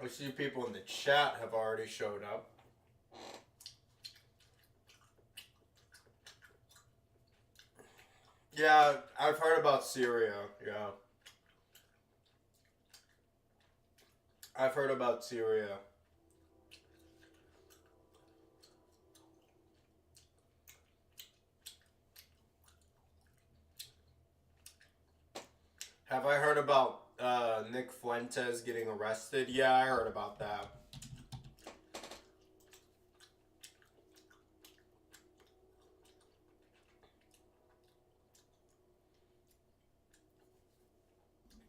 I see people in the chat have already showed up. Yeah, I've heard about Syria, yeah. I've heard about Syria. Have I heard about Nick Fuentes getting arrested? Yeah, I heard about that.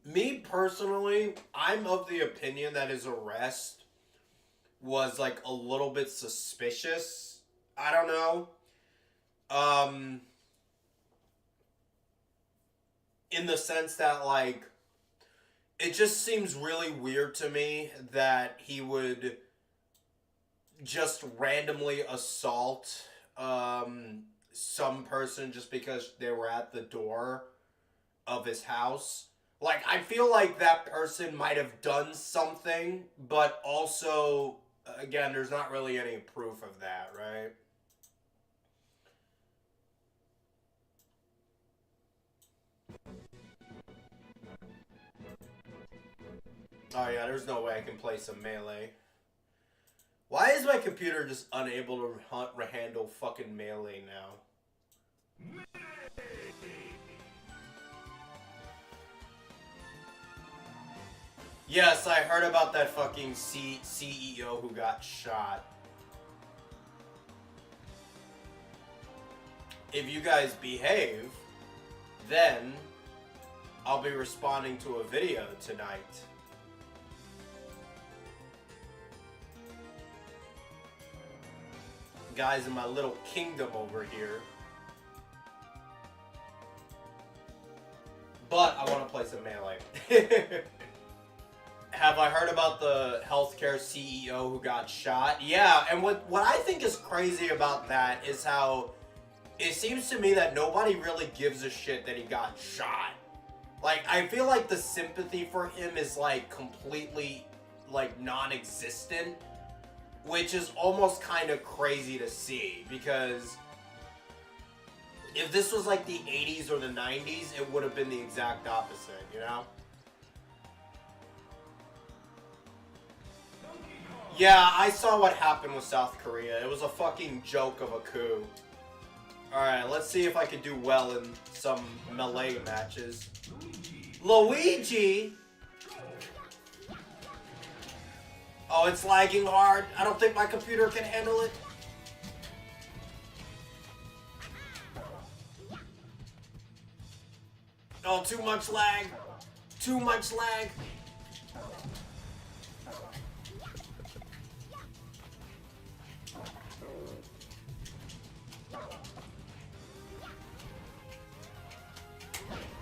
Me personally, I'm of the opinion that his arrest was like a little bit suspicious. I don't know. In the sense that, like, it just seems really weird to me that he would just randomly assault some person just because they were at the door of his house. Like, I feel like that person might have done something, but also, again, there's not really any proof of that, right? Oh yeah, there's no way I can play some Melee. Why is my computer just unable to handle fucking Melee now? Yes, I heard about that fucking CEO who got shot. If you guys behave, then I'll be responding to a video tonight. Guys in my little kingdom over here. But I want to play some Melee. Have I heard about the healthcare CEO who got shot? Yeah, and what I think is crazy about that is how it seems to me that nobody really gives a shit that he got shot. Like, I feel like the sympathy for him is, like, completely, like, non-existent, which is almost kind of crazy to see, because if this was, like, the 80s or the 90s, it would have been the exact opposite, you know? Yeah, I saw what happened with South Korea. It was a fucking joke of a coup. Alright, let's see if I can do well in some melee matches. Luigi? Oh, it's lagging hard. I don't think my computer can handle it. Oh, too much lag. Too much lag.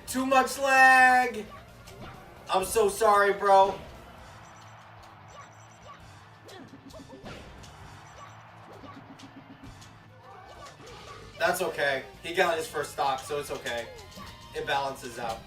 Too much lag! I'm so sorry, bro. That's okay. He got his first stock, so it's okay. It balances out.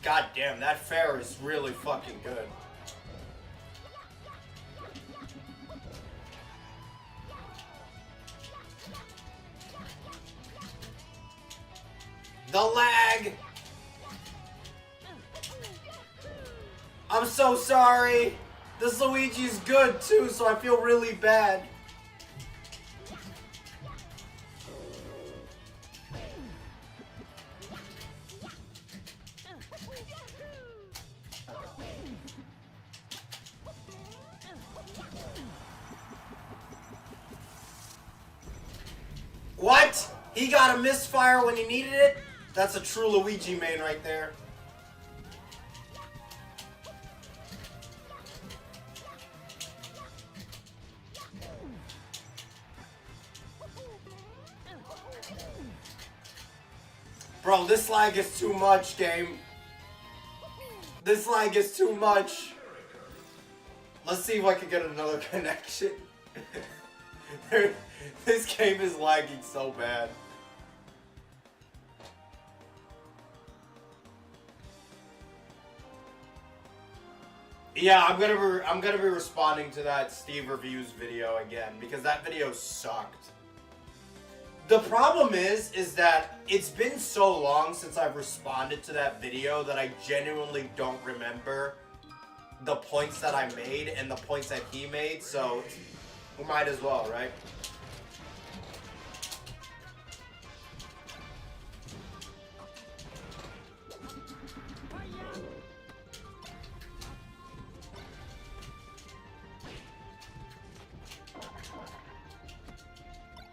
God damn, that fair is really fucking good. The lag! I'm so sorry! This Luigi's good too, so I feel really bad. What? He got a misfire when he needed it? That's a true Luigi main right there. Bro, this lag is too much, game. This lag is too much. Let's see if I can get another connection. This game is lagging so bad. Yeah, I'm gonna be responding to that Steve Reviews video again because that video sucked. The problem is that it's been so long since I've responded to that video that I genuinely don't remember the points that I made and the points that he made, so we might as well, right?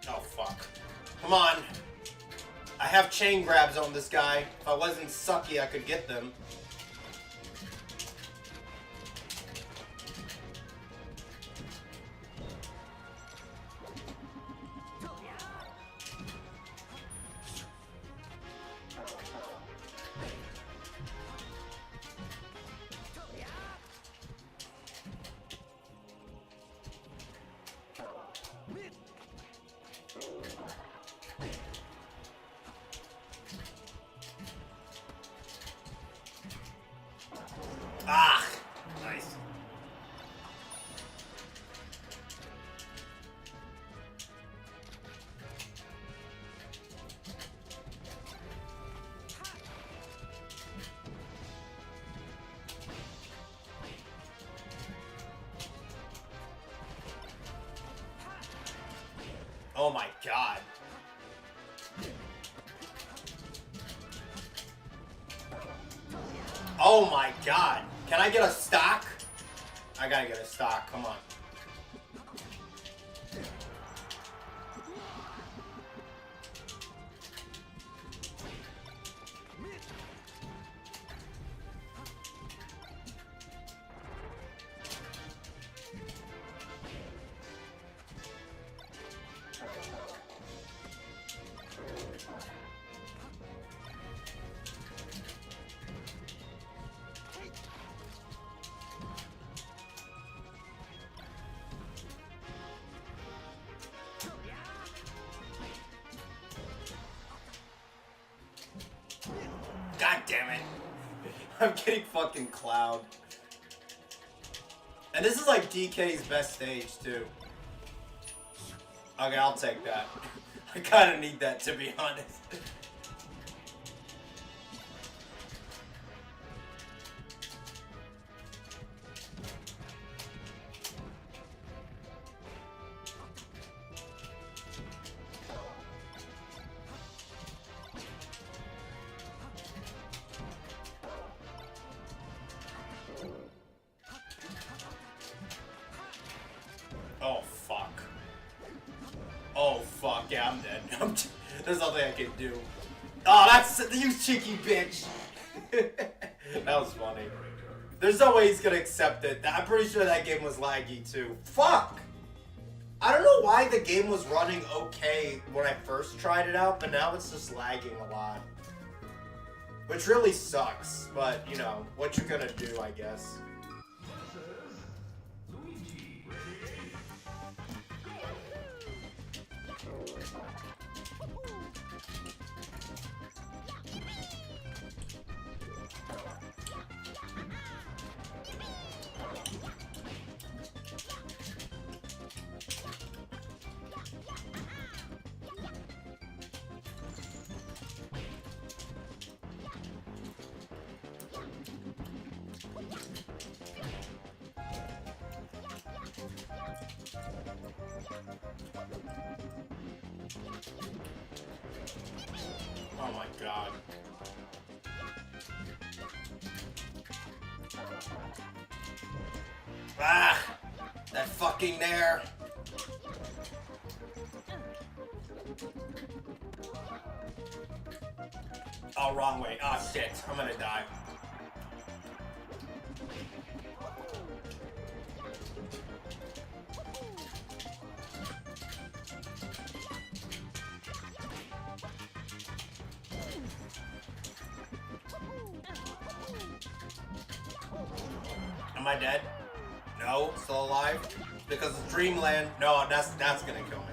Oh, fuck. Come on. I have chain grabs on this guy. If I wasn't sucky, I could get them. Ah, nice. Oh my god. Oh my god. Can I get a stock? I gotta get a stock, come on. God damn it. I'm getting fucking cloud. And this is like DK's best stage too. Okay, I'll take that. I kinda need that, to be honest. Oh, fuck. Oh, fuck. Yeah, I'm dead. There's nothing I can do. Oh, that's... You cheeky bitch. That was funny. There's no way he's gonna accept it. I'm pretty sure that game was laggy too. Fuck! I don't know why the game was running okay when I first tried it out, but now it's just lagging a lot. Which really sucks, but, you know, what you gonna do, I guess. Oh my god. Ah! That fucking there! Oh, wrong way. Oh shit, I'm gonna die. Am I dead? No, still alive? Because it's Dreamland. No, that's gonna kill me.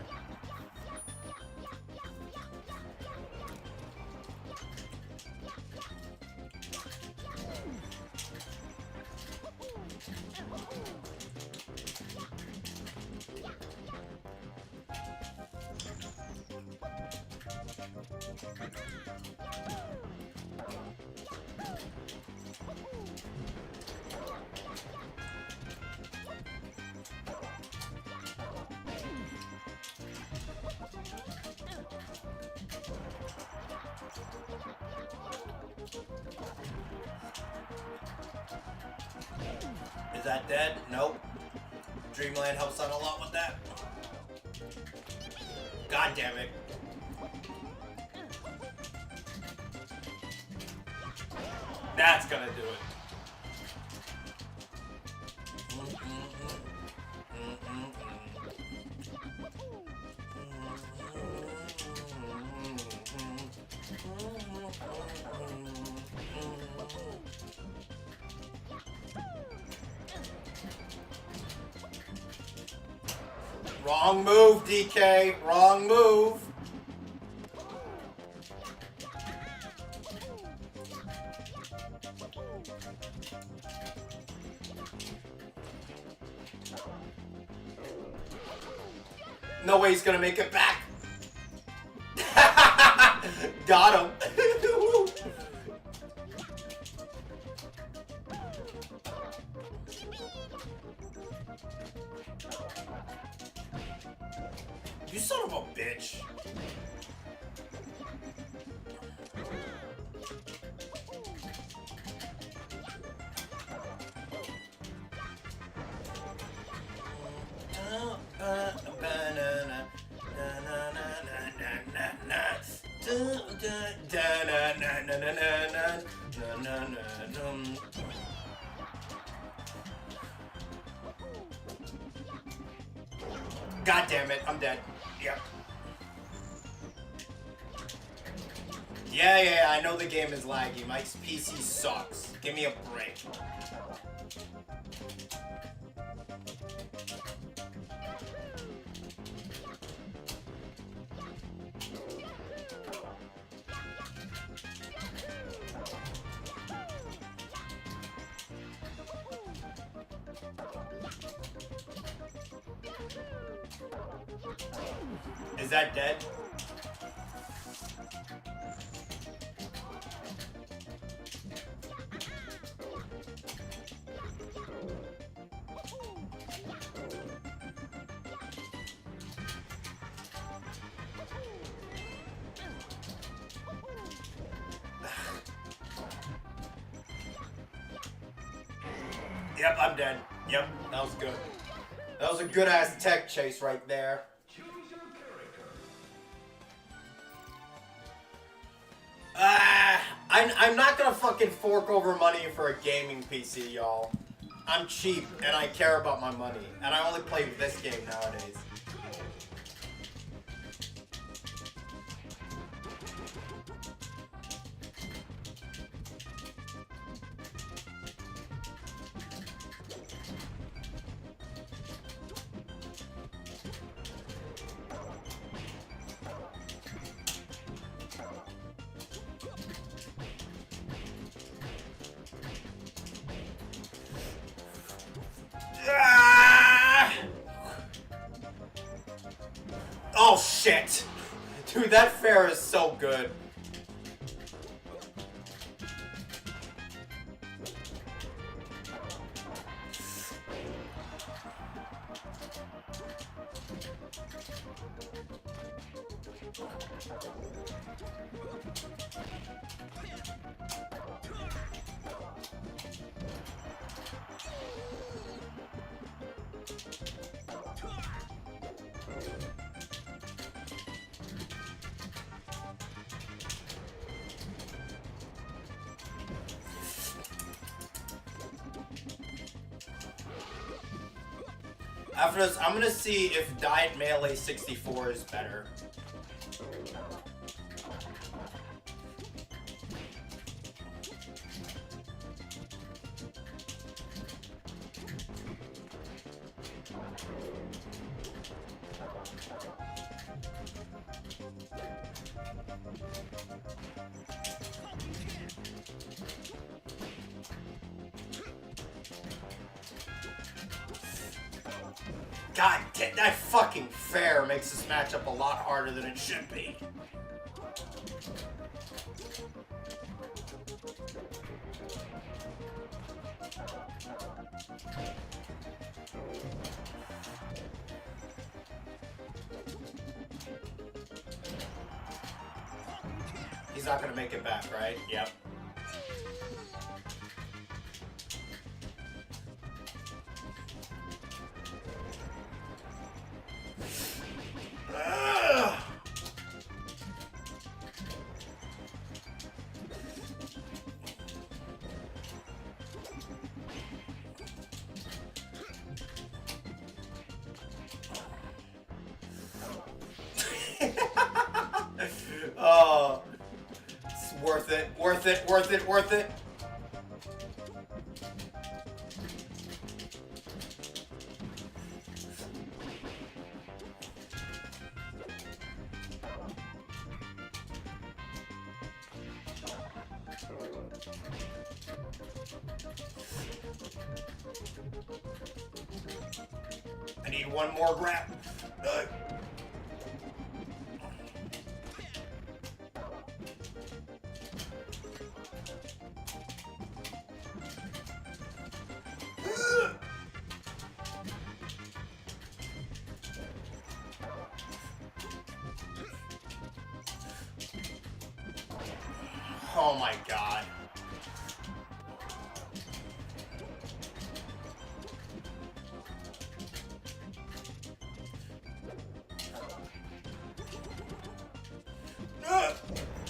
Is that dead? Nope. Dreamland helps out a lot with that. God damn it. That's gonna do it. Wrong move, DK. Wrong move. No way he's gonna make it back. Got him. You son of a bitch. God damn it, I'm dead. Yep. Yeah, I know the game is laggy. My PC sucks. Give me a break. Is that dead? Yep, I'm dead. Yep, that was good. That was a good ass tech chase right there. I'm not gonna fucking fork over money for a gaming PC, y'all. I'm cheap and I care about my money, and I only play this game nowadays. Oh shit! Dude, that fair is so good. After this, I'm gonna see if Diet Melee 64 is better. God damn, that fucking fair makes this matchup a lot harder than it should be. He's not gonna make it back, right? Yep. Oh, it's worth it, worth it, worth it, worth it. I need one more grab. Oh my god.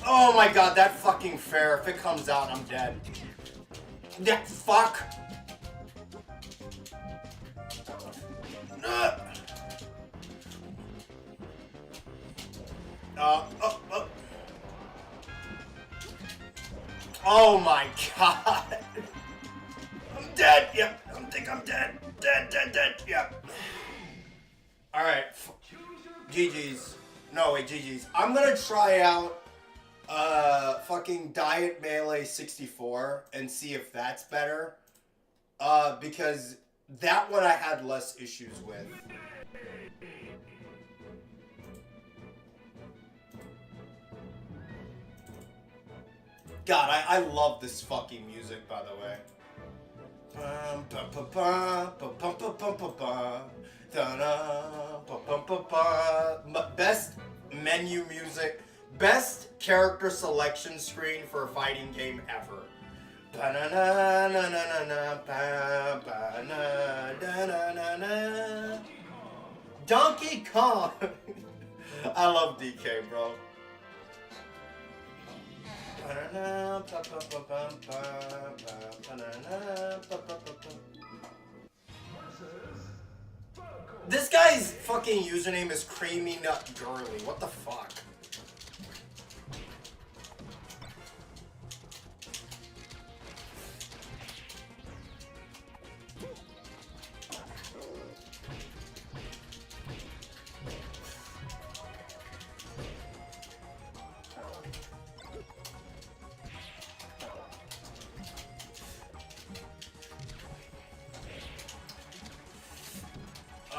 Oh my god, that fucking fair. If it comes out, I'm dead. Yeah, fuck. Oh my god. I'm dead. Yep. I think I'm dead. Dead. Yep. Alright. GG's. No, wait, GG's. I'm gonna try out fucking Diet Melee 64 and see if that's better. Because that one I had less issues with. God, I love this fucking music, by the way. Best menu music, best character selection screen for a fighting game ever. Donkey Kong. I love DK, bro. This guy's fucking username is Creamy Nut Girly. What the fuck?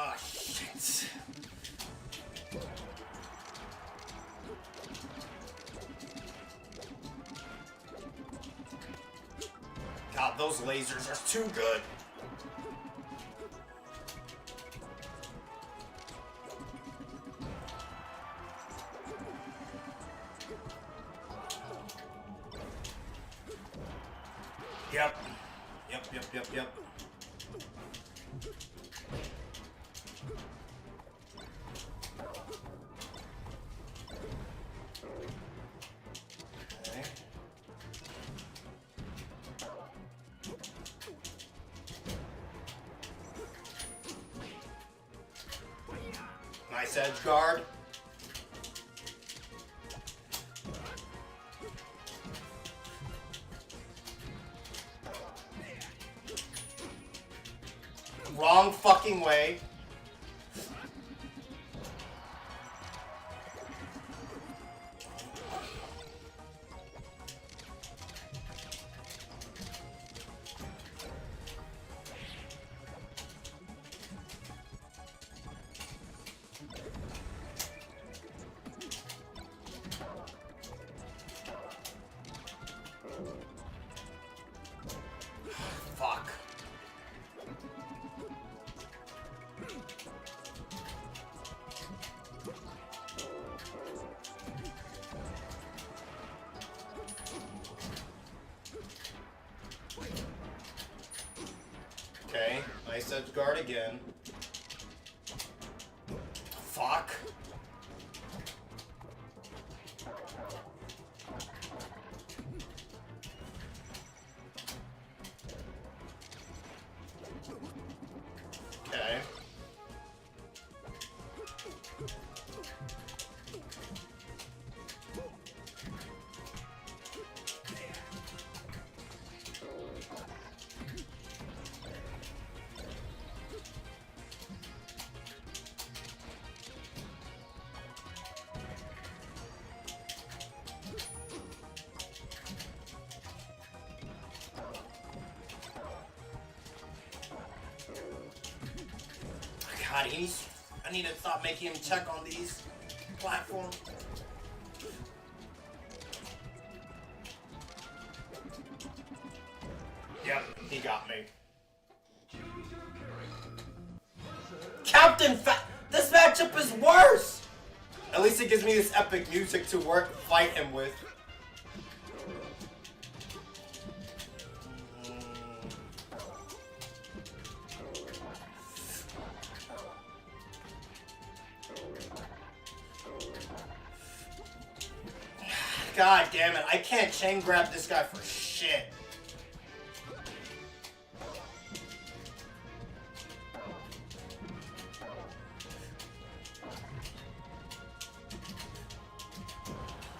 Oh, shit. God, those lasers are too good. Yep. Yep. Okay. Nice edge guard. Wrong fucking way. Fuck. Okay, nice edge guard again. Fuck. Okay. God, I need to stop making him check on these platforms. Yep, he got me. Captain this matchup is worse! At least it gives me this epic music to fight him with. God damn it, I can't chain grab this guy for shit.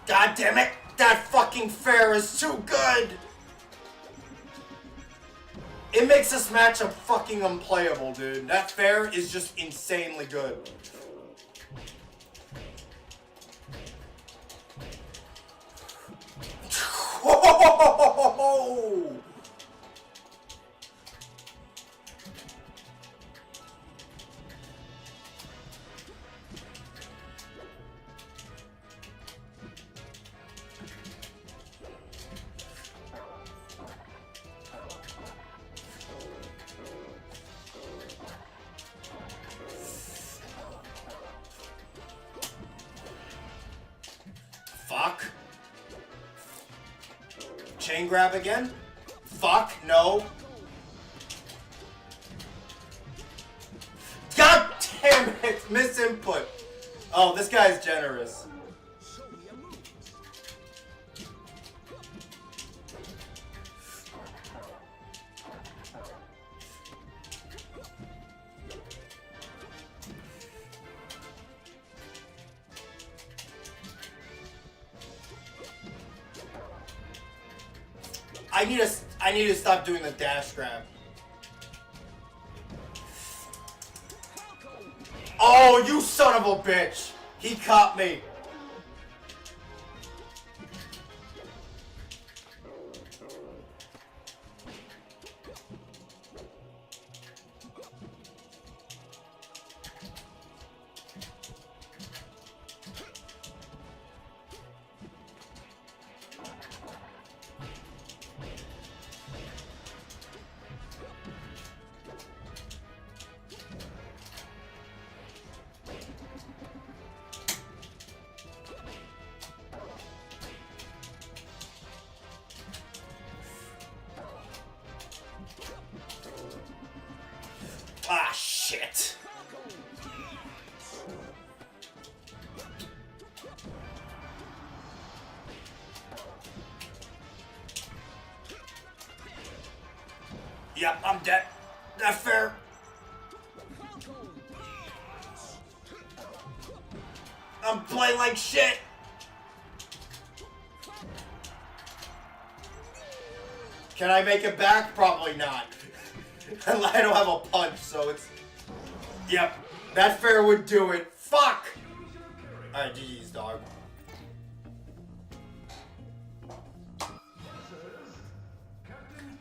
God damn it, that fucking fair is too good. It makes this matchup fucking unplayable, dude. That fair is just insanely good. Whoa! Fuck. Chain grab again? Fuck, no. God damn it! Misinput. Oh, this guy's generous. I need to stop doing the dash grab. Oh, you son of a bitch! He caught me. Ah, shit. Yep, I'm dead. That's fair. I'm playing like shit. Can I make it back? Probably not. I don't have a punch, so it's... Yep, that fair would do it. Fuck! Alright, GG's, dog.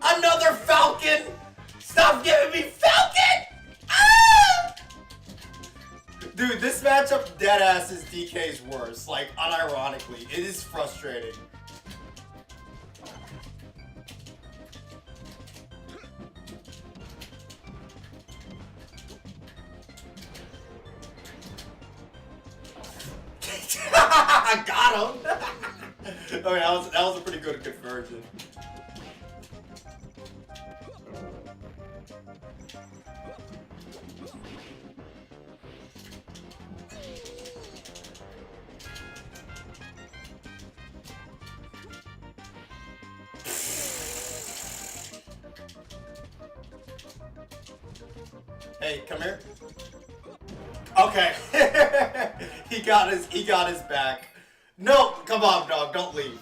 Another Falcon! Stop giving me Falcon! Ah! Dude, this matchup deadass is DK's worst. Like, unironically. It is frustrating. I got him! Okay, that was a pretty good conversion. Hey, come here. Okay. he got his back. No, come on, dog, don't leave.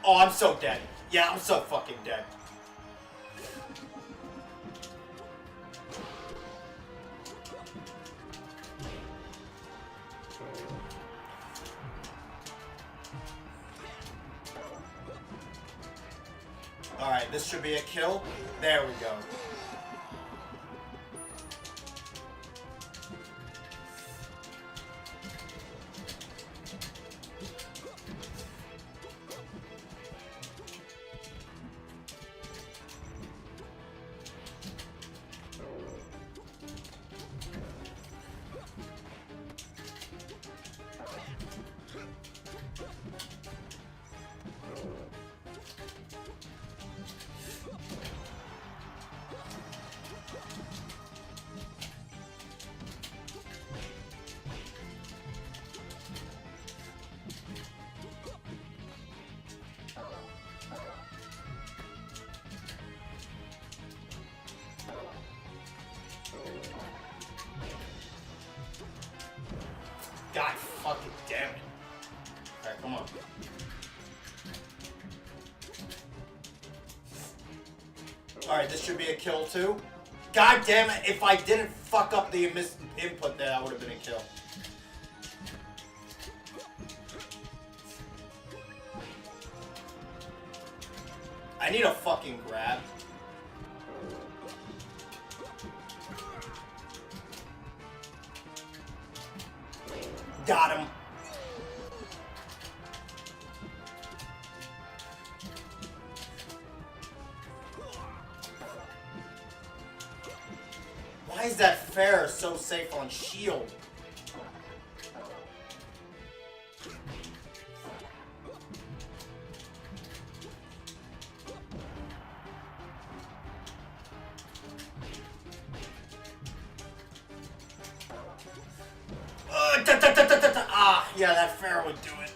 Oh, I'm so dead. Yeah, I'm so fucking dead. Alright, this should be a kill. There we go. God fucking damn it. Alright, come on. Alright, this should be a kill too. God damn it, if I didn't fuck up the input there, that would have been a kill. I need a fucking grab. Got him. Why is that fair so safe on shield? Ah, yeah, that fair would do it.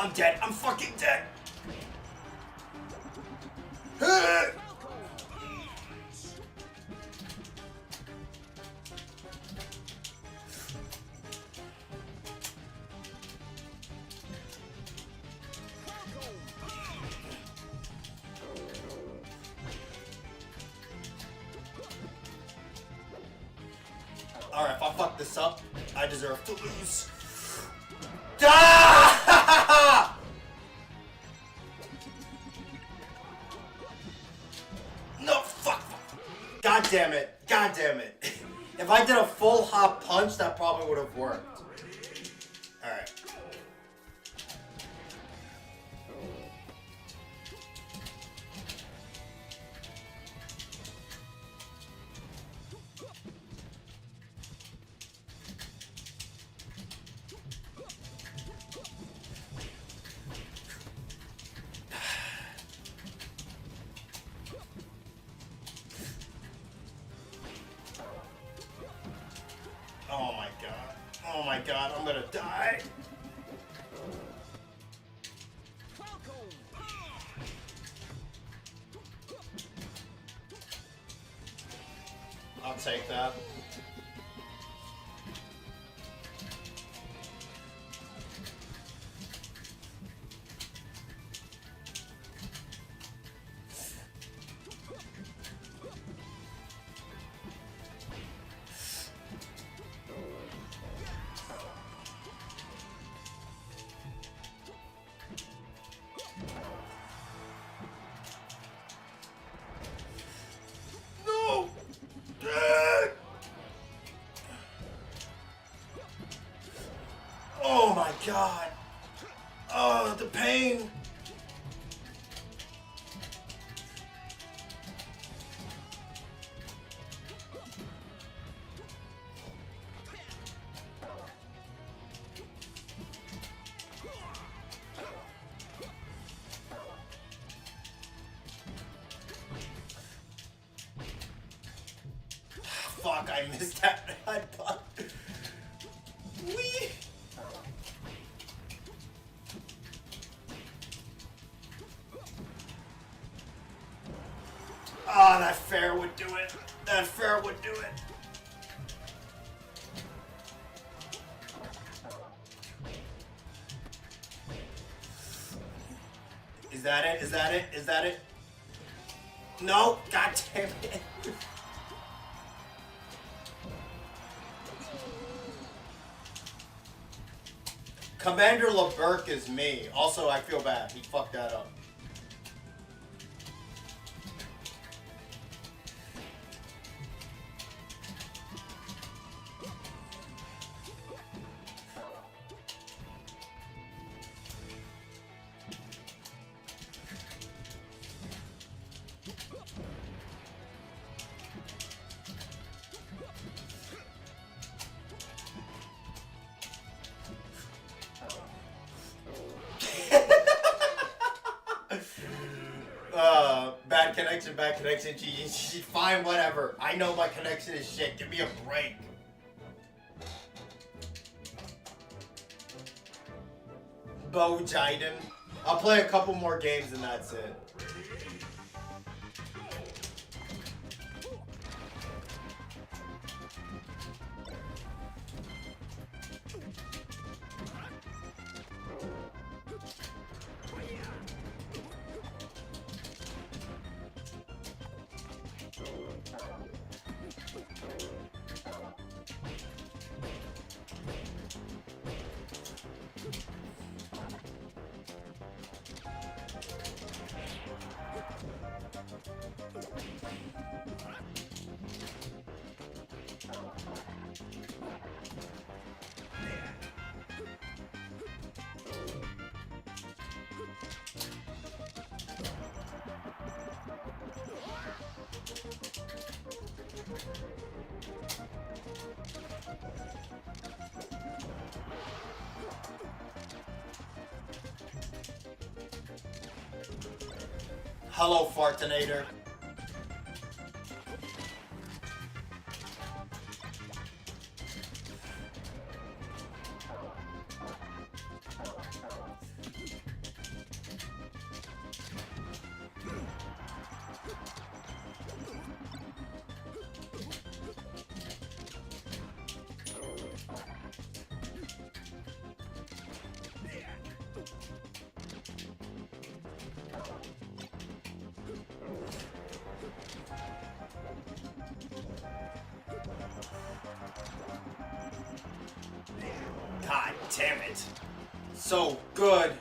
I'm dead. I'm fucking dead. Alright, if I fuck this up, I deserve to lose. Ah! No, fuck. God damn it. God damn it. If I did a full hop punch, that probably would have worked. Alright. Oh my god. Oh my god, I'm gonna die. I'll take that. Oh my god. Oh, the pain. Fuck, I missed that headbutt. Wee. Ah, that fair would do it. That fair would do it. Is that it? Is that it? Is that it? No, god damn it. Commander LeBurk is me. Also, I feel bad. He fucked that up. connection, GG. Fine, whatever. I know my connection is shit. Give me a break. Bo Jiden. I'll play a couple more games and that's it. Hello, Fartinator. God damn it. So good.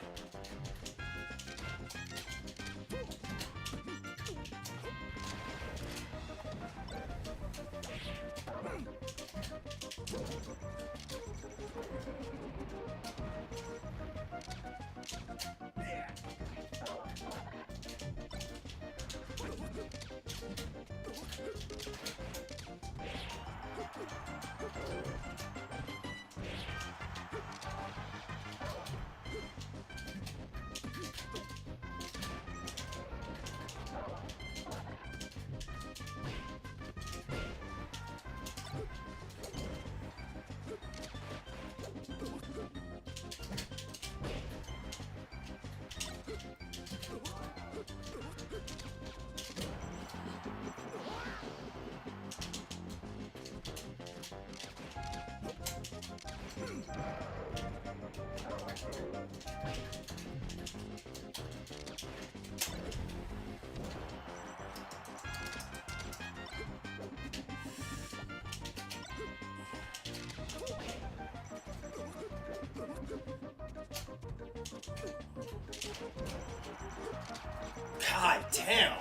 God damn.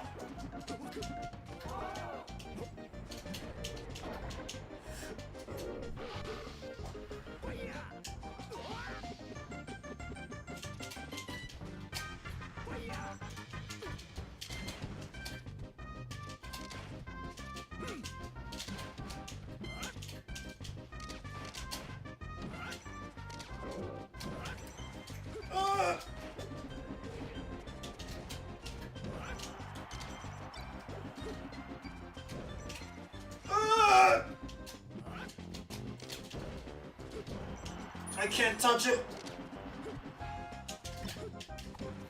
I can't touch it.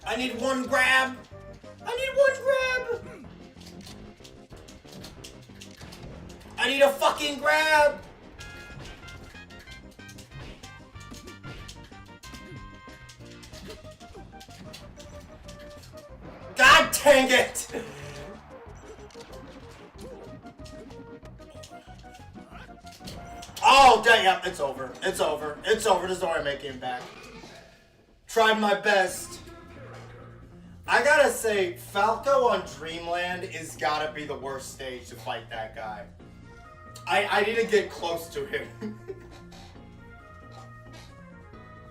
I need one grab. I need one grab. I need a fucking grab. God dang it. Oh, dang, yeah, it's over. It's over. It's over. There's no way I'm making it back. Tried my best. I gotta say, Falco on Dreamland is gotta be the worst stage to fight that guy. I need to get close to him.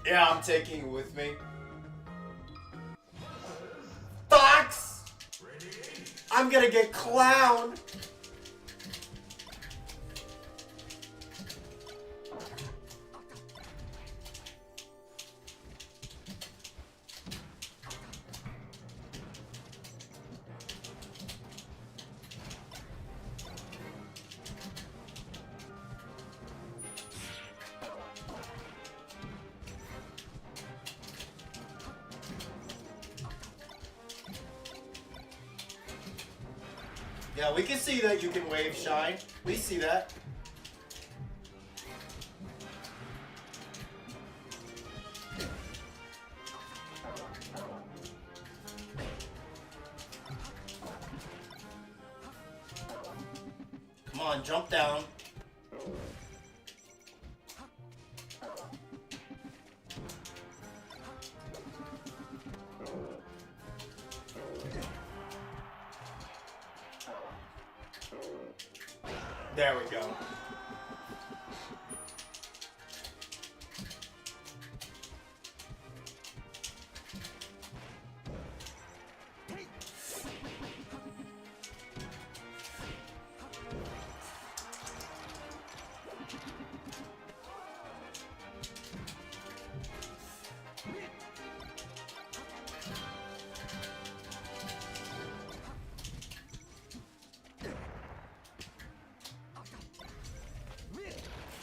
Yeah, I'm taking it with me. Fox! I'm gonna get clowned. Yeah, we can see that you can wave shine. We see that. Come on, jump down. There we go.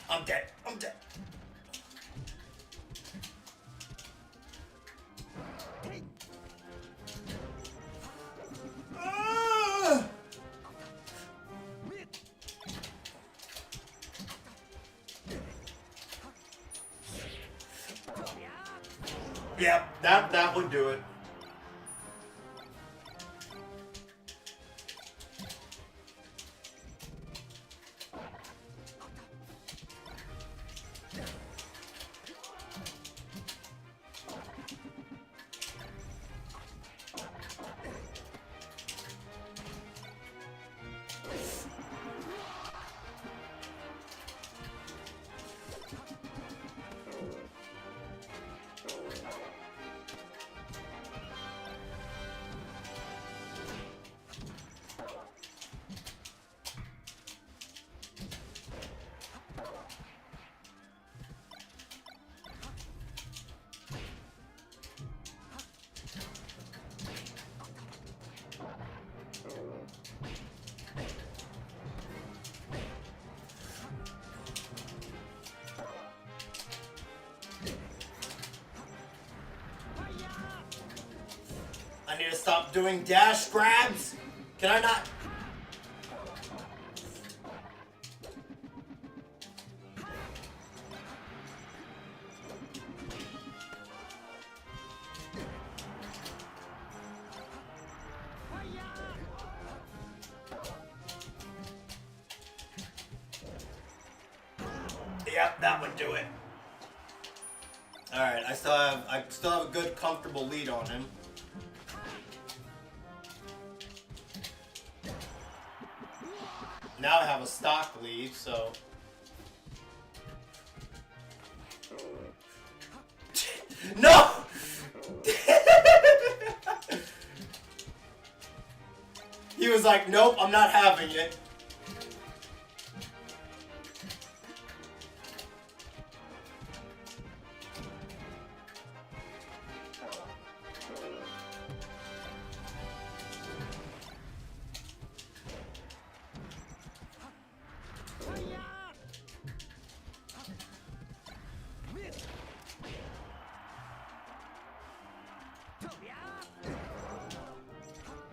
I'm dead. I'm dead. Yeah, that would do it. I need to stop doing dash grabs. Can I not? Yep, that would do it. All right, I still have a good, comfortable lead on him. Now I have a stock lead, so. No! He was like, nope, I'm not having it.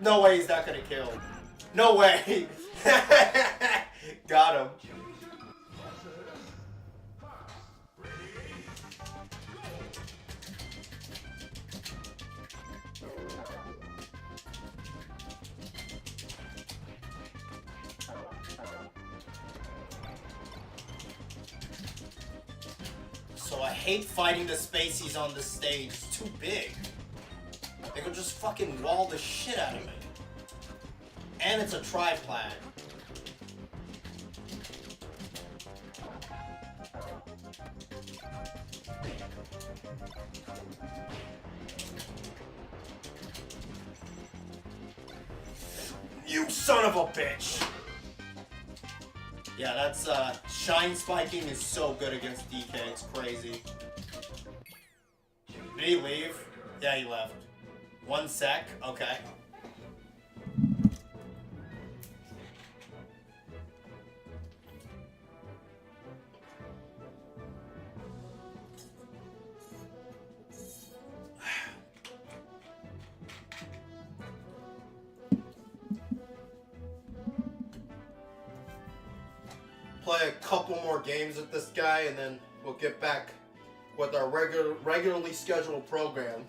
No way he's not gonna kill. No way. Got him. So I hate fighting the Spaceys on this stage. It's too big. They could just fucking wall the shit out of me. And it's a tripod. You son of a bitch! Yeah, that's, shine spiking is so good against DK, it's crazy. Did he leave? Yeah, he left. 1 sec, okay. play a couple more games with this guy, and then we'll get back with our regularly scheduled program.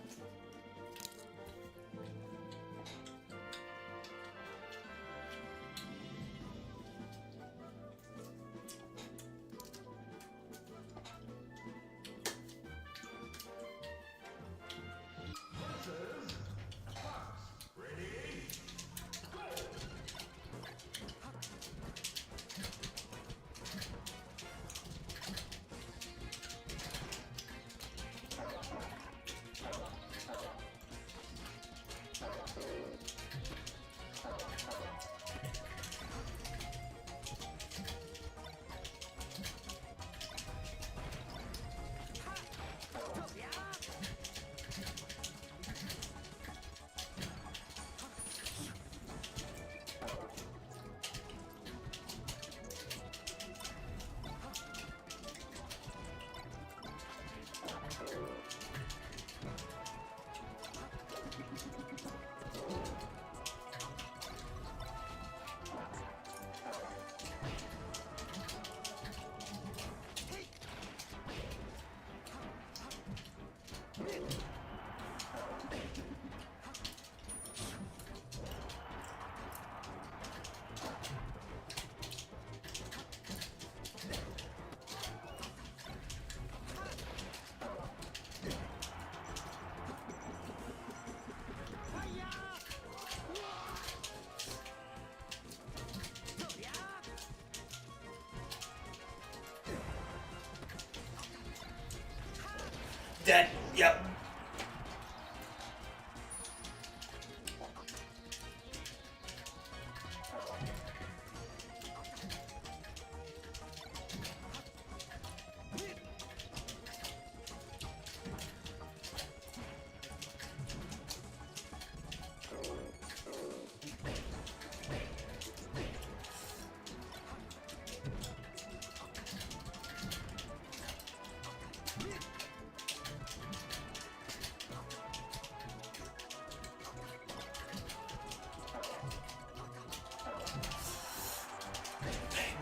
Dead. Yep.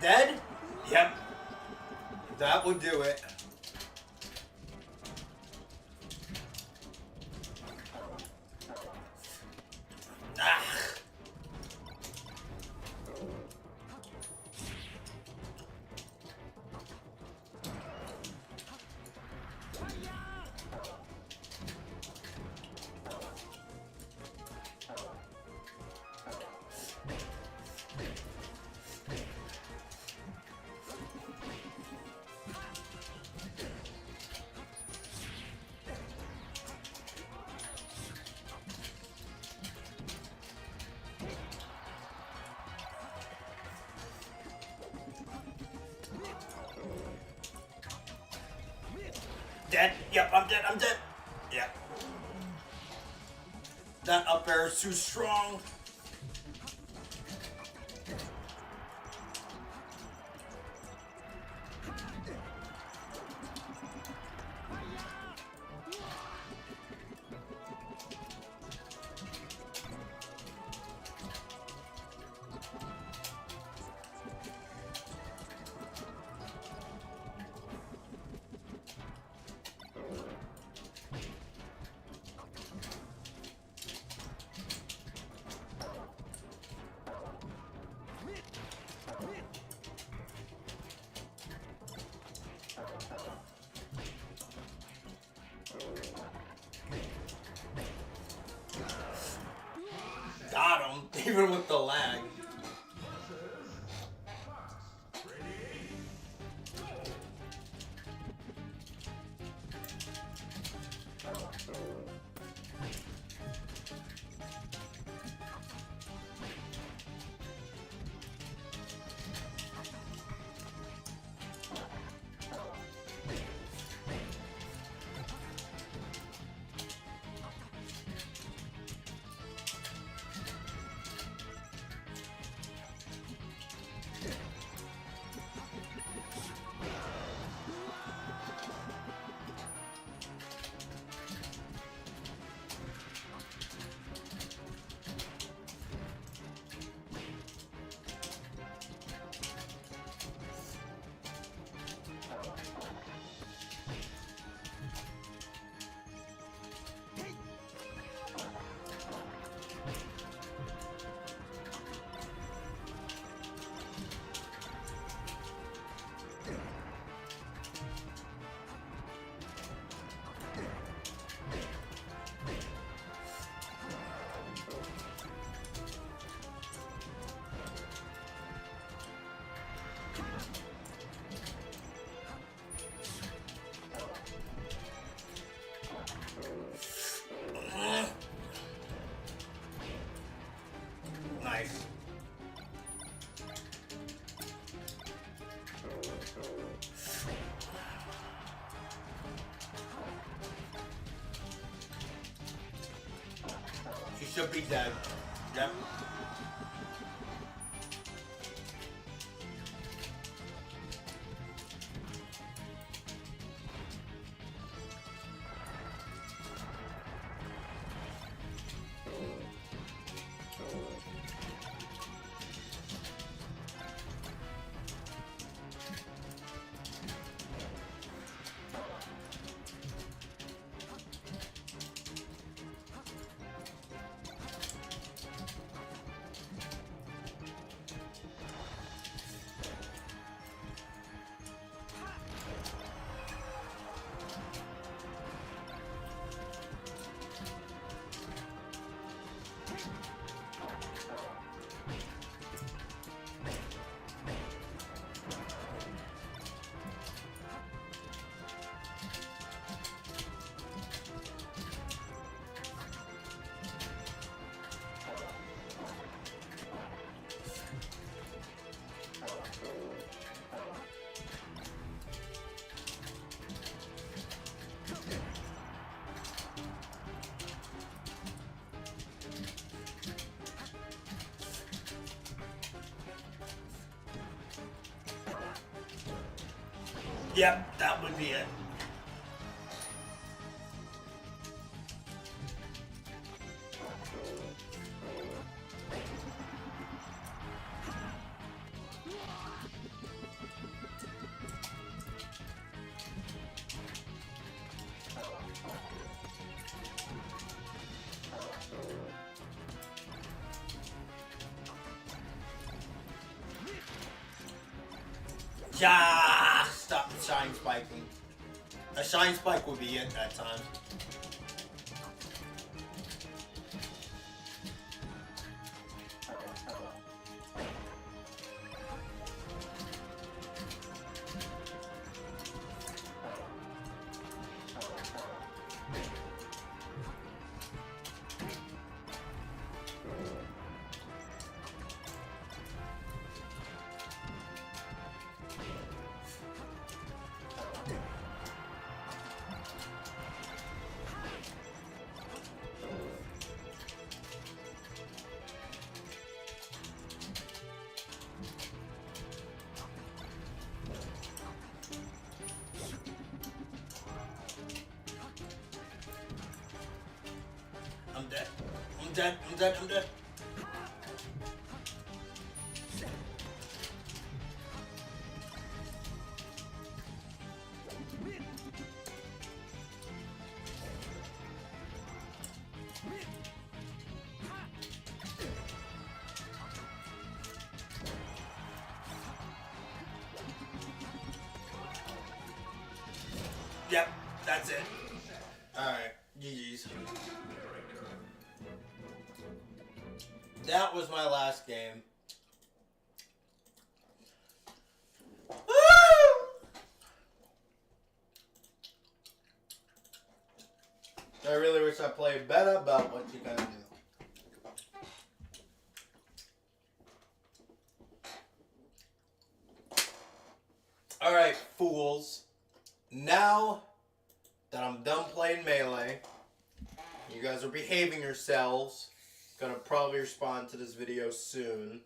Dead? Yep. That would do it. Ah. Dead? Yep, I'm dead, I'm dead. Yep. That up air is too strong. Got him, even with the lag. should be dead. Yep. Yep, that would be it. Yeah, stop the shine spiking. A shine spike would be it that time. I'm dead. I'm dead. I'm dead. I'm dead. Yep, that's it. Alright, GG's. That was my last game. I really wish I played better, but what you gonna do? Alright, fools. Now that I'm done playing Melee, you guys are behaving yourselves. Gonna probably respond to this video soon.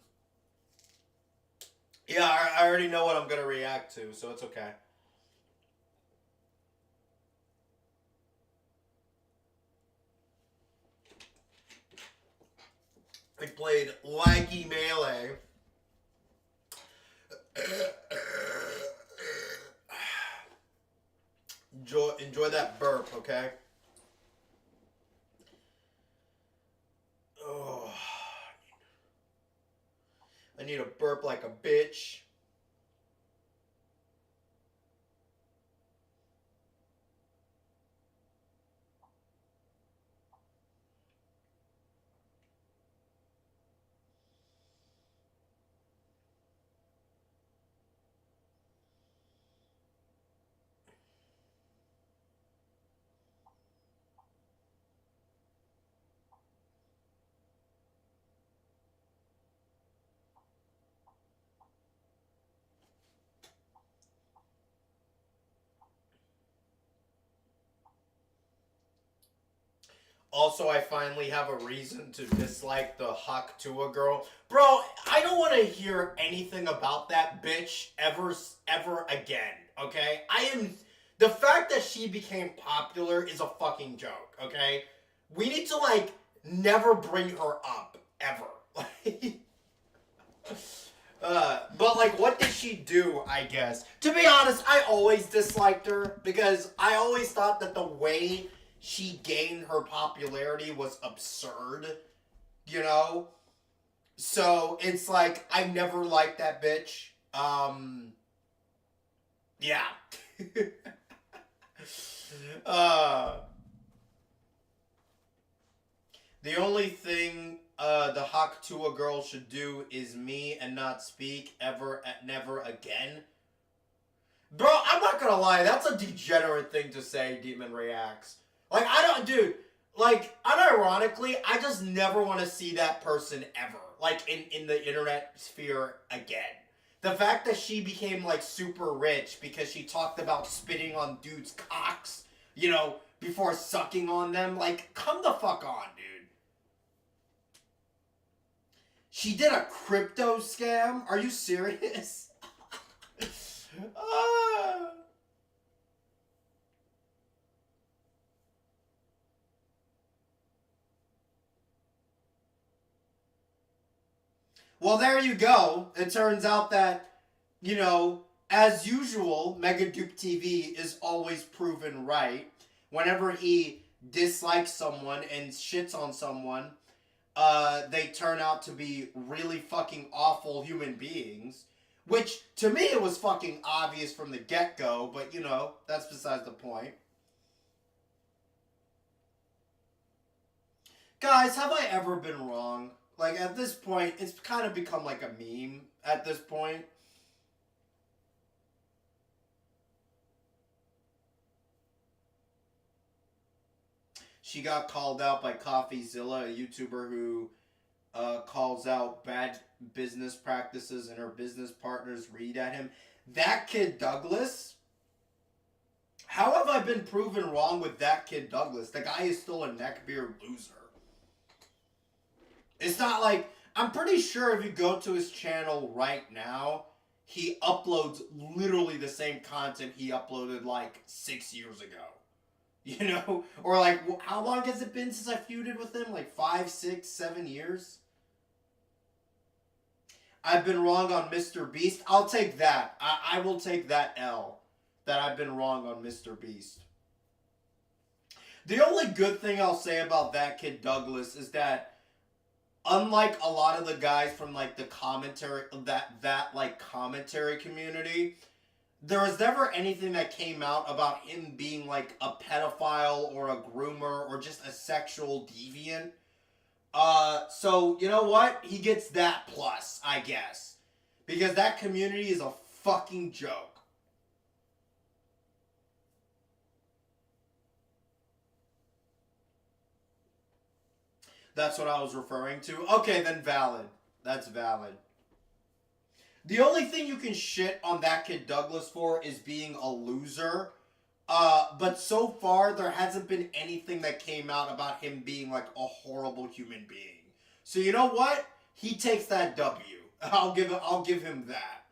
Yeah, I already know what I'm gonna react to, so it's okay. I played laggy Melee. Enjoy that burp, okay? Oh, I need a burp like a bitch. Also, I finally have a reason to dislike the Hawk Tua girl. Bro, I don't want to hear anything about that bitch ever again, okay? I am... The fact that she became popular is a fucking joke, okay? We need to, like, never bring her up, ever. But, like, what did she do, I guess? To be honest, I always disliked her because I always thought that the way she gained her popularity was absurd, you know? So, it's like, I never liked that bitch. Yeah. uh, the only thing the Hawk Tua girl should do is me and not speak never again. Bro, I'm not gonna lie, that's a degenerate thing to say, Demon Reacts. Like, I don't, dude, like, unironically, I just never want to see that person ever. Like, in the internet sphere again. The fact that she became, like, super rich because she talked about spitting on dudes' cocks, you know, before sucking on them, like, come the fuck on, dude. She did a crypto scam? Are you serious? Ah. Well, there you go. It turns out that, you know, as usual, Mega Duke TV is always proven right. Whenever he dislikes someone and shits on someone, they turn out to be really fucking awful human beings. Which, to me, it was fucking obvious from the get-go, but, you know, that's besides the point. Guys, have I ever been wrong? Like, at this point, it's kind of become like a meme at this point. She got called out by CoffeeZilla, a YouTuber who calls out bad business practices and her business partners read at him. That kid Douglas? How have I been proven wrong with that kid Douglas? The guy is still a neckbeard loser. It's not like... I'm pretty sure if you go to his channel right now, he uploads literally the same content he uploaded like 6 years ago. You know? Or like, how long has it been since I feuded with him? Like 5, 6, 7 years? I've been wrong on Mr. Beast. I'll take that. I will take that L. That I've been wrong on Mr. Beast. The only good thing I'll say about that kid Douglas is that unlike a lot of the guys from like the commentary that like commentary community, there was never anything that came out about him being like a pedophile or a groomer or just a sexual deviant. So you know what? He gets that plus, I guess. Because that community is a fucking joke. That's what I was referring to. Okay, then valid. That's valid. The only thing you can shit on that kid Douglas for is being a loser. But so far, there hasn't been anything that came out about him being like a horrible human being. So you know what? He takes that W. I'll give him that.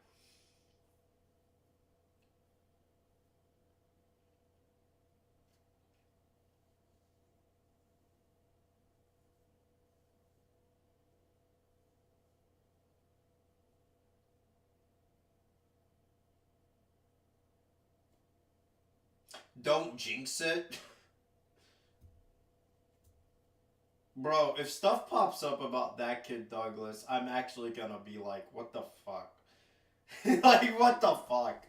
Don't jinx it. Bro, if stuff pops up about that kid Douglas, I'm actually gonna be like, what the fuck? Like, what the fuck?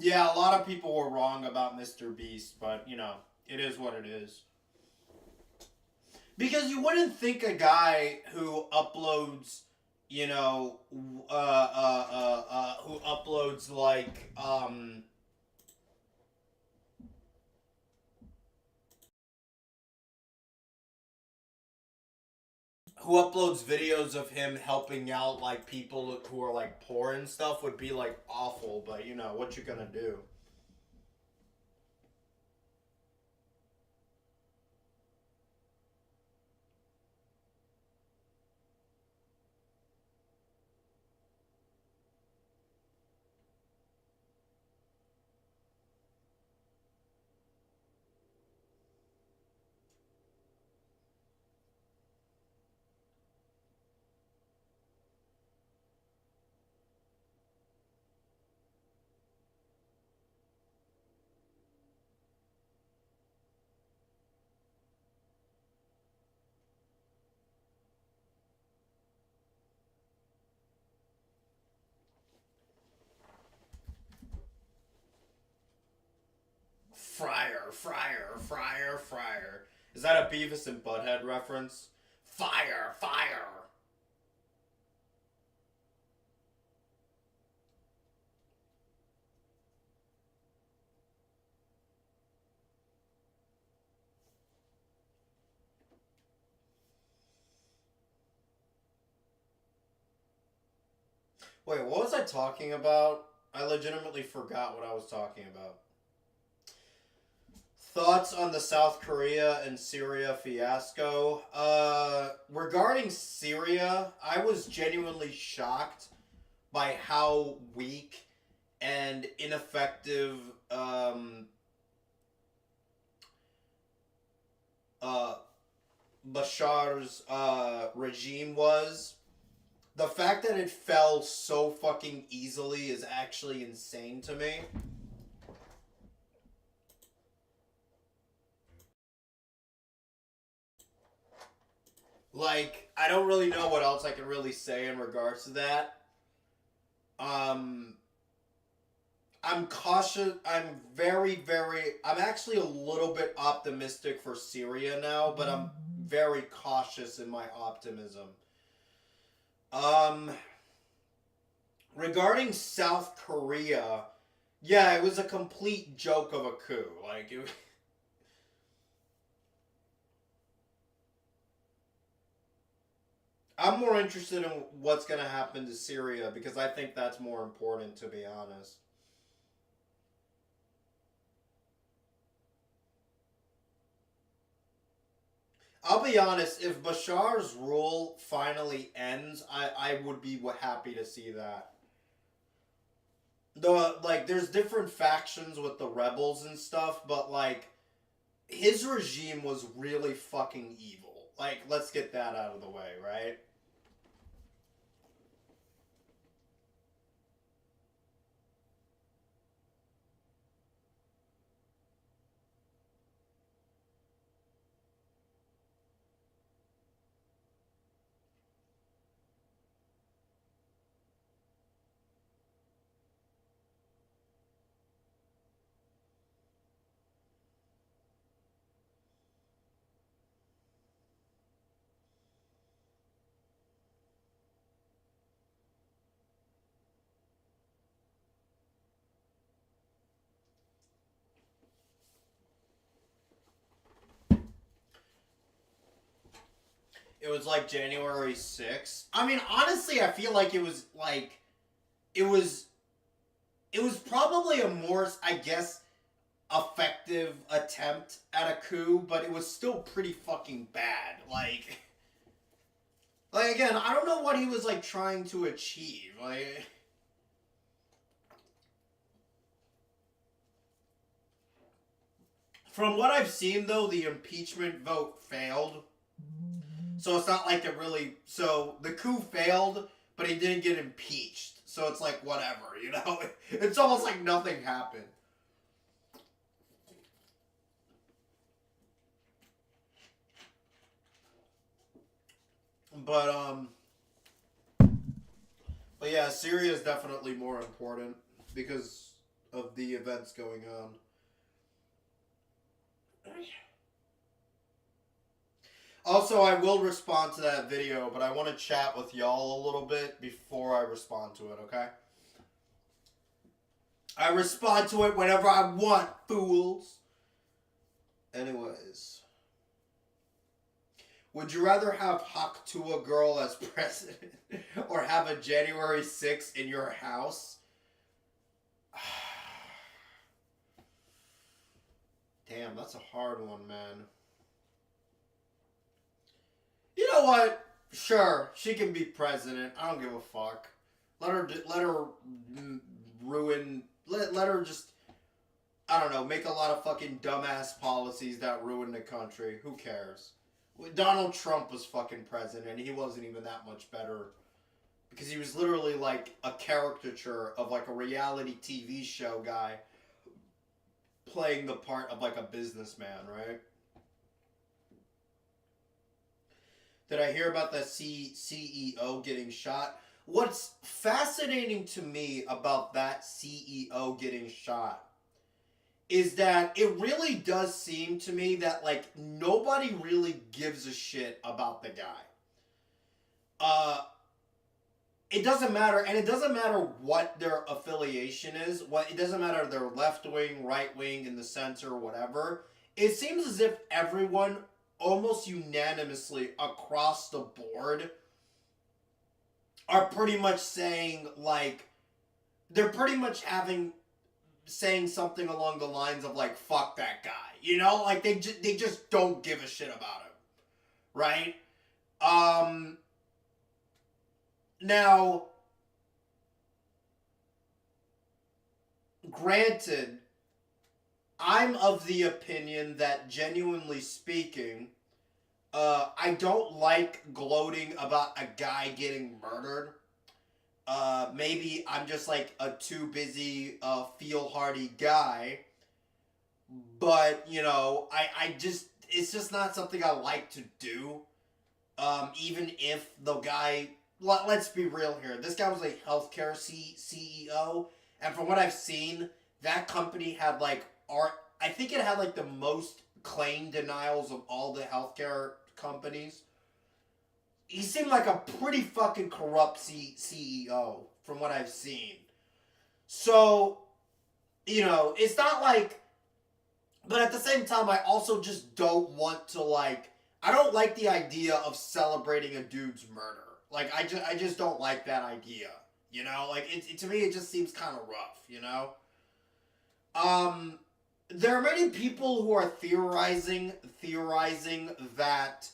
Yeah, a lot of people were wrong about Mr. Beast, but you know, it is what it is. Because you wouldn't think a guy who uploads, you know, who uploads like, who uploads videos of him helping out like people who are like poor and stuff would be like awful, but you know, what you gonna do? Friar, Friar, Friar, Friar. Is that a Beavis and Butthead reference? Fire, fire. Wait, what was I talking about? I legitimately forgot what I was talking about. Thoughts on the South Korea and Syria fiasco? Regarding Syria, I was genuinely shocked by how weak and ineffective uh, Bashar's regime was. The fact that it fell so fucking easily is actually insane to me. Like, I don't really know what else I can really say in regards to that. Um, I'm cautious. I'm actually a little bit optimistic for Syria now, but I'm very cautious in my optimism. Um, Regarding South Korea, yeah, it was a complete joke of a coup. Like, I'm more interested in what's going to happen to Syria because I think that's more important, to be honest. I'll be honest, if Bashar's rule finally ends, I would be happy to see that. Like, there's different factions with the rebels and stuff, but, like, his regime was really fucking evil. Like, let's get that out of the way, right? It was like January 6th. I mean, honestly, I feel like it was it was probably a more, I guess, effective attempt at a coup, but it was still pretty fucking bad. Like again, I don't know what he was like trying to achieve. Like, from what I've seen though, the impeachment vote failed. So it's not like it really. So the coup failed, but he didn't get impeached. So it's like whatever, you know. It's almost like nothing happened. But but yeah, Syria is definitely more important because of the events going on. Also, I will respond to that video, but I want to chat with y'all a little bit before I respond to it, okay? I respond to it whenever I want, fools. Anyways. Would you rather have Hawk Tuah Girl as president or have a January 6th in your house? Damn, that's a hard one, man. You know what? Sure, she can be president. I don't give a fuck. Let her ruin. Let her just, I don't know, make a lot of fucking dumbass policies that ruin the country. Who cares? Donald Trump was fucking president, and he wasn't even that much better. Because he was literally like a caricature of like a reality TV show guy playing the part of like a businessman, right? Did I hear about the CEO getting shot? What's fascinating to me about that CEO getting shot is that it really does seem to me that, like, nobody really gives a shit about the guy. It doesn't matter, and it doesn't matter what their affiliation is. It doesn't matter if they're left-wing, right-wing, in the center, whatever. It seems as if everyone, almost unanimously across the board, are pretty much saying, like, they're pretty much saying something along the lines of, like, fuck that guy. You know? Like, they just don't give a shit about him. Right? Now, granted, I'm of the opinion that, genuinely speaking, I don't like gloating about a guy getting murdered. Maybe I'm just like a too busy, feel-hardy guy. But, you know, it's just not something I like to do. Even if the guy, let's be real here. This guy was a healthcare CEO. And from what I've seen, that company had like, I think it had like the most claim denials of all the healthcare companies. He seemed like a pretty fucking corrupt CEO from what I've seen. So, you know, it's not like, but at the same time, I also just don't want to like, I don't like the idea of celebrating a dude's murder. Like, I just don't like that idea. You know, like, to me, it just seems kind of rough, you know? There are many people who are theorizing that,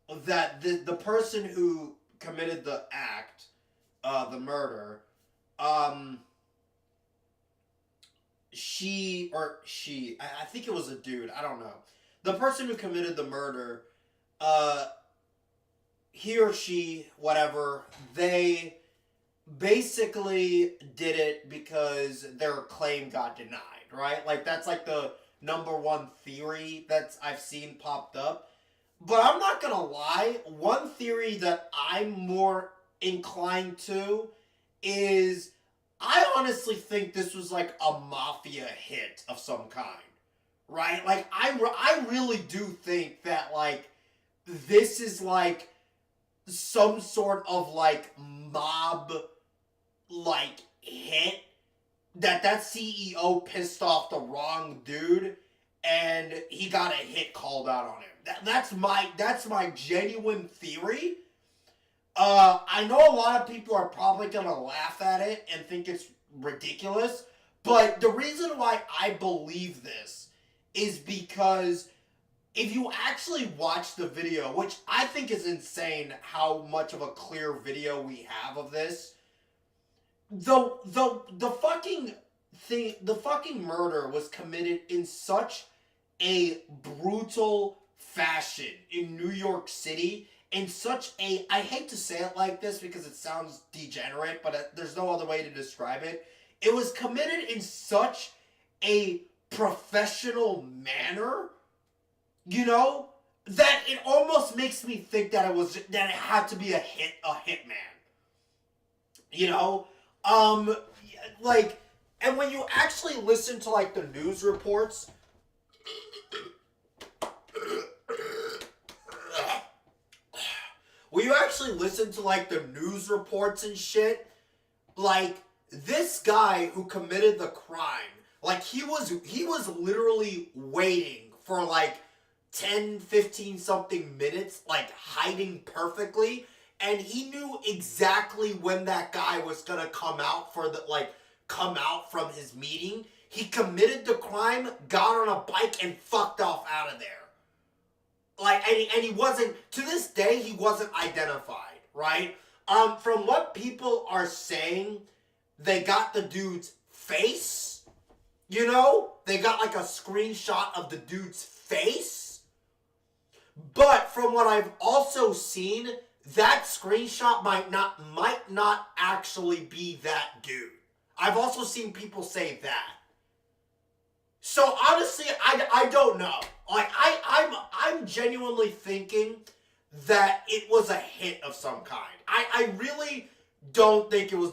the person who committed the act, the murder, I think it was a dude, I don't know. The person who committed the murder, he or she, whatever, they basically did it because their claim got denied, right? Like, that's like the number one theory that I've seen popped up. But I'm not gonna lie, one theory that I'm more inclined to is, I honestly think this was like a mafia hit of some kind, right? Like, I really do think that, like, this is like some sort of like mob like hit that CEO pissed off the wrong dude and he got a hit called out on him. That's my genuine theory. I know a lot of people are probably gonna laugh at it and think it's ridiculous, but the reason why I believe this is because if you actually watch the video, which I think is insane how much of a clear video we have of this, the fucking thing, the fucking murder was committed in such a brutal fashion in New York City, in such a, I hate to say it like this because it sounds degenerate, but there's no other way to describe it. It was committed in such a professional manner, you know? that it almost makes me think that it had to be a hitman. You know, like, and when you actually listen to like the news reports, when you actually listen to like the news reports and shit, like this guy who committed the crime, like he was literally waiting for like 10, 15 something minutes, like hiding perfectly, and he knew exactly when that guy was gonna come out come out from his meeting. He committed the crime, got on a bike, and fucked off out of there. Like, and he wasn't, to this day, he wasn't identified, right? From what people are saying, they got the dude's face, you know? They got like a screenshot of the dude's face. But from what I've also seen, that screenshot might not actually be that dude. I've also seen people say that. So honestly, I don't know. Like I'm genuinely thinking that it was a hit of some kind. I really don't think it was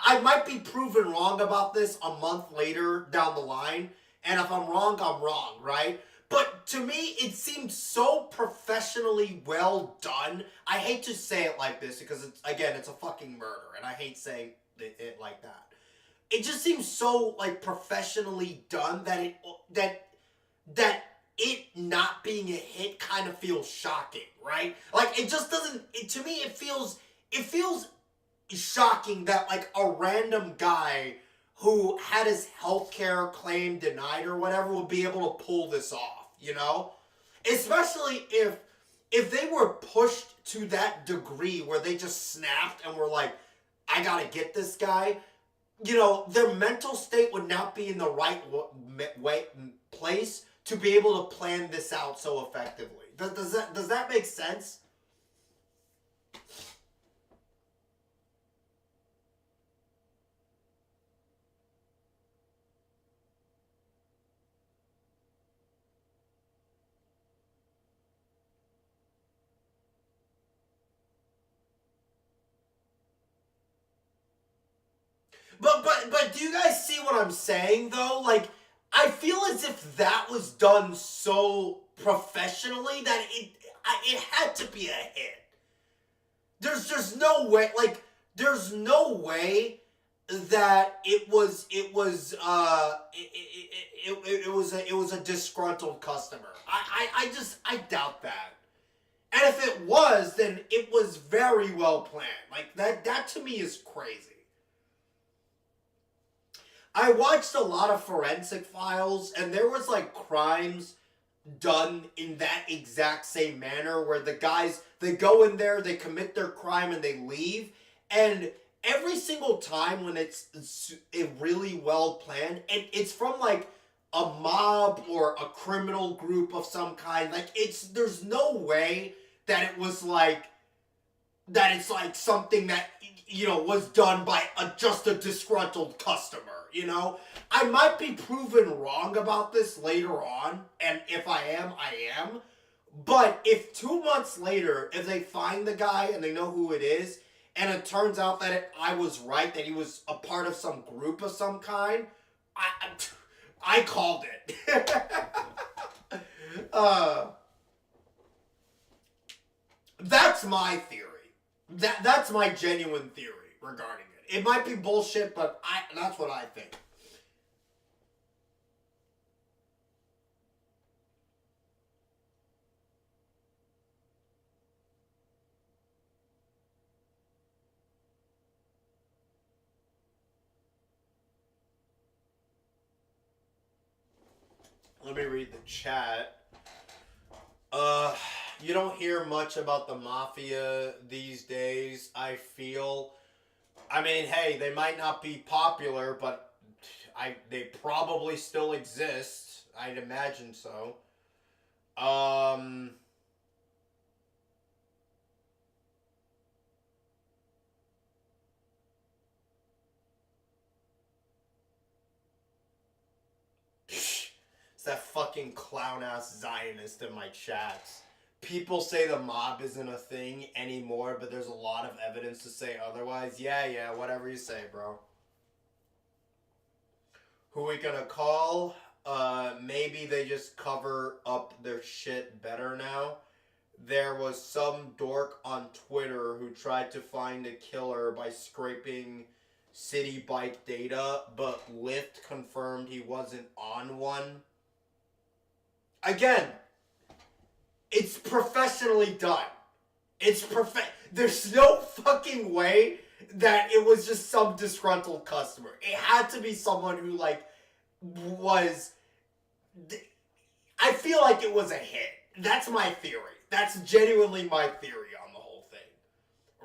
I might be proven wrong about this a month later down the line, and if I'm wrong, right? But to me, it seemed so professionally well done. I hate to say it like this because it's a fucking murder, and I hate saying it like that. It just seems so like professionally done that it not being a hit kind of feels shocking, right? Like it just doesn't. To me, it feels shocking that like a random guy who had his healthcare claim denied or whatever would be able to pull this off, you know? Especially if they were pushed to that degree where they just snapped and were like, I gotta get this guy. You know, their mental state would not be in the right place to be able to plan this out so effectively. Does that make sense? But do you guys see what I'm saying though? Like I feel as if that was done so professionally that it had to be a hit. There's no way, like there's no way that it was a disgruntled customer. I doubt that. And if it was, then it was very well planned. Like that to me is crazy. I watched a lot of forensic files, and there was like crimes done in that exact same manner where the guys, they go in there, they commit their crime, and they leave. And every single time when it's really well planned, and it's from like a mob or a criminal group of some kind, like there's no way that it's like something that, you know, was done by just a disgruntled customer, you know? I might be proven wrong about this later on, and if I am, I am. But if 2 months later, if they find the guy and they know who it is, and it turns out that I was right, that he was a part of some group of some kind, I called it. That's my theory. That's my genuine theory regarding it. It might be bullshit, but that's what I think. Let me read the chat. You don't hear much about the mafia these days, I feel. I mean, hey, they might not be popular, but they probably still exist. I'd imagine so. Um... It's that fucking fucking clown-ass Zionist in my chats. People say the mob isn't a thing anymore, but there's a lot of evidence to say otherwise. Yeah, whatever you say, bro. Who we gonna call? Maybe they just cover up their shit better now. There was some dork on Twitter who tried to find a killer by scraping city bike data, but Lyft confirmed he wasn't on one. Again, it's professionally done. There's no fucking way that it was just some disgruntled customer. It had to be someone who, like, was... I feel like it was a hit. That's my theory. That's genuinely my theory on the whole thing.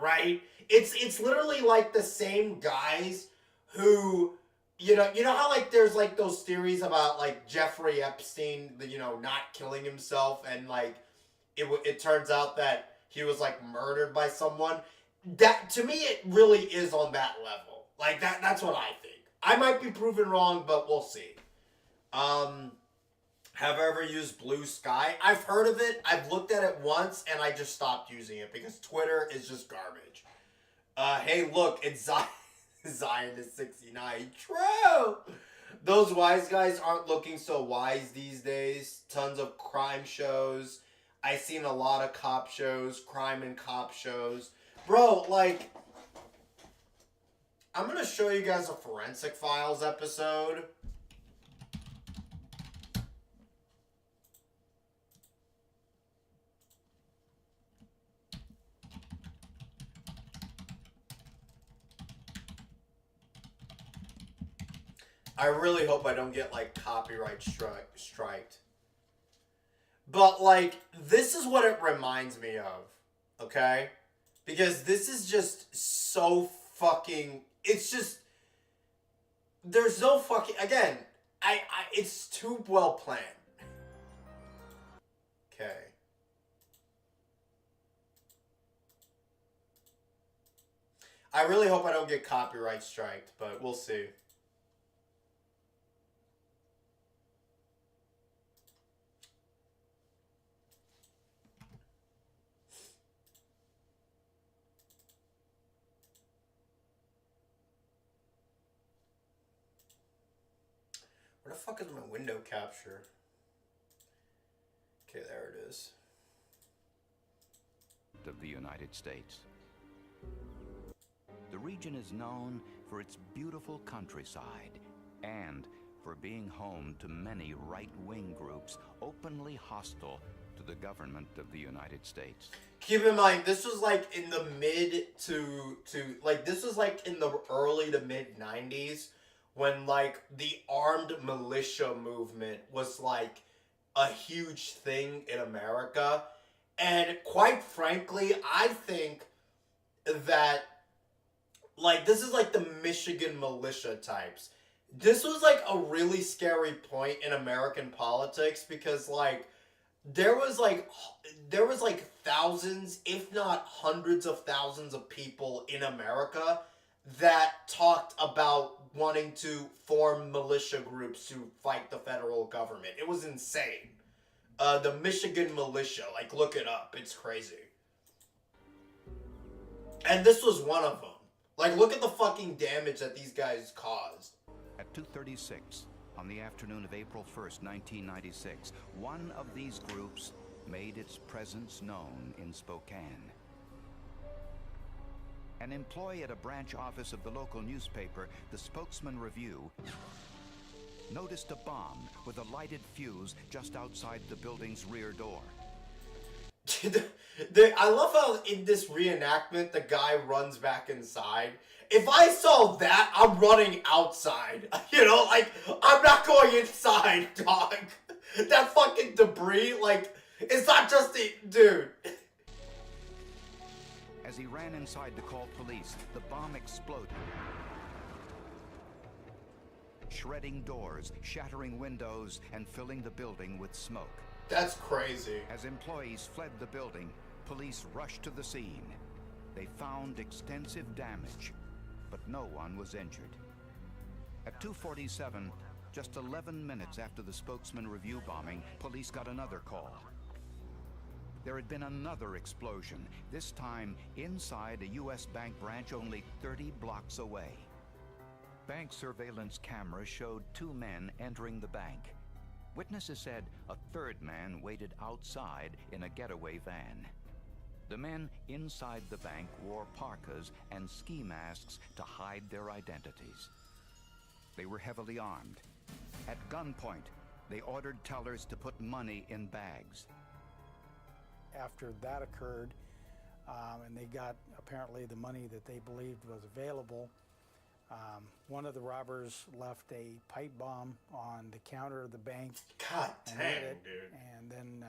Right? It's literally like the same guys who, you know how like there's like those theories about like Jeffrey Epstein, not killing himself, and like it turns out that he was like murdered by someone. That, to me, it really is on that level. Like that's what I think. I might be proven wrong, but we'll see. Have I ever used Blue Sky? I've heard of it. I've looked at it once, and I just stopped using it because Twitter is just garbage. Hey, look, it's Zion is 69. True! Those wise guys aren't looking so wise these days. Tons of crime shows. I've seen a lot of cop shows, crime and cop shows. Bro, like, I'm going to show you guys a Forensic Files episode. I really hope I don't get, like, copyright striked. But, like, this is what it reminds me of, okay? Because this is just so fucking... It's just... There's no fucking... Again, it's too well planned. Okay. I really hope I don't get copyright striked, but we'll see. Where the fuck is my window capture? Okay, there it is. Of the United States. The region is known for its beautiful countryside and for being home to many right-wing groups openly hostile to the government of the United States. Keep in mind, this was like in the mid to this was like in the early to mid 90s when like the armed militia movement was like a huge thing in America. And quite frankly, I think that like this is like the Michigan militia types. This was like a really scary point in American politics because like there was like thousands, if not hundreds of thousands of people in America that talked about wanting to form militia groups to fight the federal government. It was insane. The Michigan militia, like look it up, it's crazy. And this was one of them. Like look at the fucking damage that these guys caused. At 2:36 on the afternoon of April 1st, 1996, one of these groups made its presence known in Spokane. An employee at a branch office of the local newspaper, the Spokesman Review, noticed a bomb with a lighted fuse just outside the building's rear door. I love how in this reenactment the guy runs back inside. If I saw that, I'm running outside. You know, like, I'm not going inside, dog. That fucking debris, like, it's not just the... Dude. As he ran inside to call police, the bomb exploded, shredding doors, shattering windows, and filling the building with smoke. That's crazy. As employees fled the building, police rushed to the scene. They found extensive damage, but no one was injured. At 2:47, Just 11 minutes after the Spokesman Review bombing, police got another call. There had been another explosion, this time inside a U.S. bank branch only 30 blocks away. Bank surveillance cameras showed two men entering the bank. Witnesses said a third man waited outside in a getaway van. The men inside the bank wore parkas and ski masks to hide their identities. They were heavily armed. At gunpoint, they ordered tellers to put money in bags. After that occurred, and they got apparently the money that they believed was available, one of the robbers left a pipe bomb on the counter of the bank. God and dang, lit it, dude. and then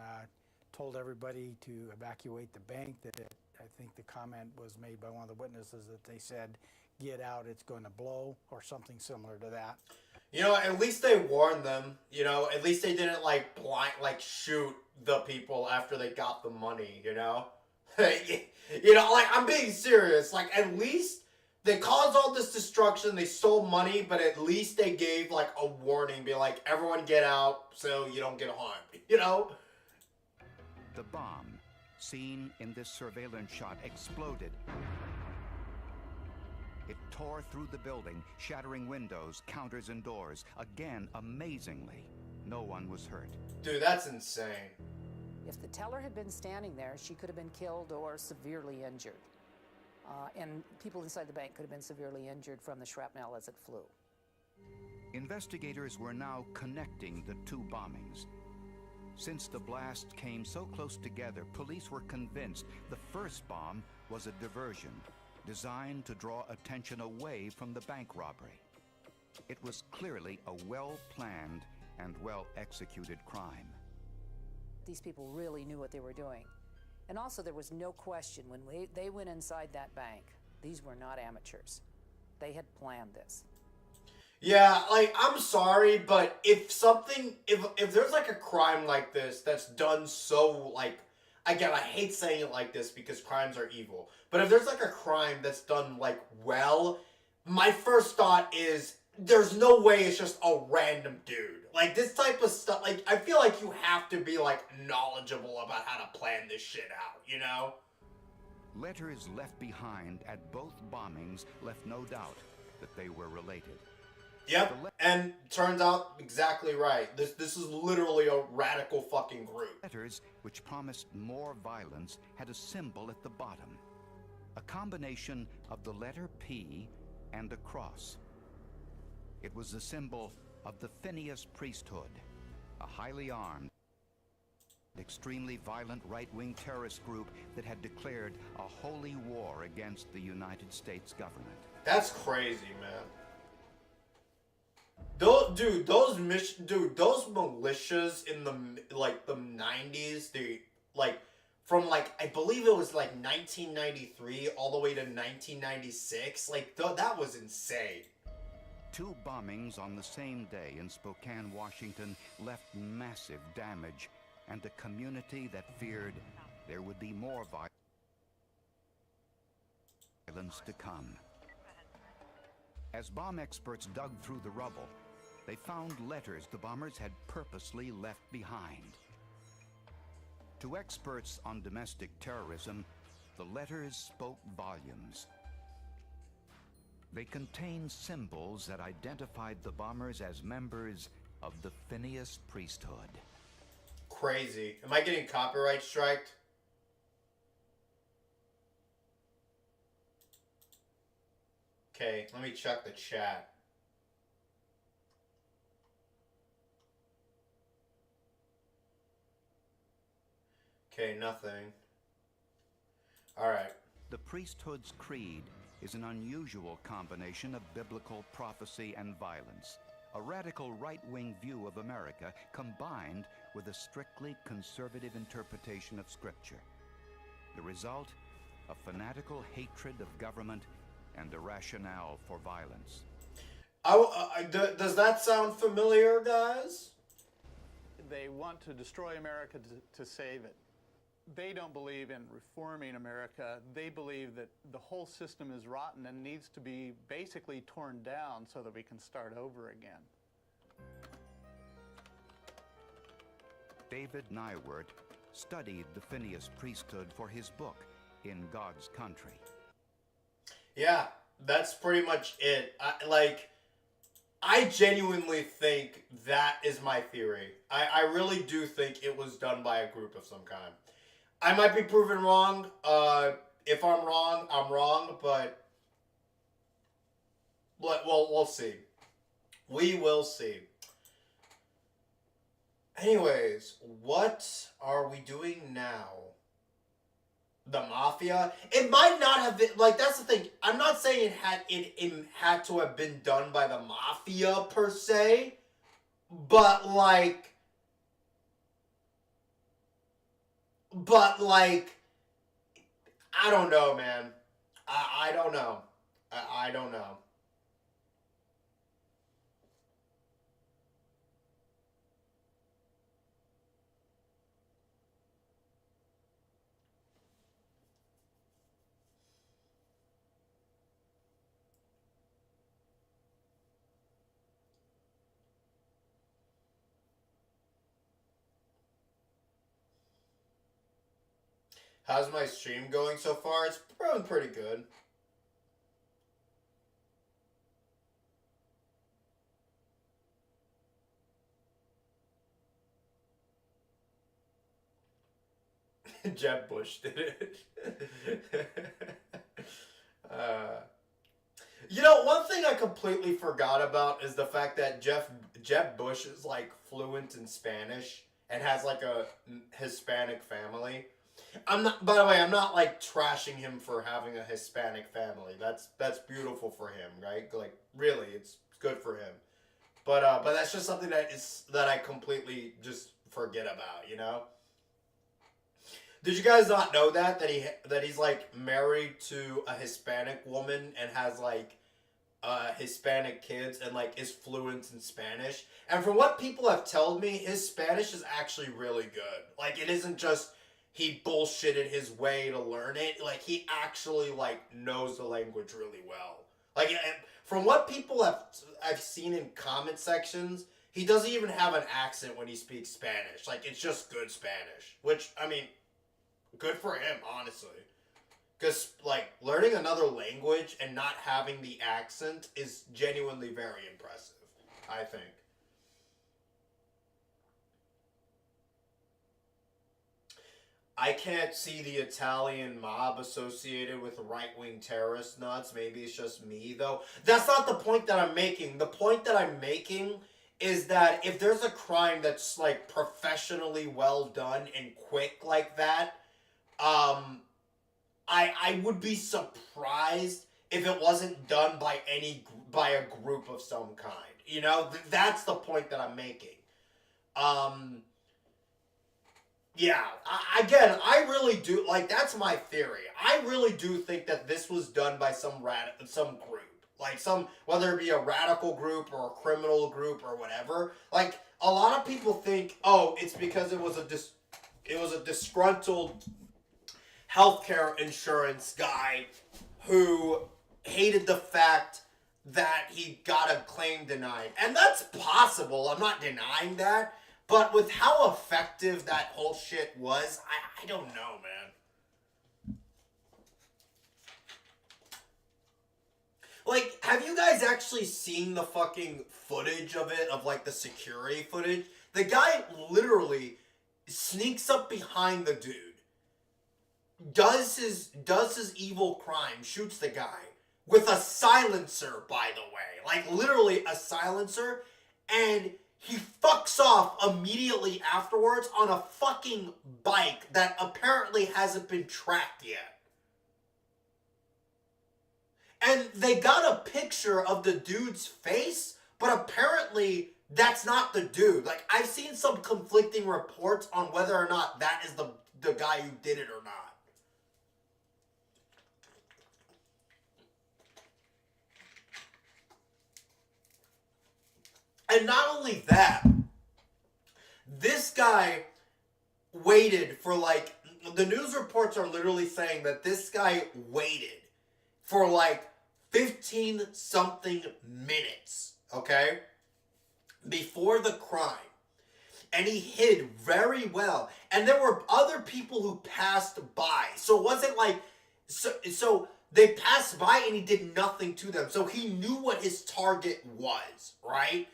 told everybody to evacuate the bank. That I think the comment was made by one of the witnesses that they said, "Get out, it's going to blow," or something similar to that. You know, at least they warned them. You know, at least they didn't shoot the people after they got the money. You know, you know, like I'm being serious. Like at least they caused all this destruction. They stole money, but at least they gave like a warning, be like, everyone get out so you don't get harmed. You know. The bomb, seen in this surveillance shot, exploded. It tore through the building, shattering windows, counters, and doors. Again, amazingly, no one was hurt. Dude, that's insane. If the teller had been standing there, she could have been killed or severely injured. And people inside the bank could have been severely injured from the shrapnel as it flew. Investigators were now connecting the two bombings. Since the blast came so close together, police were convinced the first bomb was a diversion designed to draw attention away from the bank robbery. It was clearly a well-planned and well-executed crime. These people really knew what they were doing. And also there was no question when they went inside that bank, these were not amateurs. They had planned this. Yeah, like, I'm sorry, but if there's like a crime like this that's done so, like, again, I hate saying it like this because crimes are evil, but if there's like a crime that's done, like, well, my first thought is, there's no way it's just a random dude. Like, this type of stuff, like, I feel like you have to be, like, knowledgeable about how to plan this shit out, you know? Letters left behind at both bombings left no doubt that they were related. Yep, and turns out exactly right. This is literally a radical fucking group. Letters, which promised more violence, had a symbol at the bottom. A combination of the letter P and a cross. It was the symbol of the Phineas priesthood, a highly armed, extremely violent right-wing terrorist group that had declared a holy war against the United States government. That's crazy, man. Those militias in the 90s, from I believe it was 1993 all the way to 1996, that was insane. Two bombings on the same day in Spokane, Washington left massive damage and a community that feared there would be more violence to come. As bomb experts dug through the rubble, they found letters the bombers had purposely left behind. To experts on domestic terrorism, the letters spoke volumes. They contained symbols that identified the bombers as members of the Phineas priesthood. Crazy. Am I getting copyright striked? Okay, let me check the chat. Okay, nothing. Alright. The priesthood's creed is an unusual combination of biblical prophecy and violence, a radical right-wing view of America combined with a strictly conservative interpretation of Scripture. The result? A fanatical hatred of government and a rationale for violence. Does that sound familiar, guys? They want to destroy America to save it. They don't believe in reforming America. They believe that the whole system is rotten and needs to be basically torn down so that we can start over again. David Nywert studied the Phineas priesthood for his book, In God's Country. Yeah, that's pretty much it. I genuinely think that is my theory. I really do think it was done by a group of some kind. I might be proven wrong. If I'm wrong, I'm wrong, but we'll see. We will see. Anyways, what are we doing now? The Mafia? It might not have been, like, that's the thing. I'm not saying it had to have been done by the Mafia per se, but like, I don't know, man. I don't know. I don't know. How's my stream going so far? It's going pretty good. Jeb Bush did it. You know, one thing I completely forgot about is the fact that Jeb Bush is like fluent in Spanish and has like a Hispanic family. I'm not. By the way, I'm not like trashing him for having a Hispanic family. That's beautiful for him, right? Like really, it's good for him. But that's just something that I completely just forget about. You know. Did you guys not know that he's like married to a Hispanic woman and has like Hispanic kids and like is fluent in Spanish? And from what people have told me, his Spanish is actually really good. Like it isn't just he bullshitted his way to learn it. Like he actually like knows the language really well. Like and from what people I've seen in comment sections, he doesn't even have an accent when he speaks Spanish. Like it's just good Spanish, which I mean. Good for him, honestly. Because, like, learning another language and not having the accent is genuinely very impressive, I think. I can't see the Italian mob associated with right-wing terrorist nuts. Maybe it's just me, though. That's not the point that I'm making. The point that I'm making is that if there's a crime that's, like, professionally well done and quick like that, I would be surprised if it wasn't done by a group of some kind. You know, that's the point that I'm making. Yeah, again, I really do, like, that's my theory. I really do think that this was done by some group. Like, whether it be a radical group or a criminal group or whatever. Like, a lot of people think, oh, it's because it was a disgruntled healthcare insurance guy who hated the fact that he got a claim denied. And that's possible. I'm not denying that. But with how effective that whole shit was, I don't know, man. Like, have you guys actually seen the fucking footage of it, of like the security footage? The guy literally sneaks up behind the dude, does his evil crime, shoots the guy with a silencer, by the way. Like, literally a silencer, and he fucks off immediately afterwards on a fucking bike that apparently hasn't been tracked yet. And they got a picture of the dude's face, but apparently that's not the dude. Like, I've seen some conflicting reports on whether or not that is the guy who did it or not. And not only that, this guy waited for like, the news reports are literally saying that this guy waited for like 15 something minutes, okay, before the crime. and he hid very well. And there were other people who passed by. So it wasn't like, so they passed by and he did nothing to them. So he knew what his target was, right?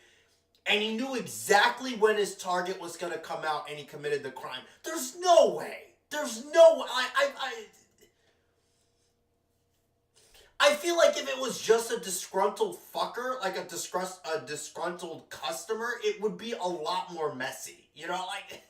And he knew exactly when his target was going to come out and he committed the crime. There's no way. There's no way. I feel like if it was just a disgruntled fucker, like a disgruntled customer, it would be a lot more messy. You know, like...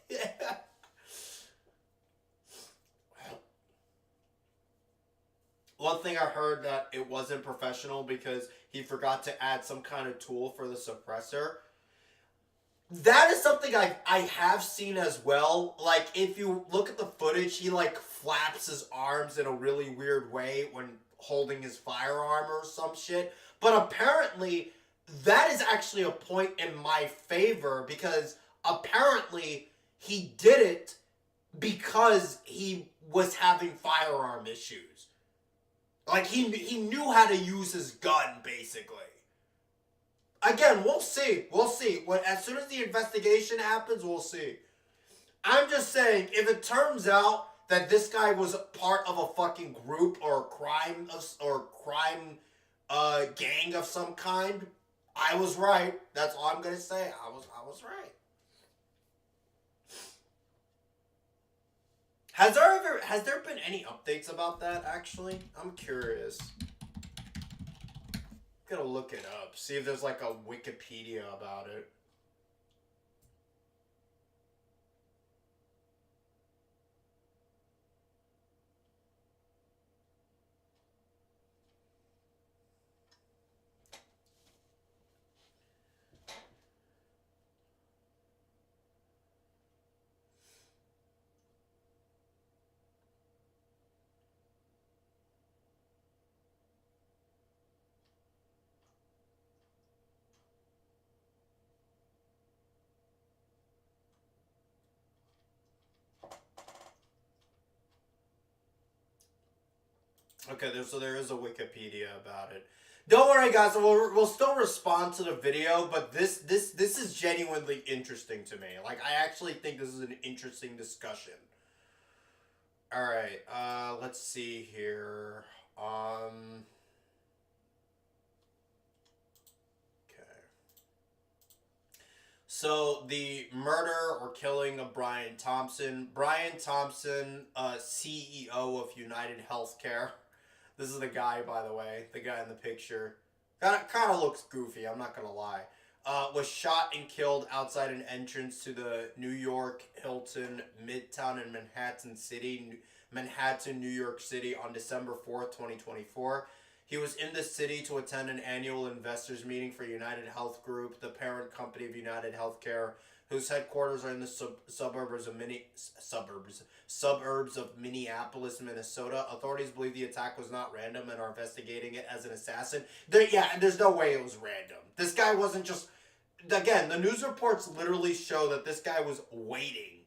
One thing I heard that it wasn't professional because he forgot to add some kind of tool for the suppressor. That is something I have seen as well. Like, if you look at the footage, he, like, flaps his arms in a really weird way when holding his firearm or some shit. But apparently, that is actually a point in my favor because apparently he did it because he was having firearm issues. Like, he knew how to use his gun, basically. Again, we'll see. We'll see. As soon as the investigation happens, we'll see. I'm just saying, if it turns out that this guy was part of a fucking group or crime gang of some kind, I was right. That's all I'm gonna say. I was right. Has there been any updates about that, actually? I'm curious. I'm gonna look it up, see if there's like a Wikipedia about it. Okay, so there is a Wikipedia about it. Don't worry, guys. We'll still respond to the video, but this is genuinely interesting to me. Like, I actually think this is an interesting discussion. All right, let's see here. Okay. So the murder or killing of Brian Thompson. Brian Thompson, CEO of United Healthcare. This is the guy, by the way. The guy in the picture. Kind of looks goofy, I'm not going to lie. Was shot and killed outside an entrance to the New York Hilton Midtown in Manhattan, New York City on December 4th, 2024. He was in the city to attend an annual investors meeting for United Health Group, the parent company of United Healthcare, whose headquarters are in the suburbs of Minneapolis, Minnesota. Authorities believe the attack was not random and are investigating it as an assassin. There's no way it was random. This guy wasn't just... Again, the news reports literally show that this guy was waiting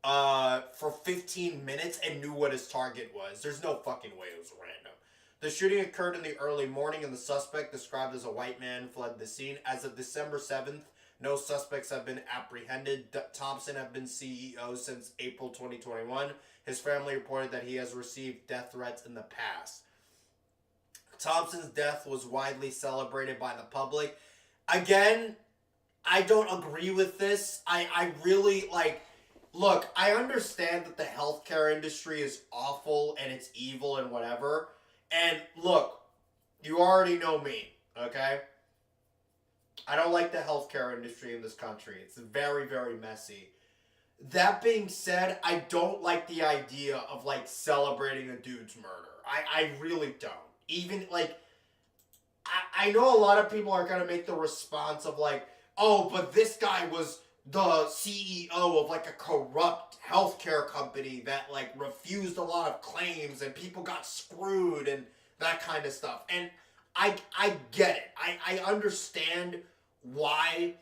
for 15 minutes and knew what his target was. There's no fucking way it was random. The shooting occurred in the early morning and the suspect, described as a white man, fled the scene. As of December 7th, no suspects have been apprehended. Thompson have been CEO since April 2021. His family reported that he has received death threats in the past. Thompson's death was widely celebrated by the public. Again, I don't agree with this. I really, like... Look, I understand that the healthcare industry is awful and it's evil and whatever. And look, you already know me, okay? I don't like the healthcare industry in this country. It's very, very messy. That being said, I don't like the idea of, like, celebrating a dude's murder. I really don't. Even, like, I know a lot of people are going to make the response of, like, oh, but this guy was the CEO of, like, a corrupt healthcare company that, like, refused a lot of claims and people got screwed and that kind of stuff. And I get it. I understand why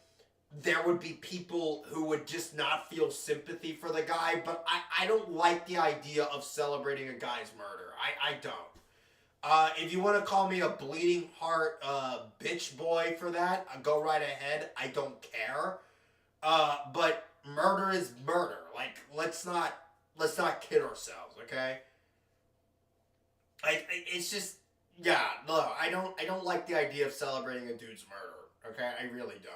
there would be people who would just not feel sympathy for the guy, but I don't like the idea of celebrating a guy's murder. I don't. If you want to call me a bleeding heart bitch boy for that, go right ahead. I don't care. But murder is murder. Like, let's not kid ourselves, okay? It's just, yeah, no, I don't like the idea of celebrating a dude's murder, okay? I really don't.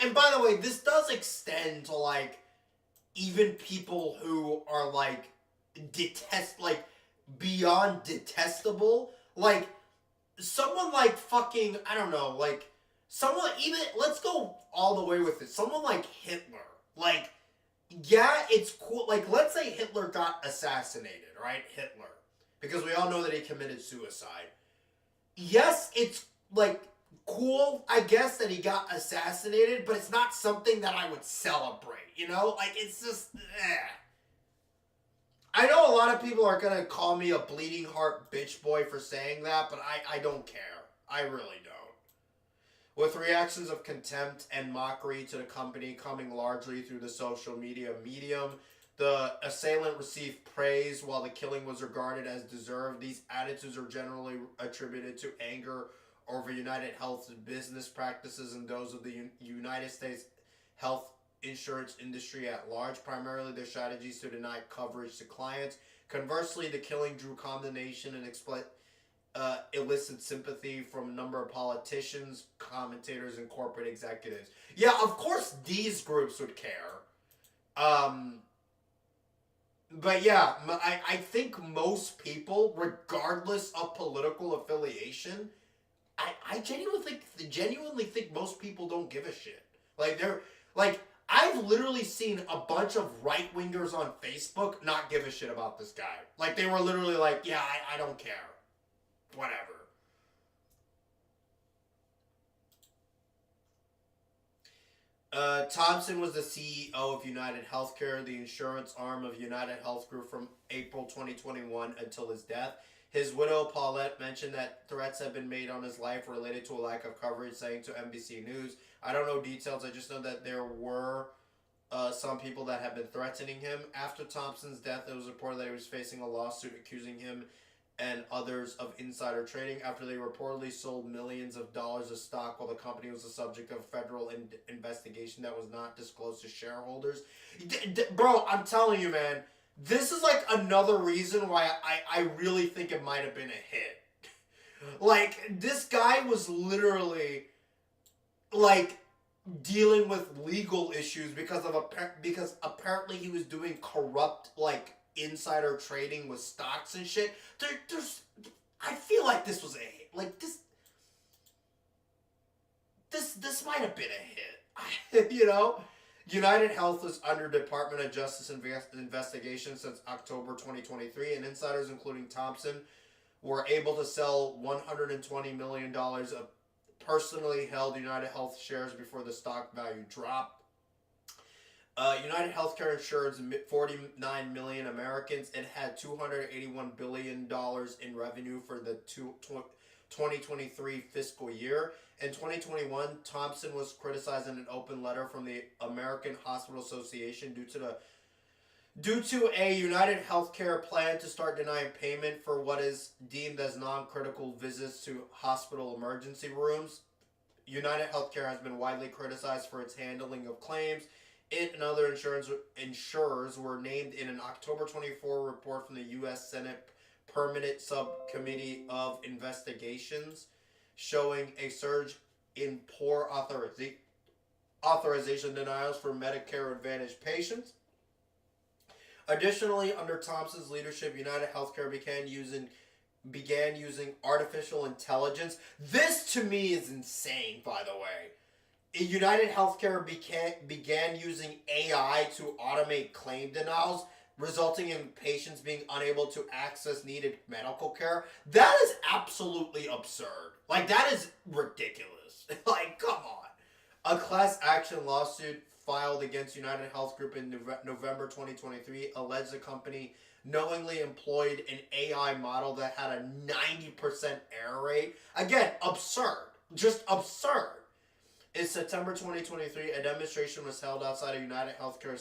And by the way, this does extend to, like, even people who are, like, beyond detestable. Like, someone like fucking, I don't know, like, someone, even, let's go all the way with it. Someone like Hitler. Like, yeah, it's cool. Like, let's say Hitler got assassinated, right? Hitler. Because we all know that he committed suicide. Yes, it's, like, cool, I guess, that he got assassinated, but it's not something that I would celebrate, you know? Like, it's just, I know a lot of people are gonna call me a bleeding heart bitch boy for saying that, but I don't care. I really don't. With reactions of contempt and mockery to the company coming largely through the social media medium, the assailant received praise while the killing was regarded as deserved. These attitudes are generally attributed to anger over United Health's business practices and those of the United States health insurance industry at large, primarily their strategies to deny coverage to clients. Conversely, the killing drew condemnation and elicit sympathy from a number of politicians, commentators, and corporate executives. Yeah, of course these groups would care. But yeah, I think most people, regardless of political affiliation, I genuinely think most people don't give a shit. I've literally seen a bunch of right-wingers on Facebook not give a shit about this guy. Like, they were literally like, yeah, I don't care. Whatever. Thompson was the CEO of United Healthcare, the insurance arm of United Health Group, from April 2021 until his death. His widow, Paulette, mentioned that threats have been made on his life related to a lack of coverage, saying to NBC News, I don't know details, I just know that there were some people that have been threatening him. After Thompson's death, it was reported that he was facing a lawsuit accusing him and others of insider trading after they reportedly sold millions of dollars of stock while the company was the subject of a federal investigation that was not disclosed to shareholders. Bro, I'm telling you, man, this is like another reason why I really think it might have been a hit. Like, this guy was literally, like, dealing with legal issues because apparently he was doing corrupt, like, insider trading with stocks and shit. I feel like this was a hit. Like, this might have been a hit. You know? United Health was under Department of Justice investigation since October 2023, and insiders, including Thompson, were able to sell $120 million of personally held United Health shares before the stock value dropped. United Healthcare insures 49 million Americans. It had $281 billion in revenue for the 2023 fiscal year. In 2021, Thompson was criticized in an open letter from the American Hospital Association due to a United Healthcare plan to start denying payment for what is deemed as non-critical visits to hospital emergency rooms. United Healthcare has been widely criticized for its handling of claims. It and other insurers were named in an October 24 report from the U.S. Senate Permanent Subcommittee of Investigations, showing a surge in poor authorization denials for Medicare Advantage patients. Additionally, under Thompson's leadership, United Healthcare began using artificial intelligence. This, to me, is insane, by the way. United Healthcare began using AI to automate claim denials, resulting in patients being unable to access needed medical care. That is absolutely absurd. Like, that is ridiculous. Like, come on. A class action lawsuit filed against United Health Group in November 2023 alleged the company knowingly employed an AI model that had a 90% error rate. Again, absurd. Just absurd. In September 2023, a demonstration was held outside of United Healthcare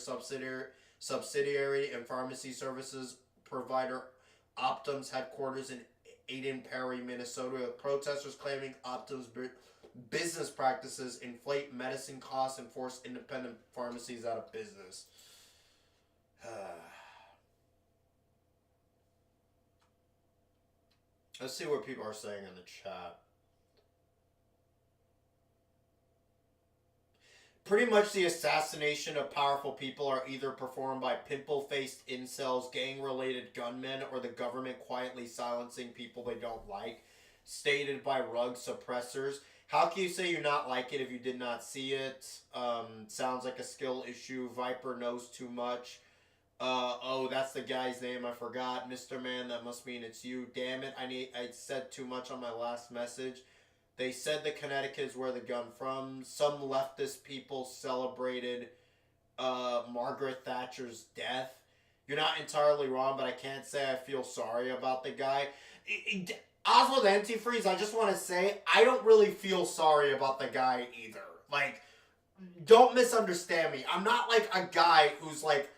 subsidiary and pharmacy services provider Optum's headquarters in Eden Prairie, Minnesota, with protesters claiming Optum's business practices, inflate medicine costs, and force independent pharmacies out of business. Let's see what people are saying in the chat. Pretty much the assassination of powerful people are either performed by pimple-faced incels, gang-related gunmen, or the government quietly silencing people they don't like, stated by rug suppressors. How can you say you not like it if you did not see it? Sounds like a skill issue. Viper knows too much. Oh, that's the guy's name. I forgot. Mr. Man, that must mean it's you. Damn it, I said too much on my last message. They said the Connecticut is where the gun from. Some leftist people celebrated Margaret Thatcher's death. You're not entirely wrong, but I can't say I feel sorry about the guy. Oswald Antifreeze, I just want to say, I don't really feel sorry about the guy either. Like, don't misunderstand me. I'm not like a guy who's like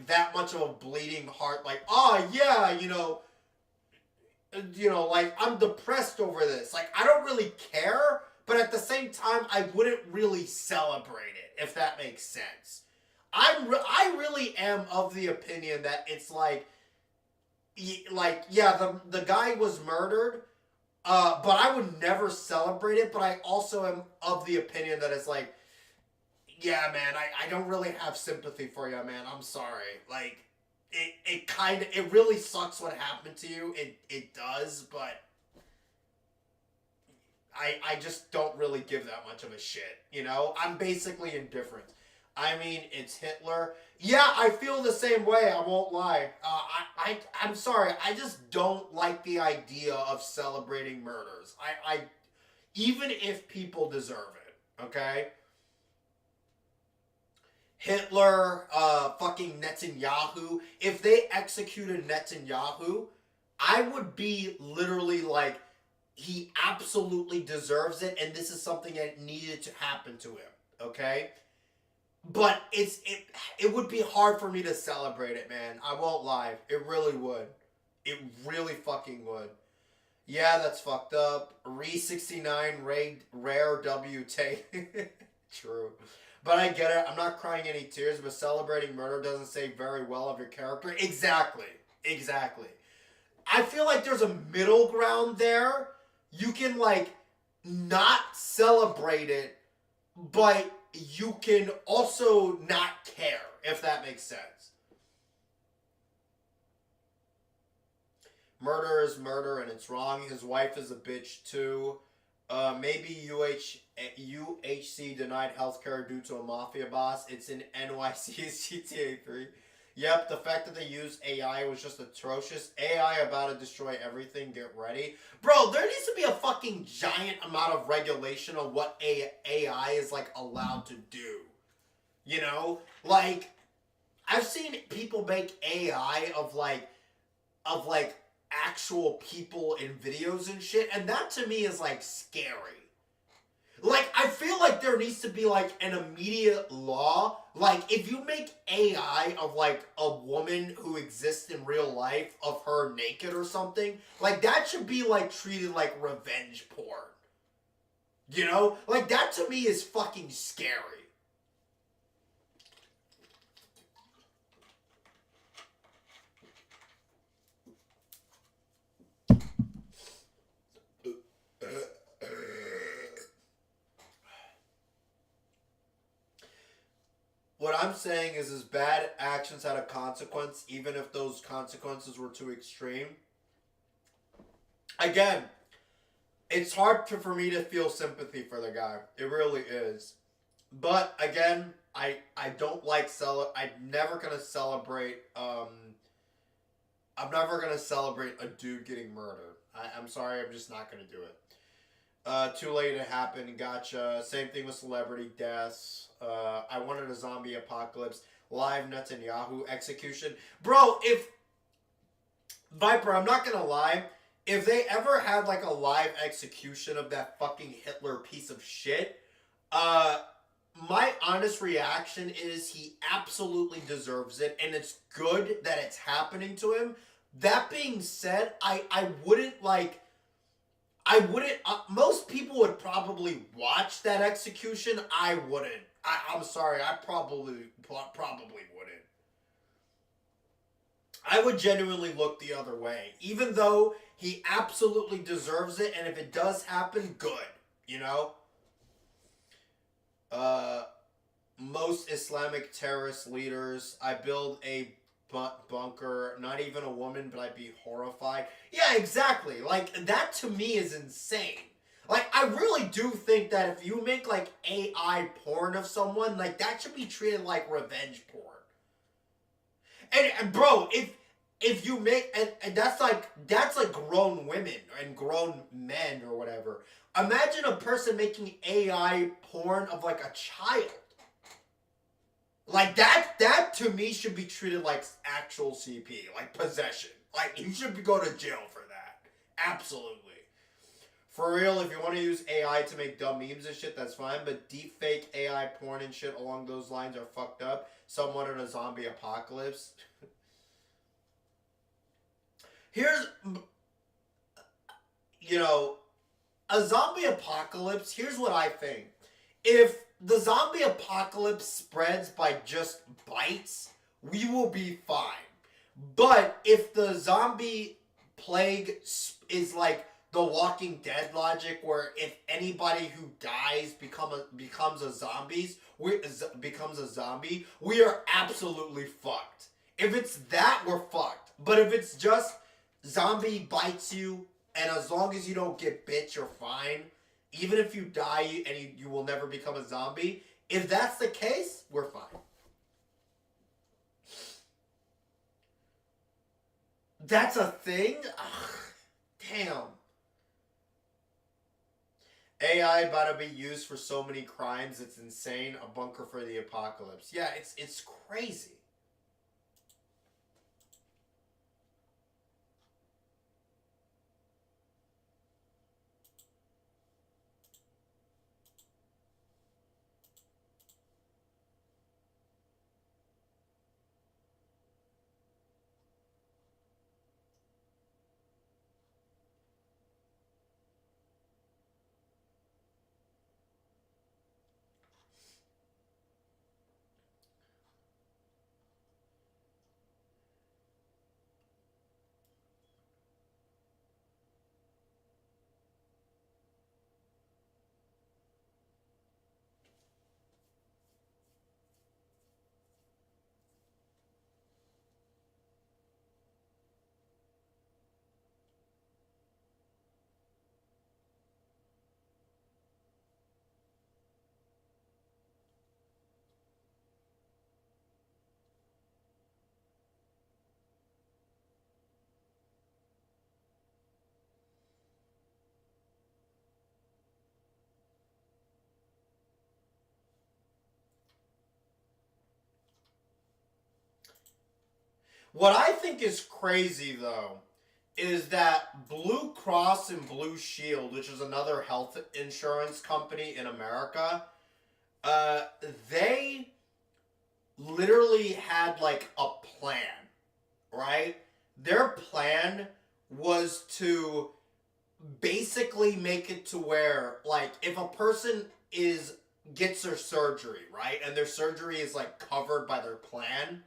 that much of a bleeding heart. Like, oh yeah, you know, like, I'm depressed over this. Like, I don't really care, but at the same time, I wouldn't really celebrate it, if that makes sense. I really am of the opinion that it's like, yeah, the guy was murdered, but I would never celebrate it, but I also am of the opinion that it's like, yeah, man, I don't really have sympathy for you, man. I'm sorry. Like, it really sucks what happened to you. It does, but I just don't really give that much of a shit, you know? I'm basically indifferent. I mean, it's Hitler. Yeah, I feel the same way, I won't lie. I'm sorry, I just don't like the idea of celebrating murders. Even if people deserve it, okay? Hitler, fucking Netanyahu. If they executed Netanyahu, I would be literally like, he absolutely deserves it, and this is something that needed to happen to him, okay? But it would be hard for me to celebrate it, man. I won't lie. It really would. It really fucking would. Yeah, that's fucked up. Re69, rare WT. True. But I get it. I'm not crying any tears, but celebrating murder doesn't say very well of your character. Exactly. Exactly. I feel like there's a middle ground there. You can, like, not celebrate it, but you can also not care, if that makes sense. Murder is murder, and it's wrong. His wife is a bitch, too. Maybe UHC denied healthcare due to a mafia boss. It's in NYC's GTA 3. Yep, the fact that they used AI was just atrocious. AI about to destroy everything. Get ready. Bro, there needs to be a fucking giant amount of regulation on what AI is, like, allowed to do. You know? Like, I've seen people make AI of actual people in videos and shit, and that to me is, like, scary. Like, I feel like there needs to be, like, an immediate law. Like, if you make AI of, like, a woman who exists in real life, of her naked or something, like, that should be, like, treated like revenge porn. You know? Like, that to me is fucking scary. What I'm saying is his bad actions had a consequence, even if those consequences were too extreme. Again, it's hard for me to feel sympathy for the guy. It really is. But, again, I don't like I'm never going to celebrate, I'm never going to celebrate a dude getting murdered. I'm sorry, I'm just not going to do it. Too late it happened, gotcha. Same thing with celebrity deaths. I wanted a zombie apocalypse. Live Netanyahu execution. Bro, if... Viper, I'm not gonna lie. If they ever had, like, a live execution of that fucking Hitler piece of shit, my honest reaction is he absolutely deserves it, and it's good that it's happening to him. That being said, I wouldn't, like... I wouldn't. Most people would probably watch that execution. I wouldn't. I'm sorry. I probably wouldn't. I would genuinely look the other way, even though he absolutely deserves it. And if it does happen, good. You know. Most Islamic terrorist leaders. I build a bunker, not even a woman, but I'd be horrified. Yeah, exactly. Like, that to me is insane. Like, I really do think that if you make, like, AI porn of someone, like, that should be treated like revenge porn. And bro, if you make, and that's like grown women and grown men or whatever. Imagine a person making AI porn of, like, a child. Like, that to me should be treated like actual CP, like possession. Like, you should go to jail for that. Absolutely. For real, if you want to use AI to make dumb memes and shit, that's fine, but deepfake AI porn and shit along those lines are fucked up. Somewhat in a zombie apocalypse. Here's, you know, a zombie apocalypse, here's what I think. If the zombie apocalypse spreads by just bites, we will be fine. But if the zombie plague is like the Walking Dead logic, where if anybody who dies becomes a zombie, we are absolutely fucked. If it's that, we're fucked. But if it's just zombie bites you, and as long as you don't get bit, you're fine. Even if you die and you will never become a zombie, if that's the case, we're fine. That's a thing? Ugh, damn. AI about to be used for so many crimes, it's insane. A bunker for the apocalypse. Yeah, it's crazy. What I think is crazy, though, is that Blue Cross and Blue Shield, which is another health insurance company in America, they literally had, like, a plan, right? Their plan was to basically make it to where, like, if a person gets their surgery, right, and their surgery is, like, covered by their plan,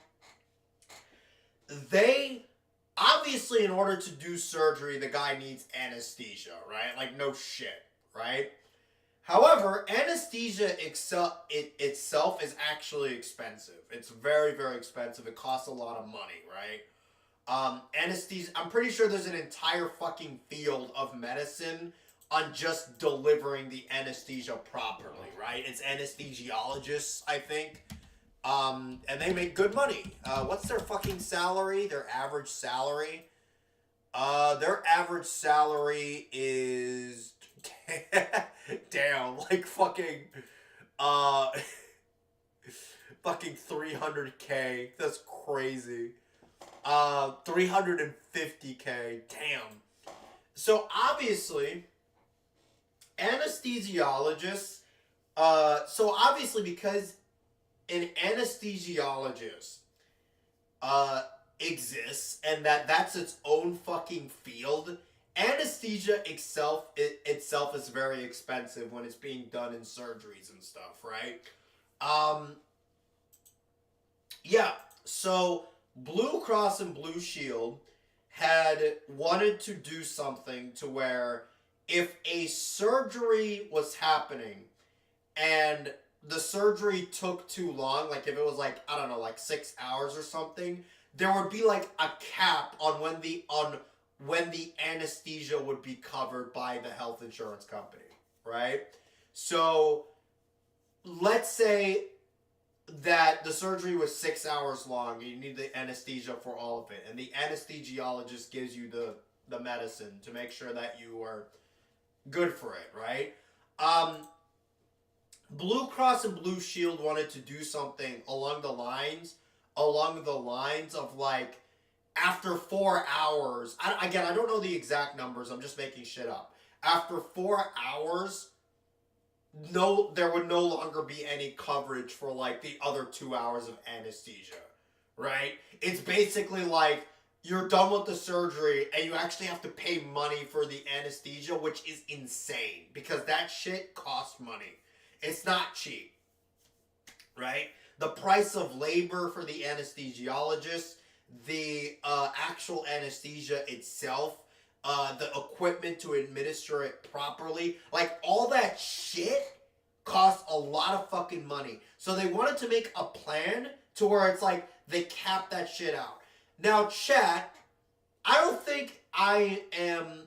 they, obviously, in order to do surgery, the guy needs anesthesia, right? Like, no shit, right? However, anesthesia itself is actually expensive. It's very, very expensive. It costs a lot of money, right? Anesthesia, I'm pretty sure there's an entire fucking field of medicine on just delivering the anesthesia properly, right? It's anesthesiologists, I think. And they make good money. What's their fucking salary? Their average salary? Their average salary is... damn, like fucking... fucking 300K. That's crazy. 350K. Damn. So, obviously, anesthesiologists... so, obviously, because... an anesthesiologist exists, and that's its own fucking field, anesthesia itself is very expensive when it's being done in surgeries and stuff, right? Yeah, so Blue Cross and Blue Shield had wanted to do something to where if a surgery was happening and the surgery took too long, like if it was like, I don't know, like 6 hours or something, there would be like a cap on when the anesthesia would be covered by the health insurance company, right? So let's say that the surgery was 6 hours long and you need the anesthesia for all of it, and the anesthesiologist gives you the medicine to make sure that you are good for it, right? Blue Cross and Blue Shield wanted to do something along the lines of like after 4 hours. Again, I don't know the exact numbers. I'm just making shit up. After 4 hours, there would no longer be any coverage for like the other 2 hours of anesthesia, right? It's basically like you're done with the surgery and you actually have to pay money for the anesthesia, which is insane because that shit costs money. It's not cheap, right? The price of labor for the anesthesiologist, the actual anesthesia itself, the equipment to administer it properly, like all that shit costs a lot of fucking money. So they wanted to make a plan to where it's like they cap that shit out. Now, chat, I don't think I am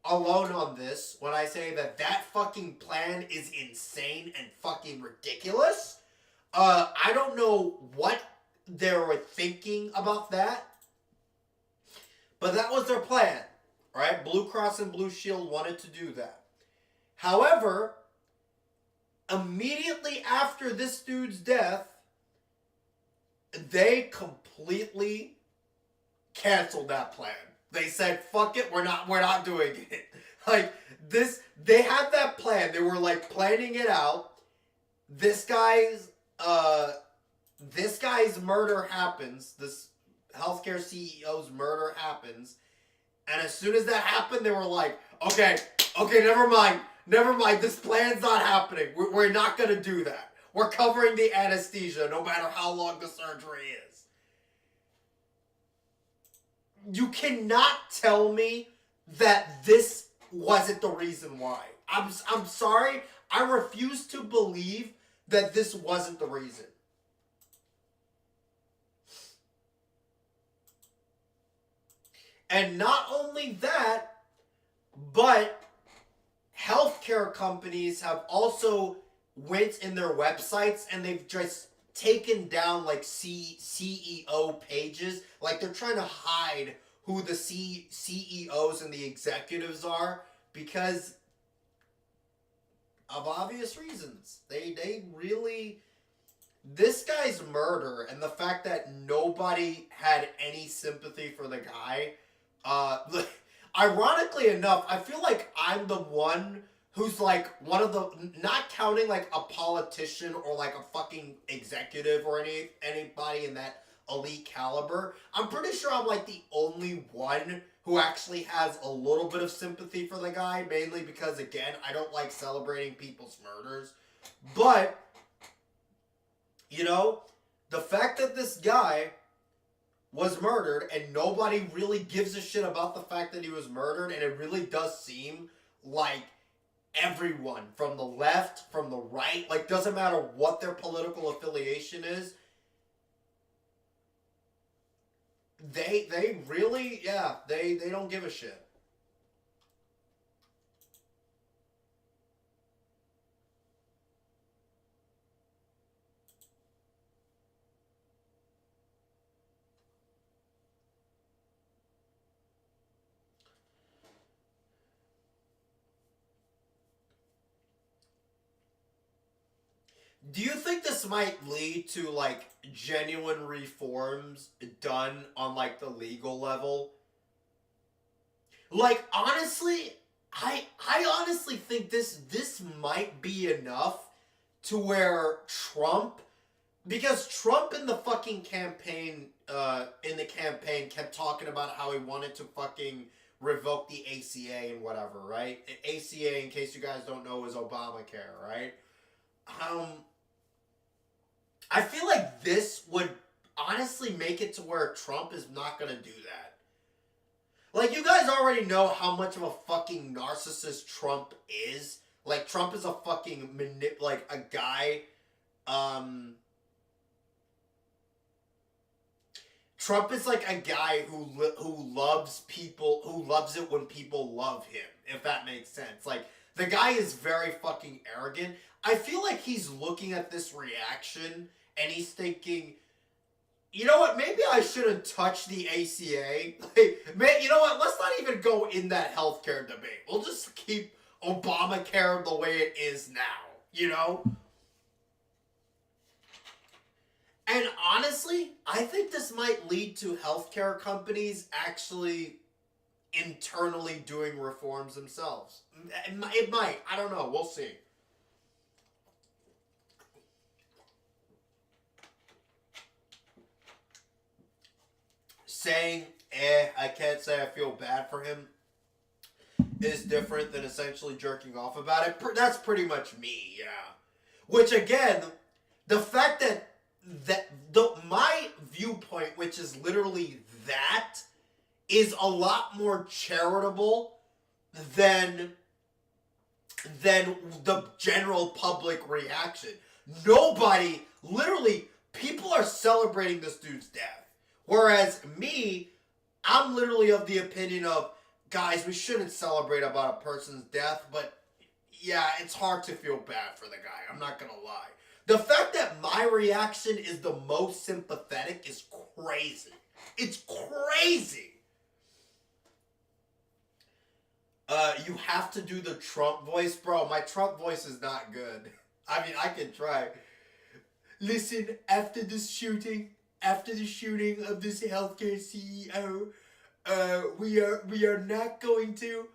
alone on this when I say that fucking plan is insane and fucking ridiculous. I don't know what they were thinking about that, but that was their plan, right? Blue Cross and Blue Shield wanted to do that. However, immediately after this dude's death, they completely canceled that plan. They said, fuck it, we're not doing it. Like, they had that plan. They were, like, planning it out. This guy's murder happens. This healthcare CEO's murder happens. And as soon as that happened, they were like, okay, never mind. This plan's not happening. We're not going to do that. We're covering the anesthesia no matter how long the surgery is. You cannot tell me that this wasn't the reason why. I'm sorry. I refuse to believe that this wasn't the reason. And not only that, but healthcare companies have also went in their websites and they've just taken down like CEO pages. Like they're trying to hide who the CEOs and the executives are because of obvious reasons. They really... This guy's murder and the fact that nobody had any sympathy for the guy... ironically enough, I feel like I'm the one who's like one of the... Not counting like a politician or like a fucking executive or anybody in that elite caliber. I'm pretty sure I'm like the only one who actually has a little bit of sympathy for the guy. Mainly because, again, I don't like celebrating people's murders. But, you know, the fact that this guy was murdered and nobody really gives a shit about the fact that he was murdered, and it really does seem like everyone from the left, from the right, like doesn't matter what their political affiliation is, they really, yeah, they don't give a shit. Do you think this might lead to, like, genuine reforms done on, like, the legal level? Like, honestly, I honestly think this might be enough to where Trump... Because Trump in the fucking campaign, kept talking about how he wanted to fucking revoke the ACA and whatever, right? ACA, in case you guys don't know, is Obamacare, right? I feel like this would honestly make it to where Trump is not going to do that. Like, you guys already know how much of a fucking narcissist Trump is. Like, Trump is a fucking a guy, Trump is like a guy who loves people, who loves it when people love him, if that makes sense. Like, the guy is very fucking arrogant. I feel like he's looking at this reaction and he's thinking, you know what, maybe I shouldn't touch the ACA. Like, you know what, let's not even go in that healthcare debate. We'll just keep Obamacare the way it is now, you know? And honestly, I think this might lead to healthcare companies actually internally doing reforms themselves. It might. I don't know. We'll see. Saying, I can't say I feel bad for him is different than essentially jerking off about it. That's pretty much me, yeah. Which, again, the fact that my viewpoint, which is literally that, is a lot more charitable than the general public reaction. Nobody, literally, people are celebrating this dude's death. Whereas me, I'm literally of the opinion of, guys, we shouldn't celebrate about a person's death, but yeah, it's hard to feel bad for the guy. I'm not gonna lie. The fact that my reaction is the most sympathetic is crazy. It's crazy. You have to do the Trump voice, bro. My Trump voice is not good. I mean, I can try. Listen, after the shooting of this healthcare CEO, we are not going to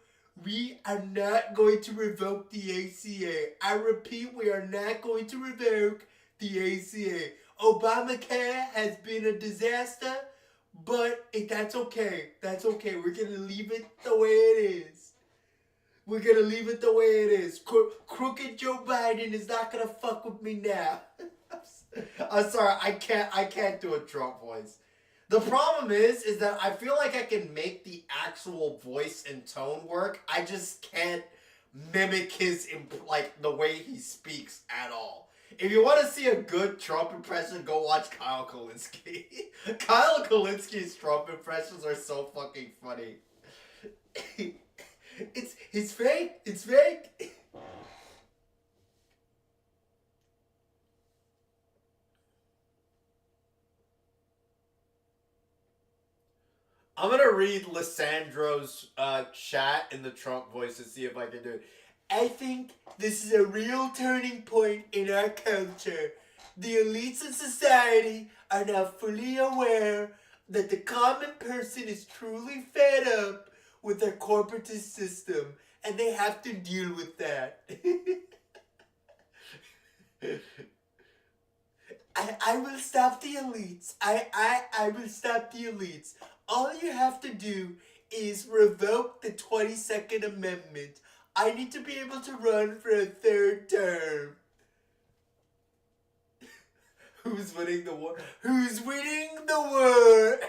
revoke the ACA. I repeat, we are not going to revoke the ACA. Obamacare has been a disaster, but that's okay. That's okay. We're going to leave it the way it is. We're going to leave it the way it is. Crooked Joe Biden is not going to fuck with me now. I'm sorry. I can't do a Trump voice. The problem is that I feel like I can make the actual voice and tone work. I just can't mimic his, the way he speaks at all. If you want to see a good Trump impression, go watch Kyle Kulinski. Kyle Kulinski's Trump impressions are so fucking funny. It's fake. It's fake. I'm going to read Lissandro's chat in the Trump voice to see if I can do it. I think this is a real turning point in our culture. The elites in society are now fully aware that the common person is truly fed up with their corporatist system, and they have to deal with that. I will stop the elites. I will stop the elites. All you have to do is revoke the 22nd Amendment. I need to be able to run for a third term. Who's winning the war? Who's winning the war?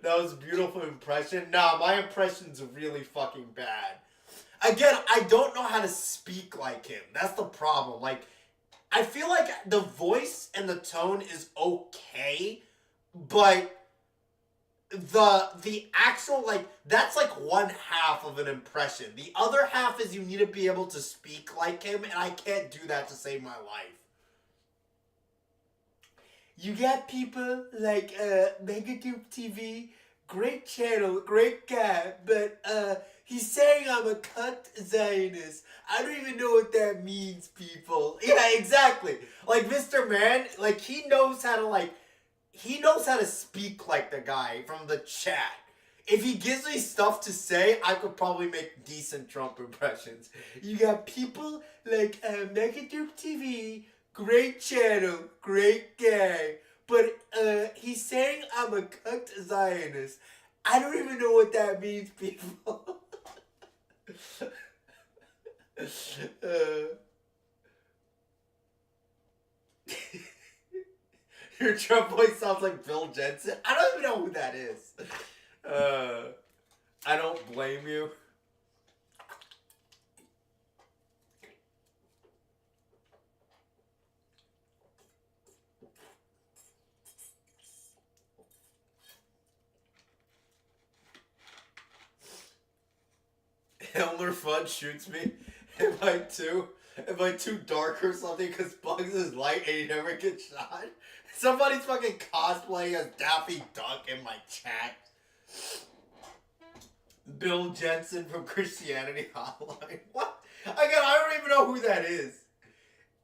That was a beautiful impression. Nah, my impression's really fucking bad. Again, I don't know how to speak like him. That's the problem. Like, I feel like the voice and the tone is okay, but the actual, that's one half of an impression. The other half is you need to be able to speak like him, and I can't do that to save my life. You got people like Megatube TV, great channel, great guy, but he's saying I'm a cunt Zionist. I don't even know what that means, people. Yeah, exactly. Like, Mr. Man, he knows how to speak like the guy from the chat. If he gives me stuff to say, I could probably make decent Trump impressions. You got people like Megatube TV, great channel, great guy, but he's saying I'm a cunt Zionist. I don't even know what that means, people. Your Trump voice sounds like Bill Jensen. I don't even know who that is. I don't blame you. Elmer Fudd shoots me. Am I too dark or something? Because Bugs is light and he never gets shot. Somebody's fucking cosplaying as Daffy Duck in my chat. Bill Jensen from Christianity Hotline. What? I don't even know who that is.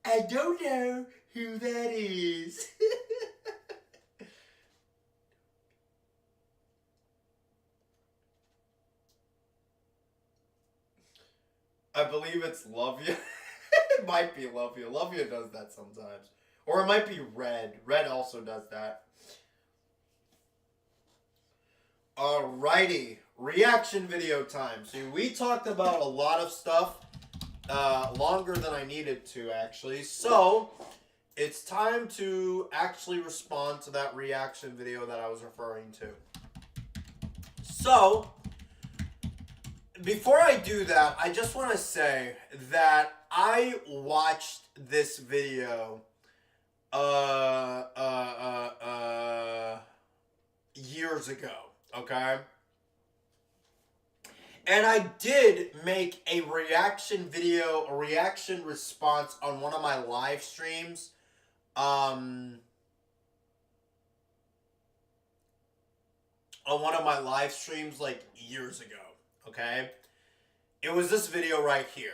I don't know who that is. I believe it's Love Ya. It might be Love Ya. Love Ya does that sometimes. Or it might be Red. Red also does that. Alrighty. Reaction video time. So we talked about a lot of stuff. Longer than I needed to, actually. So, it's time to actually respond to that reaction video that I was referring to. So, before I do that, I just want to say that I watched this video years ago, okay? And I did make a reaction video, a reaction response on one of my live streams. On one of my live streams like years ago, okay? It was this video right here.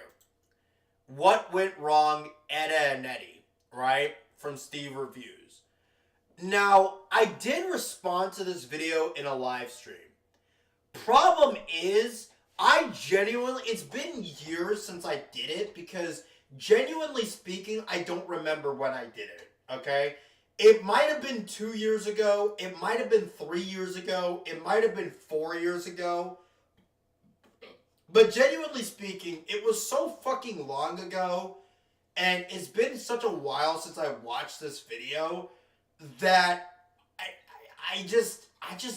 What went wrong, Edda and Eddie, right? From Steve Reviews. Now, I did respond to this video in a live stream. Problem is, it's been years since I did it because genuinely speaking, I don't remember when I did it, okay? It might have been 2 years ago, it might have been 3 years ago, it might have been 4 years ago. But genuinely speaking, it was so fucking long ago, and it's been such a while since I watched this video that I just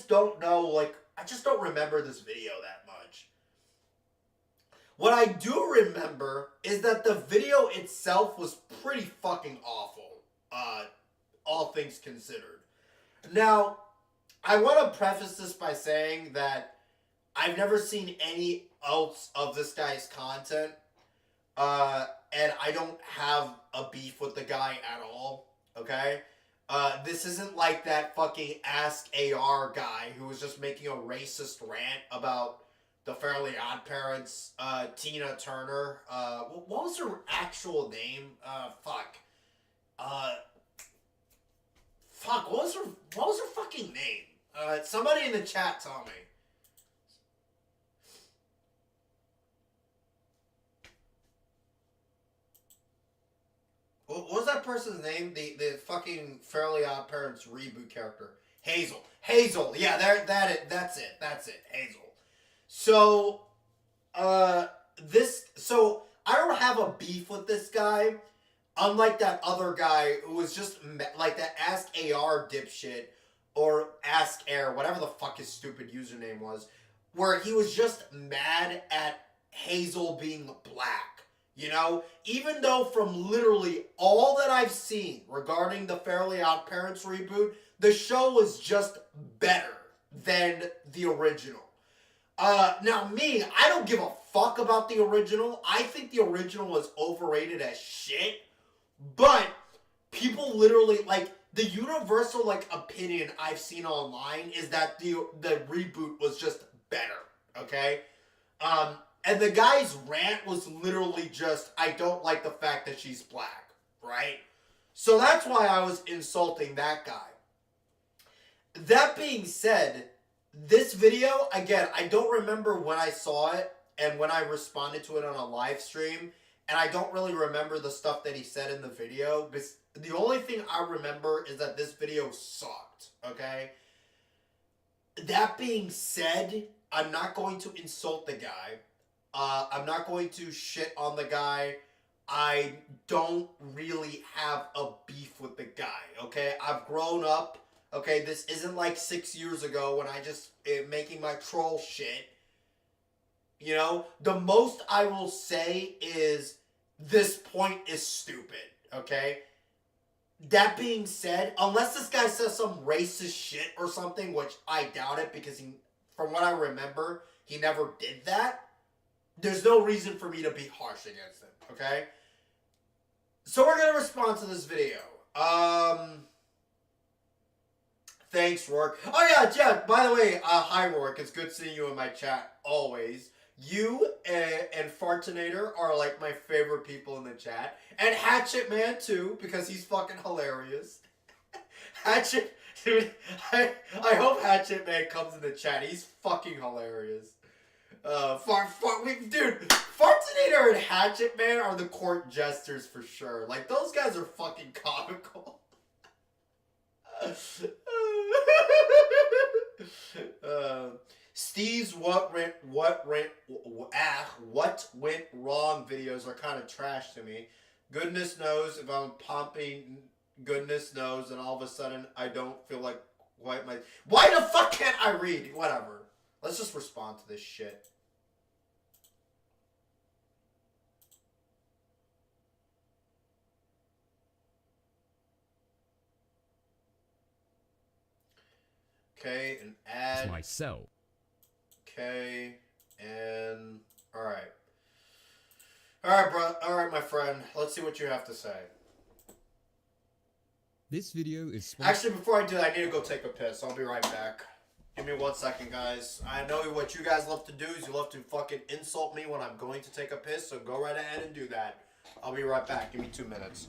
don't know, like, I just don't remember this video that much. What I do remember is that the video itself was pretty fucking awful, all things considered. Now, I want to preface this by saying that I've never seen any else of this guy's content, and I don't have a beef with the guy at all, okay? This isn't like that fucking Ask AR guy who was just making a racist rant about the Fairly Odd Parents, Tina Turner. What was her actual name? What was her fucking name? Somebody in the chat tell me. What was that person's name? The fucking Fairly Odd Parents reboot character. Hazel. Yeah, that's it. Hazel. So, I don't have a beef with this guy, unlike that other guy who was just, like that Ask AR dipshit, or Ask Air, whatever the fuck his stupid username was, where he was just mad at Hazel being black, you know? Even though from literally all that I've seen regarding the Fairly Odd Parents reboot, the show was just better than the original. Now me, I don't give a fuck about the original. I think the original was overrated as shit. But people literally, like, the universal, like, opinion I've seen online is that the reboot was just better, okay? And the guy's rant was literally just, I don't like the fact that she's black, right? So that's why I was insulting that guy. That being said, this video, again, I don't remember when I saw it and when I responded to it on a live stream, and I don't really remember the stuff that he said in the video. But the only thing I remember is that this video sucked, okay? That being said, I'm not going to insult the guy. I'm not going to shit on the guy. I don't really have a beef with the guy, okay? I've grown up, okay? This isn't like 6 years ago when I just making my troll shit. You know? The most I will say is this point is stupid, okay? That being said, unless this guy says some racist shit or something, which I doubt it because he, from what I remember, he never did that, there's no reason for me to be harsh against him, okay? So we're going to respond to this video. Thanks, Rourke. Oh yeah, Jeff, by the way, hi Rourke, it's good seeing you in my chat, always. You and Fartinator are like my favorite people in the chat. And Hatchet Man too, because he's fucking hilarious. Hatchet, dude, I hope Hatchet Man comes in the chat. He's fucking hilarious. Dude, Fartinator and Hatchet Man are the court jesters for sure. Like, those guys are fucking comical. Steve's what went wrong videos are kind of trash to me. Goodness knows if I'm pumping goodness knows and all of a sudden I don't feel like quite my... Why the fuck can't I read? Whatever. Let's just respond to this shit. Okay, an ad. Myself. Okay, and alright. Alright, bro. Alright, my friend. Let's see what you have to say. This video is Actually, before I do that, I need to go take a piss. I'll be right back. Give me 1 second, guys. I know what you guys love to do is you love to fucking insult me when I'm going to take a piss, so go right ahead and do that. I'll be right back. Give me 2 minutes.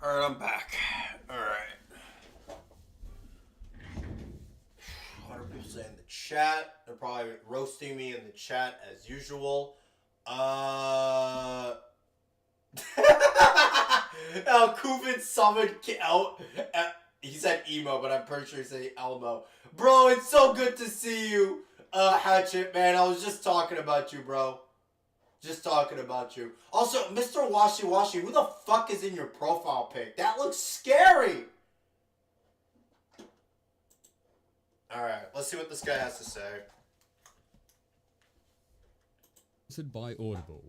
Alright, I'm back. Alright. A lot of people say in the chat. They're probably roasting me in the chat as usual. Kuvin summoned out. He said emo, but I'm pretty sure he said Elmo. Bro, it's so good to see you, Hatchet, man. I was just talking about you, bro. Just talking about you. Also, Mr. Washi Washi, who the fuck is in your profile pic? That looks scary! Alright, let's see what this guy has to say. Sponsored by Audible.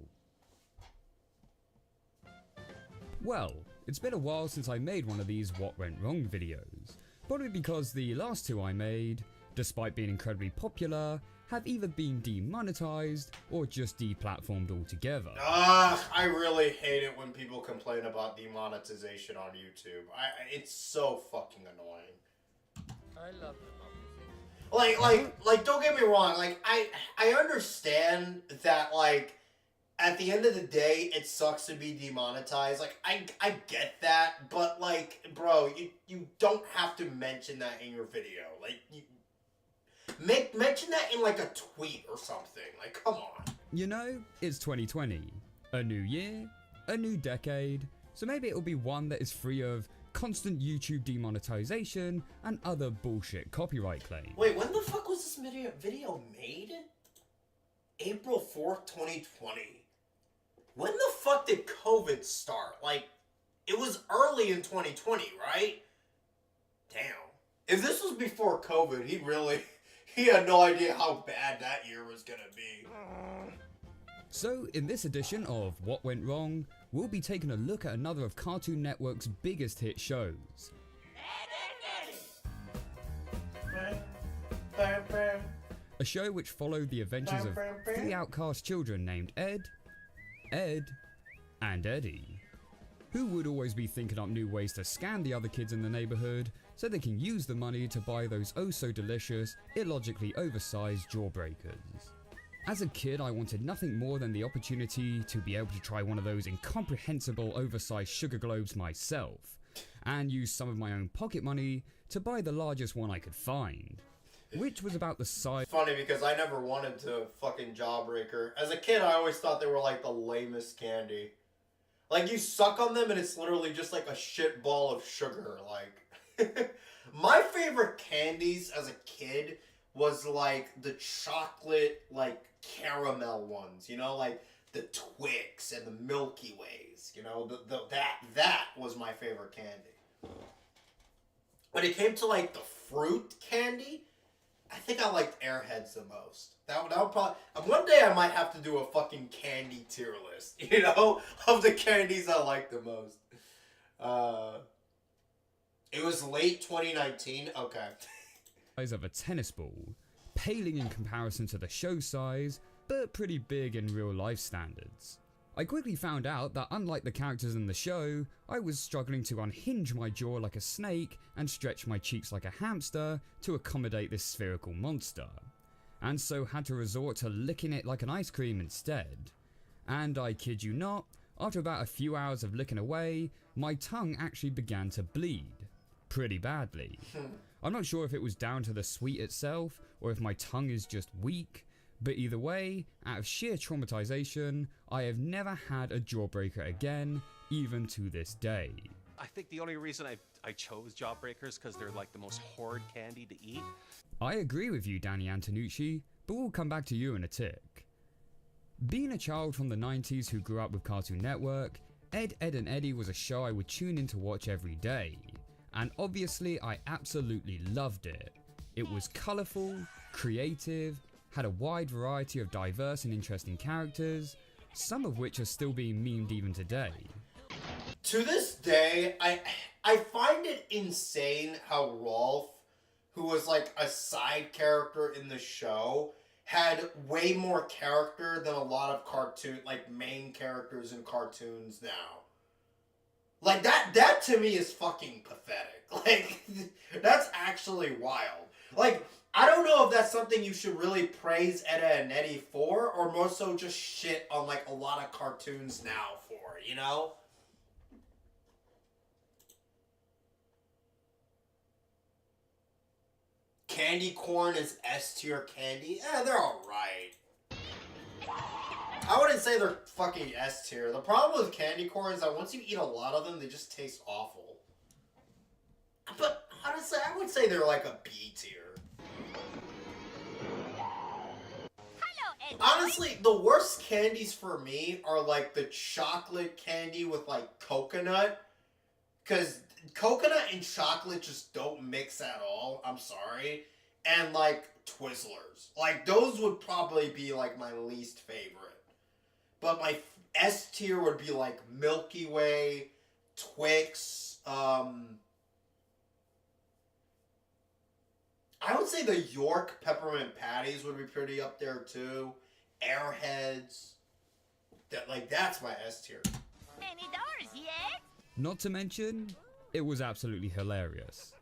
Well, it's been a while since I made one of these What Went Wrong videos. Probably because the last two I made despite being incredibly popular, have either been demonetized or just deplatformed altogether. I really hate it when people complain about demonetization on YouTube. It's so fucking annoying. I love democracy. Like, don't get me wrong. Like, I understand that, like, at the end of the day, it sucks to be demonetized. Like, I get that, but, like, bro, you don't have to mention that in your video. Like, you mention that in, like, a tweet or something. Like, come on. You know, it's 2020. A new year, a new decade, so maybe it'll be one that is free of constant YouTube demonetization and other bullshit copyright claims. Wait, when the fuck was this video made? April 4th, 2020. When the fuck did COVID start? Like, it was early in 2020, right? Damn. If this was before COVID, he had no idea how bad that year was gonna be. So, in this edition of What Went Wrong, we'll be taking a look at another of Cartoon Network's biggest hit shows. A show which followed the adventures of three outcast children named Ed, and Eddie, who would always be thinking up new ways to scam the other kids in the neighborhood so they can use the money to buy those oh so delicious, illogically oversized jawbreakers. As a kid, I wanted nothing more than the opportunity to be able to try one of those incomprehensible oversized sugar globes myself, and use some of my own pocket money to buy the largest one I could find, which was about the size. Funny because I never wanted to fucking jawbreaker. As a kid, I always thought they were like the lamest candy. Like, you suck on them and it's literally just like a shit ball of sugar. Like, my favorite candies as a kid was like the chocolate, like, caramel ones, you know, like the Twix and the Milky Ways, you know, that was my favorite candy. When it came to like the fruit candy, I think I liked Airheads the most. That would probably, one day I might have to do a fucking candy tier list, you know, of the candies I like the most. It was late 2019. Okay. Size of a tennis ball, paling in comparison to the show size, but pretty big in real life standards. I quickly found out that unlike the characters in the show, I was struggling to unhinge my jaw like a snake and stretch my cheeks like a hamster to accommodate this spherical monster, and so had to resort to licking it like an ice cream instead. And I kid you not, after about a few hours of licking away, my tongue actually began to bleed. Pretty badly. I'm not sure if it was down to the sweet itself, or if my tongue is just weak, but either way, out of sheer traumatization, I have never had a jawbreaker again, even to this day. I think the only reason I chose jawbreakers because they're like the most horrid candy to eat. I agree with you, Danny Antonucci, but we'll come back to you in a tick. Being a child from the 90s who grew up with Cartoon Network, Ed, Edd and Eddy was a show I would tune in to watch every day. And obviously I absolutely loved it. It was colourful, creative, had a wide variety of diverse and interesting characters, some of which are still being memed even today. To this day, I find it insane how Rolf, who was like a side character in the show, had way more character than a lot of main characters in cartoons now. Like, that to me is fucking pathetic. Like, that's actually wild. Like, I don't know if that's something you should really praise Edda and Eddy for, or more so just shit on, like, a lot of cartoons now for, you know? Candy corn is S-tier candy? They're alright. I wouldn't say they're fucking S-tier. The problem with candy corn is that once you eat a lot of them, they just taste awful. But honestly, I would say they're like a B-tier. Honestly, the worst candies for me are like the chocolate candy with like coconut. Because coconut and chocolate just don't mix at all. I'm sorry. And like Twizzlers. Like those would probably be like my least favorite. But my S tier would be like Milky Way, Twix, I would say the York peppermint patties would be pretty up there too. Airheads. That's my S tier. Any doors yet? Not to mention, it was absolutely hilarious.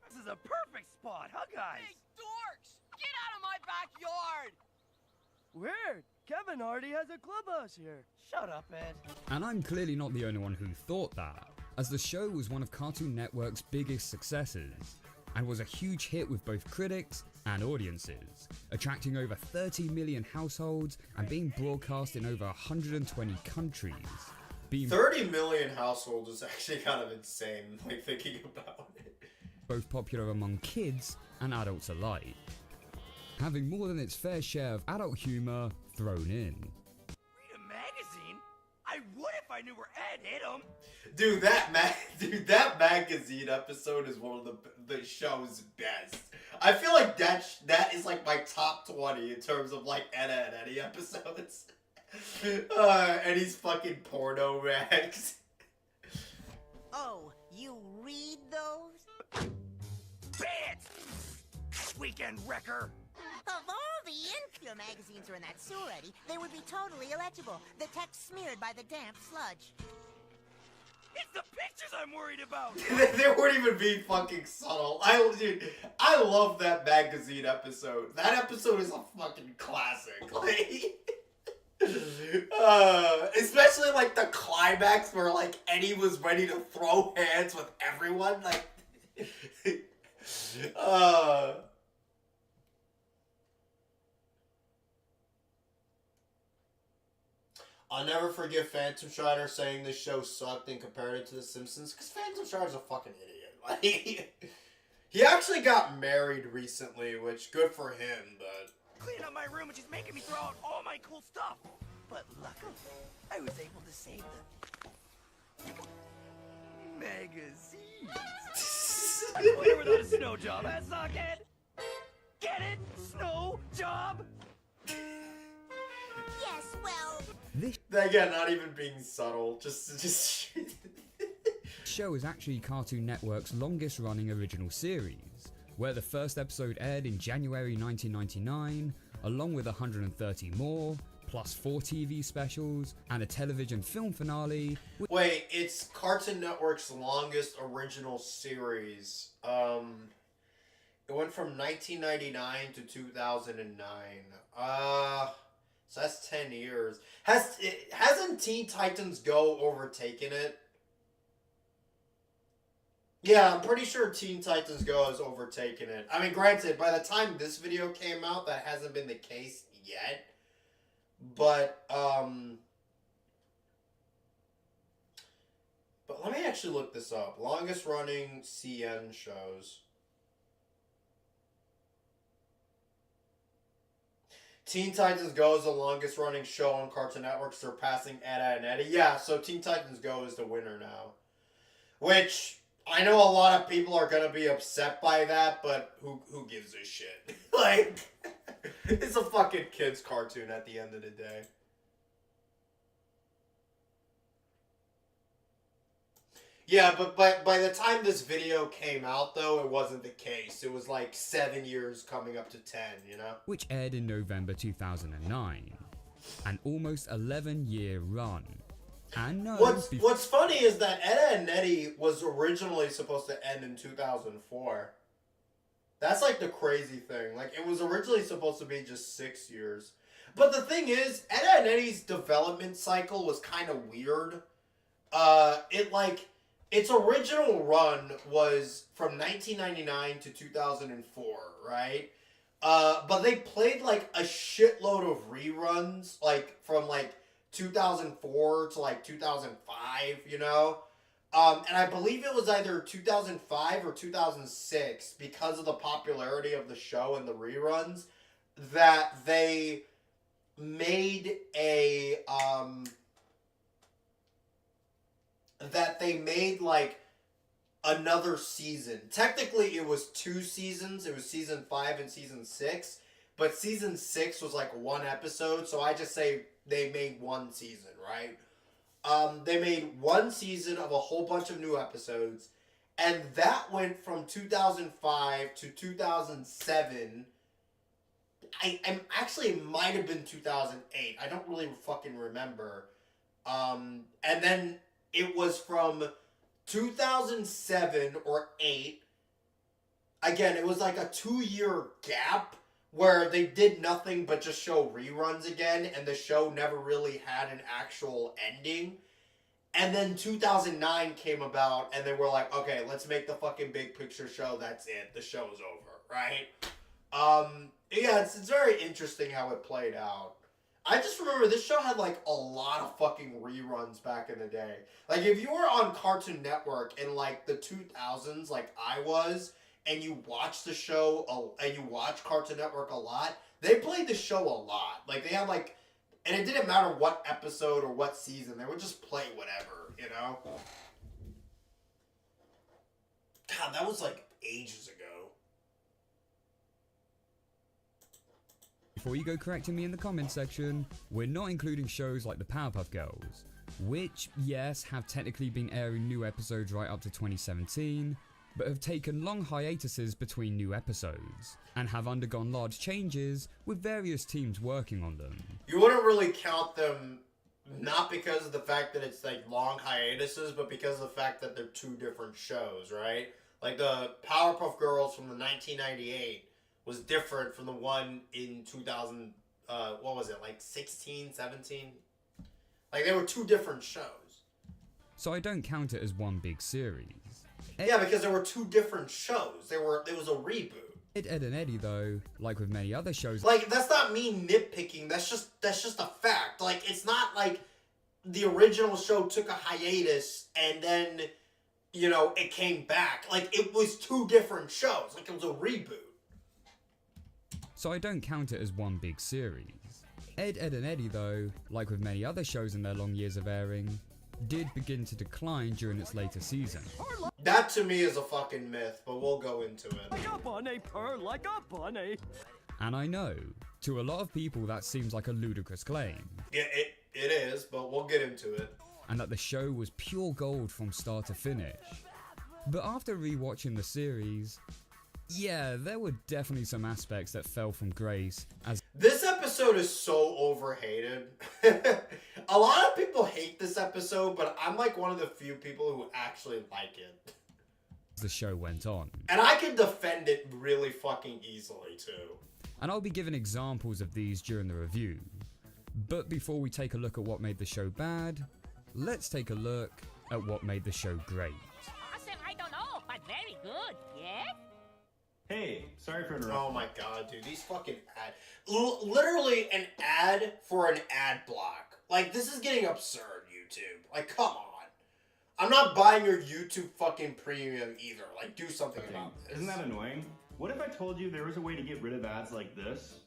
This is a perfect spot, huh, guys? Hey, dorks! Get out of my backyard! Weird. Kevin already has a clubhouse here. Shut up, Ed. And I'm clearly not the only one who thought that, as the show was one of Cartoon Network's biggest successes, and was a huge hit with both critics and audiences, attracting over 30 million households and being broadcast in over 120 countries. Being 30 million households is actually kind of insane, like thinking about it. both popular among kids and adults alike, having more than its fair share of adult humor thrown in. Read a magazine? I would if I knew where Ed hid him. Dude, that magazine episode is one of the show's best. I feel like that is like my top 20 in terms of like Edda and Eddie episodes. Eddie's fucking porno rags. Oh, you read those? Bitch! Weekend wrecker! Of all the Infield magazines are in that sewer, Eddie, they would be totally illegible. The text smeared by the damp sludge. It's the pictures I'm worried about! They weren't even being fucking subtle. I love that magazine episode. That episode is a fucking classic. Like, especially like the climax where like Eddie was ready to throw hands with everyone. Like, I'll never forget Phantom Strider saying this show sucked and compared it to The Simpsons, because Phantom Strider's a fucking idiot. Like, he actually got married recently, which good for him, but... Clean up my room and she's making me throw out all my cool stuff. But luckily, I was able to save the magazines. I wonder without a snow job, huh, Sockhead? Get it? Snow job? Yes, well... This Again, not even being subtle, just... show is actually Cartoon Network's longest running original series, where the first episode aired in January 1999, along with 130 more, plus 4 TV specials, and a television film finale. Wait, it's Cartoon Network's longest original series. It went from 1999 to 2009. So that's 10 years. Hasn't Teen Titans Go overtaken it? Yeah, I'm pretty sure Teen Titans Go has overtaken it. I mean, granted, by the time this video came out, that hasn't been the case yet. But let me actually look this up. Longest running CN shows. Teen Titans Go is the longest running show on Cartoon Network, surpassing Edda and Eddie. Yeah, so Teen Titans Go is the winner now. Which, I know a lot of people are going to be upset by that, but who gives a shit? Like, it's a fucking kid's cartoon at the end of the day. Yeah, but by the time this video came out, though, it wasn't the case. It was like 7 years coming up to 10, you know? Which aired in November 2009. An almost 11-year run. And no, What's funny is that Edda and Eddie was originally supposed to end in 2004. That's like the crazy thing. Like, it was originally supposed to be just 6 years. But the thing is, Edda and Eddie's development cycle was kind of weird. Its original run was from 1999 to 2004, right? But they played like a shitload of reruns, like from like 2004 to like 2005, you know? And I believe it was either 2005 or 2006, because of the popularity of the show and the reruns, that they made like another season. Technically it was 2 seasons. It was season 5 and season 6, but season 6 was like 1 episode, so I just say they made 1 season, right? They made 1 season of a whole bunch of new episodes, And that went from 2005 to 2007. I'm actually, it might have been 2008. I don't really fucking remember. And then it was from 2007 or 8. Again, it was like a 2-year gap where they did nothing but just show reruns again, and the show never really had an actual ending. And then 2009 came about, and they were like, okay, let's make the fucking big picture show. That's it. The show's over, right? Yeah, it's very interesting how it played out. I just remember this show had like a lot of fucking reruns back in the day. Like if you were on Cartoon Network in like the 2000s, like I was, and you watch the show and you watch Cartoon Network a lot, they played the show a lot. Like they had like, and it didn't matter what episode or what season, they would just play whatever, you know? God, that was like ages ago. Before you go correcting me in the comments section, we're not including shows like the Powerpuff Girls, which, yes, have technically been airing new episodes right up to 2017, but have taken long hiatuses between new episodes, and have undergone large changes with various teams working on them. You wouldn't really count them, not because of the fact that it's like long hiatuses, but because of the fact that they're two different shows, right? Like the Powerpuff Girls from the 1998 was different from the one in 2000, what was it, like 16, 17? Like they were two different shows. So I don't count it as one big series. Yeah, because there were two different shows. It was a reboot. Ed, Edd and Eddy though, like with many other shows, like that's not me nitpicking. That's just a fact. Like it's not like the original show took a hiatus and then, you know, it came back. Like it was two different shows. Like it was a reboot. So I don't count it as one big series. Ed, Edd and Eddy though, like with many other shows in their long years of airing, did begin to decline during its later season. That to me is a fucking myth, but we'll go into it. Like a bunny, purr like a bunny. And I know, to a lot of people that seems like a ludicrous claim. Yeah, it is, but we'll get into it. And that the show was pure gold from start to finish. But after rewatching the series, yeah, there were definitely some aspects that fell from grace as this episode is so overhated. A lot of people hate this episode, but I'm like one of the few people who actually like it. The show went on. And I can defend it really fucking easily too. And I'll be giving examples of these during the review. But before we take a look at what made the show bad, let's take a look at what made the show great. Awesome, I don't know, but very good, yeah? Hey, sorry for interrupting. Oh my god, dude, these fucking literally an ad for an ad block. Like, this is getting absurd, YouTube. Like, come on. I'm not buying your YouTube fucking premium either. Like, do something about this. Isn't that annoying? What if I told you there was a way to get rid of ads like this?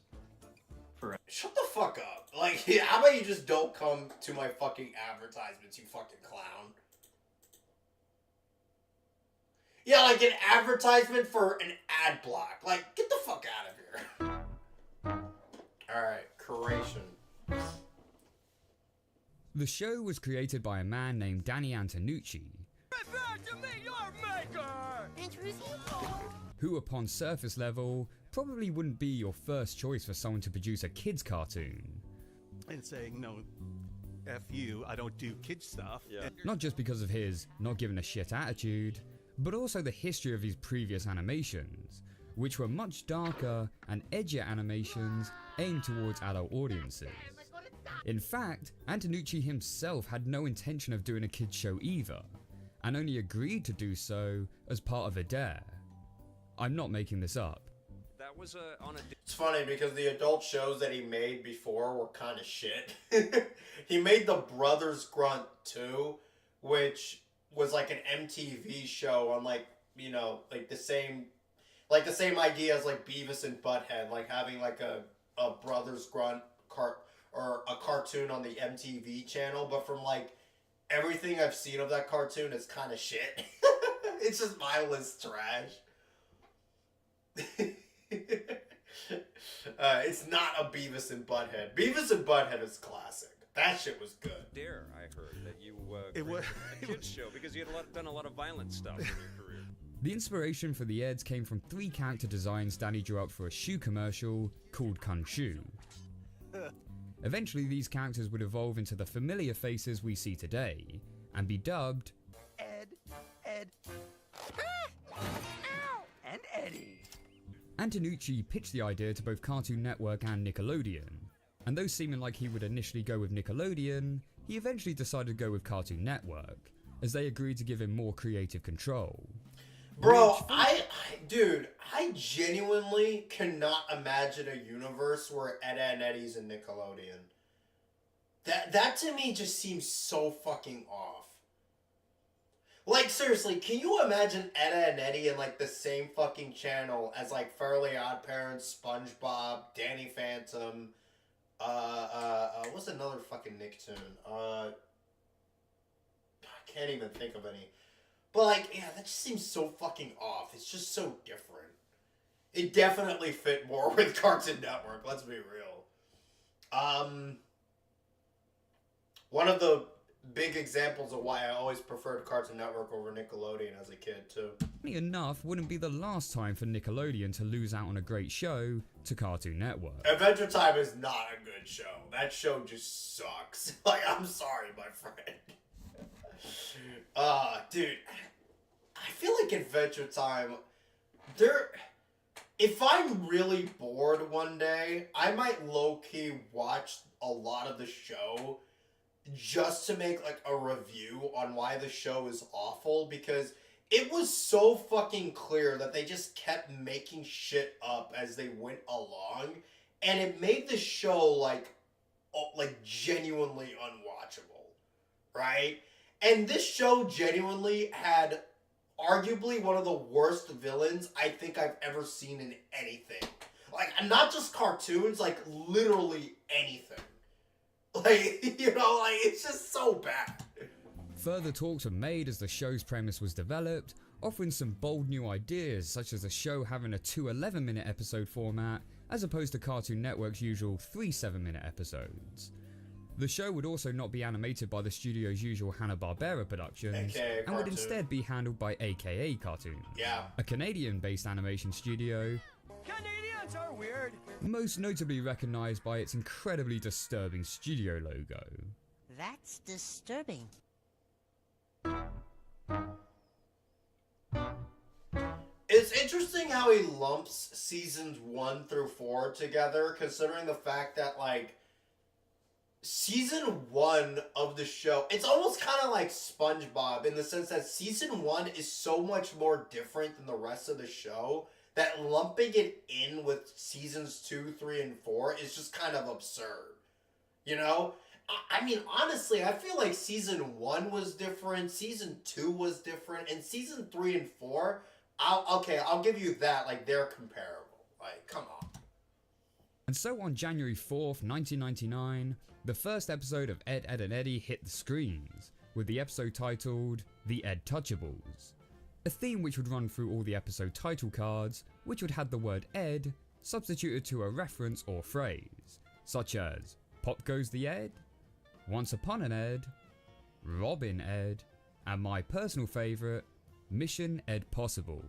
Shut the fuck up. Like, how about you just don't come to my fucking advertisements, you fucking clown? Yeah, like an advertisement for an ad block. Like, get the fuck out of here. Alright, creation. The show was created by a man named Danny Antonucci, who upon surface level probably wouldn't be your first choice for someone to produce a kids cartoon. And saying, no, F you, I don't do kids stuff. Yeah. Not just because of his not giving a shit attitude, but also the history of his previous animations, which were much darker and edgier animations aimed towards adult audiences. In fact, Antonucci himself had no intention of doing a kids show either, and only agreed to do so as part of a dare. I'm not making this up. That was on a... It's funny because the adult shows that he made before were kind of shit. He made the Brothers Grunt 2, which was like an MTV show on like, you know, like the same idea as like Beavis and Butthead, like having like a Brothers Grunt or a cartoon on the MTV channel, but from like everything I've seen of that cartoon, it's kind of shit. It's just mindless trash. It's not a Beavis and Butthead. Beavis and Butthead is classic. That shit was good. Dare, I heard that you created a kids show because you had done a lot of violent stuff in your career. The inspiration for the Eds came from 3 character designs Danny drew up for a shoe commercial called Kun Shu. Eventually these characters would evolve into the familiar faces we see today, and be dubbed Ed, and Eddie. Antonucci pitched the idea to both Cartoon Network and Nickelodeon, and though seeming like he would initially go with Nickelodeon, he eventually decided to go with Cartoon Network, as they agreed to give him more creative control. Bro, I genuinely cannot imagine a universe where Ed, Edd n Eddy's in Nickelodeon. That to me just seems so fucking off. Like, seriously, can you imagine Ed, Edd n Eddy in, like, the same fucking channel as, like, Fairly Odd Parents, SpongeBob, Danny Phantom, what's another fucking Nicktoon? I can't even think of any. But, like, yeah, that just seems so fucking off. It's just so different. It definitely fit more with Cartoon Network, let's be real. One of the big examples of why I always preferred Cartoon Network over Nickelodeon as a kid, too. Funny enough, wouldn't be the last time for Nickelodeon to lose out on a great show to Cartoon Network. Adventure Time is not a good show. That show just sucks. Like, I'm sorry, my friend. Dude, I feel like Adventure Time, if I'm really bored one day, I might low-key watch a lot of the show just to make, like, a review on why the show is awful, because it was so fucking clear that they just kept making shit up as they went along, and it made the show, like genuinely unwatchable, right? And this show genuinely had arguably one of the worst villains I think I've ever seen in anything. Like, not just cartoons, like, literally anything. Like, you know, like, it's just so bad. Further talks were made as the show's premise was developed, offering some bold new ideas, such as the show having a 2 11-minute episode format, as opposed to Cartoon Network's usual 3 7-minute episodes. The show would also not be animated by the studio's usual Hanna-Barbera productions, AKA and would Cartoon. instead be handled by AKA Cartoons, Yeah. a Canadian-based animation studio, Canadians are weird. most notably recognised by its incredibly disturbing studio logo. That's disturbing. It's interesting how he lumps seasons 1 through 4 together, considering the fact that, like, season 1 of the show, it's almost kind of like SpongeBob in the sense that season 1 is so much more different than the rest of the show that lumping it in with seasons 2, 3, and 4 is just kind of absurd. You know? I mean, honestly, I feel like season 1 was different, season 2 was different, and season 3 and 4, I'll give you that, like, they're comparable. Like, come on. And so on January 4th, 1999, the first episode of Ed, Edd n Eddy hit the screens, with the episode titled The Ed Touchables, a theme which would run through all the episode title cards, which would have the word Ed substituted to a reference or phrase, such as Pop Goes the Ed, Once Upon an Ed, Robin Ed, and my personal favourite, Mission Ed Possible.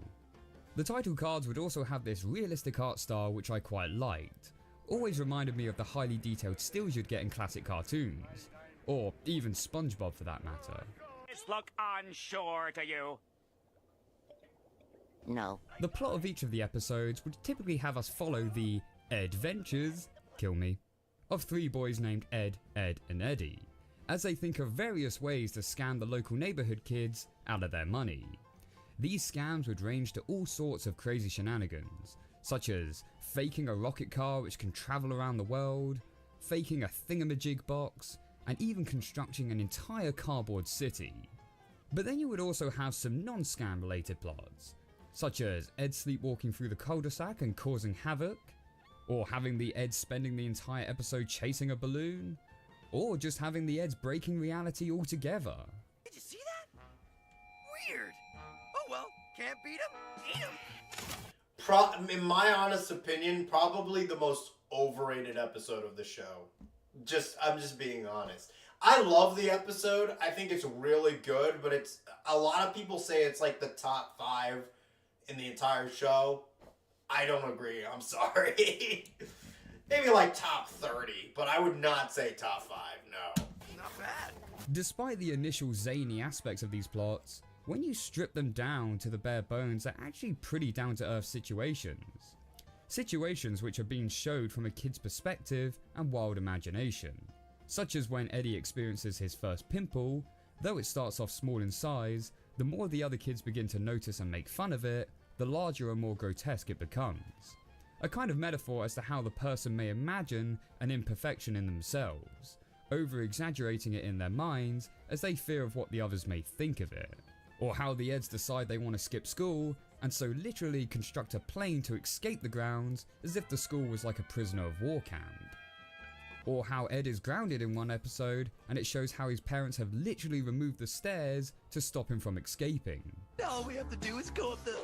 The title cards would also have this realistic art style which I quite liked. Always reminded me of the highly detailed stills you'd get in classic cartoons, or even SpongeBob for that matter. This look unsure to you? No. The plot of each of the episodes would typically have us follow the adventures, kill me, of 3 boys named Ed, Edd, and Eddy, as they think of various ways to scam the local neighbourhood kids out of their money. These scams would range to all sorts of crazy shenanigans, such as faking a rocket car which can travel around the world, faking a thingamajig box, and even constructing an entire cardboard city. But then you would also have some non-scam related plots, such as Ed sleepwalking through the cul-de-sac and causing havoc, or having the Eds spending the entire episode chasing a balloon, or just having the Eds breaking reality altogether. Did you see that? Weird. Oh well, can't beat 'em. Eat 'em. In my honest opinion, probably the most overrated episode of the show. I'm just being honest. I love the episode. I think it's really good, but a lot of people say it's like the top 5 in the entire show, I don't agree. I'm sorry. Maybe like top 30, but I would not say top 5, no. Not bad. Despite the initial zany aspects of these plots, when you strip them down to the bare bones, they're actually pretty down-to-earth situations. Situations which are being showed from a kid's perspective and wild imagination. Such as when Eddie experiences his first pimple, though it starts off small in size, the more the other kids begin to notice and make fun of it, the larger and more grotesque it becomes. A kind of metaphor as to how the person may imagine an imperfection in themselves, over-exaggerating it in their minds as they fear of what the others may think of it. Or how the Eds decide they want to skip school, and so literally construct a plane to escape the grounds as if the school was like a prisoner of war camp. Or how Ed is grounded in one episode, and it shows how his parents have literally removed the stairs to stop him from escaping. All we have to do is go up the...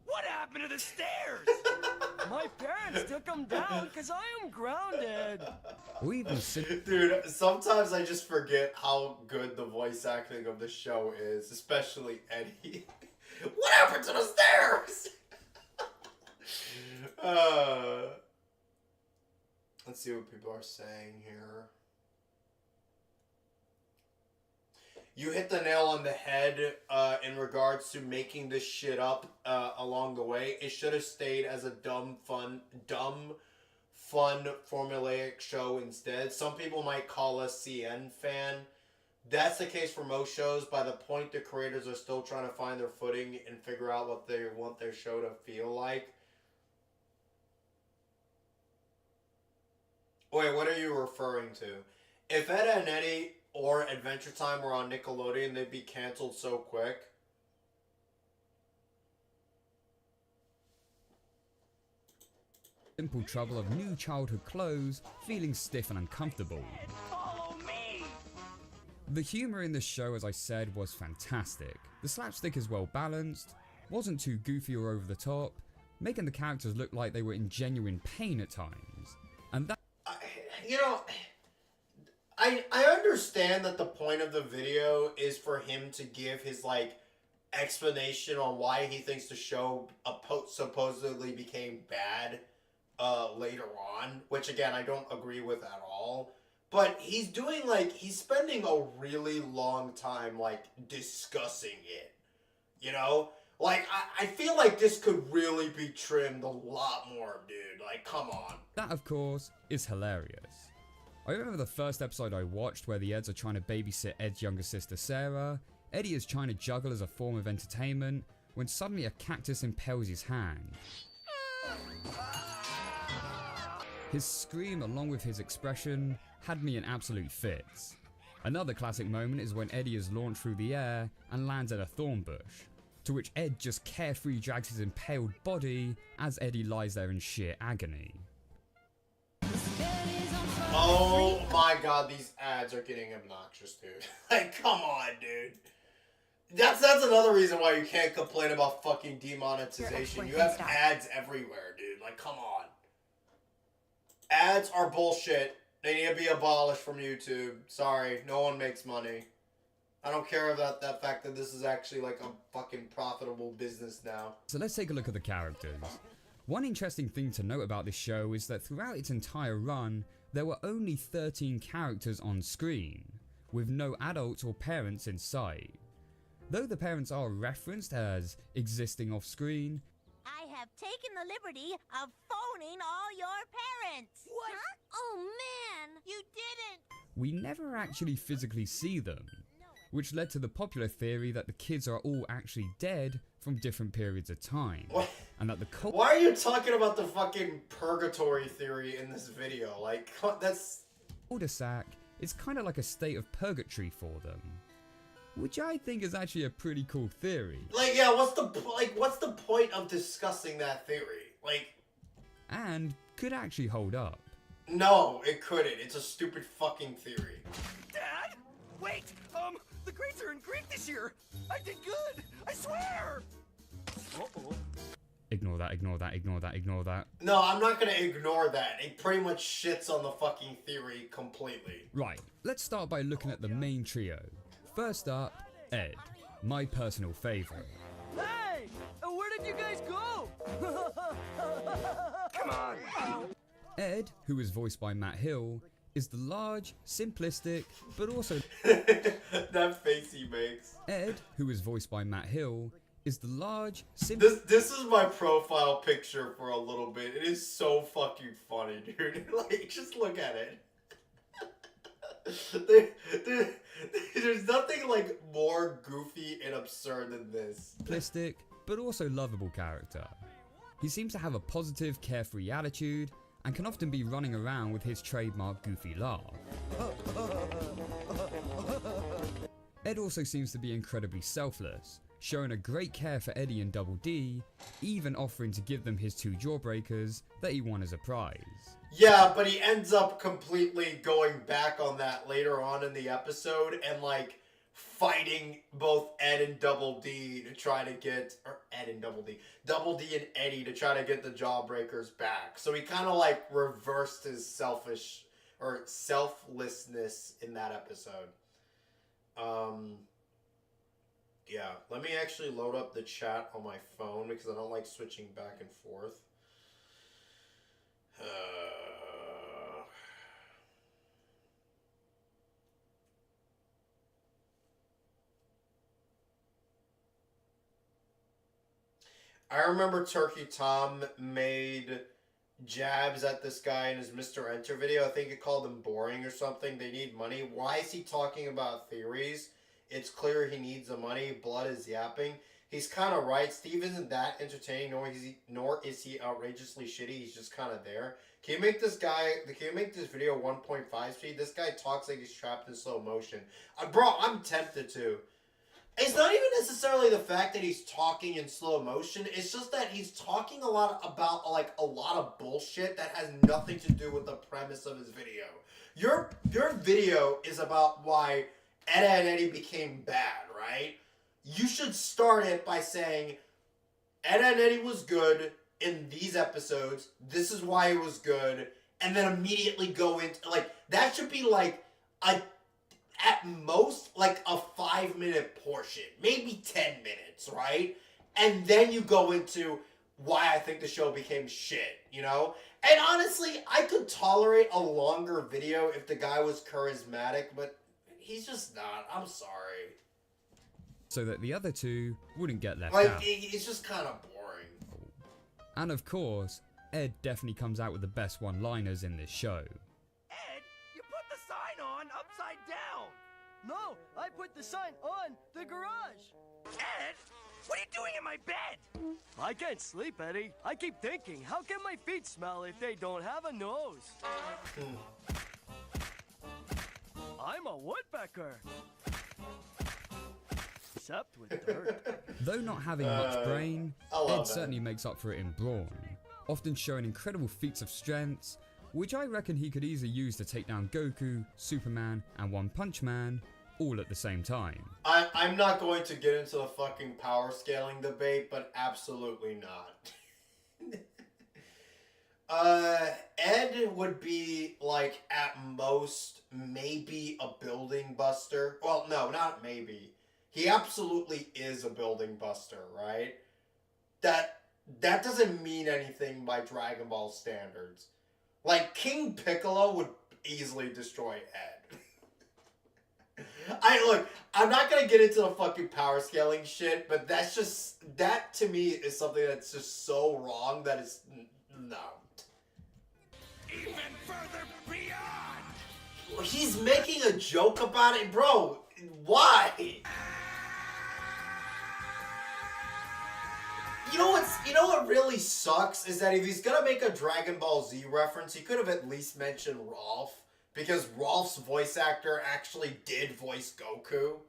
What happened to the stairs? My parents took them down because I am grounded. Or even Dude, sometimes I just forget how good the voice acting of the show is, especially Eddie. What happened to the stairs? Let's see what people are saying here. You hit the nail on the head in regards to making this shit up along the way. It should have stayed as a dumb, fun, formulaic show instead. Some people might call us CN fan. That's the case for most shows. By the point the creators are still trying to find their footing and figure out what they want their show to feel like. Wait, what are you referring to? If Ed and Eddie or Adventure Time were on Nickelodeon, they'd be canceled so quick. Simple trouble of new childhood clothes feeling stiff and uncomfortable. Follow me! The humour in this show, as I said, was fantastic. The slapstick is well balanced, wasn't too goofy or over the top, making the characters look like they were in genuine pain at times. And that... You know, I understand that the point of the video is for him to give his, like, explanation on why he thinks the show supposedly became bad later on, which, again, I don't agree with at all. But he's doing, like, he's spending a really long time, like, discussing it, you know? Like, I feel like this could really be trimmed a lot more, dude. Like, come on. That, of course, is hilarious. I remember the first episode I watched where the Eds are trying to babysit Ed's younger sister Sarah. Eddie is trying to juggle as a form of entertainment when suddenly a cactus impales his hand. His scream along with his expression had me in absolute fits. Another classic moment is when Eddie is launched through the air and lands at a thorn bush, to which Ed just carefree drags his impaled body as Eddie lies there in sheer agony. Oh my god, these ads are getting obnoxious, dude. Like, come on, dude. That's another reason why you can't complain about fucking demonetization. You have ads everywhere, dude. Like, come on. Ads are bullshit. They need to be abolished from YouTube. Sorry, no one makes money. I don't care about that fact that this is actually like a fucking profitable business now. So let's take a look at the characters. One interesting thing to note about this show is that throughout its entire run, there were only 13 characters on screen, with no adults or parents in sight. Though the parents are referenced as existing off screen, I have taken the liberty of phoning all your parents. What? Huh? Oh, man. You didn't. we never actually physically see them, which led to the popular theory that the kids are all actually dead from different periods of time. What? And that the Why are you talking about the fucking purgatory theory in this video? Like, that's... cul-de-sac is kind of like a state of purgatory for them, which I think is actually a pretty cool theory. Like, yeah, what's the point of discussing that theory? Like... And could actually hold up. No, it couldn't. It's a stupid fucking theory. Dad? Wait! The grades are in Greek this year! I did good! I swear! Uh-oh. Ignore that, ignore that, ignore that, ignore that. No, I'm not gonna ignore that. It pretty much shits on the fucking theory completely. Right, let's start by looking at the main trio. First up, Ed, my personal favourite. Hey! Where did you guys go? Come on. Ed, who is voiced by Matt Hill, is the large, simplistic, but also... That face he makes. Ed, who is voiced by Matt Hill, is the large, This is my profile picture for a little bit. It is so fucking funny, dude. Like, just look at it. There's nothing like more goofy and absurd than this. Simplistic, but also lovable character. He seems to have a positive, carefree attitude, and can often be running around with his trademark goofy laugh. Ed also seems to be incredibly selfless, showing a great care for Eddie and Double D, even offering to give them his 2 jawbreakers that he won as a prize. Yeah, but he ends up completely going back on that later on in the episode and like fighting both Ed and Double D to try to get, or Ed and Double D and Eddie to try to get the jawbreakers back. So he kind of like reversed his selflessness in that episode. Yeah, let me actually load up the chat on my phone because I don't like switching back and forth. I remember Turkey Tom made jabs at this guy in his Mr. Enter video. I think he called him boring or something. They need money. Why is he talking about theories? It's clear he needs the money. Blood is yapping. He's kind of right. Steve isn't that entertaining, nor is he outrageously shitty. He's just kind of there. Can you make this video 1.5 speed? This guy talks like he's trapped in slow motion. Bro, I'm tempted to. It's not even necessarily the fact that he's talking in slow motion. It's just that he's talking a lot about like a lot of bullshit that has nothing to do with the premise of his video. Your video is about why Ed and Eddie became bad, right? You should start it by saying Ed and Eddie was good in these episodes. This is why it was good, and then immediately go into like that should be like at most like a 5-minute portion, maybe 10 minutes, right? And then you go into why I think the show became shit, you know? And honestly, I could tolerate a longer video if the guy was charismatic, but he's just not. I'm sorry. So that the other 2 wouldn't get left like, out. It's just kind of boring. And of course, Ed definitely comes out with the best one-liners in this show. Ed, you put the sign on upside down. No, I put the sign on the garage. Ed, what are you doing in my bed? I can't sleep, Eddie. I keep thinking, how can my feet smell if they don't have a nose? I'm a woodpecker. Except with dirt. Though not having much brain, I love Ed certainly makes up for it in brawn, often showing incredible feats of strength, which I reckon he could easily use to take down Goku, Superman, and One Punch Man, all at the same time. I'm not going to get into the fucking power scaling debate, but absolutely not. Ed would be like at most maybe a building buster. Well, no, not maybe. He absolutely is a building buster, right? That doesn't mean anything by Dragon Ball standards. Like, King Piccolo would easily destroy Ed. I'm not gonna get into the fucking power scaling shit, but that to me is something that's just so wrong that it's, no. Even further beyond. He's making a joke about it, bro. Why? You know what really sucks is that if he's gonna make a Dragon Ball Z reference, he could have at least mentioned Rolf, because Rolf's voice actor actually did voice Goku.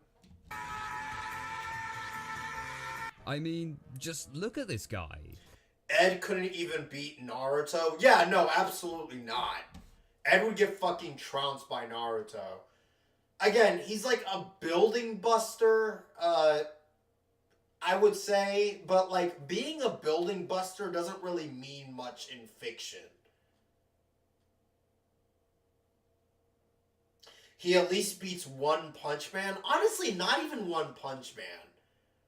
I mean, just look at this guy. Ed couldn't even beat Naruto. Yeah, no, absolutely not. Ed would get fucking trounced by Naruto. Again, he's like a building buster, I would say, but like being a building buster doesn't really mean much in fiction. He at least beats One Punch Man. Honestly, not even One Punch Man.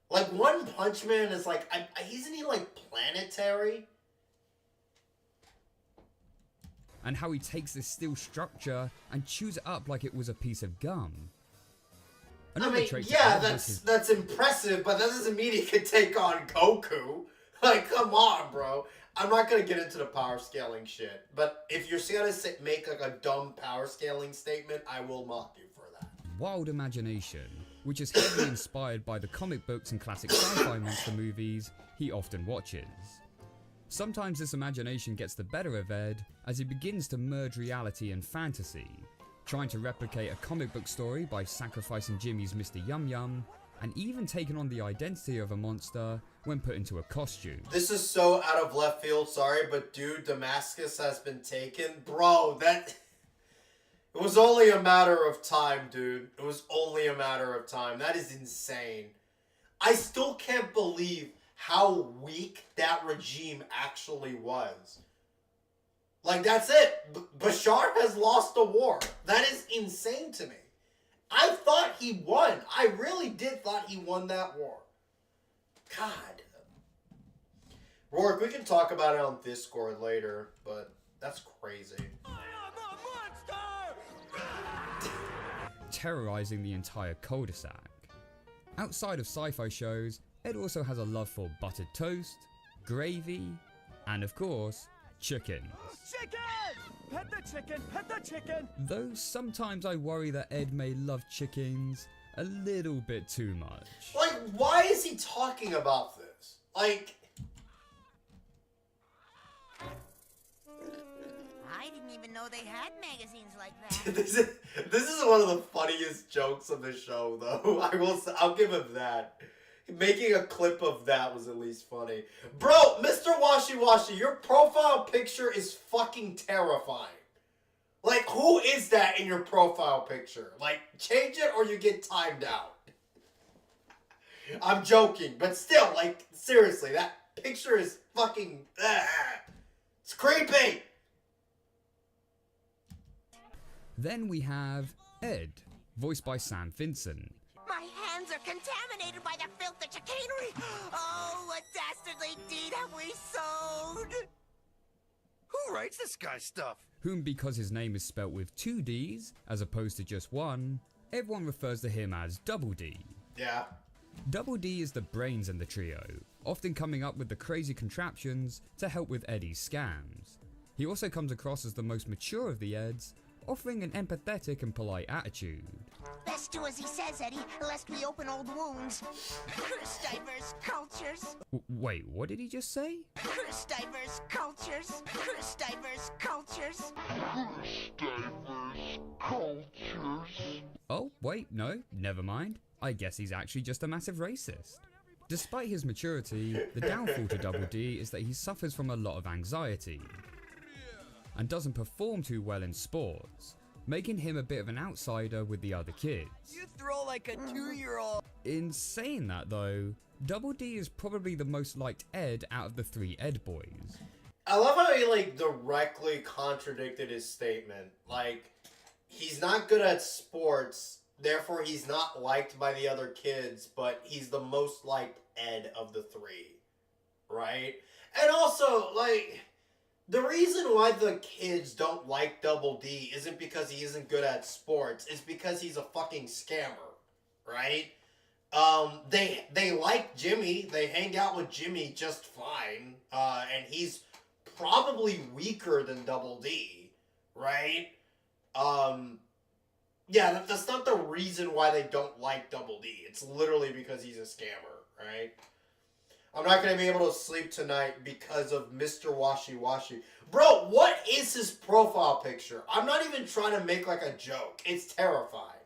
Like, One Punch Man is like, isn't he like planetary? And how he takes this steel structure and chews it up like it was a piece of gum. Another trait to yeah, Ed was his- that's impressive, but that doesn't mean he could take on Goku. Like, come on, bro. I'm not gonna get into the power scaling shit, but if you're gonna make like a dumb power scaling statement, I will mock you for that. wild imagination, which is heavily inspired by the comic books and classic sci-fi monster movies he often watches. Sometimes this imagination gets the better of Ed as he begins to merge reality and fantasy, trying to replicate a comic book story by sacrificing Jimmy's Mr. Yum Yum, and even taking on the identity of a monster when put into a costume. This is so out of left field, sorry, but dude, Damascus has been taken. Bro, it was only a matter of time, dude. It was only a matter of time. That is insane. I still can't believe how weak that regime actually was. Like, that's it. Bashar has lost a war. That is insane to me. I thought he won. I really did thought he won that war. God. Rourke, we can talk about it on Discord later, but that's crazy. Terrorizing the entire cul-de-sac. Outside of sci-fi shows, Ed also has a love for buttered toast, gravy, and of course, chicken. Chicken! Pet the chicken! Pet the chicken! Though sometimes I worry that Ed may love chickens a little bit too much. Like, why is he talking about this? Like... I didn't even know they had magazines like that. this is one of the funniest jokes of the show, though. I'll give him that. Making a clip of that was at least funny. Bro, Mr. Washi Washi, your profile picture is fucking terrifying. Like, who is that in your profile picture? Like, change it or you get timed out. I'm joking, but still, like, seriously, that picture is fucking... It's creepy! Then we have Ed, voiced by Sam Vinson. My hands are contaminated by the filth of chicanery. Oh, what dastardly deed have we sowed? Who writes this guy's stuff? Whom, because his name is spelt with 2 D's as opposed to just one, everyone refers to him as Double D. Yeah. Double D is the brains in the trio, often coming up with the crazy contraptions to help with Eddie's scams. He also comes across as the most mature of the Eds, offering an empathetic and polite attitude. Best do as he says, Eddie, lest we open old wounds. Curse diverse cultures. Wait, what did he just say? Curse diverse cultures. Curse diverse cultures. Curse diverse cultures. Oh, wait, no, never mind. I guess he's actually just a massive racist. Despite his maturity, the downfall to Double D is that he suffers from a lot of anxiety and doesn't perform too well in sports, making him a bit of an outsider with the other kids. You throw like a 2-year-old. In saying that though, Double D is probably the most liked Ed out of the 3 Ed boys. I love how he, like, directly contradicted his statement. Like, he's not good at sports, therefore he's not liked by the other kids, but he's the most liked Ed of the 3. Right? And also, like... the reason why the kids don't like Double D isn't because he isn't good at sports. It's because he's a fucking scammer, right? They like Jimmy. They hang out with Jimmy just fine. And he's probably weaker than Double D, right? Yeah, that's not the reason why they don't like Double D. It's literally because he's a scammer, right? I'm not going to be able to sleep tonight because of Mr. Washi Washi. Bro, what is his profile picture? I'm not even trying to make like a joke. It's terrifying.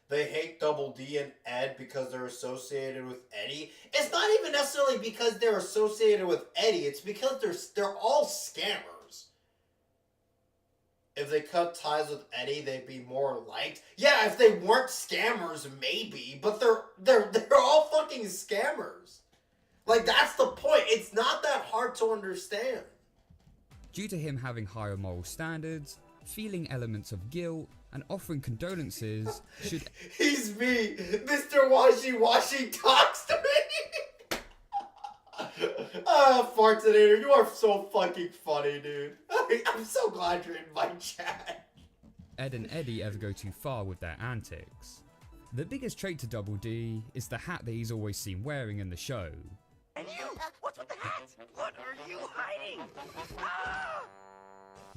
They hate Double D and Ed because they're associated with Eddie. It's not even necessarily because they're associated with Eddie. It's because they're all scammers. If they cut ties with Eddie, they'd be more liked. Yeah, if they weren't scammers, maybe. But they're all fucking scammers. Like, that's the point. It's not that hard to understand. Due to him having higher moral standards, feeling elements of guilt and offering condolences should... He's me! Mr. Washy Washy talks to me! Fartinator, you are so fucking funny, dude. I'm so glad you're in my chat. Ed and Eddie ever go too far with their antics. The biggest trait to Double D is the hat that he's always seen wearing in the show. And you? What's with the hat? What are you hiding? Ah!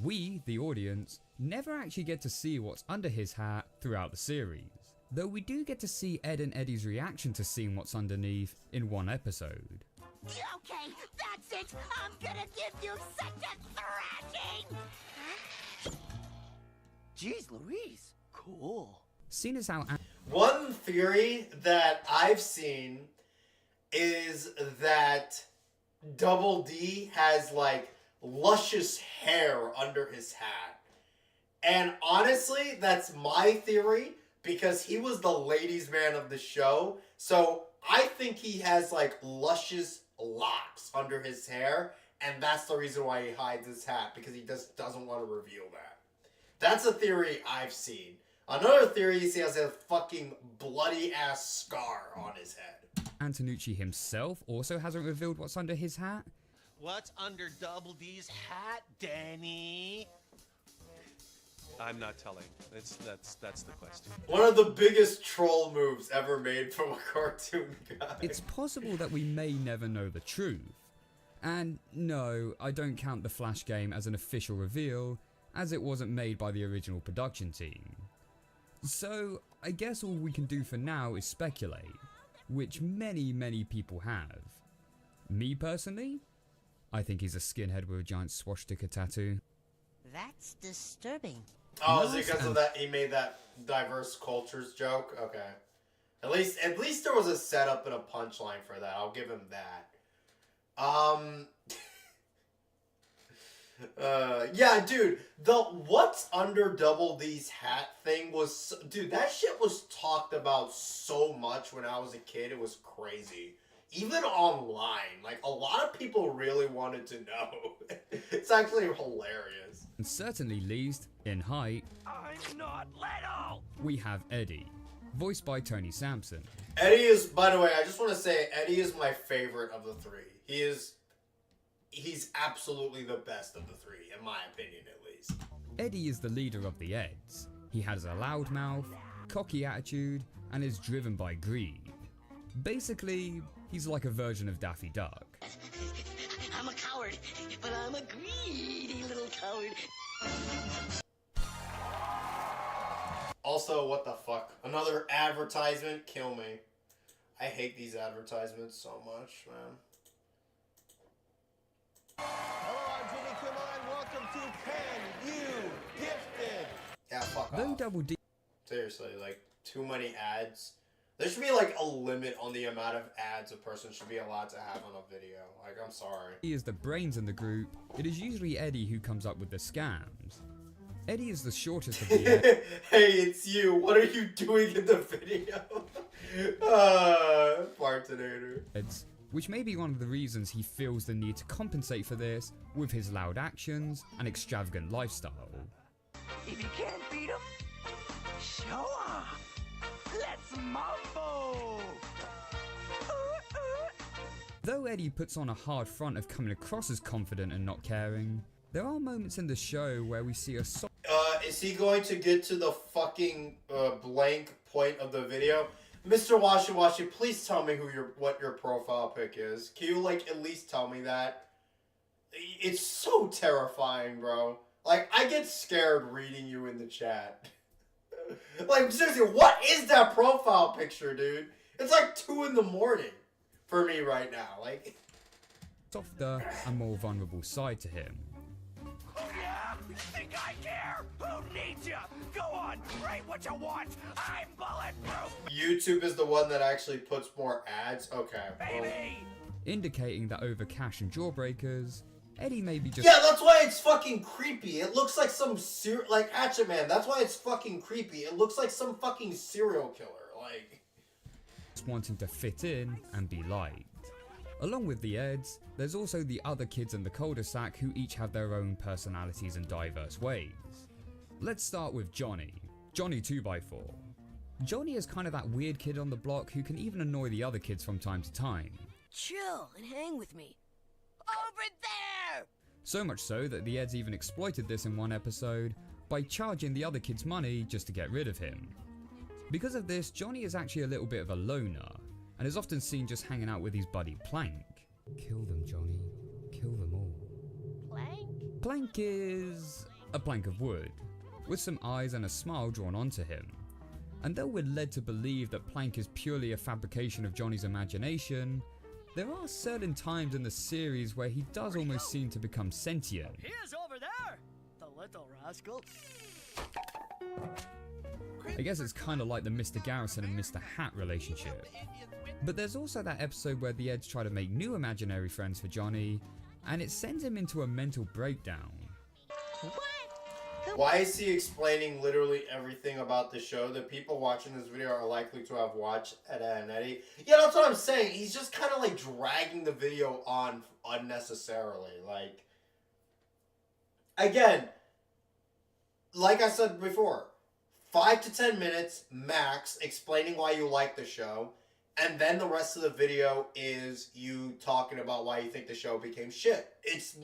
We, the audience, never actually get to see what's under his hat throughout the series, though we do get to see Ed and Eddie's reaction to seeing what's underneath in one episode. Okay, that's it. I'm gonna give you such a thrashing. Jeez Louise, cool. Seen as how... One theory that I've seen is that Double D has like luscious hair under his hat. And honestly, that's my theory because he was the ladies' man of the show. So I think he has like luscious locks under his hair, and that's the reason why he hides his hat, because he just doesn't want to reveal that. That's a theory I've seen. Another theory is he has a fucking bloody ass scar on his head. Antonucci himself also hasn't revealed what's under his hat. What's under Double D's hat, Danny? I'm not telling. That's the question. One of the biggest troll moves ever made from a cartoon guy. It's possible that we may never know the truth. And no, I don't count the Flash game as an official reveal, as it wasn't made by the original production team. So I guess all we can do for now is speculate, which many people have. Me personally, I think he's a skinhead with a giant swastika tattoo. That's disturbing. Oh, is it because of that he made that diverse cultures joke? Okay. At least there was a setup and a punchline for that. I'll give him that. Yeah, dude, the what's under Double D's hat thing was, dude, that shit was talked about so much when I was a kid. It was crazy. Even online, like a lot of people really wanted to know. It's actually hilarious. And certainly least, in height, I'm not little! we have Eddie, voiced by Tony Sampson. Eddie is, by the way, I just want to say, Eddie is my favorite of the three. He's absolutely the best of the three, in my opinion at least. Eddie is the leader of the Eds. He has a loud mouth, cocky attitude, and is driven by greed. Basically, he's like a version of Daffy Duck. I'm a coward, but I'm a greedy little coward. Also, what the fuck? Another advertisement? Kill me. I hate these advertisements so much, man. Hello, I'm Jimmy Kimmel, and welcome to Can You Gifted? Yeah, fuck Though off. Double D Seriously, like, too many ads. There should be, like, a limit on the amount of ads a person should be allowed to have on a video. Like, I'm sorry. He is the brains in the group. It is usually Eddie who comes up with the scams. Eddie is the shortest of the Eds. Hey, it's you. What are you doing in the video? Fartinator. Which may be one of the reasons he feels the need to compensate for this with his loud actions and extravagant lifestyle. If you can't beat 'em, show off. Let's mambo. Though Eddie puts on a hard front of coming across as confident and not caring, there are moments in the show where we see a Is he going to get to the fucking blank point of the video? Mr. Washi Washi, please tell me what your profile pic is. Can you, like, at least tell me that? It's so terrifying, bro. Like, I get scared reading you in the chat. Like, seriously, what is that profile picture, dude? It's like 2 in the morning for me right now. Like, softer and more vulnerable side to him. Oh yeah? You think I care? Who needs ya? Go on, write what you want. I'm bulletproof. YouTube is the one that actually puts more ads? Okay. Well. Indicating that over Cash and Jawbreakers, Eddie may be just... Yeah, that's why it's fucking creepy. It looks like some like, Hatchet Man, that's why it's fucking creepy. It looks like some fucking serial killer, like... just wanting to fit in and be liked. Along with the Eds, there's also the other kids in the cul-de-sac who each have their own personalities and diverse ways. Let's start with Johnny 2x4. Johnny is kind of that weird kid on the block who can even annoy the other kids from time to time. Chill and hang with me. Over there! So much so that the Eds even exploited this in one episode by charging the other kids money just to get rid of him. Because of this, Johnny is actually a little bit of a loner, and is often seen just hanging out with his buddy Plank. Kill them, Johnny. Kill them all. Plank? Plank is a plank of wood, with some eyes and a smile drawn onto him. And though we're led to believe that Plank is purely a fabrication of Johnny's imagination, there are certain times in the series where he does almost seem to become sentient. He is over there! The little rascal. I guess it's kind of like the Mr. Garrison and Mr. Hat relationship. But there's also that episode where the Eds try to make new imaginary friends for Johnny, and it sends him into a mental breakdown. Why is he explaining literally everything about the show that people watching this video are likely to have watched at Eddie? Yeah, that's what I'm saying. He's just kind of like dragging the video on unnecessarily. Like, again, like I said before, 5 to 10 minutes max explaining why you like the show, and then the rest of the video is you talking about why you think the show became shit. It's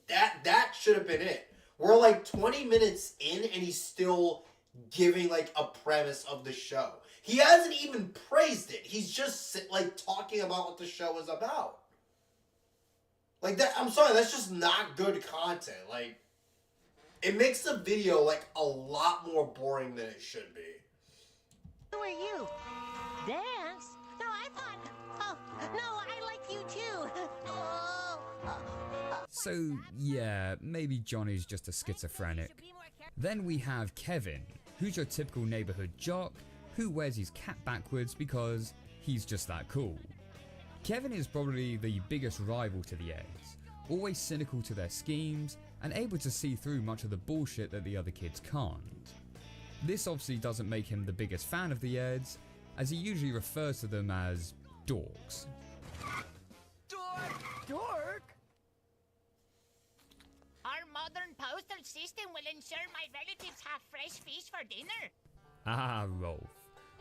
that should have been it. We're like 20 minutes in and he's still giving like a premise of the show. He hasn't even praised it. He's just like talking about what the show is about. Like that, I'm sorry, that's just not good content. Like, it makes the video like a lot more boring than it should be. Who are you? Dance? No, I thought... Oh, no, I like you too. So yeah, maybe Johnny's just a schizophrenic. Then we have Kevin, who's your typical neighborhood jock who wears his cap backwards because he's just that cool. Kevin is probably the biggest rival to the Eds, always cynical to their schemes and able to see through much of the bullshit that the other kids can't. This obviously doesn't make him the biggest fan of the Eds, as he usually refers to them as dorks. Dork? Our modern postal system will ensure my relatives have fresh fish for dinner. Ah, Rolf.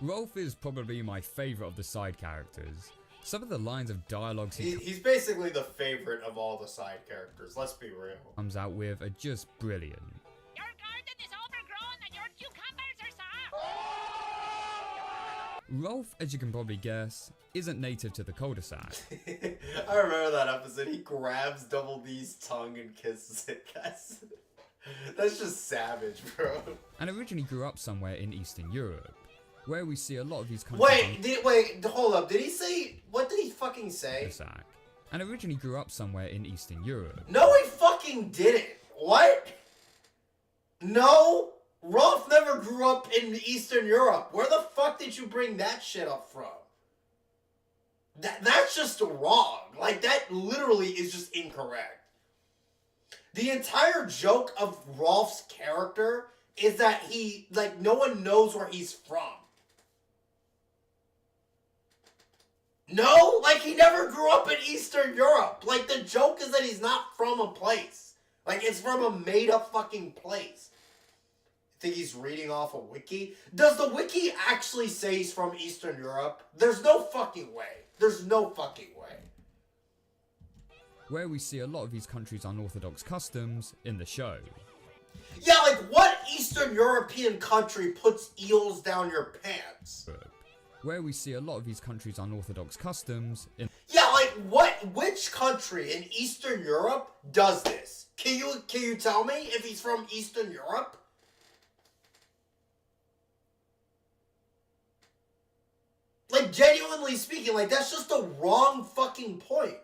Rolf is probably my favourite of the side characters. Some of the lines of dialogues he's basically the favorite of all the side characters, let's be real. Comes out with are just brilliant. Your garden is overgrown and your cucumbers are soft. Rolf, as you can probably guess, isn't native to the cul-de-sac. I remember that episode. He grabs Double D's tongue and kisses it, guys. That's just savage, bro. And originally grew up somewhere in Eastern Europe, where we see a lot of these countries. Wait, hold up. Did he say, what did he fucking say? And originally grew up somewhere in Eastern Europe. No, he fucking didn't. What? No, Rolf never grew up in Eastern Europe. Where the fuck did you bring that shit up from? That's just wrong. Like, that literally is just incorrect. The entire joke of Rolf's character is that he, like, no one knows where he's from. No? Like, he never grew up in Eastern Europe. Like, the joke is that he's not from a place. Like, it's from a made-up fucking place. I think he's reading off a wiki. Does the wiki actually say he's from Eastern Europe? There's no fucking way. There's no fucking way. Where we see a lot of these countries' unorthodox customs in the show. Yeah, like, what Eastern European country puts eels down your pants? Where we see a lot of these countries' unorthodox customs in... Yeah, like, which country in Eastern Europe does this? Can you tell me if he's from Eastern Europe? Like, genuinely speaking, like, that's just the wrong fucking point.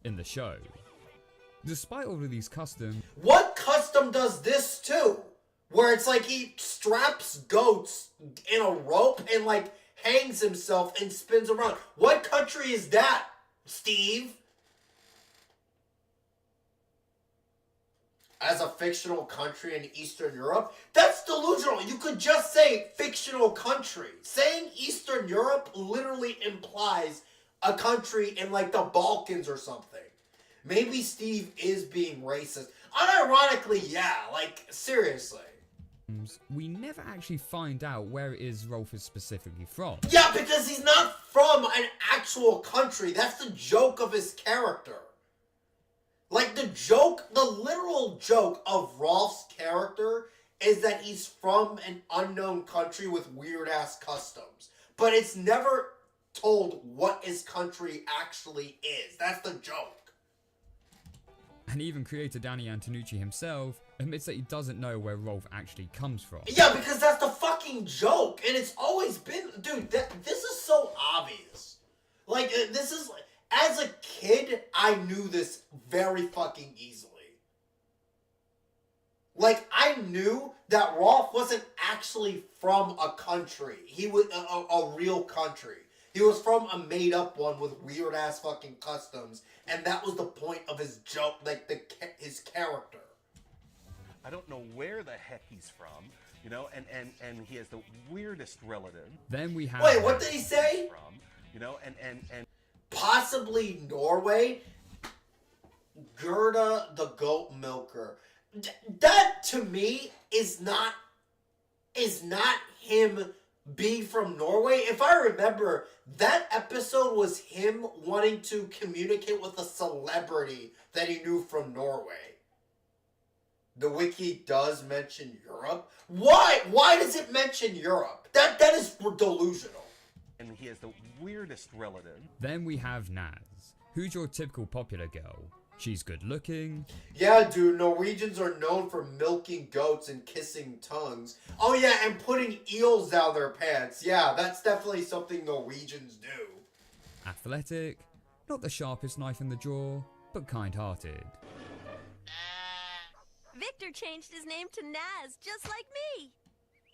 In the show. Despite all of these customs... What custom does this too? Where it's like he straps goats in a rope and, like, hangs himself and spins around. What country is that, Steve? As a fictional country in Eastern Europe? That's delusional. You could just say fictional country. Saying Eastern Europe literally implies a country in, like, the Balkans or something. Maybe Steve is being racist. Unironically, yeah, like, seriously. We never actually find out where it is Rolf is specifically from. Yeah, because he's not from an actual country. That's the joke of his character. Like, the literal joke of Rolf's character is that he's from an unknown country with weird-ass customs. But it's never told what his country actually is. That's the joke. And even creator Danny Antonucci himself admits that he doesn't know where Rolf actually comes from. Yeah, because that's the fucking joke. And it's always been... Dude, this is so obvious. Like, this is... As a kid, I knew this very fucking easily. Like, I knew that Rolf wasn't actually from a country. He was a real country. He was from a made-up one with weird-ass fucking customs, and that was the point of his joke, like, his character. I don't know where the heck he's from, you know, and he has the weirdest relative. Then we have... Wait, what did he say? From, you know, and possibly Norway? Gerda the goat milker. That, to me, is not him being from Norway. If I remember, that episode was him wanting to communicate with a celebrity that he knew from Norway. The wiki does mention Europe. Why? Why does it mention Europe? That is delusional. And he has the weirdest relative. Then we have Naz, who's your typical popular girl. She's good looking. Yeah, dude, Norwegians are known for milking goats and kissing tongues. Oh yeah, and putting eels down their pants. Yeah, that's definitely something Norwegians do. Athletic, not the sharpest knife in the drawer, but kind-hearted. Victor changed his name to Naz, just like me.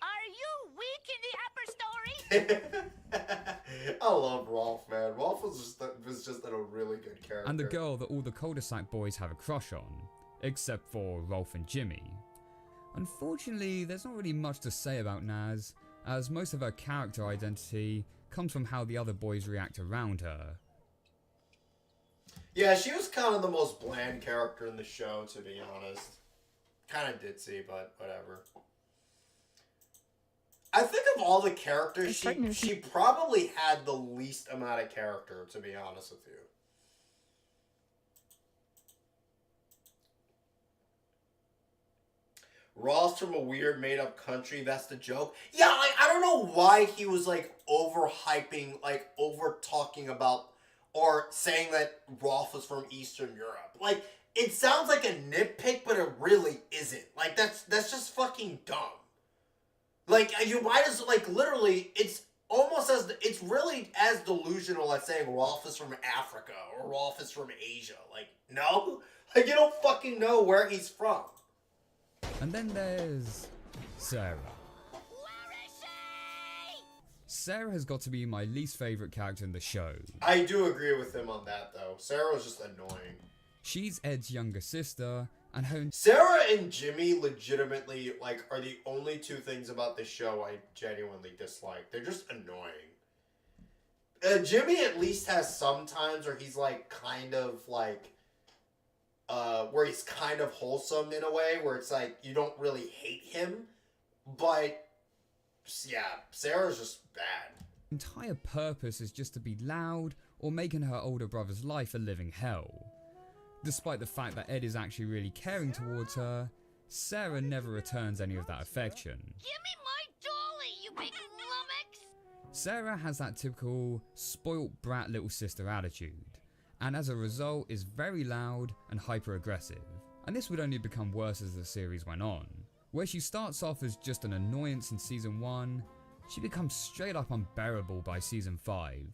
Are you weak in the upper story? I love Rolf, man. Rolf was just a really good character. And the girl that all the cul-de-sac boys have a crush on, except for Rolf and Jimmy. Unfortunately, there's not really much to say about Naz, as most of her character identity comes from how the other boys react around her. Yeah, she was kind of the most bland character in the show, to be honest. Kind of ditzy, but whatever. I think of all the characters, she probably had the least amount of character, to be honest with you. Ross from a weird made-up country, that's the joke. Yeah, like, I don't know why he was, like, overhyping, like, over-talking about, or saying that Rolf was from Eastern Europe. Like, it sounds like a nitpick, but it really isn't. Like, that's just fucking dumb. Like, you might as, like, literally, it's almost as, it's really as delusional as saying Rolf is from Africa, or Rolf is from Asia. Like, no? Like, you don't fucking know where he's from. And then there's Sarah. Sarah has got to be my least favourite character in the show. I do agree with him on that, though. Sarah was just annoying. She's Ed's younger sister, and her... Sarah and Jimmy legitimately, like, are the only two things about this show I genuinely dislike. They're just annoying. Jimmy at least has some times where he's, like, kind of, like... where he's kind of wholesome in a way, where it's like, you don't really hate him, but, yeah, Sarah's just bad. Entire purpose is just to be loud, or making her older brother's life a living hell. Despite the fact that Ed is actually really caring towards her, Sarah never returns any of that affection. Give me my dolly, you big lummox! Sarah has that typical spoilt brat little sister attitude, and as a result is very loud and hyper aggressive. And this would only become worse as the series went on. Where she starts off as just an annoyance in season 1, she becomes straight up unbearable by season 5.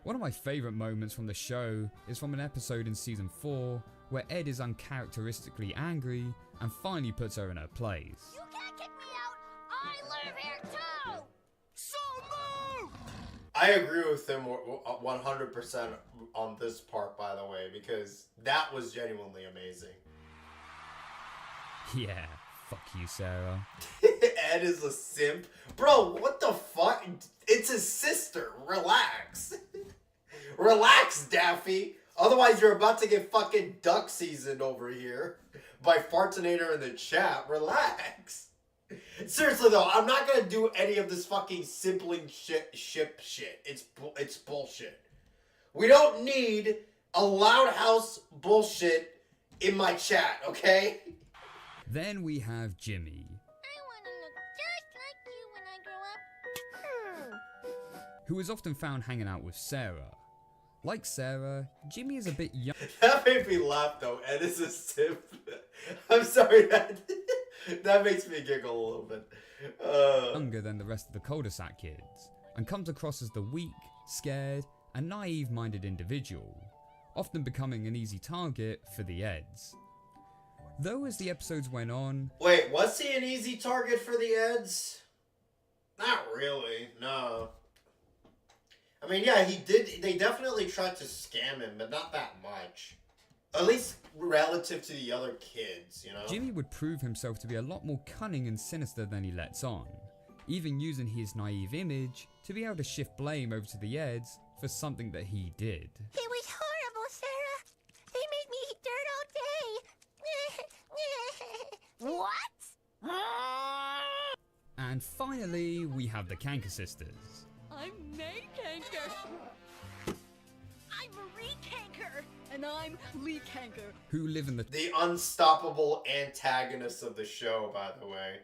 One of my favourite moments from the show is from an episode in season 4 where Ed is uncharacteristically angry and finally puts her in her place. You can't kick me out! I live here too! So move! I agree with him 100% on this part, by the way, because that was genuinely amazing. Yeah, fuck you, Sarah. Ed is a simp. Bro, what the fuck? It's his sister. Relax. Relax, Daffy. Otherwise, you're about to get fucking duck seasoned over here. by Fartinator in the chat. Relax. Seriously though, I'm not gonna do any of this fucking sibling shit. It's bullshit. We don't need a loud house bullshit in my chat, okay? Then we have Jimmy, who is often found hanging out with Sarah. Like Sarah, Jimmy is a bit young. That made me laugh though. Ed is a simp. I'm sorry, that makes me giggle a little bit. Younger than the rest of the cul-de-sac kids, and comes across as the weak, scared, and naive-minded individual, often becoming an easy target for the Eds. Though as the episodes went on... Wait, was he an easy target for the Eds? Not really, no. I mean, yeah, he did. They definitely tried to scam him, but not that much. At least relative to the other kids, you know? Jimmy would prove himself to be a lot more cunning and sinister than he lets on, even using his naive image to be able to shift blame over to the Eds for something that he did. It was horrible, Sarah. They made me eat dirt all day. What? And finally, we have the Canker sisters. I'm May Canker. I'm Marie Canker. And I'm Lee Canker. Who live in the unstoppable antagonists of the show, by the way.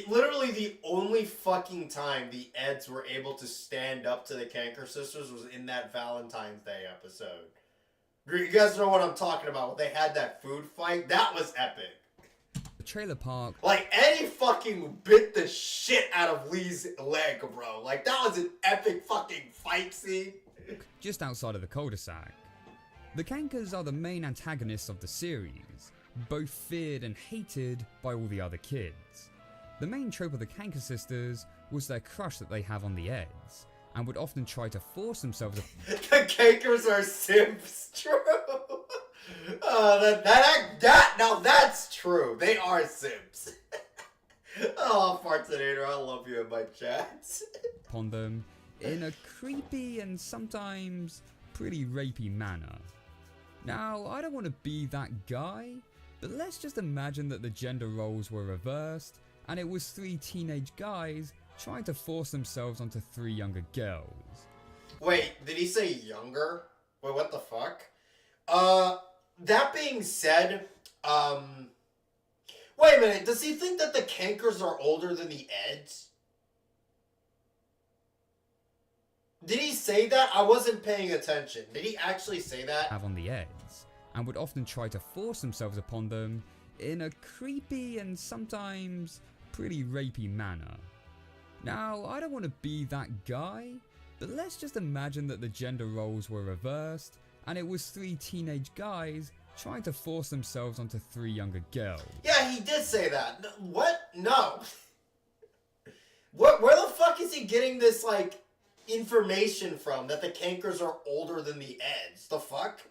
Literally the only fucking time the Eds were able to stand up to the Canker sisters was in that Valentine's Day episode. You guys know what I'm talking about. When they had that food fight, that was epic. The trailer park. Like, Eddie fucking bit the shit out of Lee's leg, bro. Like, that was an epic fucking fight scene. Just outside of the cul-de-sac. The Cankers are the main antagonists of the series, both feared and hated by all the other kids. The main trope of the Canker sisters was their crush that they have on the Eds, and would often try to force themselves The Cankers are simps, true. Now that's true. They are simps. Oh, Fartinator, I love you in my chats. upon them in a creepy and sometimes pretty rapey manner. Now, I don't want to be that guy, but let's just imagine that the gender roles were reversed, and it was 3 teenage guys trying to force themselves onto 3 younger girls. Wait, did he say younger? Wait, what the fuck? That being said, wait a minute, does he think that the Cankers are older than the Eds? Did he say that? I wasn't paying attention. Did he actually say that? Have on the Eds, and would often try to force themselves upon them in a creepy and sometimes pretty rapey manner. Now, I don't want to be that guy, but let's just imagine that the gender roles were reversed, and it was 3 teenage guys trying to force themselves onto 3 younger girls. Yeah, he did say that. What? No. Where the fuck is he getting this, like, information from that the Cankers are older than the Eds? The fuck?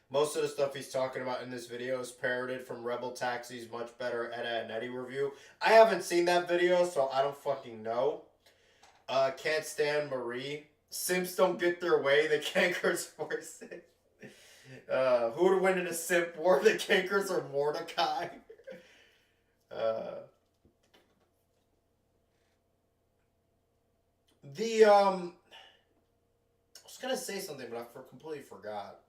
Most of the stuff he's talking about in this video is parroted from Rebel Taxi's Much Better Edda and Eddie review. I haven't seen that video, so I don't fucking know. Can't stand Marie. Simps don't get their way, the Cankers force it. Who would win in a simp war, the Cankers or Mordecai? I was gonna say something, but I completely forgot.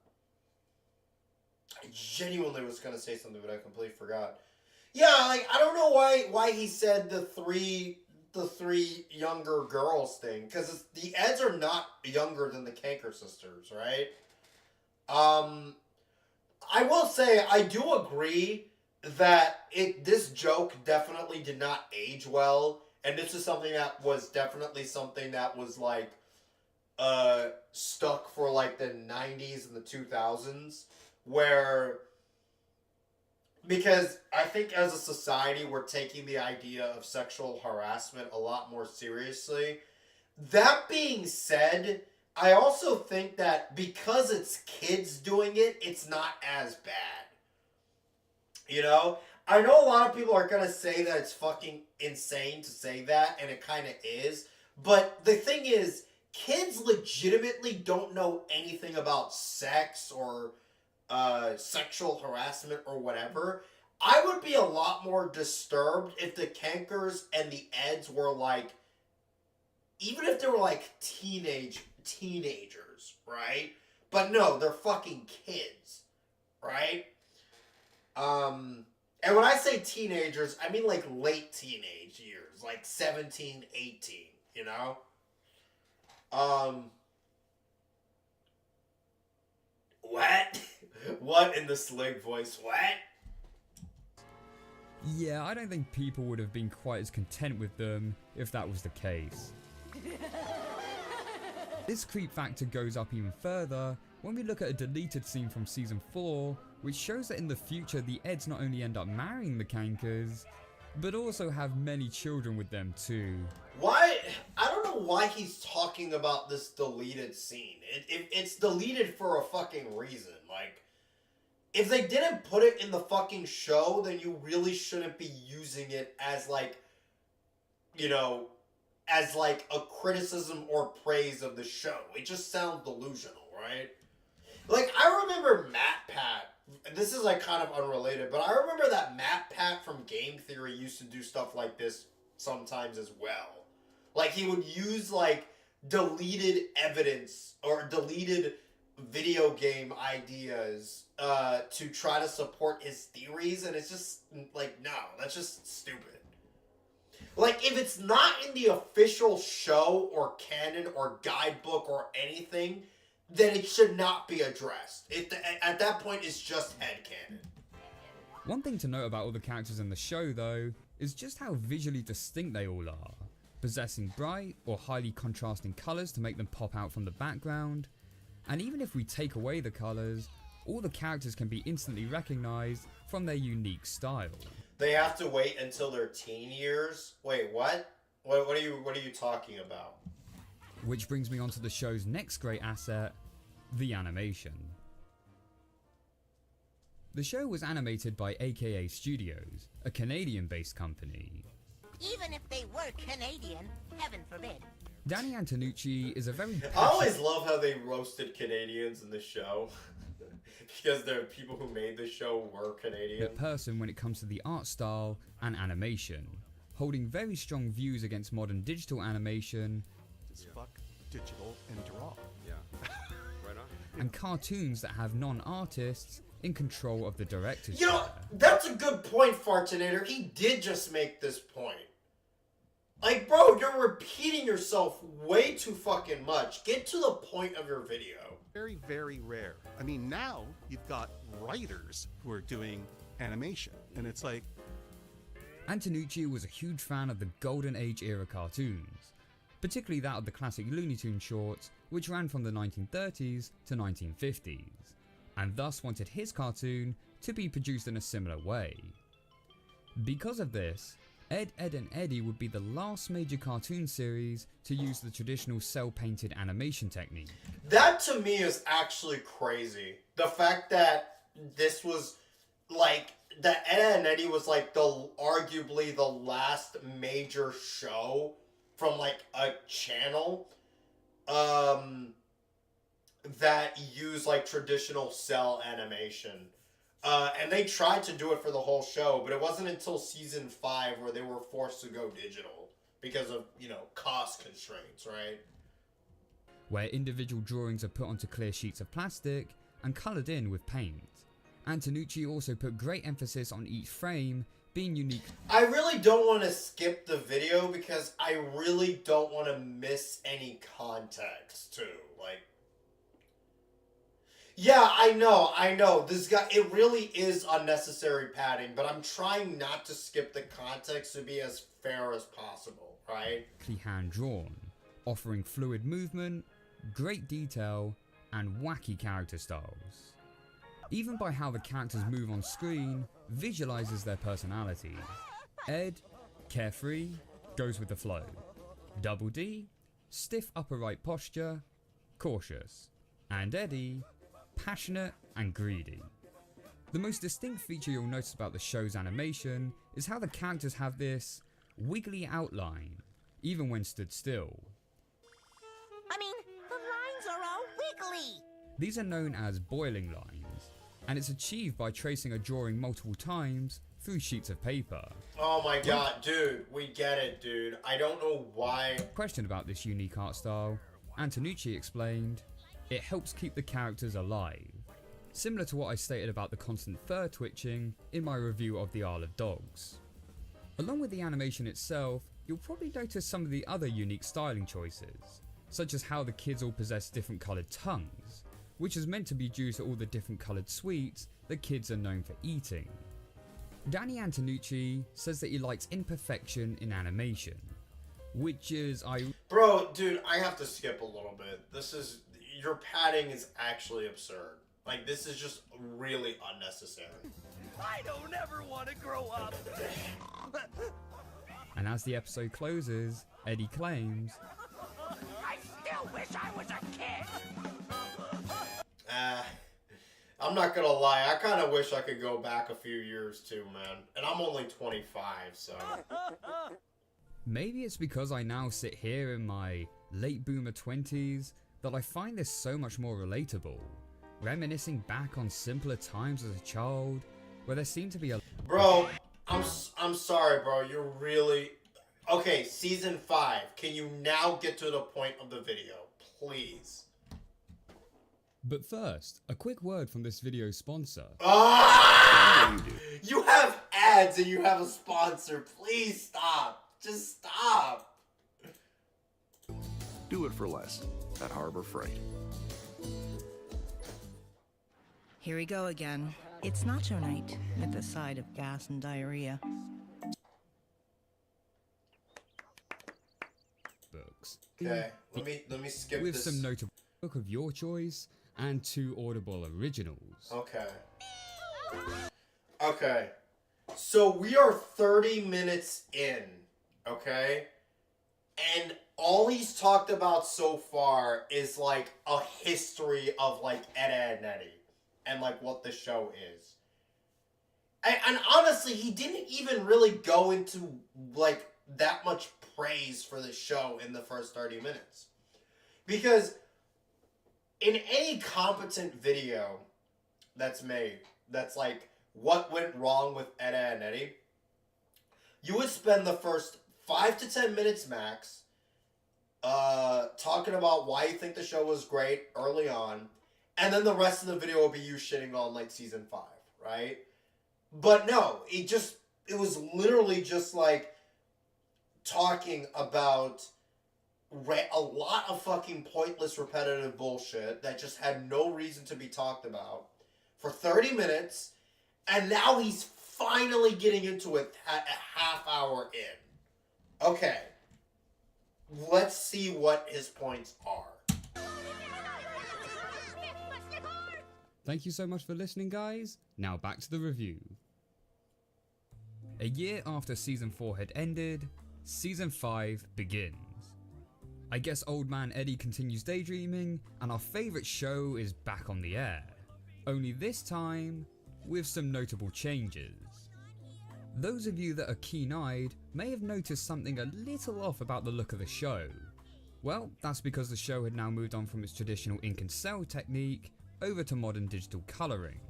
I genuinely was gonna say something, but I completely forgot. Yeah, like, I don't know why he said the three younger girls thing, because the Eds are not younger than the Canker sisters, right? I will say, I do agree that this joke definitely did not age well, and this is something that was definitely something that was, like, stuck for, like, the 90s and the 2000s, where, because I think as a society, we're taking the idea of sexual harassment a lot more seriously. That being said, I also think that because it's kids doing it, it's not as bad. You know? I know a lot of people are going to say that it's fucking insane to say that, and it kind of is. But the thing is, kids legitimately don't know anything about sex or sexual harassment or whatever. I would be a lot more disturbed if the Kankers and the Eds were like, even if they were like teenagers, right? But no, they're fucking kids, right? And when I say teenagers, I mean like late teenage years, like 17, 18, you know? What? What in the slick voice? What? Yeah, I don't think people would have been quite as content with them if that was the case. This creep factor goes up even further when we look at a deleted scene from season 4, which shows that in the future the Eds not only end up marrying the Kankers, but also have many children with them too. Why? I don't know why he's talking about this deleted scene. It's deleted for a fucking reason. Like, if they didn't put it in the fucking show, then you really shouldn't be using it as like, you know, as like a criticism or praise of the show. It just sounds delusional, right? Like, I remember MatPat. This is like kind of unrelated, but I remember that MatPat from Game Theory used to do stuff like this sometimes as well. Like, he would use like deleted evidence or deleted video game ideas to try to support his theories, and it's just like, no, that's just stupid. Like, if it's not in the official show or canon or guidebook or anything, then it should not be addressed. At that point, it's just headcanon. One thing to note about all the characters in the show, though, is just how visually distinct they all are, possessing bright or highly contrasting colours to make them pop out from the background. And even if we take away the colours, all the characters can be instantly recognised from their unique style. They have to wait until their teen years? Wait, what? What are you talking about? Which brings me on to the show's next great asset, the animation. The show was animated by AKA Studios, a Canadian-based company. Even if they were Canadian, heaven forbid. Danny Antonucci is a very I always love how they roasted Canadians in the show. Because the people who made the show were Canadian. person when it comes to the art style and animation, holding very strong views against modern digital animation. Just fuck digital and draw. Yeah. Right on. And cartoons that have non-artists in control of the director's You know, chair. that's a good point, Fartinator. He did just make this point. Like, bro, you're repeating yourself way too fucking much. Get to the point of your video. Very, very rare. I mean, now you've got writers who are doing animation, and it's like... Antonucci was a huge fan of the Golden Age era cartoons, particularly that of the classic Looney Tunes shorts, which ran from the 1930s to 1950s, and thus wanted his cartoon to be produced in a similar way. Because of this, Ed, Edd and Eddy would be the last major cartoon series to use the traditional cel-painted animation technique. That to me is actually crazy. The fact that this was like, that Ed, Edd and Eddy was like arguably the last major show from like a channel that used like traditional cel animation. And they tried to do it for the whole show, but it wasn't until season 5 where they were forced to go digital because of, you know, cost constraints, right? Where individual drawings are put onto clear sheets of plastic and coloured in with paint. Antonucci also put great emphasis on each frame being unique. I really don't want to skip the video because I really don't want to miss any context too. Like, yeah, I know. This guy, it really is unnecessary padding, but I'm trying not to skip the context to be as fair as possible, right? Hand-drawn, offering fluid movement, great detail, and wacky character styles. Even by how the characters move on screen, visualizes their personalities. Ed, carefree, goes with the flow. Double D, stiff upright posture, cautious. And Eddy, passionate and greedy. The most distinct feature you'll notice about the show's animation is how the characters have this wiggly outline, even when stood still. I mean, the lines are all wiggly. These are known as boiling lines, and it's achieved by tracing a drawing multiple times through sheets of paper. Oh my god, dude, we get it, dude. I don't know why. Question about this unique art style, Antonucci explained, it helps keep the characters alive. Similar to what I stated about the constant fur twitching in my review of the Isle of Dogs. Along with the animation itself, you'll probably notice some of the other unique styling choices, such as how the kids all possess different coloured tongues, which is meant to be due to all the different coloured sweets the kids are known for eating. Danny Antonucci says that he likes imperfection in animation, which is Bro, dude, I have to skip a little bit. Your padding is actually absurd. Like, this is just really unnecessary. I don't ever want to grow up. And as the episode closes, Eddie claims, I still wish I was a kid. I'm not gonna lie, I kind of wish I could go back a few years too, man. And I'm only 25, so... Maybe it's because I now sit here in my late boomer 20s that I find this so much more relatable, reminiscing back on simpler times as a child, where there seemed to be a... Bro, I'm sorry, bro, you're really... Okay, season 5, can you now get to the point of the video, please? But first, a quick word from this video's sponsor. You have ads and you have a sponsor, please stop. Just stop. Do it for less at Harbor Freight. Here we go again. It's nacho night with a side of gas and diarrhea. Books. Okay, let me skip with this. Some notable book of your choice and 2 Audible originals. Okay. So we are 30 minutes in, okay? And all he's talked about so far is like a history of like Ed, Edd n Eddy and like what the show is. And honestly, he didn't even really go into like that much praise for the show in the first 30 minutes. Because in any competent video that's made, that's like what went wrong with Ed, Edd n Eddy, you would spend the first 5 to 10 minutes max talking about why you think the show was great early on, and then the rest of the video will be you shitting on like season 5, right? But no, it was literally just like talking about a lot of fucking pointless repetitive bullshit that just had no reason to be talked about for 30 minutes, and now he's finally getting into it at a half hour in. Okay, let's see what his points are. Thank you so much for listening, guys. Now back to the review. A year after season 4 had ended, season 5 begins. I guess old man Eddie continues daydreaming, and our favourite show is back on the air. Only this time, with some notable changes. Those of you that are keen-eyed may have noticed something a little off about the look of the show. Well, that's because the show had now moved on from its traditional ink and cell technique over to modern digital colouring.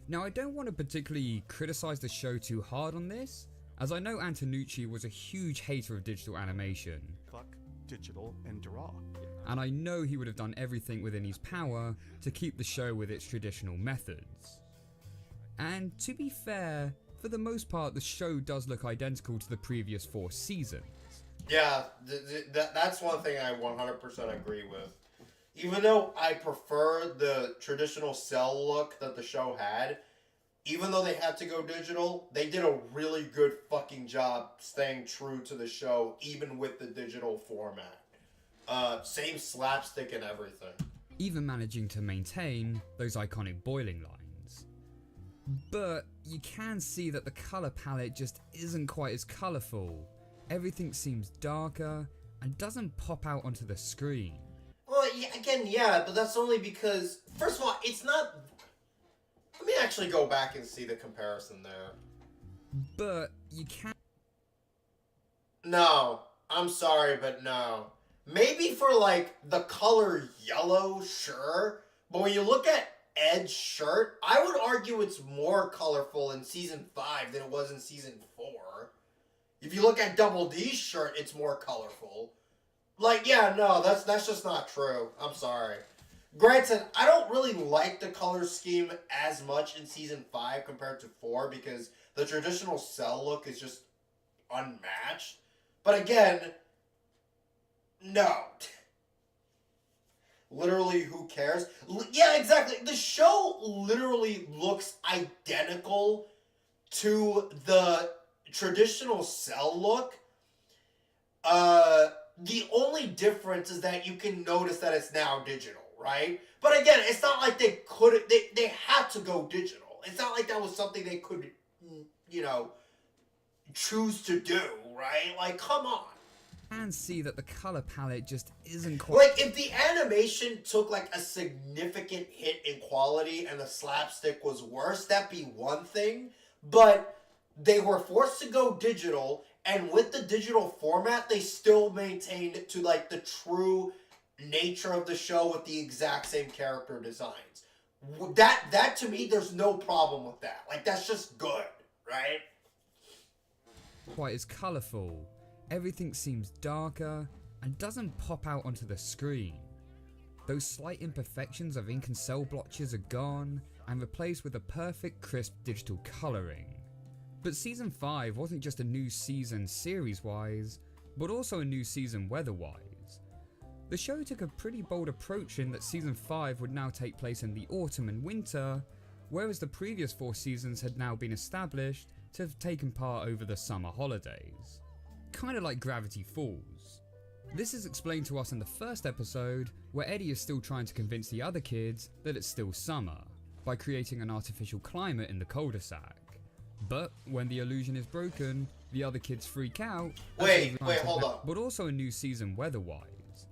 Now, I don't want to particularly criticise the show too hard on this, as I know Antonucci was a huge hater of digital animation. Cluck, digital, and draw. And I know he would have done everything within his power to keep the show with its traditional methods. And to be fair, for the most part the show does look identical to the previous 4 seasons. Yeah, that's one thing I 100% agree with. Even though I prefer the traditional cell look that the show had, even though they had to go digital, they did a really good fucking job staying true to the show, even with the digital format. Same slapstick and everything. Even managing to maintain those iconic boiling lines. But you can see that the colour palette just isn't quite as colourful. Everything seems darker and doesn't pop out onto the screen. Well, yeah, but that's only because, first of all, it's not... Let me actually go back and see the comparison there. But you can't... No, I'm sorry, but no. Maybe for like the color yellow, sure. But when you look at Ed's shirt, I would argue it's more colorful in season 5 than it was in season 4. If you look at Double D's shirt, it's more colorful. Like, yeah, no, that's just not true. I'm sorry. Granted, I don't really like the color scheme as much in season 5 compared to 4 because the traditional Cell look is just unmatched. But again, no. Literally, who cares? Yeah, exactly. The show literally looks identical to the traditional Cell look. The only difference is that you can notice that it's now digital, right? But again, it's not like they couldn't, they had to go digital. It's not like that was something they could, you know, choose to do, right? Like, come on. And see that the color palette just isn't quite... Like, if the animation took, like, a significant hit in quality and the slapstick was worse, that'd be one thing. But they were forced to go digital, and with the digital format, they still maintained to, like, the true nature of the show with the exact same character designs. That to me, there's no problem with that. Like, that's just good, right? Quite as colorful. Everything seems darker and doesn't pop out onto the screen. Those slight imperfections of ink and cell blotches are gone and replaced with a perfect crisp digital colouring. But season 5 wasn't just a new season series-wise, but also a new season weather-wise. The show took a pretty bold approach in that season 5 would now take place in the autumn and winter, whereas the previous 4 seasons had now been established to have taken part over the summer holidays. Kinda like Gravity Falls. This is explained to us in the first episode, where Eddie is still trying to convince the other kids that it's still summer, by creating an artificial climate in the cul-de-sac. But when the illusion is broken, the other kids freak out. Wait, hold on. But also a new season weather-wise.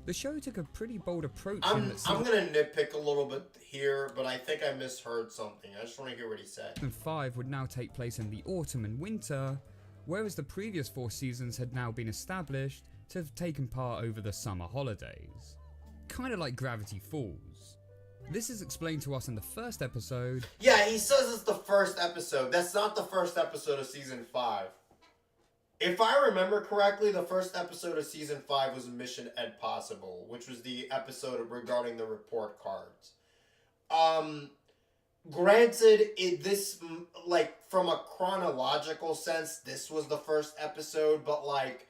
The show took a pretty bold approach I'm gonna nitpick a little bit here, but I think I misheard something. I just want to hear what he said. Season 5 would now take place in the autumn and winter, whereas the previous 4 seasons had now been established to have taken part over the summer holidays. Kinda like Gravity Falls. This is explained to us in the first episode. Yeah, he says it's the first episode. That's not the first episode of season 5. If I remember correctly, the first episode of season 5 was Mission Ed Possible, which was the episode regarding the report cards. Granted, this, like, from a chronological sense, this was the first episode, but, like,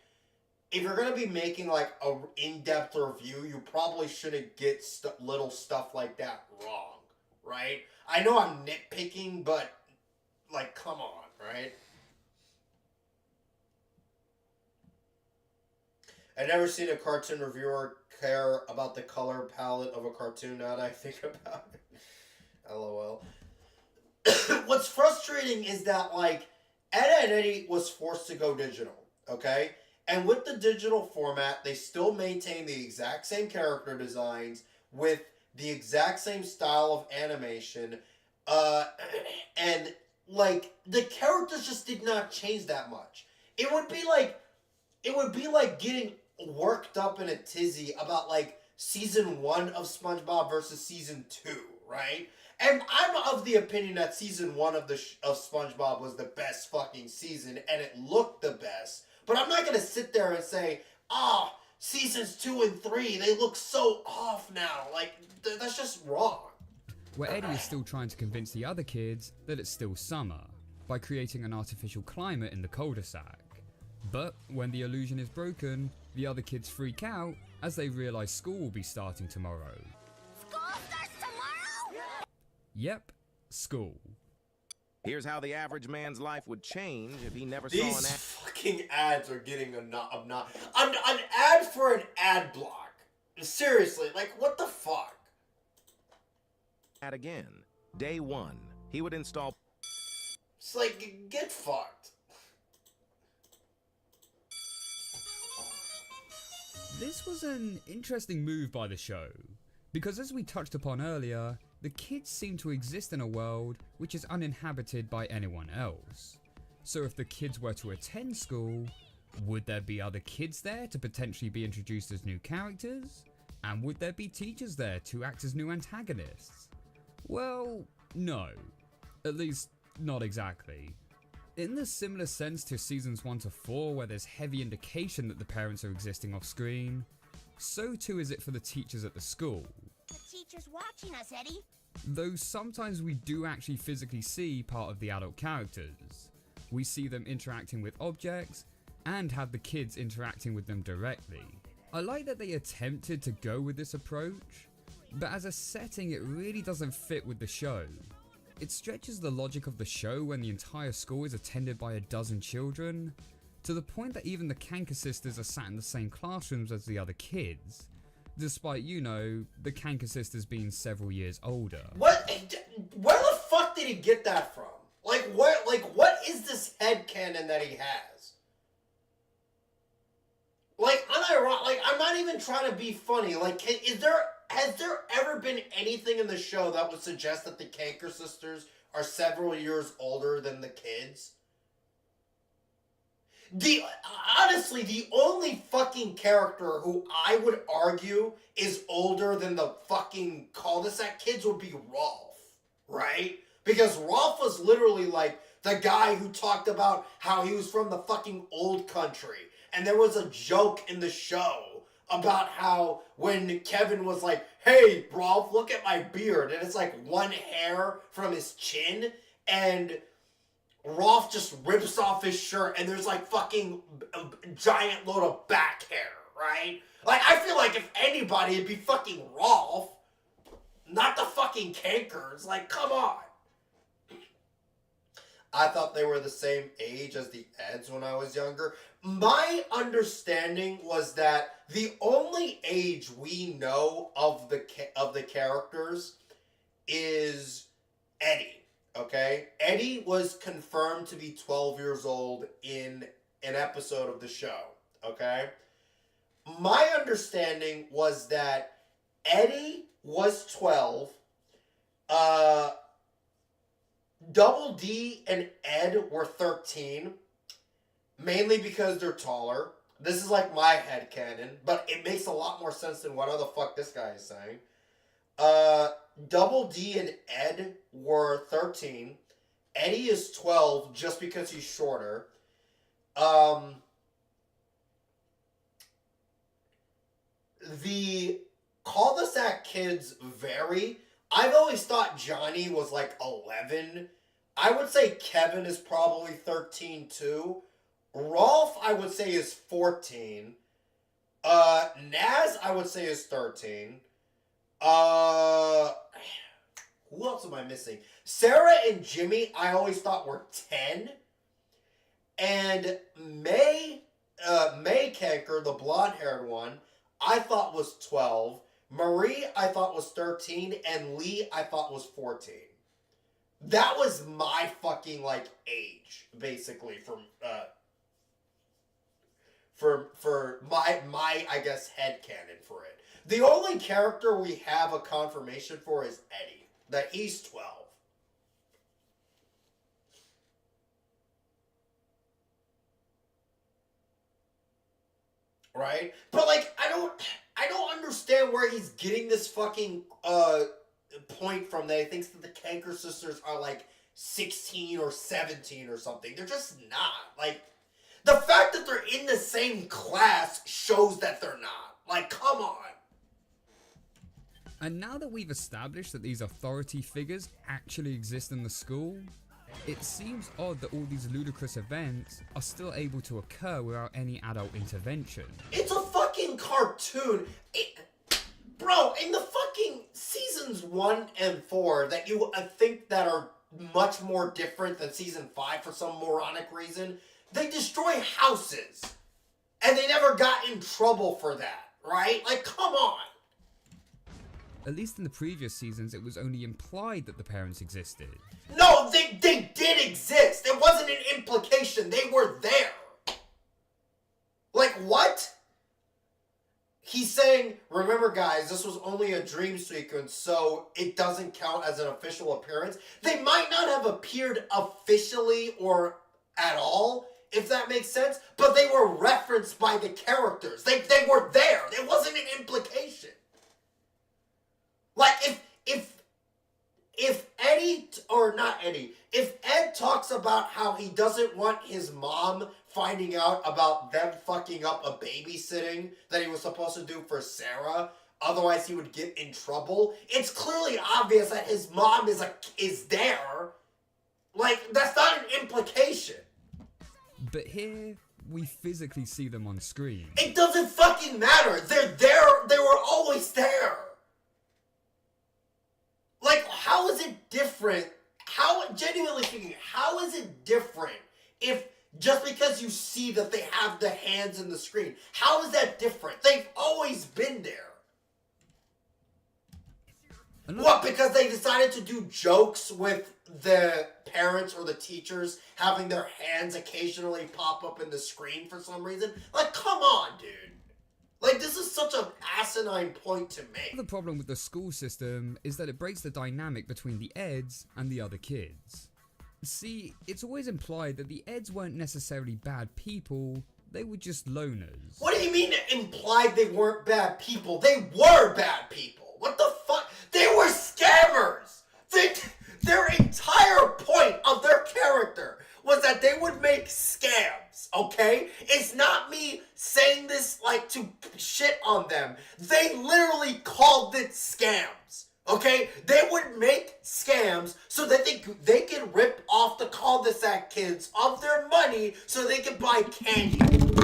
if you're going to be making, like, a in-depth review, you probably shouldn't get little stuff like that wrong, right? I know I'm nitpicking, but, like, come on, right? I've never seen a cartoon reviewer care about the color palette of a cartoon, now that I think about it. LOL. What's frustrating is that, like, Ed, Edd n Eddy was forced to go digital, okay? And with the digital format, they still maintain the exact same character designs with the exact same style of animation. And, like, the characters just did not change that much. It would be like getting worked up in a tizzy about, like, season 1 of SpongeBob versus season 2, right? And I'm of the opinion that season 1 of SpongeBob was the best fucking season, and it looked the best. But I'm not gonna sit there and say, seasons 2 and 3, they look so off now. Like, that's just wrong. Where Eddie is still trying to convince the other kids that it's still summer, by creating an artificial climate in the cul-de-sac. But when the illusion is broken, the other kids freak out as they realise school will be starting tomorrow. School starts tomorrow? Yep, school. Here's how the average man's life would change if he never saw These an ad. fucking ads are getting an ad for an ad block. Seriously, like, what the fuck? Again. Day 1, he would install... It's like, get fucked. This was an interesting move by the show, because as we touched upon earlier, the kids seem to exist in a world which is uninhabited by anyone else. So if the kids were to attend school, Would there be other kids there to potentially be introduced as new characters? And would there be teachers there to act as new antagonists? Well, no. At least, not exactly. In the similar sense to seasons 1 to 4, where there's heavy indication that the parents are existing off screen, so too is it for the teachers at the school. The teacher's watching us, Eddie. Though sometimes we do actually physically see part of the adult characters. We see them interacting with objects, and have the kids interacting with them directly. I like that they attempted to go with this approach, but as a setting it really doesn't fit with the show. It stretches the logic of the show when the entire school is attended by a dozen children, to the point that even the Kanker sisters are sat in the same classrooms as the other kids, despite, you know, the Kanker sisters being several years older. What? Where the fuck did he get that from? What is this headcanon that he has? I'm not even trying to be funny. Has there ever been anything in the show that would suggest that the Kanker sisters are several years older than the kids? Honestly, the only fucking character who I would argue is older than the fucking cul-de-sac kids would be Rolf, right? Because Rolf was literally like the guy who talked about how he was from the fucking old country. And there was a joke in the show about how when Kevin was like, hey, Rolf, look at my beard. And it's like one hair from his chin. And Rolf just rips off his shirt and there's like fucking a giant load of back hair, right? Like, I feel like if anybody, it'd be fucking Rolf. Not the fucking Kankers. Like, come on. I thought they were the same age as the Eds when I was younger. My understanding was that the only age we know of the characters is Eddie, okay? Eddie was confirmed to be 12 years old in an episode of the show, okay? My understanding was that Eddie was 12, Double D and Ed were 13, mainly because they're taller. This is like my headcanon, but it makes a lot more sense than what the fuck this guy is saying. Double D and Ed were 13. Eddie is 12 just because he's shorter. The cul-de-sac kids vary. I've always thought Johnny was like 11. I would say Kevin is probably 13 too. Rolf, I would say, is 14. Naz, I would say, is 13. Who else am I missing? Sarah and Jimmy, I always thought were 10. And May Kanker, the blonde-haired one, I thought was 12. Marie, I thought was 13, and Lee, I thought was 14. That was my fucking, like, age, basically, for my I guess, headcanon for it. The only character we have a confirmation for is Eddie, that he's 12. Right? But, like, I don't understand where he's getting this fucking point from that he thinks that the Kanker sisters are like 16 or 17 or something. They're just not. Like, the fact that they're in the same class shows that they're not. Like, come on. And now that we've established that these authority figures actually exist in the school, it seems odd that all these ludicrous events are still able to occur without any adult intervention. It's a fucking cartoon. Bro, in the fucking seasons 1 and 4 that you think that are much more different than season 5 for some moronic reason, they destroy houses. And they never got in trouble for that, right? Like, come on. At least in the previous seasons, it was only implied that the parents existed. No, they did exist. It wasn't an implication. They were there. Like, what? He's saying, remember guys, this was only a dream sequence, so it doesn't count as an official appearance. They might not have appeared officially or at all if that makes sense. But they were referenced by the characters. They were there. It wasn't an implication. Like, if Eddie, or not Eddie, if Ed talks about how he doesn't want his mom finding out about them fucking up a babysitting that he was supposed to do for Sarah, otherwise he would get in trouble, it's clearly obvious that his mom is there. Like, that's not an implication. But here, we physically see them on screen. It doesn't fucking matter. They're there. They were always there. Like, how is it different? Genuinely speaking, how is it different if just because you see that they have the hands in the screen? How is that different? They've always been there. What, because they decided to do jokes with the parents or the teachers having their hands occasionally pop up in the screen for some reason? Like, come on, dude. Like, this is such an asinine point to make. The problem with the school system is that it breaks the dynamic between the Eds and the other kids. See, it's always implied that the Eds weren't necessarily bad people, they were just loners. What do you mean it implied they weren't bad people? They were bad people. What the fuck? They were scammers! Their entire point of their character was that they would make scams, okay? It's not me saying this like to shit on them. They literally called it scams, okay? They would make scams so that they could rip off the cul-de-sac kids of their money so they could buy candy.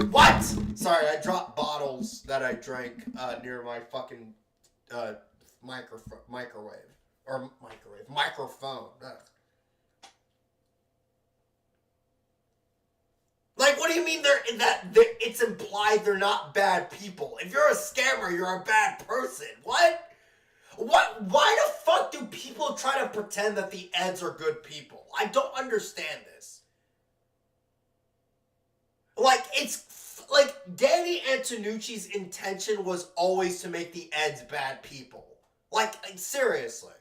What? Sorry, I dropped bottles that I drank near my fucking microphone. Ugh. Like, what do you mean it's implied they're not bad people? If you're a scammer, you're a bad person. What? Why the fuck do people try to pretend that the Eds are good people? I don't understand this. Like, like, Danny Antonucci's intention was always to make the Eds bad people. Like seriously.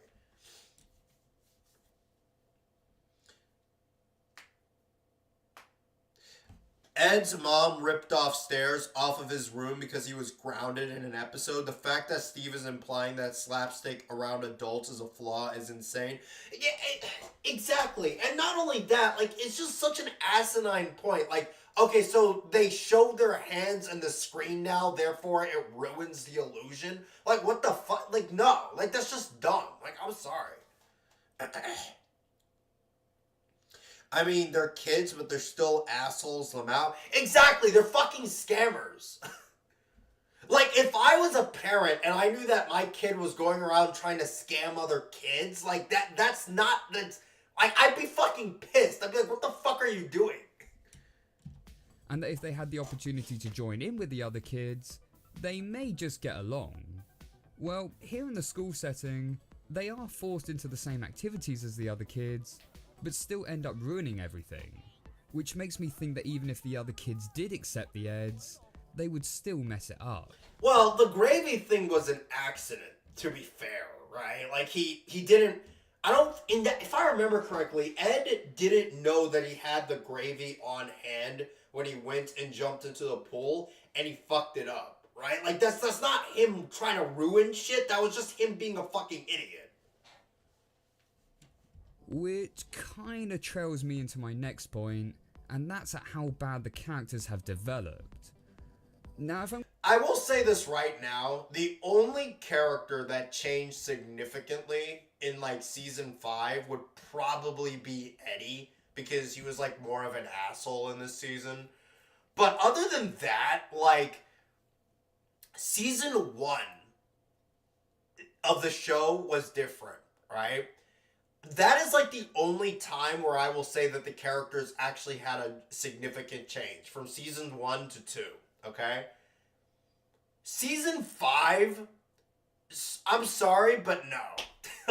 Ed's mom ripped off stairs off of his room because he was grounded in an episode. The fact that Steve is implying that slapstick around adults is a flaw is insane. Yeah, exactly. And not only that, like, it's just such an asinine point. Like, okay, so they show their hands on the screen now, therefore it ruins the illusion? Like, what the fuck? Like, no. Like, that's just dumb. Like, I'm sorry. I mean, they're kids, but they're still assholes them out. Exactly, they're fucking scammers. Like, if I was a parent and I knew that my kid was going around trying to scam other kids, like, that's like, I'd be fucking pissed. I'd be like, what the fuck are you doing? And that if they had the opportunity to join in with the other kids, they may just get along. Well, here in the school setting, they are forced into the same activities as the other kids, but still end up ruining everything, which makes me think that even if the other kids did accept the Eds, they would still mess it up. Well, the gravy thing was an accident, to be fair, right? Like, he didn't, if I remember correctly, Ed didn't know that he had the gravy on hand when he went and jumped into the pool, and he fucked it up, right? Like, that's not him trying to ruin shit, that was just him being a fucking idiot. Which kinda trails me into my next point, and that's at how bad the characters have developed. Now, I will say this right now, the only character that changed significantly in, like, season 5 would probably be Eddie, because he was, like, more of an asshole in this season. But other than that, like, season 1 of the show was different, right? That is, like, the only time where I will say that the characters actually had a significant change from season 1 to 2, okay? Season 5, I'm sorry, but no.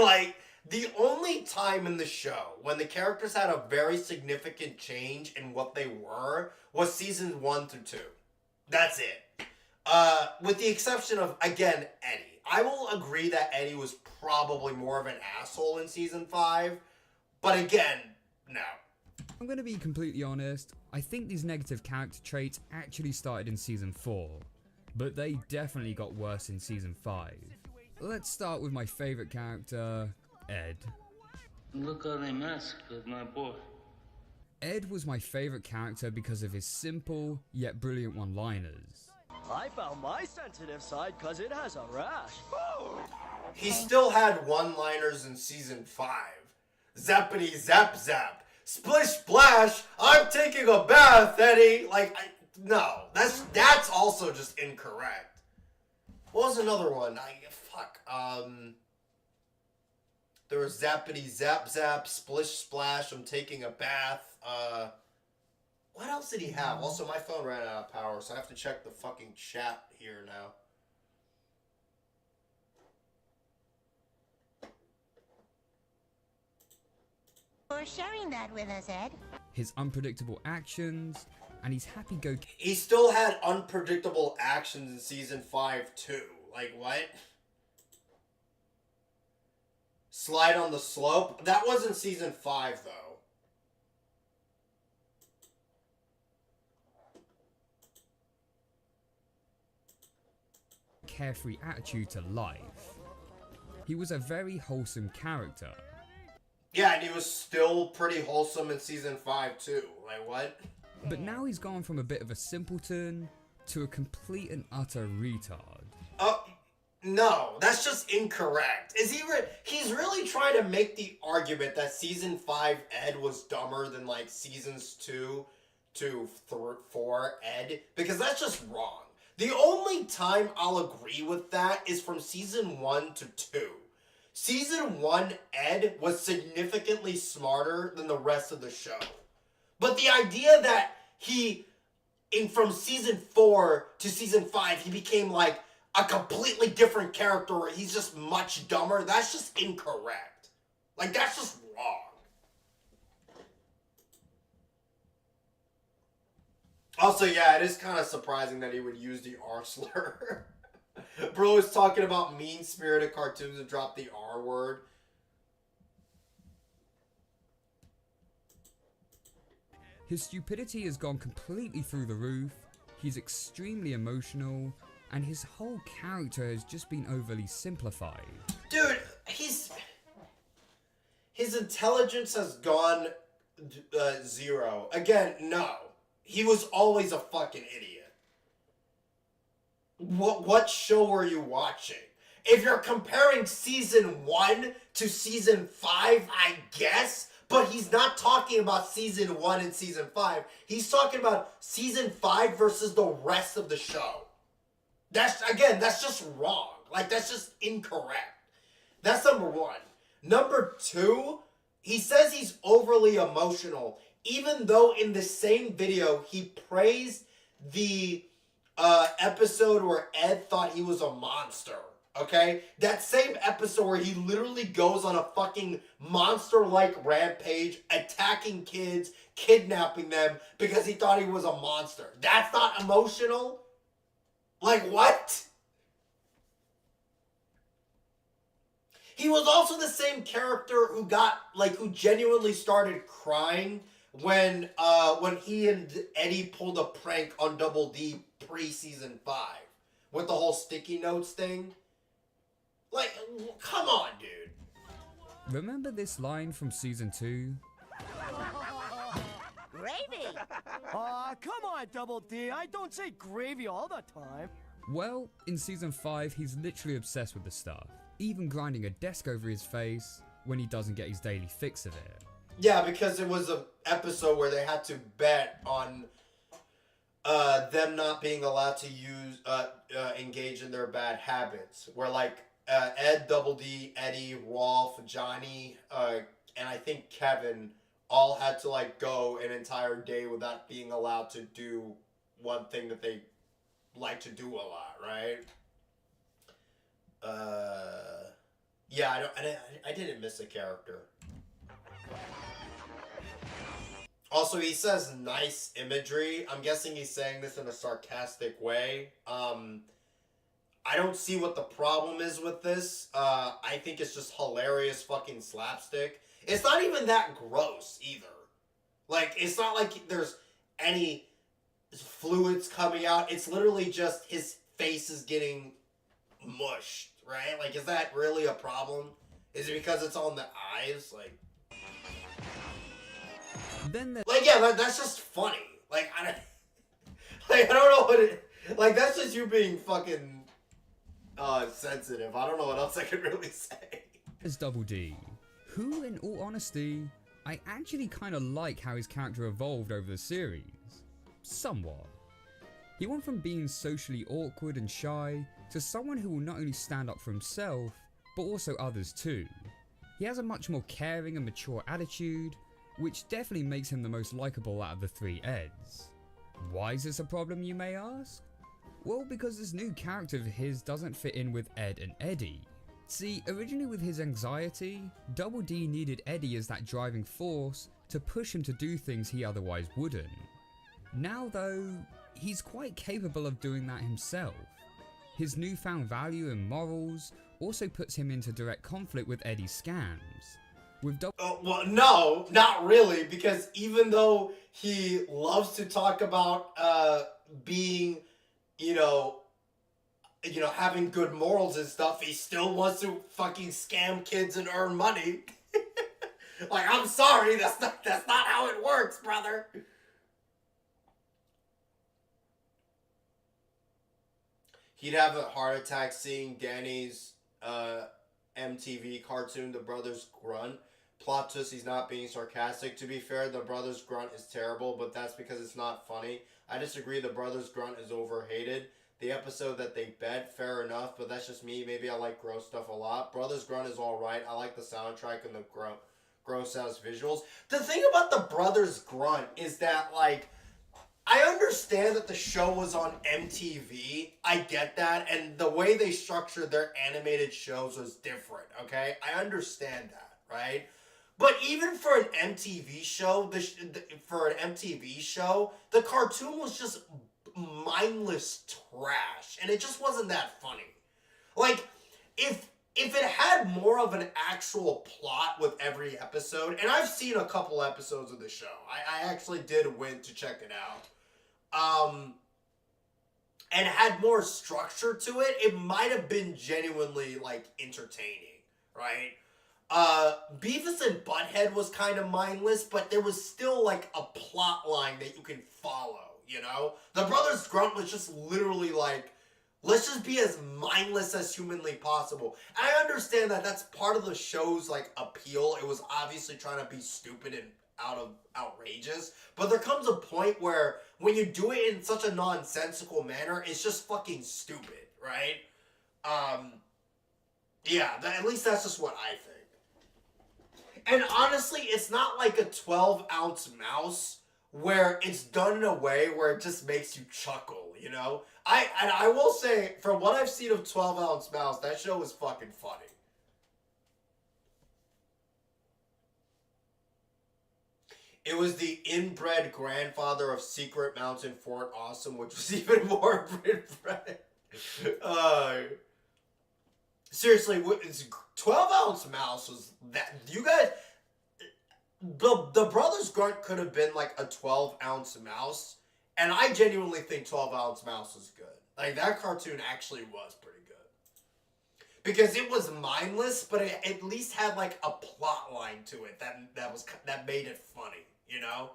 Like, the only time in the show when the characters had a very significant change in what they were was seasons 1 through 2. That's it. With the exception of, again, Eddie. I will agree that Eddie was probably more of an asshole in season 5, but again, no. I'm gonna be completely honest, I think these negative character traits actually started in season 4, but they definitely got worse in season 5. Let's start with my favourite character, Ed. Look how they mess with my boy. Ed was my favourite character because of his simple yet brilliant one-liners. I found my sensitive side because it has a rash. He still had one-liners in season 5. Zappity zap zap. Splish splash. I'm taking a bath, Eddie. No, that's also just incorrect. What was another one? There was zappity zap zap, splish splash, I'm taking a bath. What else did he have? Also, my phone ran out of power, so I have to check the fucking chat here now. For sharing that with us, Ed. His unpredictable actions, and he's happy-go... He still had unpredictable actions in season 5 too. Like, what? Slide on the slope? That wasn't season 5 though. Carefree attitude to life. He was a very wholesome character. Yeah, and he was still pretty wholesome in season 5 too. Like, what? But now he's gone from a bit of a simpleton to a complete and utter retard. No, that's just incorrect. He's really trying to make the argument that season 5 Ed was dumber than like seasons 2 to 4 Ed, because that's just wrong. The only time I'll agree with that is from season 1 to 2. Season 1 Ed was significantly smarter than the rest of the show. But the idea that from season 4 to season 5, he became like a completely different character where he's just much dumber, that's just incorrect. Like, that's just wrong. Also, yeah, it is kind of surprising that he would use the R slur. Bro is talking about mean-spirited cartoons and dropped the R word. His stupidity has gone completely through the roof, he's extremely emotional, and his whole character has just been overly simplified. Dude, his intelligence has gone 0. Again, no. He was always a fucking idiot. What show are you watching? If you're comparing season 1 to season 5, I guess, but he's not talking about season 1 and season 5. He's talking about season 5 versus the rest of the show. That's just wrong. Like, that's just incorrect. That's number 1. Number 2, he says he's overly emotional, even though in the same video he praised the episode where Ed thought he was a monster. Okay? That same episode where he literally goes on a fucking monster-like rampage, attacking kids, kidnapping them because he thought he was a monster. That's not emotional? Like, what? He was also the same character who who genuinely started crying when he and Eddie pulled a prank on Double D pre-season 5 with the whole sticky notes thing. Like, come on, dude. Remember this line from season 2? Gravy! Aw, come on, Double D. I don't say gravy all the time. Well, in season 5, he's literally obsessed with the stuff, even grinding a desk over his face when he doesn't get his daily fix of it. Yeah, because it was an episode where they had to bet on them not being allowed to engage in their bad habits. Where like Ed, Double D, Eddie, Rolf, Johnny, and I think Kevin all had to like go an entire day without being allowed to do one thing that they like to do a lot, right? Yeah, I didn't miss a character. Also, he says nice imagery. I'm guessing he's saying this in a sarcastic way. I don't see what the problem is with this. I think it's just hilarious fucking slapstick. It's not even that gross either. Like, it's not like there's any fluids coming out. It's literally just his face is getting mushed, right? Like, is that really a problem? Is it because it's on the eyes? Like, Then like yeah, that's just funny. Like, I don't know what it... Like, that's just you being fucking sensitive. I don't know what else I could really say. there's Double D, who, in all honesty, I actually kind of like how his character evolved over the series. Somewhat. He went from being socially awkward and shy to someone who will not only stand up for himself, but also others too. He has a much more caring and mature attitude, which definitely makes him the most likable out of the three Eds. Why is this a problem, you may ask? Well, because this new character of his doesn't fit in with Ed and Eddie. See, originally with his anxiety, Double D needed Eddie as that driving force to push him to do things he otherwise wouldn't. Now though, he's quite capable of doing that himself. His newfound value and morals also puts him into direct conflict with Eddie's scams. With well, no, not really, because even though he loves to talk about being, having good morals and stuff, he still wants to fucking scam kids and earn money. Like, I'm sorry, that's not how it works, brother. He'd have a heart attack seeing Danny's MTV cartoon, The Brothers Grunt. Plot twist, he's not being sarcastic. To be fair, The Brothers Grunt is terrible, but that's because it's not funny. I disagree, The Brothers Grunt is overhated. The episode that they bet, fair enough, but that's just me. Maybe I like gross stuff a lot. Brothers Grunt is alright. I like the soundtrack and the gross ass visuals. The thing about The Brothers Grunt is that, like, I understand that the show was on MTV. I get that. And the way they structured their animated shows was different, okay? I understand that, right? But even for an MTV show, the cartoon was just mindless trash. And it just wasn't that funny. Like, if it had more of an actual plot with every episode, and I've seen a couple episodes of the show. I actually did went to check it out. And had more structure to it, it might have been genuinely, like, entertaining, right? Beavis and Butthead was kind of mindless, but there was still, like, a plot line that you can follow, you know? The Brothers Grunt was just literally like, let's just be as mindless as humanly possible. And I understand that that's part of the show's, like, appeal. It was obviously trying to be stupid and outrageous, but there comes a point where when you do it in such a nonsensical manner, it's just fucking stupid, right? Yeah, at least that's just what I think. And honestly, it's not like a 12-ounce mouse where it's done in a way where it just makes you chuckle, you know? I will say, from what I've seen of 12-ounce mouse, that show is fucking funny. It was the inbred grandfather of Secret Mountain Fort Awesome, which was even more inbred. Seriously, 12-ounce mouse was that. You guys, the Brothers Grunt could have been like a 12-ounce mouse, and I genuinely think 12-ounce mouse was good. Like, that cartoon actually was pretty good. Because it was mindless, but it at least had like a plot line to it that made it funny. You know?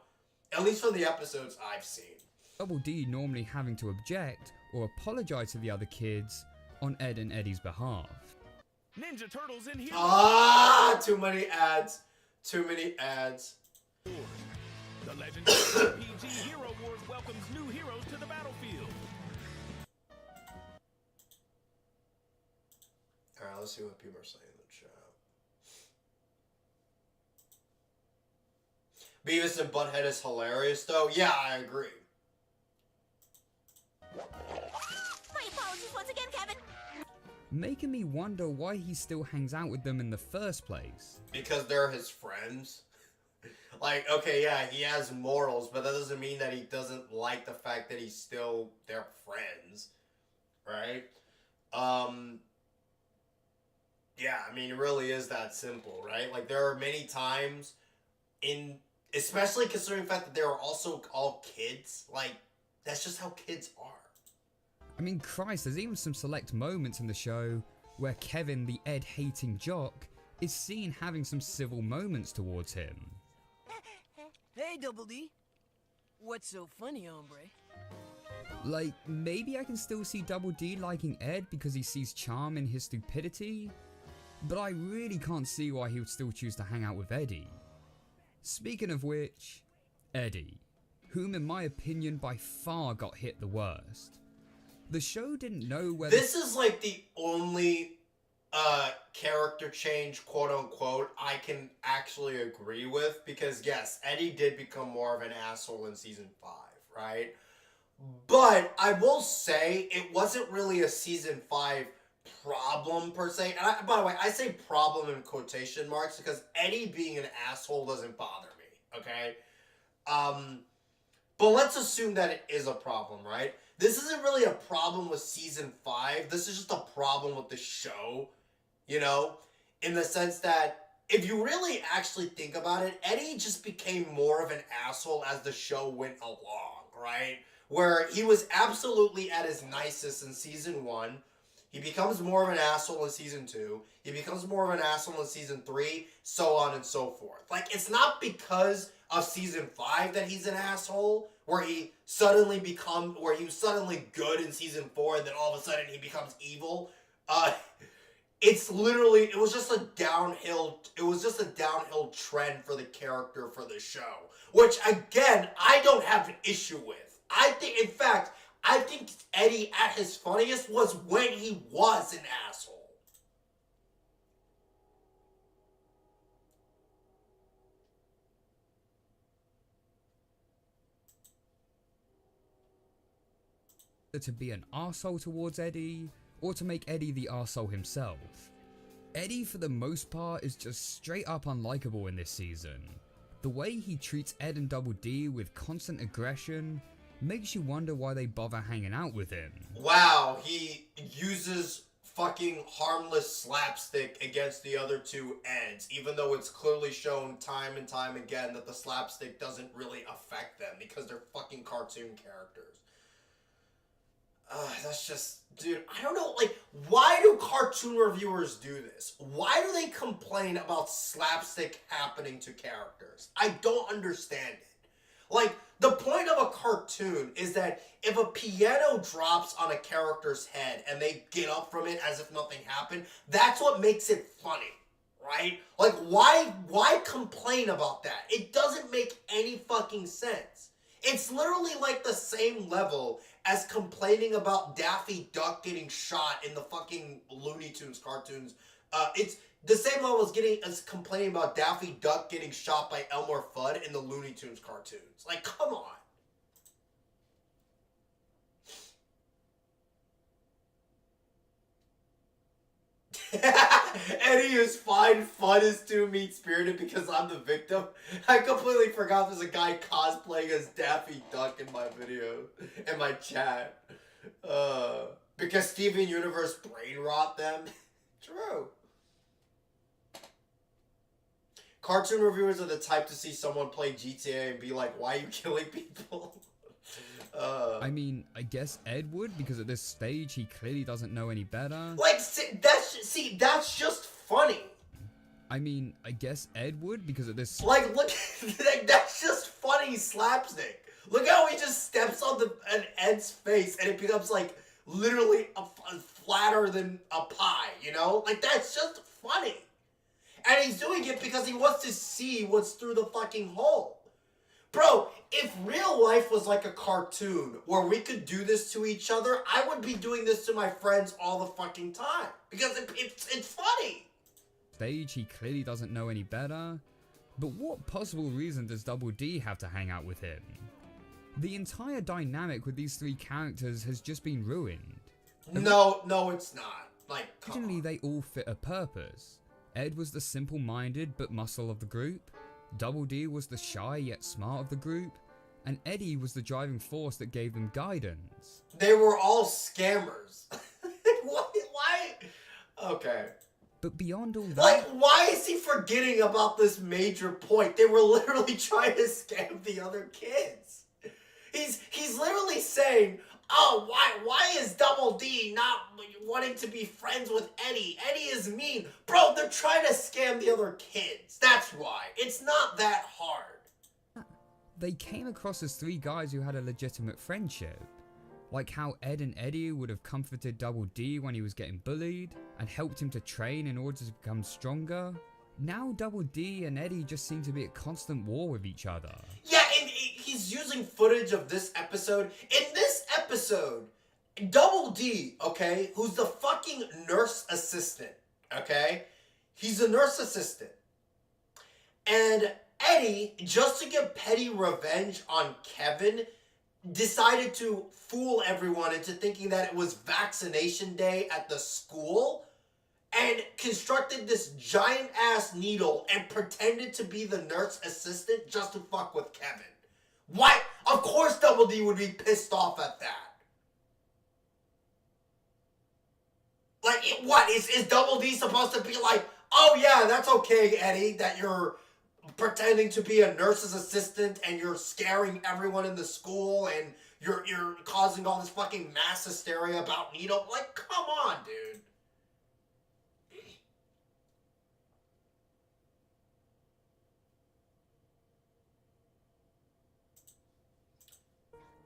At least from the episodes I've seen. Double D normally having to object or apologize to the other kids on Ed and Eddie's behalf. Ninja Turtles in here. Ah, too many ads. Too many ads. The legendary RPG Hero Wars welcomes new heroes to the battlefield. Alright, let's see what people are saying in the chat. Beavis and Butthead is hilarious, though. Yeah, I agree. My apologies once again, Kevin. Making me wonder why he still hangs out with them in the first place. Because they're his friends. Like, okay, yeah, he has morals, but that doesn't mean that he doesn't like the fact that he's still their friends. Right? Yeah, I mean, it really is that simple, right? Like, there are many times in Especially considering the fact that they were also all kids. Like, that's just how kids are. I mean, Christ, there's even some select moments in the show where Kevin, the Ed-hating jock, is seen having some civil moments towards him. Hey, Double D. What's so funny, hombre? Like, maybe I can still see Double D liking Ed because he sees charm in his stupidity, but I really can't see why he would still choose to hang out with Eddie. Speaking of which, Eddie, whom in my opinion by far got hit the worst. The show didn't know whether— This is like the only character change, quote unquote, I can actually agree with, because yes, Eddie did become more of an asshole in season 5, right? But I will say it wasn't really a season 5 problem per se. And by the way, I say problem in quotation marks because Eddie being an asshole doesn't bother me, okay? But let's assume that it is a problem, right? This isn't really a problem with season 5. This is just a problem with the show, you know? In the sense that if you really actually think about it, Eddie just became more of an asshole as the show went along, right? Where he was absolutely at his nicest in season 1. He becomes more of an asshole in season 2. He becomes more of an asshole in season 3, so on and so forth. Like, it's not because of season 5 that he's an asshole, where he was suddenly good in season 4 and then all of a sudden he becomes evil. It was just a downhill trend for the character for the show. Which, again, I don't have an issue with. I think Eddie at his funniest was when he was an asshole. To be an arsehole towards Eddie, or to make Eddie the arsehole himself. Eddie, for the most part, is just straight up unlikable in this season. The way he treats Ed and Double D with constant aggression makes you wonder why they bother hanging out with him. Wow, he uses fucking harmless slapstick against the other two Eds, even though it's clearly shown time and time again that the slapstick doesn't really affect them because they're fucking cartoon characters. That's just, dude, I don't know, like, why do cartoon reviewers do this? Why do they complain about slapstick happening to characters? I don't understand it. Like, the point of a cartoon is that if a piano drops on a character's head and they get up from it as if nothing happened, that's what makes it funny, right? Like, why complain about that? It doesn't make any fucking sense. It's literally like the same level as complaining about Daffy Duck getting shot in the fucking Looney Tunes cartoons. It's the same level as complaining about Daffy Duck getting shot by Elmer Fudd in the Looney Tunes cartoons. Like, come on. Eddie is fine, Fudd is too mean-spirited because I'm the victim. I completely forgot there's a guy cosplaying as Daffy Duck in my video, in my chat. Because Steven Universe brain rot them. True. Cartoon reviewers are the type to see someone play GTA and be like, why are you killing people? I mean, I guess Ed would, because at this stage he clearly doesn't know any better. Like, that's just funny. I mean, I guess Ed would, because at this... Like, look, that's just funny slapstick. Look how he just steps on an Ed's face and it becomes, like, literally flatter than a pie, you know? Like, that's just funny. And he's doing it because he wants to see what's through the fucking hole. Bro, if real life was like a cartoon where we could do this to each other, I would be doing this to my friends all the fucking time. Because it's funny. Stage, he clearly doesn't know any better. But what possible reason does Double D have to hang out with him? The entire dynamic with these three characters has just been ruined. No, it's not. Like, originally they all fit a purpose. Ed was the simple-minded but muscle of the group. Double D was the shy yet smart of the group, and Eddie was the driving force that gave them guidance. They were all scammers. Why? Okay. But beyond all that... Like, why is he forgetting about this major point? They were literally trying to scam the other kids. He's literally saying, oh, why is Double D not wanting to be friends with Eddie? Eddie is mean. Bro, they're trying to scam the other kids. That's why. It's not that hard. They came across as three guys who had a legitimate friendship. Like how Ed and Eddie would have comforted Double D when he was getting bullied, and helped him to train in order to become stronger. Now Double D and Eddie just seem to be at constant war with each other. Yeah, and he's using footage of this episode. In this episode, Double D, okay, who's the fucking nurse assistant, okay? He's a nurse assistant. And Eddie, just to get petty revenge on Kevin, decided to fool everyone into thinking that it was vaccination day at the school, and constructed this giant ass needle and pretended to be the nurse assistant just to fuck with Kevin. Why? Of course Double D would be pissed off at that. Like, what? Is Double D supposed to be like, oh yeah, that's okay, Eddie, that you're pretending to be a nurse's assistant and you're scaring everyone in the school and you're causing all this fucking mass hysteria about needle? Like, come on, dude.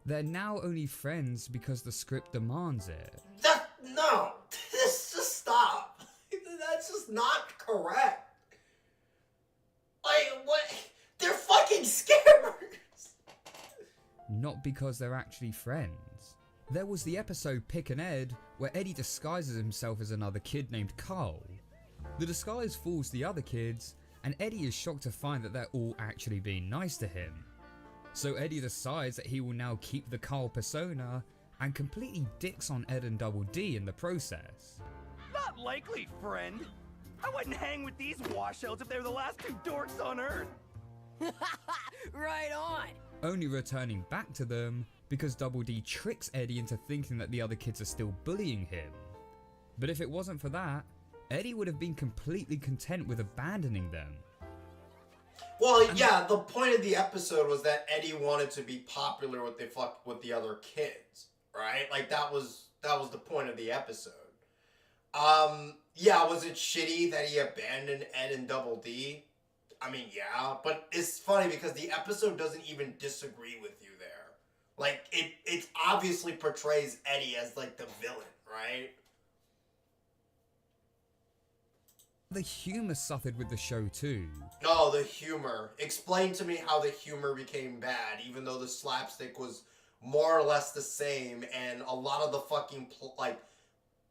They're now only friends because the script demands it. No, just stop. That's just not correct. Like, what? They're fucking scammers. Not because they're actually friends. There was the episode Pick and Ed, where Eddie disguises himself as another kid named Carl. The disguise fools the other kids, and Eddie is shocked to find that they're all actually being nice to him. So Eddie decides that he will now keep the Carl persona, and completely dicks on Ed and Double D in the process. Not likely, friend. I wouldn't hang with these washouts if they were the last two dorks on Earth. Right on. Only returning back to them because Double D tricks Eddie into thinking that the other kids are still bullying him. But if it wasn't for that, Eddie would have been completely content with abandoning them. Well, yeah, the point of the episode was that Eddie wanted to be popular with the other kids, right? Like, that was the point of the episode. Yeah, was it shitty that he abandoned Ed and Double D? I mean, yeah, but it's funny because the episode doesn't even disagree with you there. Like, it obviously portrays Eddie as, like, the villain, right? The humor suffered with the show too. Oh, the humor. Explain to me how the humor became bad, even though the slapstick was more or less the same, and a lot of the fucking, like,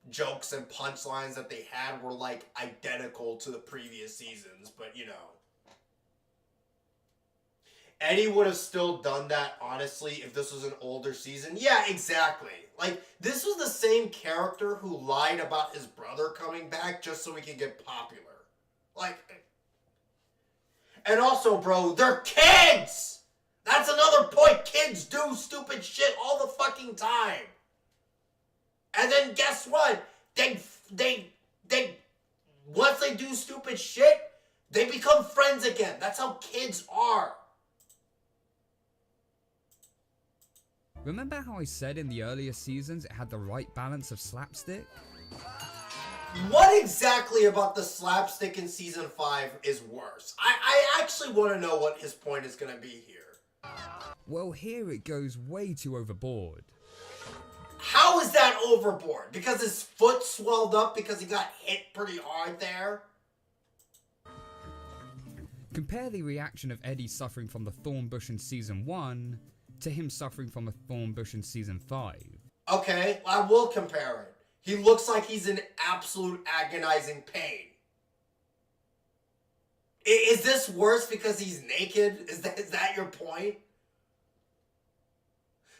jokes and punchlines that they had were, like, identical to the previous seasons, but, you know. Eddie would have still done that, honestly, if this was an older season. Yeah, exactly. Like, this was the same character who lied about his brother coming back just so he could get popular. Like, and also, bro, they're kids! That's another point. Kids do stupid shit all the fucking time. And then guess what? They once they do stupid shit, they become friends again. That's how kids are. Remember how I said in the earlier seasons it had the right balance of slapstick? What exactly about the slapstick in season 5 is worse? I actually want to know what his point is going to be here. Well, here it goes way too overboard. How is that overboard? Because his foot swelled up because he got hit pretty hard there? Compare the reaction of Eddie suffering from the thorn bush in season 1 to him suffering from a thorn bush in season 5. Okay, I will compare it. He looks like he's in absolute agonizing pain. Is this worse because he's naked? Is that your point?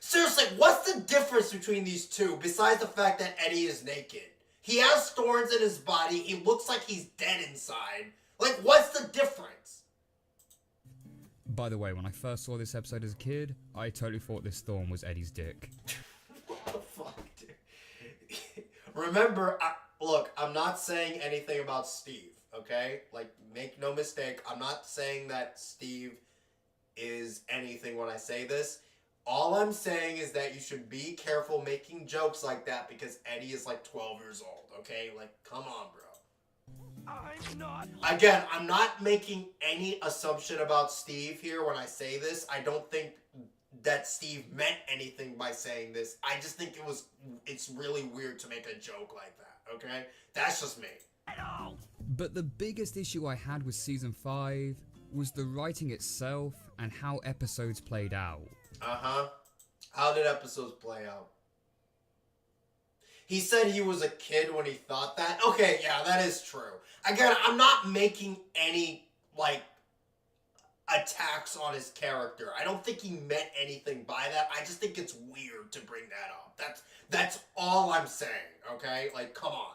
Seriously, what's the difference between these two besides the fact that Eddie is naked? He has thorns in his body. He looks like he's dead inside. Like, what's the difference? By the way, when I first saw this episode as a kid, I totally thought this thorn was Eddie's dick. What the fuck, dude? Remember, look, I'm not saying anything about Steve, okay? Like, make no mistake, I'm not saying that Steve is anything when I say this. All I'm saying is that you should be careful making jokes like that because Eddie is like 12 years old, okay? Like, come on, bro. I'm not. Again, I'm not making any assumption about Steve here when I say this. I don't think that Steve meant anything by saying this. I just think it's really weird to make a joke like that, okay? That's just me. But the biggest issue I had with season 5 was the writing itself and how episodes played out. Uh-huh. How did episodes play out? He said he was a kid when he thought that. Okay, yeah, that is true. Again, I'm not making any, like, attacks on his character. I don't think he meant anything by that. I just think it's weird to bring that up. That's all I'm saying, okay? Like, come on.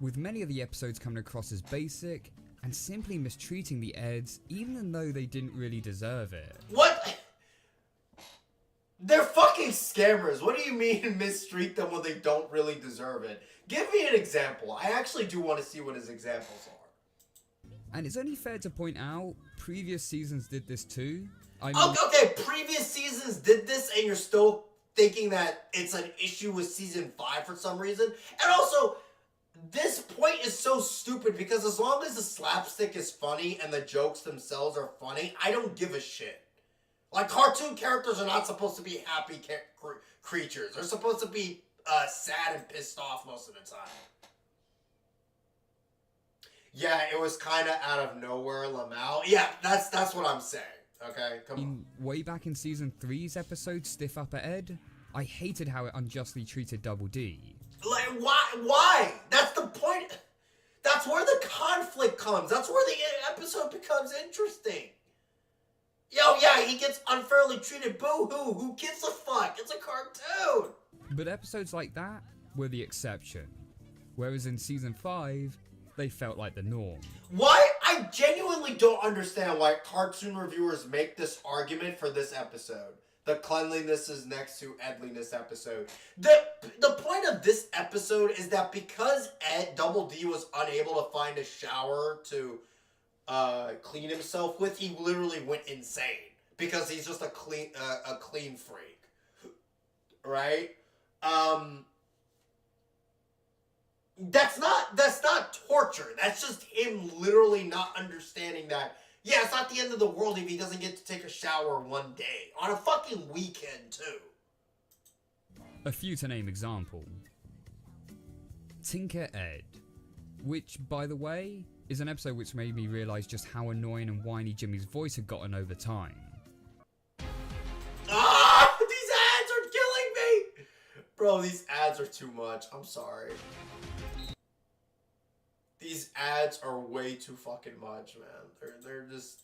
With many of the episodes coming across as basic and simply mistreating the Eds even though they didn't really deserve it. What? They're fucking scammers. What do you mean mistreat them when they don't really deserve it? Give me an example. I actually do want to see what his examples are. And it's only fair to point out, previous seasons did this too. Okay, previous seasons did this and you're still thinking that it's an issue with season 5 for some reason? And also, this point is so stupid because as long as the slapstick is funny and the jokes themselves are funny, I don't give a shit. Like, cartoon characters are not supposed to be happy creatures. They're supposed to be sad and pissed off most of the time. Yeah, it was kind of out of nowhere, Lamau. Yeah, that's what I'm saying. Okay, come on. Way back in season 3's episode, Stiff Upper Ed, I hated how it unjustly treated Double D. Like, why? That's the point. That's where the conflict comes. That's where the episode becomes interesting. Yo, yeah, he gets unfairly treated. Boo-hoo. Who gives a fuck? It's a cartoon. But episodes like that were the exception. Whereas in season 5, they felt like the norm. Why? I genuinely don't understand why cartoon reviewers make this argument for this episode. The cleanliness is next to Edliness episode. The point of this episode is that because Double D was unable to find a shower to clean himself with, he literally went insane because he's just a clean freak, right? That's not torture. That's just him literally not understanding that. Yeah, it's not the end of the world if he doesn't get to take a shower one day on a fucking weekend too. A few to name example. Tinker Ed, which, by the way, is an episode which made me realise just how annoying and whiny Jimmy's voice had gotten over time. Ah! These ads are killing me! Bro, these ads are too much. I'm sorry. These ads are way too fucking much, man. They're just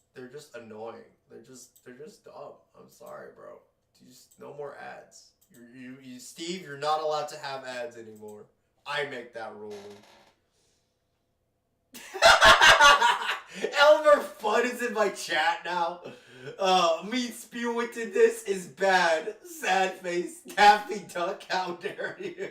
annoying. They're just dumb. I'm sorry, bro. Just no more ads. You Steve, you're not allowed to have ads anymore. I make that rule. Elmer Fudd is in my chat now. Me spewing to this is bad. Sad face. Daffy Duck, how dare you?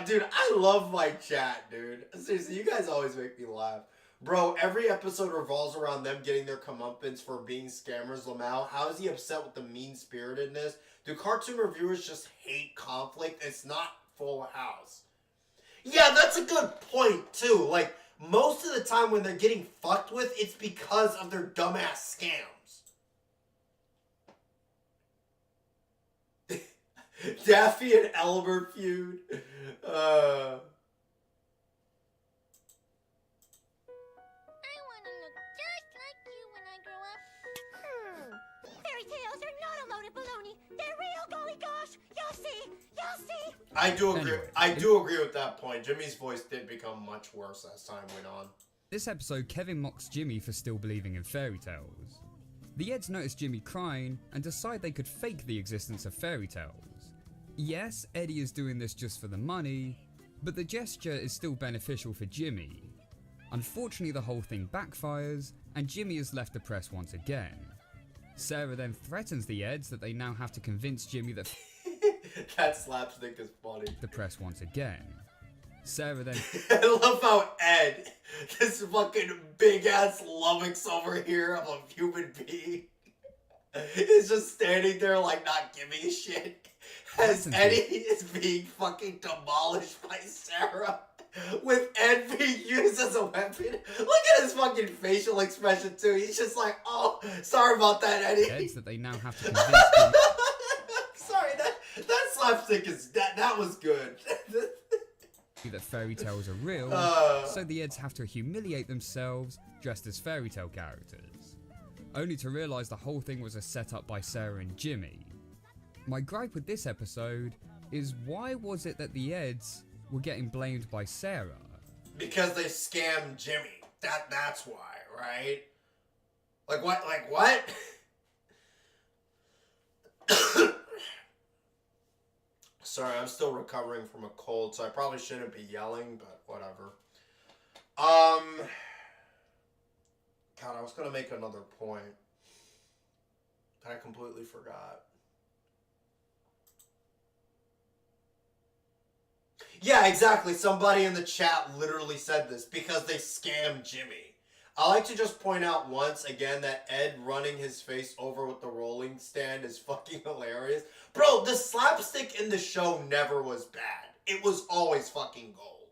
Dude, I love my chat, dude. Seriously, you guys always make me laugh. Bro, every episode revolves around them getting their comeuppance for being scammers. Lamau, how is he upset with the mean-spiritedness? Do cartoon reviewers just hate conflict? It's not Full House. Yeah, that's a good point, too. Like, most of the time when they're getting fucked with, it's because of their dumbass scams. Daffy and Elmer feud. Fairy tales are not a load of baloney. They're real, golly gosh. You'll see. You'll see. I do agree. Anyway, I do agree with that point. Jimmy's voice did become much worse as time went on. This episode, Kevin mocks Jimmy for still believing in fairy tales. The Eds notice Jimmy crying and decide they could fake the existence of fairy tales. Yes, Eddie is doing this just for the money, but the gesture is still beneficial for Jimmy. Unfortunately, the whole thing backfires, and Jimmy is left depressed once again. Sarah then threatens the Eds that they now have to convince Jimmy that That slapstick is funny. The press once again. Sarah then... I love how Ed, this fucking big-ass lummox over here of a human being, is just standing there like not giving a shit as Eddie is being fucking demolished by Sarah, with Ed being used as a weapon. Look at his fucking facial expression too. He's just like, oh, sorry about that, Eddie. Heads that they now have to convince them. Sorry, that slapstick is that was good. That fairy tales are real, so the Eds have to humiliate themselves dressed as fairy tale characters, only to realise the whole thing was a setup by Sarah and Jimmy. My gripe with this episode is, why was it that the Eds were getting blamed by Sarah? Because they scammed Jimmy. That's why, right? Like what? Like what? Sorry, I'm still recovering from a cold, so I probably shouldn't be yelling, but whatever. God, I was gonna make another point. I completely forgot. Yeah, exactly. Somebody in the chat literally said this, because they scammed Jimmy. I like to just point out once again that Ed running his face over with the rolling stand is fucking hilarious. Bro, the slapstick in the show never was bad. It was always fucking gold.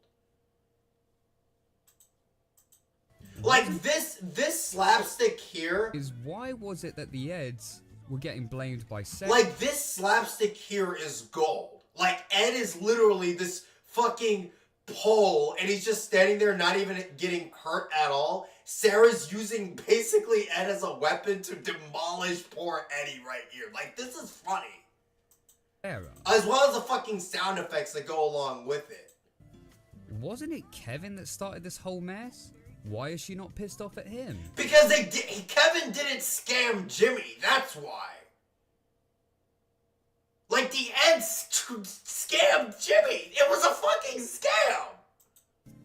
Like this slapstick here is, why was it that the Eds were getting blamed by Sarah? Like this slapstick here is gold. Like Ed is literally this fucking pole and he's just standing there not even getting hurt at all. Sarah's using basically Ed as a weapon to demolish poor Eddie right here. Like, this is funny. Sarah. As well as the fucking sound effects that go along with it. Wasn't it Kevin that started this whole mess? Why is she not pissed off at him? Because Kevin didn't scam Jimmy. That's why. Like, the Eds scammed Jimmy. It was a fucking scam.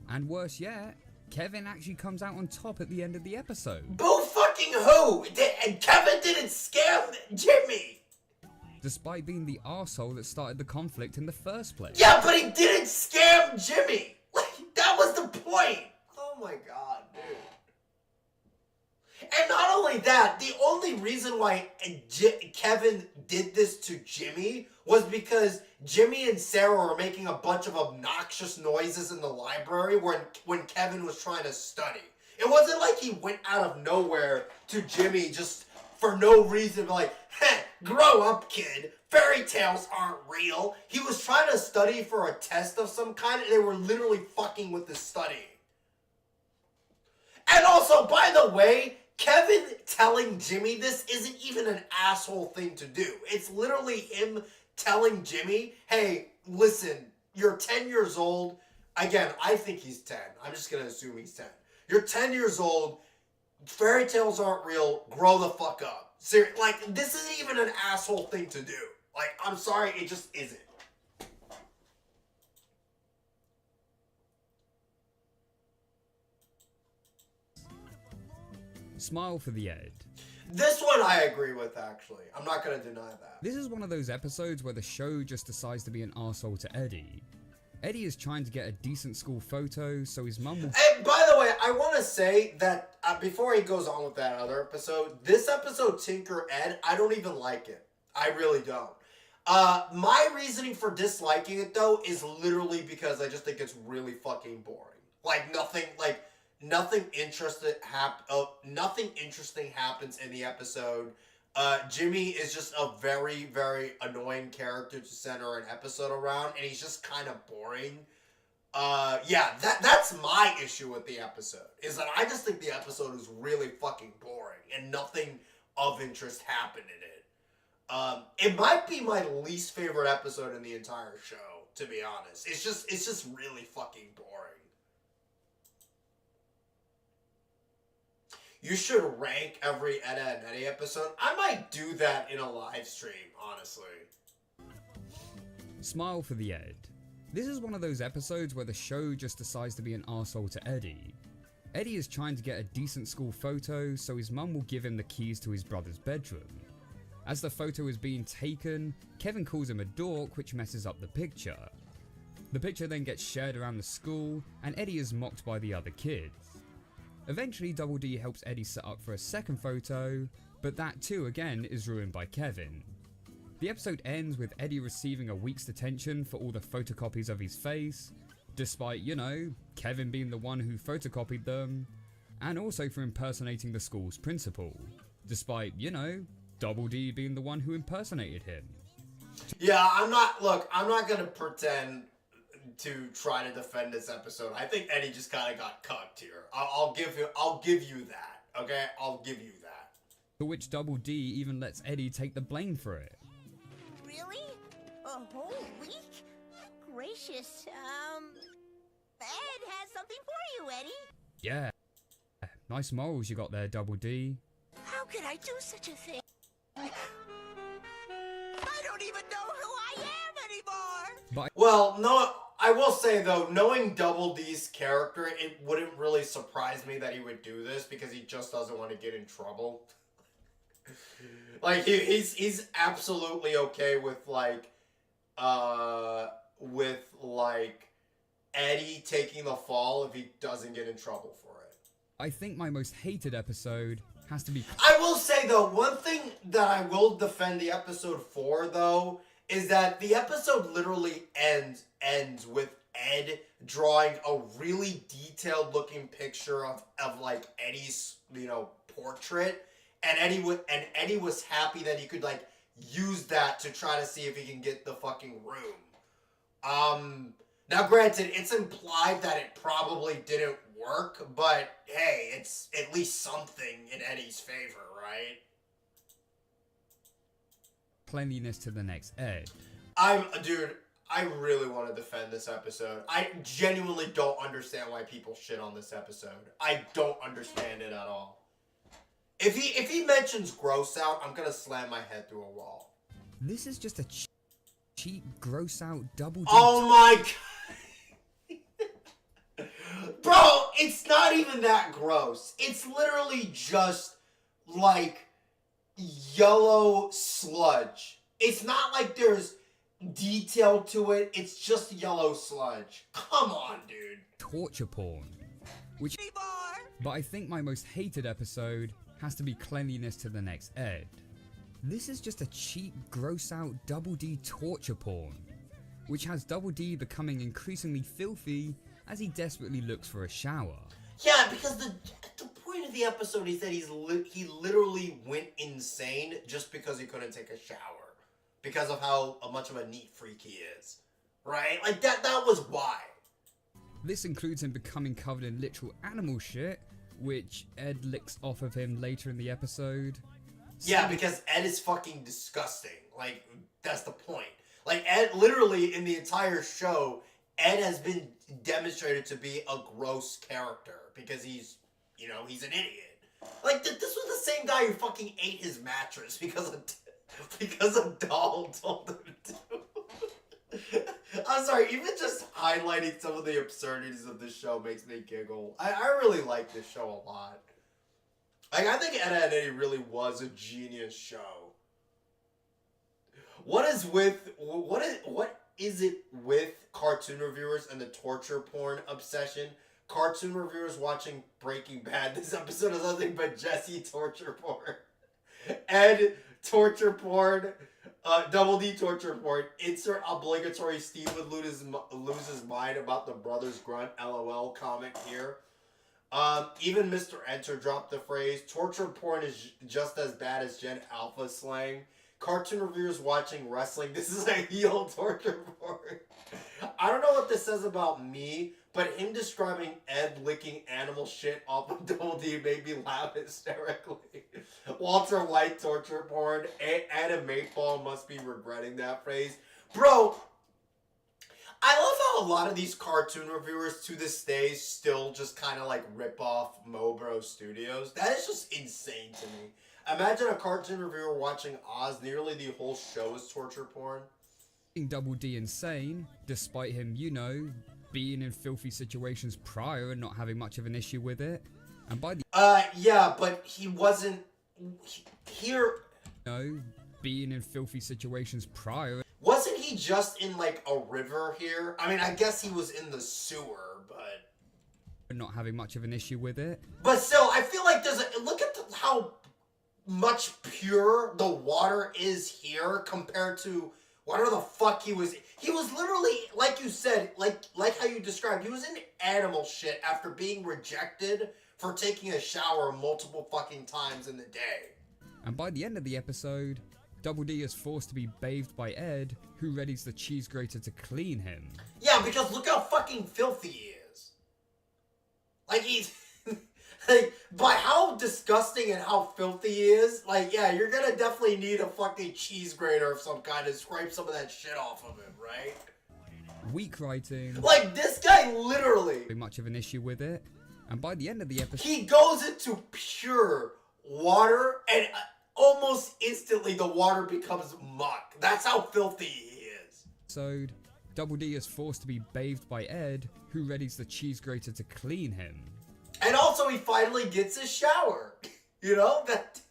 And worse yet, Kevin actually comes out on top at the end of the episode. Boo fucking who? And Kevin didn't scam Jimmy! Despite being the arsehole that started the conflict in the first place. Yeah, but he didn't scam Jimmy! Like, that was the point! Oh my god, dude. And not only that, the only reason why Kevin did this to Jimmy was because Jimmy and Sarah were making a bunch of obnoxious noises in the library when Kevin was trying to study. It wasn't like he went out of nowhere to Jimmy just for no reason, like, heh, grow up, kid. Fairy tales aren't real. He was trying to study for a test of some kind, and they were literally fucking with his studying. And also, by the way, Kevin telling Jimmy this isn't even an asshole thing to do. It's literally him telling Jimmy, hey, listen, you're 10 years old. Again, I think he's 10. I'm just going to assume he's 10. You're 10 years old. Fairy tales aren't real. Grow the fuck up. Seriously, like, this isn't even an asshole thing to do. Like, I'm sorry, it just isn't. Smile for the Ed. This one I agree with, actually. I'm not going to deny that. This is one of those episodes where the show just decides to be an arsehole to Eddie. Eddie is trying to get a decent school photo, so his mum will... And by the way, I want to say that before he goes on with that other episode, this episode, Tinker Ed, I don't even like it. I really don't. My reasoning for disliking it, though, is literally because I just think it's really fucking boring. Nothing interesting happens in the episode. Jimmy is just a very, very annoying character to center an episode around, and he's just kind of boring. Yeah, that's my issue with the episode, is that I just think the episode is really fucking boring, and nothing of interest happened in it. It might be my least favorite episode in the entire show, to be honest. It's just really fucking boring. You should rank every Edda and Eddie episode. I might do that in a live stream, honestly. Smile for the Ed. This is one of those episodes where the show just decides to be an arsehole to Eddie. Eddie is trying to get a decent school photo, so his mum will give him the keys to his brother's bedroom. As the photo is being taken, Kevin calls him a dork, which messes up the picture. The picture then gets shared around the school, and Eddie is mocked by the other kids. Eventually, Double D helps Eddie set up for a second photo, but that too again is ruined by Kevin. The episode ends with Eddie receiving a week's detention for all the photocopies of his face, despite, you know, Kevin being the one who photocopied them, and also for impersonating the school's principal, despite, you know, Double D being the one who impersonated him. Yeah, I'm not gonna pretend to try to defend this episode. I think Eddie just kind of got cucked here. I'll give you that. Okay, I'll give you that. For which Double D even lets Eddie take the blame for it. Really? A whole week? Gracious. Ed has something for you, Eddie. Yeah, nice morals you got there, Double D. How could I do such a thing? I don't even know who I am anymore. But well, no, I will say though, knowing Double D's character, it wouldn't really surprise me that he would do this because he just doesn't want to get in trouble. Like he's absolutely okay with Eddie taking the fall if he doesn't get in trouble for it. I think my most hated episode has to be... I will say though, one thing that I will defend the episode for though, is that the episode literally ends with Ed drawing a really detailed looking picture of like Eddie's, you know, portrait, and Eddie was happy that he could like use that to try to see if he can get the fucking room. Now granted, it's implied that it probably didn't work, but hey, it's at least something in Eddie's favor, right? Cleanliness to the next Ed. Dude, I really want to defend this episode. I genuinely don't understand why people shit on this episode. I don't understand it at all. If he mentions gross out, I'm gonna slam my head through a wall. This is just a cheap gross out Double D. Oh my god. Bro, it's not even that gross. It's literally just like yellow sludge. It's not like there's detail to it. It's just yellow sludge. Come on, dude. Torture porn. Which, but I think my most hated episode has to be Cleanliness to the Next Ed. This is just a cheap, gross out Double D torture porn, which has Double D becoming increasingly filthy as he desperately looks for a shower. Yeah, because the point of the episode is that he literally went insane just because he couldn't take a shower. Because of how much of a neat freak he is. Right? Like, that was why. This includes him becoming covered in literal animal shit, which Ed licks off of him later in the episode. Yeah, because Ed is fucking disgusting. Like, that's the point. Like, Ed, literally, in the entire show, Ed has been demonstrated to be a gross character. Because he's, you know, he's an idiot. Like, this was the same guy who fucking ate his mattress because a doll told him to. I'm sorry, even just highlighting some of the absurdities of this show makes me giggle. I really like this show a lot. Like, I think Ed, Edd n Eddy really was a genius show. What is it with cartoon reviewers and the torture porn obsession? Cartoon reviewers watching Breaking Bad. This episode is nothing but Jesse torture porn. Ed torture porn. Double D torture porn. Insert obligatory Steve would lose his mind about the brothers grunt LOL comment here. Even Mr. Enter dropped the phrase, torture porn is just as bad as Gen Alpha slang. Cartoon reviewers watching wrestling. This is a heel torture porn. I don't know what this says about me, but him describing Ed licking animal shit off of Double D made me laugh hysterically. Walter White torture porn. Ed and Mayfall must be regretting that phrase. Bro, I love how a lot of these cartoon reviewers to this day still just kind of like rip off Mobro Studios. That is just insane to me. Imagine a cartoon reviewer watching Oz. Nearly the whole show is torture porn. Double D insane, despite him, you know, being in filthy situations prior and not having much of an issue with it. And by the yeah, but he wasn't here. No, being in filthy situations prior. Wasn't he just in like a river here? I mean, I guess he was in the sewer, but Not having much of an issue with it. But still, I feel like there's a look at how much pure the water is here compared to whatever the fuck he was. He was literally, like you said, like how you described, he was in animal shit after being rejected for taking a shower multiple fucking times in the day. And by the end of the episode, Double D is forced to be bathed by Ed, who readies the cheese grater to clean him. Yeah, because look how fucking filthy he is. Like, he's... like, by how disgusting and how filthy he is, like, yeah, you're gonna definitely need a fucking cheese grater of some kind to scrape some of that shit off of him, right? Weak writing. Like, this guy literally... much of an issue with it. And by the end of the episode... he goes into pure water, and almost instantly the water becomes muck. That's how filthy he is. So, Double D is forced to be bathed by Ed, who readies the cheese grater to clean him. And also he finally gets a shower. You know, that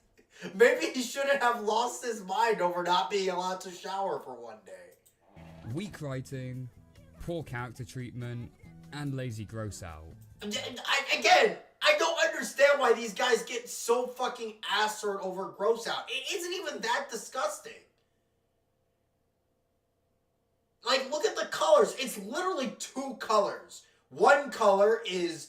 maybe he shouldn't have lost his mind over not being allowed to shower for one day. Weak writing, poor character treatment, and lazy gross out. I don't understand why these guys get so fucking ass hurt over gross out. It isn't even that disgusting. Like, look at the colors. It's literally two colors. One color is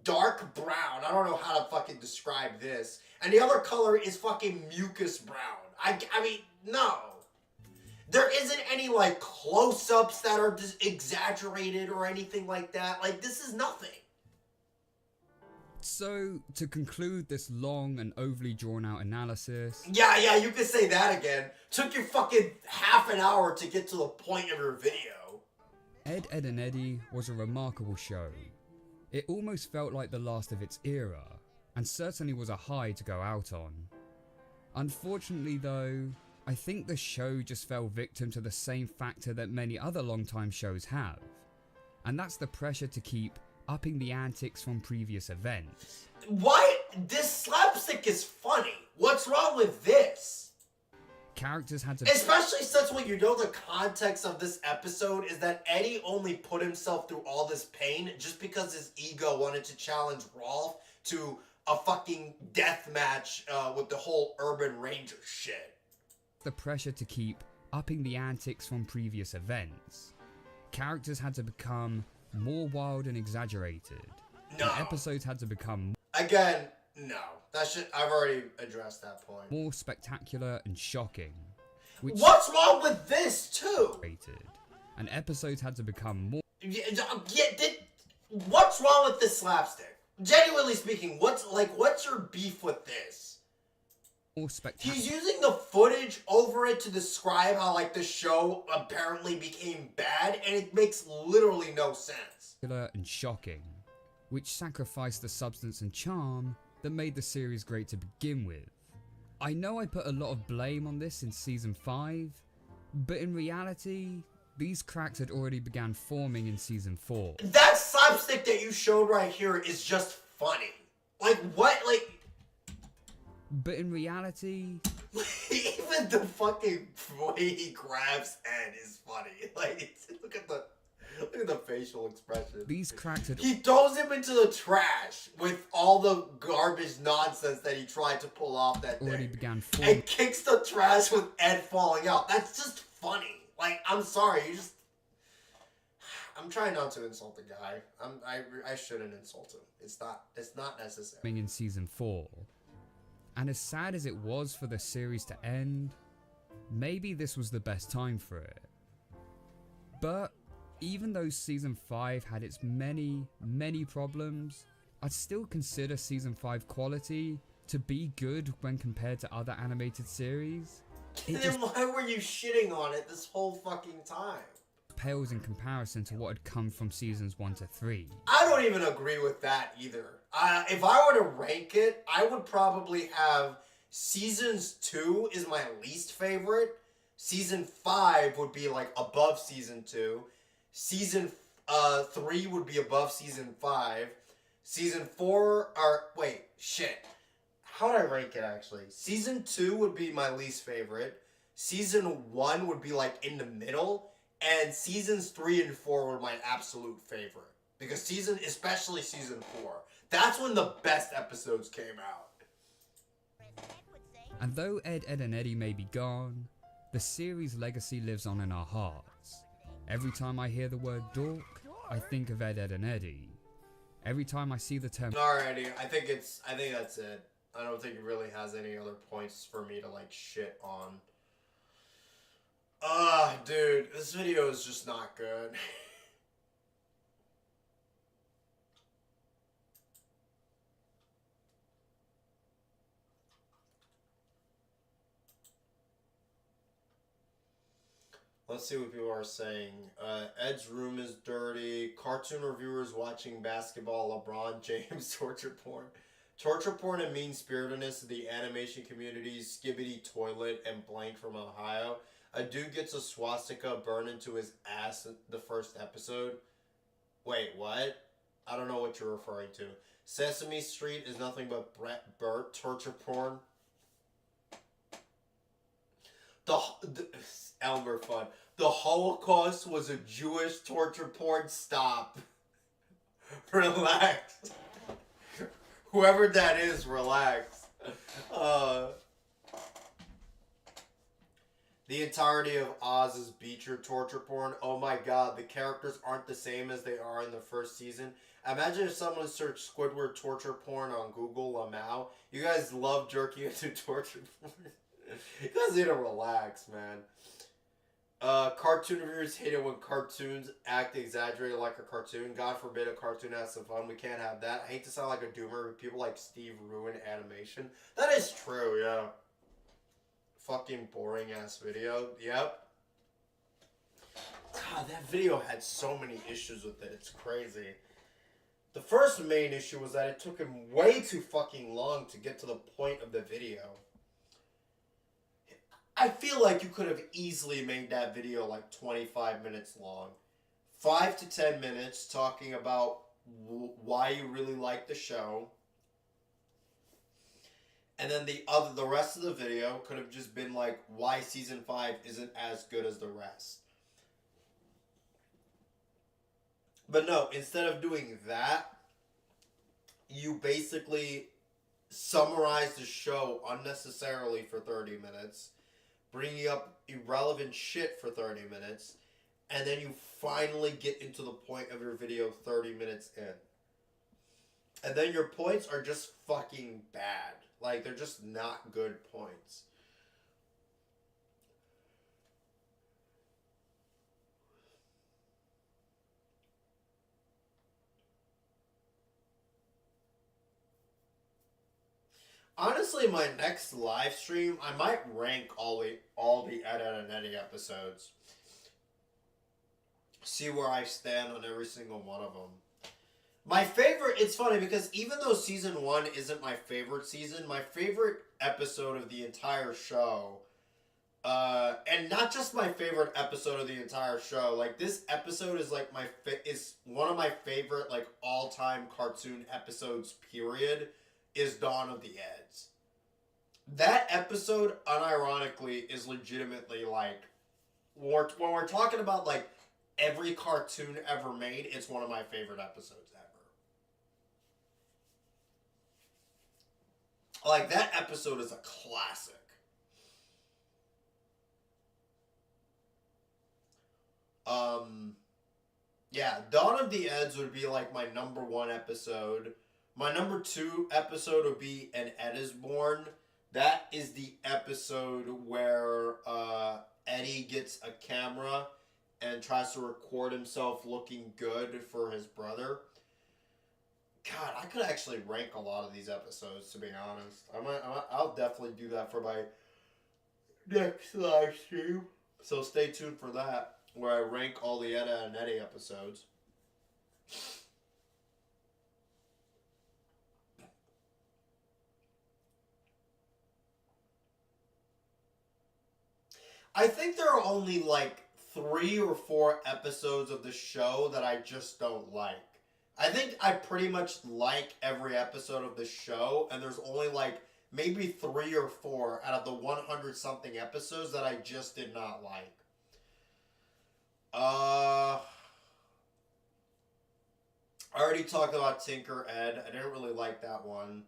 dark brown. I don't know how to fucking describe this. And the other color is fucking mucus brown. I mean, no. There isn't any, like, close-ups that are just exaggerated or anything like that. Like, this is nothing. So, to conclude this long and overly drawn-out analysis... Yeah, you could say that again. Took you fucking half an hour to get to the point of your video. Ed, Edd n Eddy was a remarkable show. It almost felt like the last of its era, and certainly was a high to go out on. Unfortunately though, I think the show just fell victim to the same factor that many other long-time shows have, and that's the pressure to keep upping the antics from previous events. Why? This slapstick is funny. What's wrong with this? Characters had to... especially since when you know the context of this episode is that Eddie only put himself through all this pain just because his ego wanted to challenge Rolf to a fucking death match with the whole Urban Ranger shit. The pressure to keep upping the antics from previous events. Characters had to become more wild and exaggerated. No. And episodes had to become... again, no. That shit, I've already addressed that point. more spectacular and shocking. What's wrong with this, too? And episodes had to become more... what's wrong with this slapstick? Genuinely speaking, what's your beef with this? more spectacular. He's using the footage over it to describe how, like, the show apparently became bad, and it makes literally no sense. And shocking, which sacrificed the substance and charm that made the series great to begin with. I know I put a lot of blame on this in season 5, but in reality, these cracks had already began forming in season 4. That slapstick that you showed right here is just funny. Like, what? Like... but in reality... even the fucking way he grabs Ed is funny. Like, look at the facial expression. These cracks had... he throws him into the trash with all the garbage nonsense that he tried to pull off that already day. began forming. And kicks the trash with Ed falling out. That's just funny. Like, I'm sorry, you just... I'm trying not to insult the guy. I shouldn't insult him. It's not necessary. In season 4. And as sad as it was for the series to end, maybe this was the best time for it. But even though season 5 had its many problems, I'd still consider season 5 quality to be good when compared to other animated series. Then why were you shitting on it this whole fucking time? Pales in comparison to what had come from seasons 1 to 3. I don't even agree with that either. If I were to rank it, I would probably have seasons 2 is my least favorite. Season 5 would be like above season 2. Season 3 would be above season 5. Season 4 wait, shit. how would I rank it actually? Season 2 would be my least favorite. Season 1 would be like in the middle. And seasons 3 and 4 were my absolute favorite. Because especially season 4. That's when the best episodes came out. And though Ed, Edd and Eddy may be gone, the series' legacy lives on in our hearts. Every time I hear the word dork, I think of Ed, Edd and Eddy. Every time I see the term... Alrighty, I think that's it. I don't think it really has any other points for me to like shit on. Dude, this video is just not good. Let's see what people are saying. Ed's room is dirty. Cartoon reviewers watching basketball. LeBron James torture porn. Torture porn and mean-spiritedness of the animation community's Skibbity Toilet and Blank from Ohio. A dude gets a swastika burned into his ass in the first episode. Wait, what? I don't know what you're referring to. Sesame Street is nothing but Brett Burt torture porn. Elmer Fudd. The Holocaust was a Jewish torture porn. Stop. Relax. Whoever that is, relax. The entirety of Oz is Beecher torture porn. Oh my god, the characters aren't the same as they are in the first season. Imagine if someone searched Squidward torture porn on Google Lamau. You guys love jerking into torture porn. You guys need to relax, man. Cartoon reviewers hate it when cartoons act exaggerated like a cartoon. God forbid a cartoon has some fun. We can't have that. I hate to sound like a doomer, but people like Steve ruin animation. That is true, yeah. Fucking boring ass video. Yep. God, that video had so many issues with it. It's crazy. The first main issue was that it took him way too fucking long to get to the point of the video. I feel like you could have easily made that video like 25 minutes long. 5 to 10 minutes talking about why you really like the show. And then the rest of the video could have just been like why season 5 isn't as good as the rest. But no, instead of doing that, you basically summarize the show unnecessarily for 30 minutes. Bringing up irrelevant shit for 30 minutes, and then you finally get into the point of your video 30 minutes in. And then your points are just fucking bad. Like, they're just not good points. Honestly, my next live stream, I might rank all the Ed, Edd and Eddy episodes. See where I stand on every single one of them. My favorite, it's funny because even though season 1 isn't my favorite season, my favorite episode of the entire show, and not just my favorite episode of the entire show, like this episode is like is one of my favorite like all-time cartoon episodes, period. Is Dawn of the Eds. That episode, unironically, is legitimately like, when we're talking about like every cartoon ever made, it's one of my favorite episodes ever. Like, that episode is a classic. Yeah, Dawn of the Eds would be like my number 1 episode. My number 2 episode would be An Ed is Born. That is the episode where Eddie gets a camera and tries to record himself looking good for his brother. God, I could actually rank a lot of these episodes, to be honest. I'll definitely do that for my next live stream. So stay tuned for that, where I rank all the Ed, Edd and Eddy episodes. I think there are only like 3 or 4 episodes of the show that I just don't like. I think I pretty much like every episode of the show, and there's only like maybe 3 or 4 out of the 100 something episodes that I just did not like. I already talked about Tinker Ed. I didn't really like that one.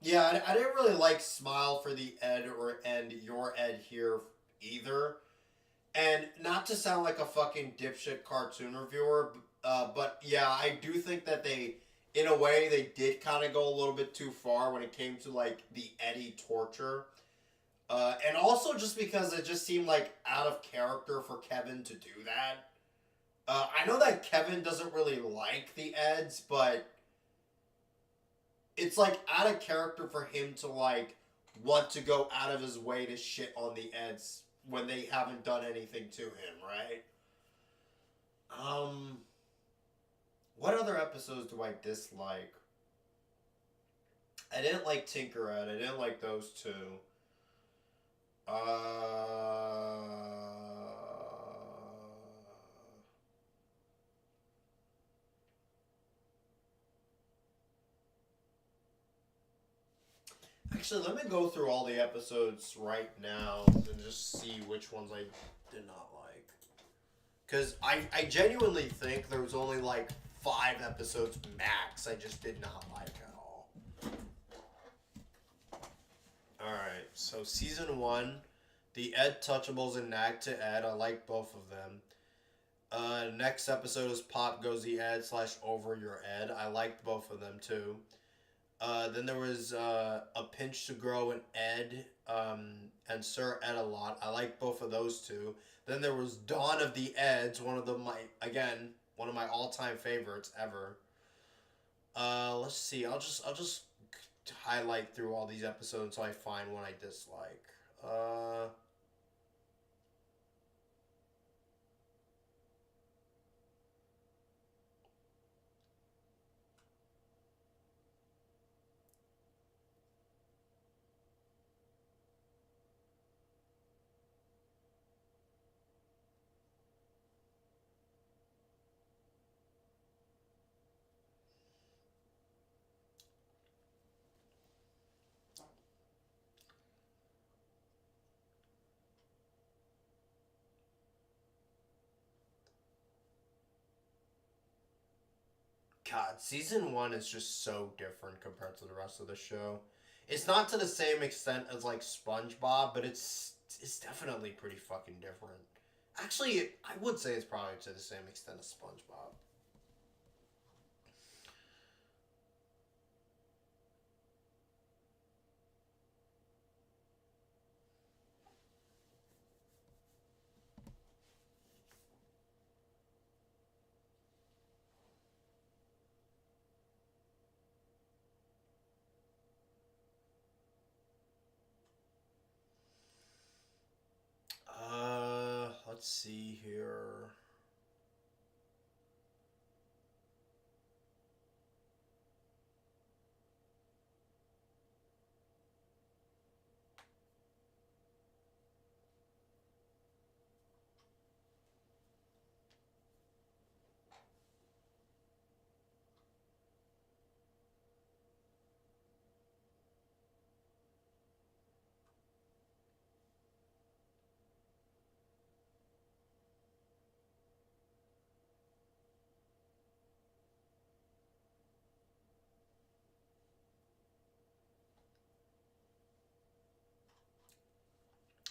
Yeah, I didn't really like Smile for the Ed and Your Ed here either. And not to sound like a fucking dipshit cartoon reviewer, but yeah, I do think that they, in a way, they did kind of go a little bit too far when it came to, like, the Eddie torture. And also just because it just seemed like out of character for Kevin to do that. I know that Kevin doesn't really like the Eds, but it's like out of character for him to like want to go out of his way to shit on the Eds when they haven't done anything to him, right? What other episodes do I dislike? I didn't like Tinker Ed. I didn't like those two. Actually, let me go through all the episodes right now and just see which ones I did not like. Because I genuinely think there was only like 5 episodes max I just did not like at all. Alright, so season 1, the Ed Touchables and Nag to Ed. I like both of them. Next episode is Pop Goes the Ed / Over Your Ed. I liked both of them too. Then there was A Pinch to Grow and Ed, and Sir Ed a Lot. I like both of those two. Then there was Dawn of the Eds, one of my all-time favorites ever. Let's see. I'll just highlight through all these episodes until I find one I dislike. God, season 1 is just so different compared to the rest of the show. It's not to the same extent as like SpongeBob, but it's definitely pretty fucking different. Actually, I would say it's probably to the same extent as SpongeBob. Let's see here.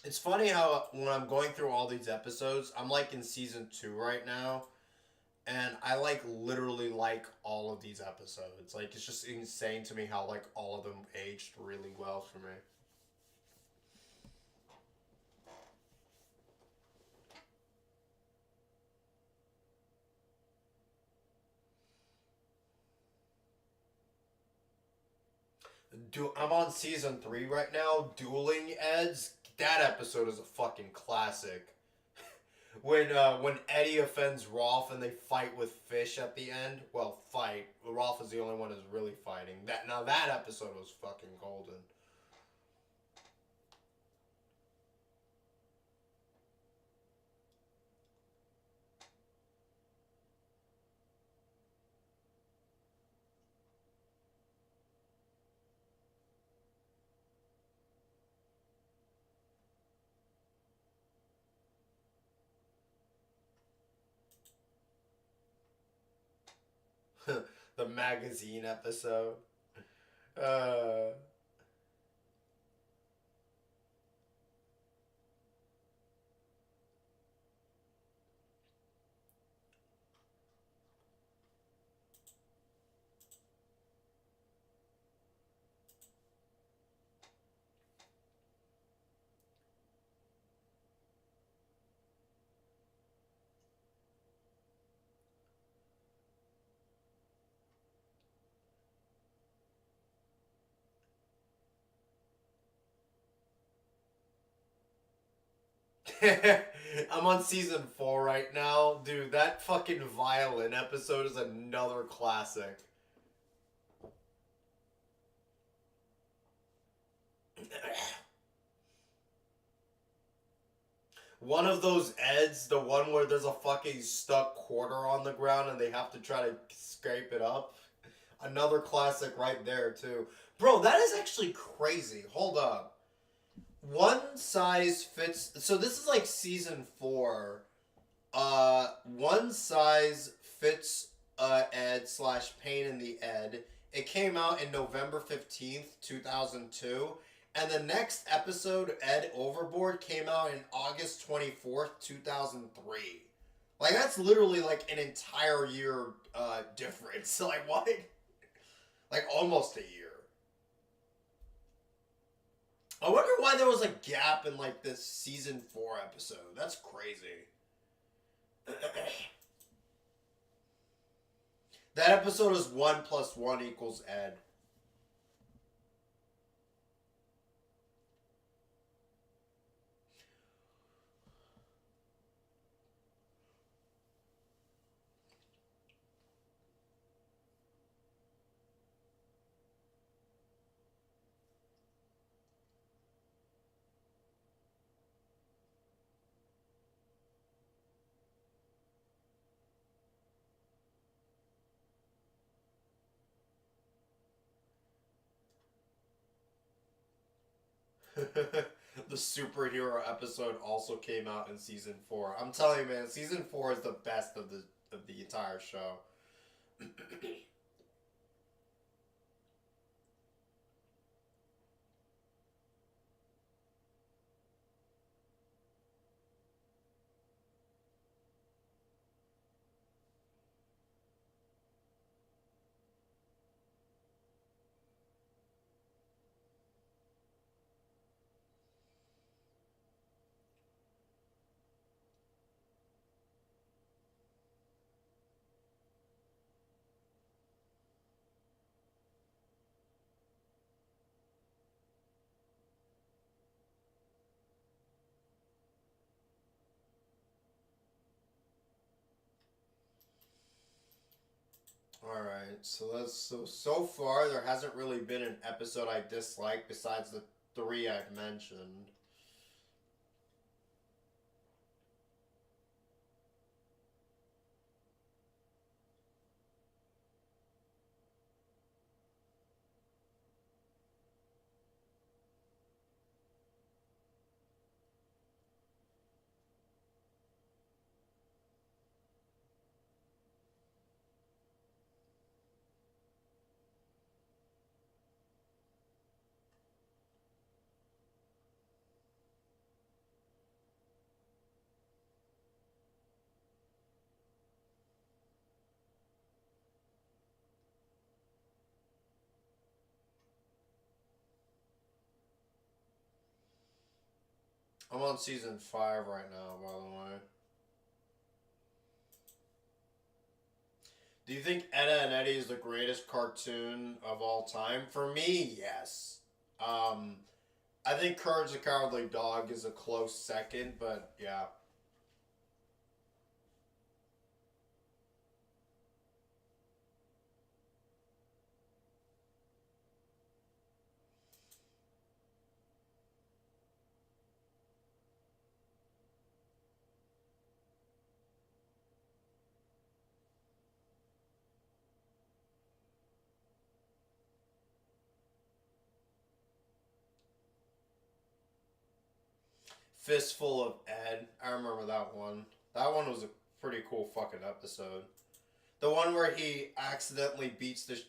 It's funny how when I'm going through all these episodes, I'm like in season 2 right now, and I like literally like all of these episodes. Like it's just insane to me how like all of them aged really well for me. I'm on season 3 right now. Dueling Eds. That episode is a fucking classic. when Eddie offends Rolf and they fight with Fish at the end. Well, fight. Rolf is the only one who's really fighting. That episode was fucking golden. The magazine episode. Uh... I'm on season 4 right now. Dude, that fucking violin episode is another classic. One of those Eds, the one where there's a fucking stuck quarter on the ground and they have to try to scrape it up. Another classic right there, too. Bro, that is actually crazy. Hold up. One size fits... So this is like season 4. One size fits Ed / Pain in the Ed. It came out in November 15th, 2002. And the next episode, Ed Overboard, came out in August 24th, 2003. Like, that's literally like an entire year difference. Like, what? Like, almost a year. I wonder why there was a gap in, like, this season 4 episode. That's crazy. That episode is 1 + 1 = Ed. The superhero episode also came out in season 4. I'm telling you, man, season 4 is the best of the entire show. Alright, so far there hasn't really been an episode I dislike besides the 3 I've mentioned. I'm on season 5 right now, by the way. Do you think Edda and Eddie is the greatest cartoon of all time? For me, yes. I think Courage the Cowardly Dog is a close second, but yeah. Fistful of Ed. I remember that one. That one was a pretty cool fucking episode. The one where he accidentally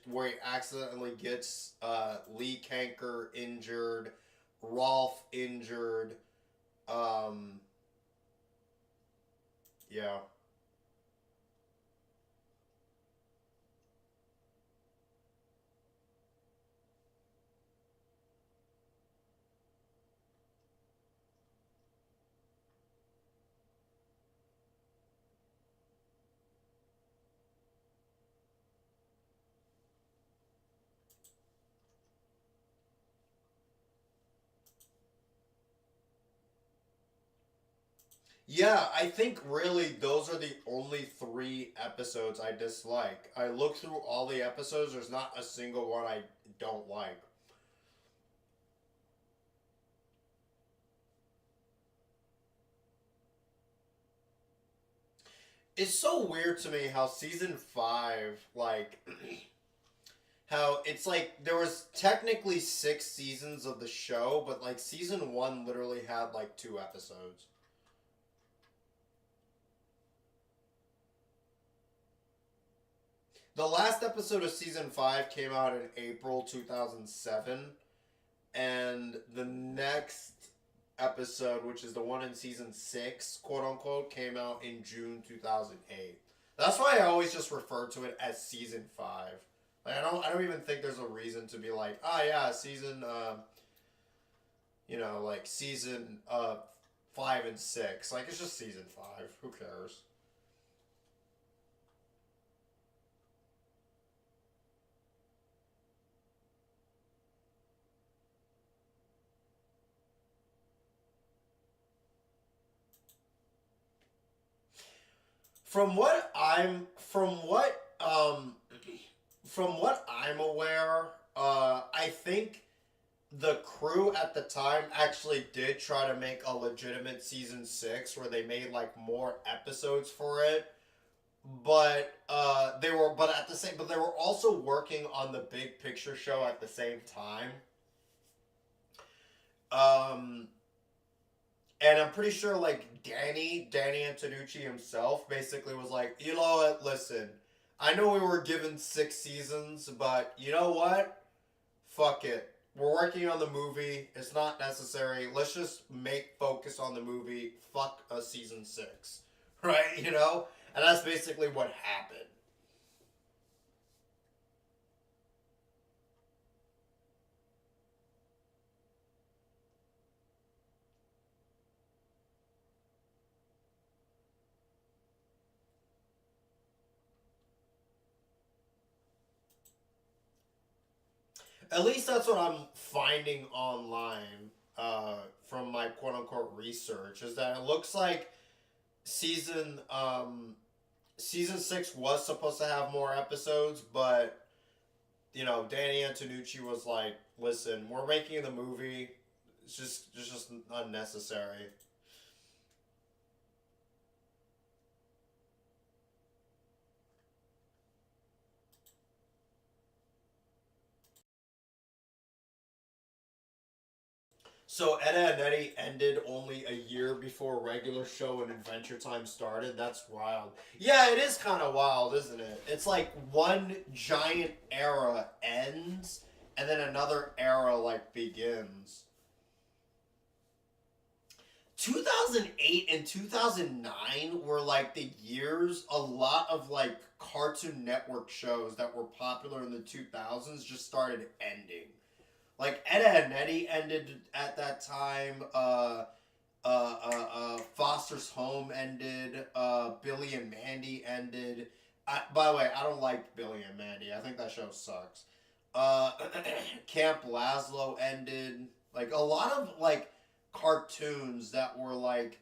where he accidentally gets Lee Kanker injured, Rolf injured. Yeah. Yeah, I think really those are the only 3 episodes I dislike. I looked through all the episodes, there's not a single one I don't like. It's so weird to me how season 5, like, how it's like there was technically 6 seasons of the show, but like season 1 literally had like 2 episodes. The last episode of season 5 came out in April 2007, and the next episode, which is the one in season 6, quote unquote, came out in June 2008. That's why I always just refer to it as season 5. Like I don't even think there's a reason to be like, oh yeah, season like season 5 and 6. Like it's just season 5. Who cares? From what I'm aware, I think the crew at the time actually did try to make a legitimate season 6 where they made like more episodes for it. But they were also working on the big picture show at the same time. And I'm pretty sure, like, Danny Antonucci himself basically was like, you know what, listen, I know we were given 6 seasons, but you know what? Fuck it. We're working on the movie. It's not necessary. Let's just focus on the movie. Fuck a season 6. Right? You know? And that's basically what happened. At least that's what I'm finding online from my quote-unquote research, is that it looks like season 6 was supposed to have more episodes, but, you know, Danny Antonucci was like, listen, we're making the movie, it's just unnecessary. So Ed, Edd n Eddy ended only a year before regular show and Adventure Time started? That's wild. Yeah, it is kind of wild, isn't it? It's like one giant era ends, and then another era, like, begins. 2008 and 2009 were, like, the years a lot of, like, Cartoon Network shows that were popular in the 2000s just started ending. Like, Ed, Edd n Eddy ended at that time. Foster's Home ended. Billy and Mandy ended. By the way, I don't like Billy and Mandy. I think that show sucks. Camp Lazlo ended. Like, a lot of, like, cartoons that were, like,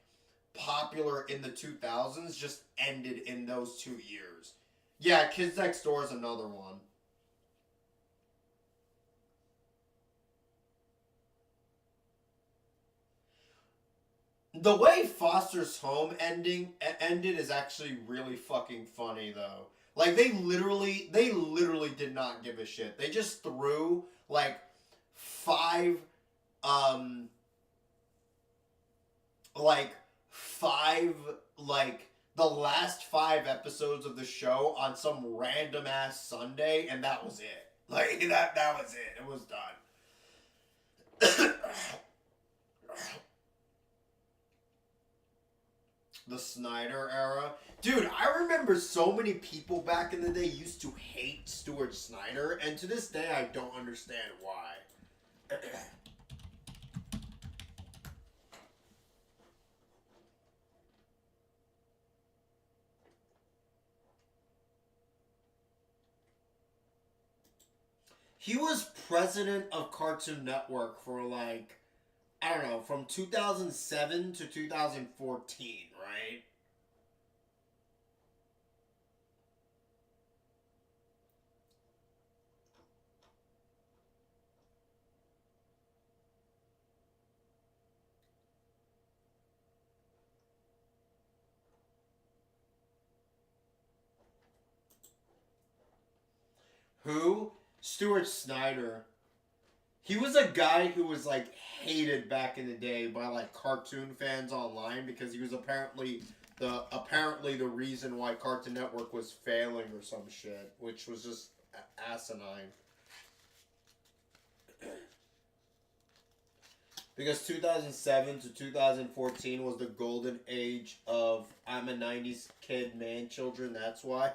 popular in the 2000s just ended in those 2 years. Yeah, Kids Next Door is another one. The way Foster's Home ended is actually really fucking funny, though. Like, they literally did not give a shit. They just threw, like, 5 like the last 5 episodes of the show on some random ass Sunday, and that was it. Like that was it. It was done. The Snyder era. Dude, I remember so many people back in the day used to hate Stuart Snyder, and to this day I don't understand why. He was president of Cartoon Network for like, I don't know, from 2007 to 2014, right? Who? Stuart Snyder. He was a guy who was like hated back in the day by like cartoon fans online because he was apparently the reason why Cartoon Network was failing or some shit, which was just asinine. Because 2007 to 2014 was the golden age of I'm a 90s kid, man, children, that's why.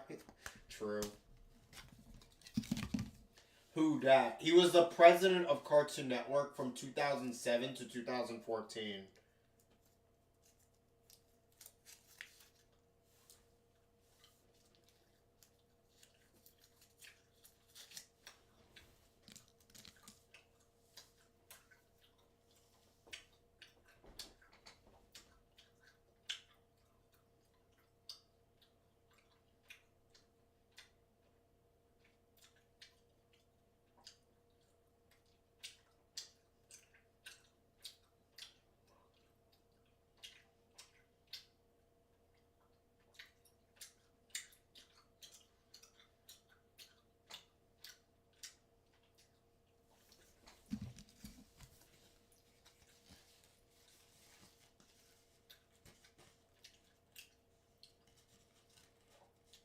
True. Who dat? He was the president of Cartoon Network from 2007 to 2014.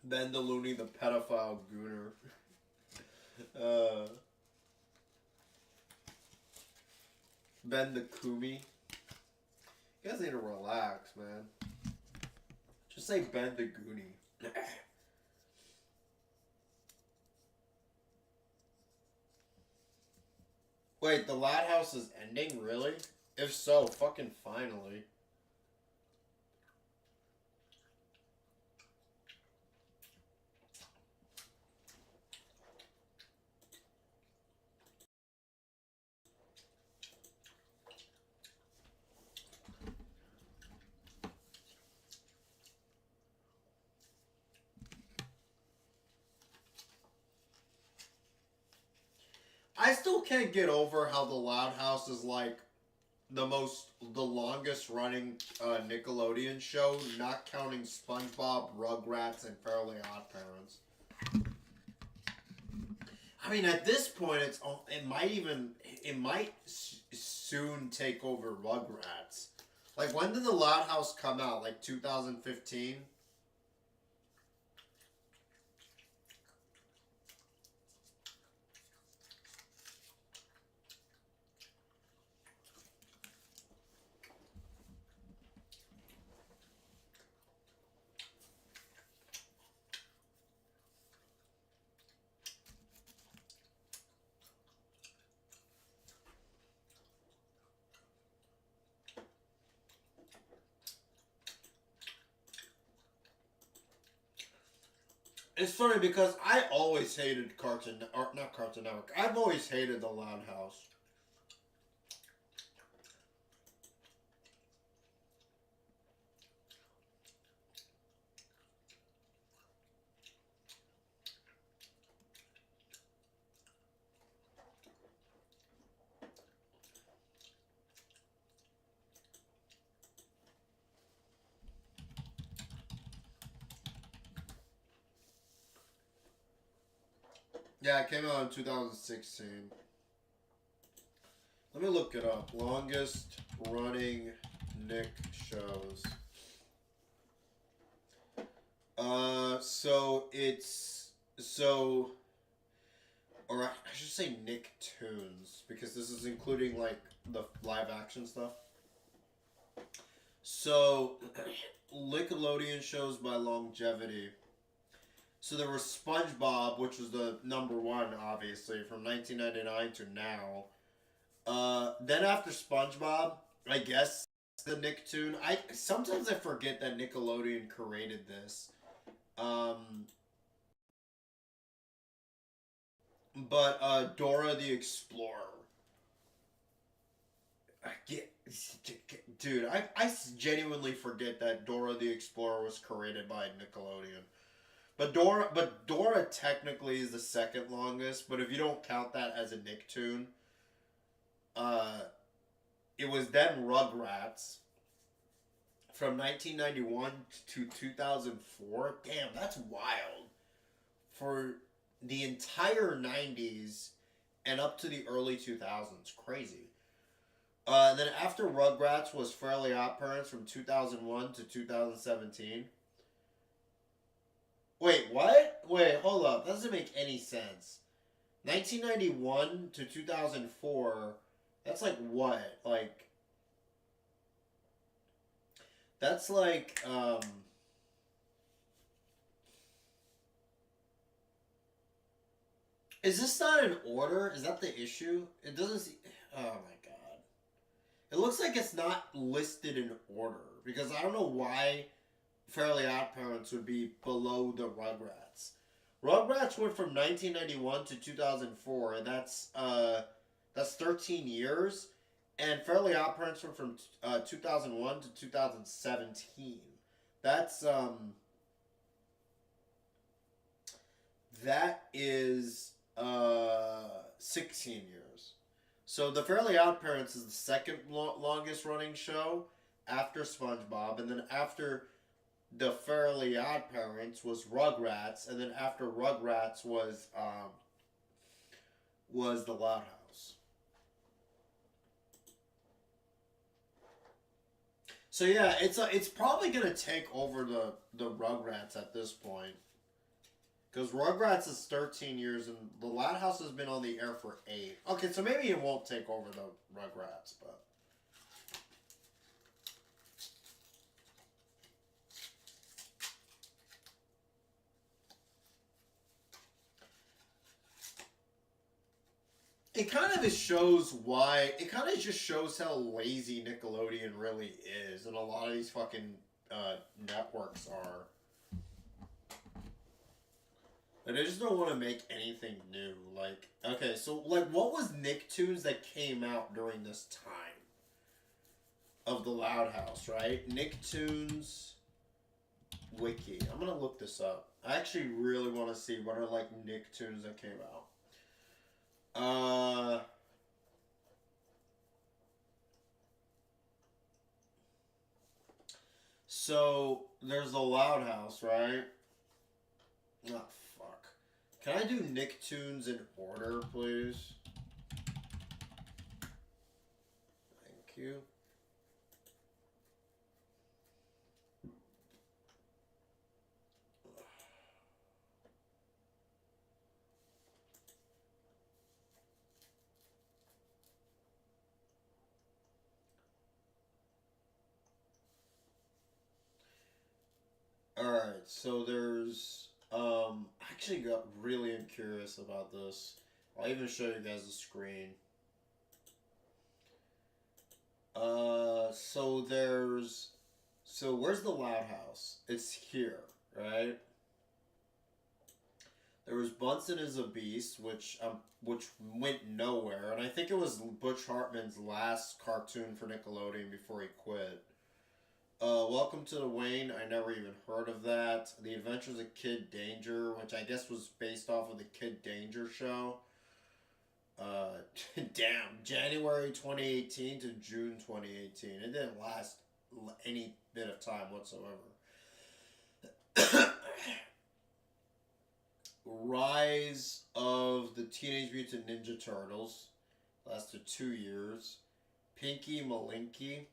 Ben the Looney, the pedophile gooner. Ben the Kumi. You guys need to relax, man. Just say Ben the Goonie. Wait, the Loud House is ending? Really? If so, fucking finally. I still can't get over how the Loud House is like the longest running Nickelodeon show, not counting SpongeBob, Rugrats, and Fairly Odd Parents. I mean, at this point, it might soon take over Rugrats. Like, when did the Loud House come out? Like 2015? It's funny because I always hated not Cartoon Network. I've always hated the Loud House. Yeah, it came out in 2016. Let me look it up. Longest running Nick shows. So it's or I should say Nicktoons because this is including like the live action stuff. So Nickelodeon shows by longevity. So there was SpongeBob, which was the #1, obviously, from 1999 to now. Then after SpongeBob, I guess the Nicktoon. Sometimes I forget that Nickelodeon created this. But Dora the Explorer. Dude, I genuinely forget that Dora the Explorer was created by Nickelodeon. But Dora technically is the second longest, but if you don't count that as a Nicktoon, it was then Rugrats from 1991 to 2004. Damn, that's wild. For the entire 90s and up to the early 2000s. Crazy. Then after Rugrats was Fairly OddParents from 2001 to 2017. Wait, what? Wait, hold up. That doesn't make any sense. 1991 to 2004, that's like what? Like, that's like, is this not in order? Is that the issue? It doesn't see, oh my god. It looks like it's not listed in order, because I don't know why Fairly OddParents would be below the Rugrats. Rugrats went from 1991 to 2004, and that's 13 years. And Fairly OddParents went from 2001 to 2017. That is 16 years. So the Fairly OddParents is the second longest running show after SpongeBob, and then after the Fairly OddParents was Rugrats, and then after Rugrats was the Loud House. So yeah, it's probably gonna take over the Rugrats at this point, because Rugrats is 13 years and the Loud House has been on the air for 8. Okay, so maybe it won't take over the Rugrats, but. It kind of just shows why. It kind of just shows how lazy Nickelodeon really is, and a lot of these fucking networks are. Like, they just don't want to make anything new. Like, okay, so like, what was Nicktoons that came out during this time of the Loud House, right? Nicktoons Wiki. I'm gonna look this up. I actually really want to see what are like Nicktoons that came out. So there's the Loud House, right? Oh, fuck. Can I do Nicktoons in order, please? Thank you. Alright, so there's, actually got really curious about this. I'll even show you guys the screen. So where's the Loud House? It's here, right? There was Bunsen is a Beast, which went nowhere, and I think it was Butch Hartman's last cartoon for Nickelodeon before he quit. Welcome to the Wayne. I never even heard of that. The Adventures of Kid Danger, which I guess was based off of the Kid Danger show. Damn, January 2018 to June 2018. It didn't last any bit of time whatsoever. Rise of the Teenage Mutant Ninja Turtles. Lasted 2 years. Pinky Malinky.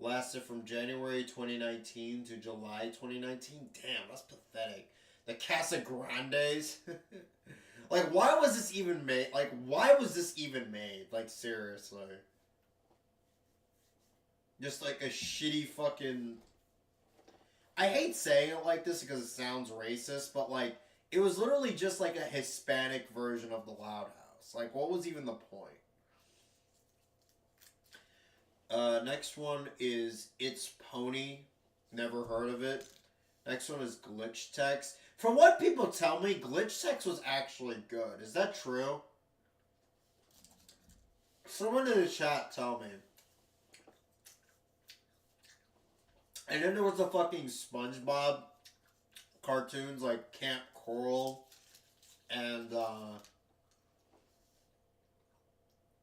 Lasted from January 2019 to July 2019. Damn, that's pathetic. The Casa Grandes. Like, why was this even made? Like, why was this even made? Like, seriously. Just like a shitty fucking... I hate saying it like this because it sounds racist, but like, it was literally just like a Hispanic version of the Loud House. Like, what was even the point? Next one is It's Pony. Never heard of it. Next one is Glitch Text. From what people tell me, Glitch Text was actually good. Is that true? Someone in the chat tell me. And then there was the fucking SpongeBob cartoons like Camp Coral and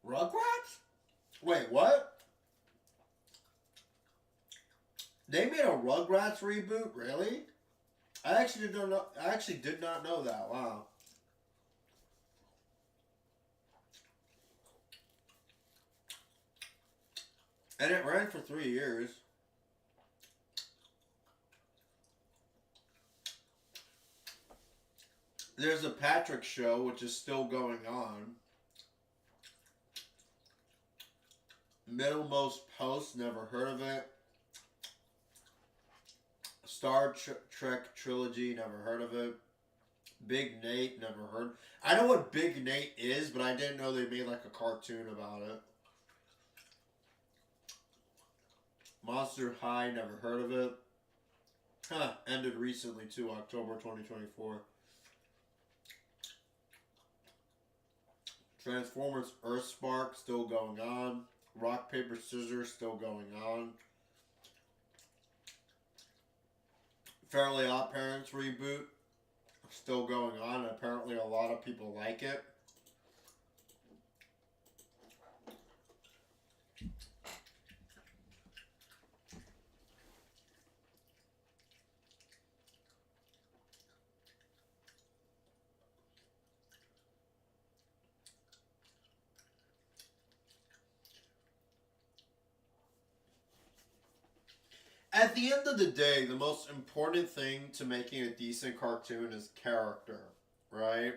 Rugrats? Wait, what? They made a Rugrats reboot? Really? I actually did not know that. Wow. And it ran for 3 years. There's a Patrick Show, which is still going on. Middlemost Post, never heard of it. Star Trek Trilogy, never heard of it. Big Nate, never heard. I know what Big Nate is, but I didn't know they made like a cartoon about it. Monster High, never heard of it. Huh, ended recently too, October 2024. Transformers Earthspark, still going on. Rock, Paper, Scissors, still going on. Fairly Odd Parents reboot, still going on. Apparently a lot of people like it. At the end of the day, the most important thing to making a decent cartoon is character, right?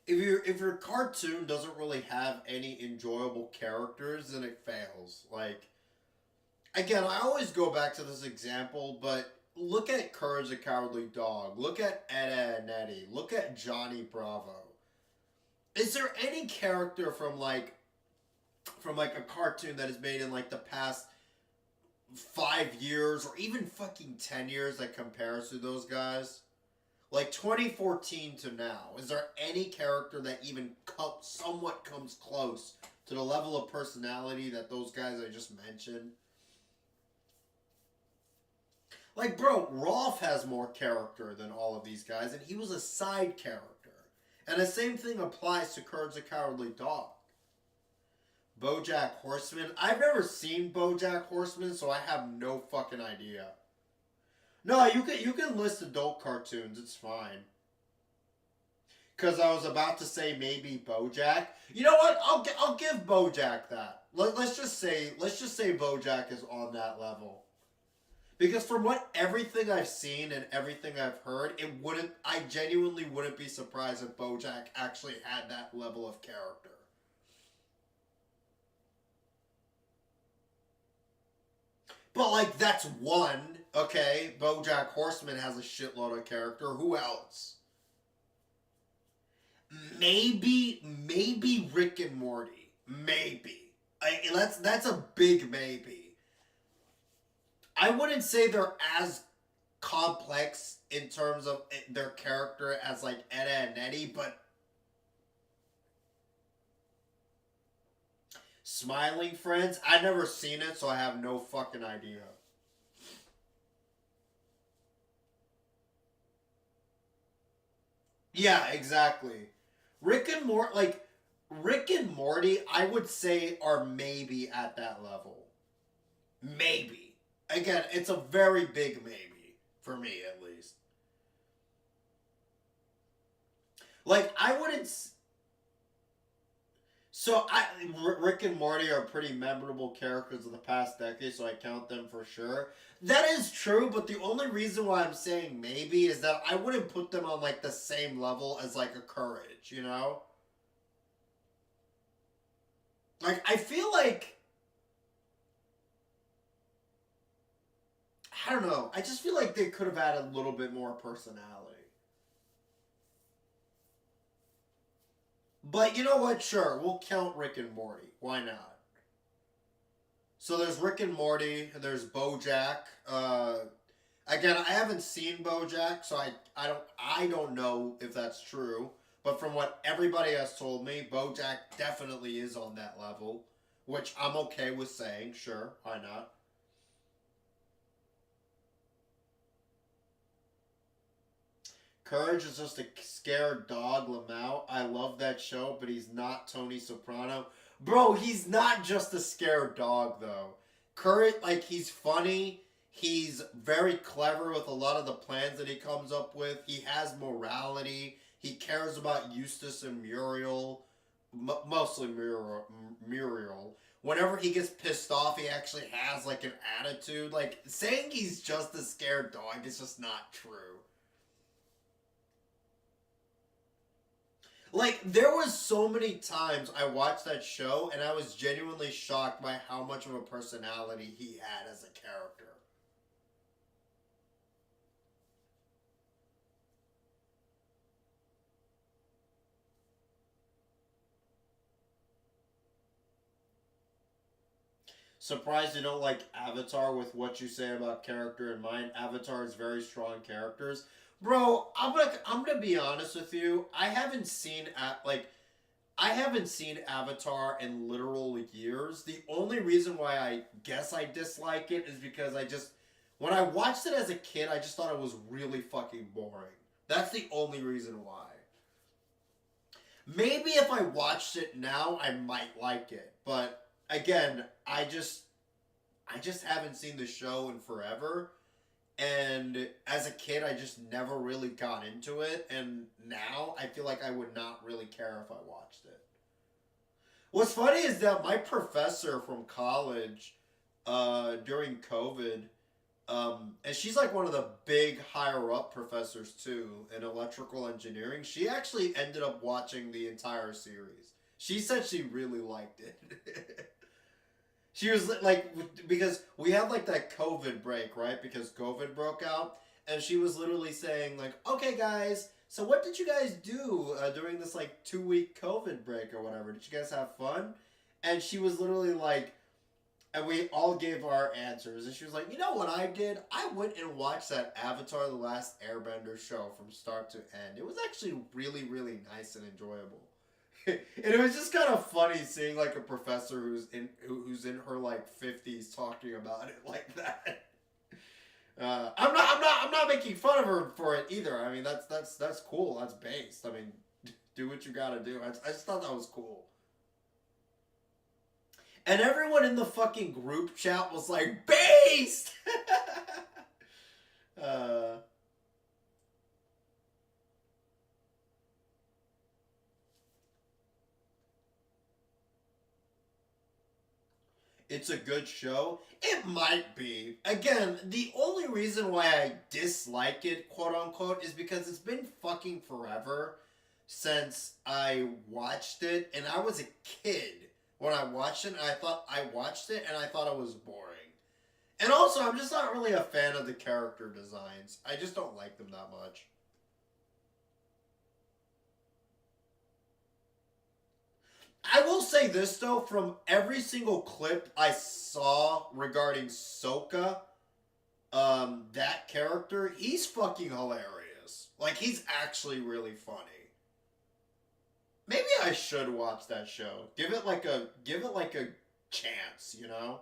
If your cartoon doesn't really have any enjoyable characters, then it fails. Like, again, I always go back to this example, but look at Courage the Cowardly Dog. Look at Ed, and Eddie. Look at Johnny Bravo. Is there any character from like a cartoon that is made in like the past 5 years or even fucking 10 years that compares to those guys? Like 2014 to now, is there any character that even somewhat comes close to the level of personality that those guys I just mentioned? Like, bro, Rolf has more character than all of these guys, and he was a side character. And the same thing applies to Courage the Cowardly Dog. BoJack Horseman. I've never seen BoJack Horseman, so I have no fucking idea. No, you can list adult cartoons. It's fine. Because I was about to say maybe BoJack. You know what? I'll give BoJack that. Let's just say BoJack is on that level. Because from everything I've seen and everything I've heard, I genuinely wouldn't be surprised if BoJack actually had that level of character. But, like, that's one, okay? BoJack Horseman has a shitload of character. Who else? Maybe Rick and Morty. Maybe. That's a big maybe. I wouldn't say they're as complex in terms of their character as, like, Edda and Eddie, but Smiling Friends? I've never seen it, so I have no fucking idea. Yeah, exactly. Rick and Morty, I would say, are maybe at that level. Maybe. Again, it's a very big maybe. For me, at least. Like, I wouldn't... So Rick and Morty are pretty memorable characters of the past decade, so I count them for sure. That is true, but the only reason why I'm saying maybe is that I wouldn't put them on like the same level as like a Courage, you know? Like, I feel like, I don't know, I just feel like they could have added a little bit more personality. But you know what? Sure, we'll count Rick and Morty. Why not? So there's Rick and Morty. There's BoJack. Again, I haven't seen BoJack, so I don't know if that's true. But from what everybody has told me, BoJack definitely is on that level, which I'm okay with saying. Sure, why not? Courage is just a scared dog, Lamau. I love that show, but he's not Tony Soprano. Bro, he's not just a scared dog, though. Courage, like, he's funny. He's very clever with a lot of the plans that he comes up with. He has morality. He cares about Eustace and Muriel. Mostly Muriel. Whenever he gets pissed off, he actually has, like, an attitude. Like, saying he's just a scared dog is just not true. Like, there was so many times I watched that show, and I was genuinely shocked by how much of a personality he had as a character. Surprised you don't like Avatar with what you say about character in mind. Avatar is very strong characters. Bro, I'm gonna be honest with you. I haven't seen Avatar in literal years. The only reason why I guess I dislike it is because when I watched it as a kid, I just thought it was really fucking boring. That's the only reason why. Maybe if I watched it now, I might like it. But again, I just haven't seen the show in forever. And as a kid, I just never really got into it. And now, I feel like I would not really care if I watched it. What's funny is that my professor from college, during COVID, and she's like one of the big higher-up professors, too, in electrical engineering. She actually ended up watching the entire series. She said she really liked it. She was like, because we had like that COVID break, right? Because COVID broke out. And she was literally saying like, okay guys, so what did you guys do during this like 2-week COVID break or whatever? Did you guys have fun? And she was literally like, and we all gave our answers. And she was like, you know what I did? I went and watched that Avatar The Last Airbender show from start to end. It was actually really, really nice and enjoyable. And it was just kind of funny seeing like a professor who's in her like 50s talking about it like that. I'm not making fun of her for it either. I mean that's cool. That's based. I mean, do what you gotta do. I just thought that was cool. And everyone in the fucking group chat was like, based. It's a good show. It might be. Again, the only reason why I dislike it, quote unquote, is because it's been fucking forever since I watched it. And I was a kid when I watched it. And I thought it was boring. And also, I'm just not really a fan of the character designs. I just don't like them that much. I will say this though, from every single clip I saw regarding Sokka, that character, he's fucking hilarious. Like, he's actually really funny. Maybe I should watch that show. Give it like a chance, you know?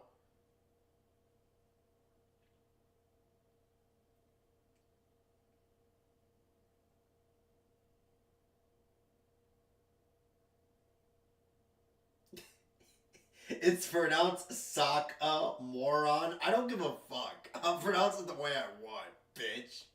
It's pronounced Sokka, moron. I don't give a fuck. I'll pronounce it the way I want, bitch.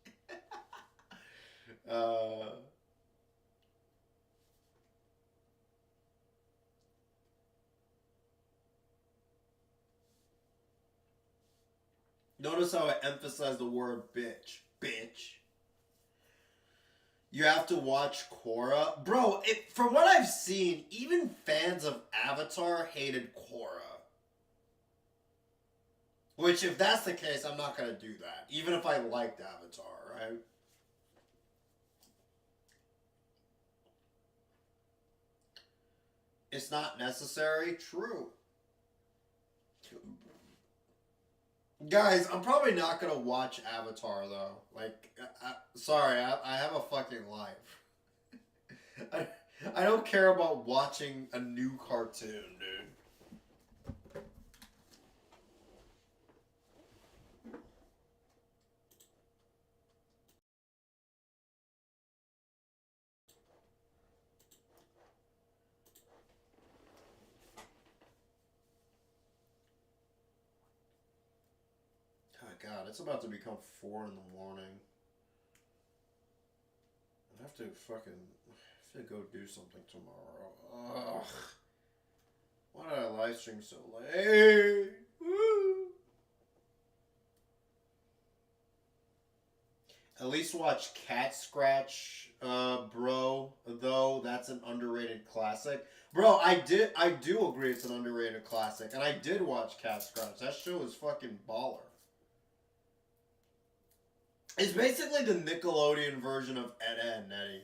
Notice how I emphasize the word bitch. Bitch. You have to watch Korra. Bro, from what I've seen, even fans of Avatar hated Korra. Which, if that's the case, I'm not going to do that. Even if I liked Avatar, right? It's not necessary. True. Guys, I'm probably not going to watch Avatar, though. Like, sorry, I have a fucking life. I don't care about watching a new cartoon, dude. God, it's about to become 4 in the morning. I have to go do something tomorrow. Ugh. Why did I live stream so late? Woo. At least watch Cat Scratch, bro. Though that's an underrated classic. Bro, I do agree it's an underrated classic, and I did watch Cat Scratch. That show is fucking baller. It's basically the Nickelodeon version of Ed, Edd n Eddy.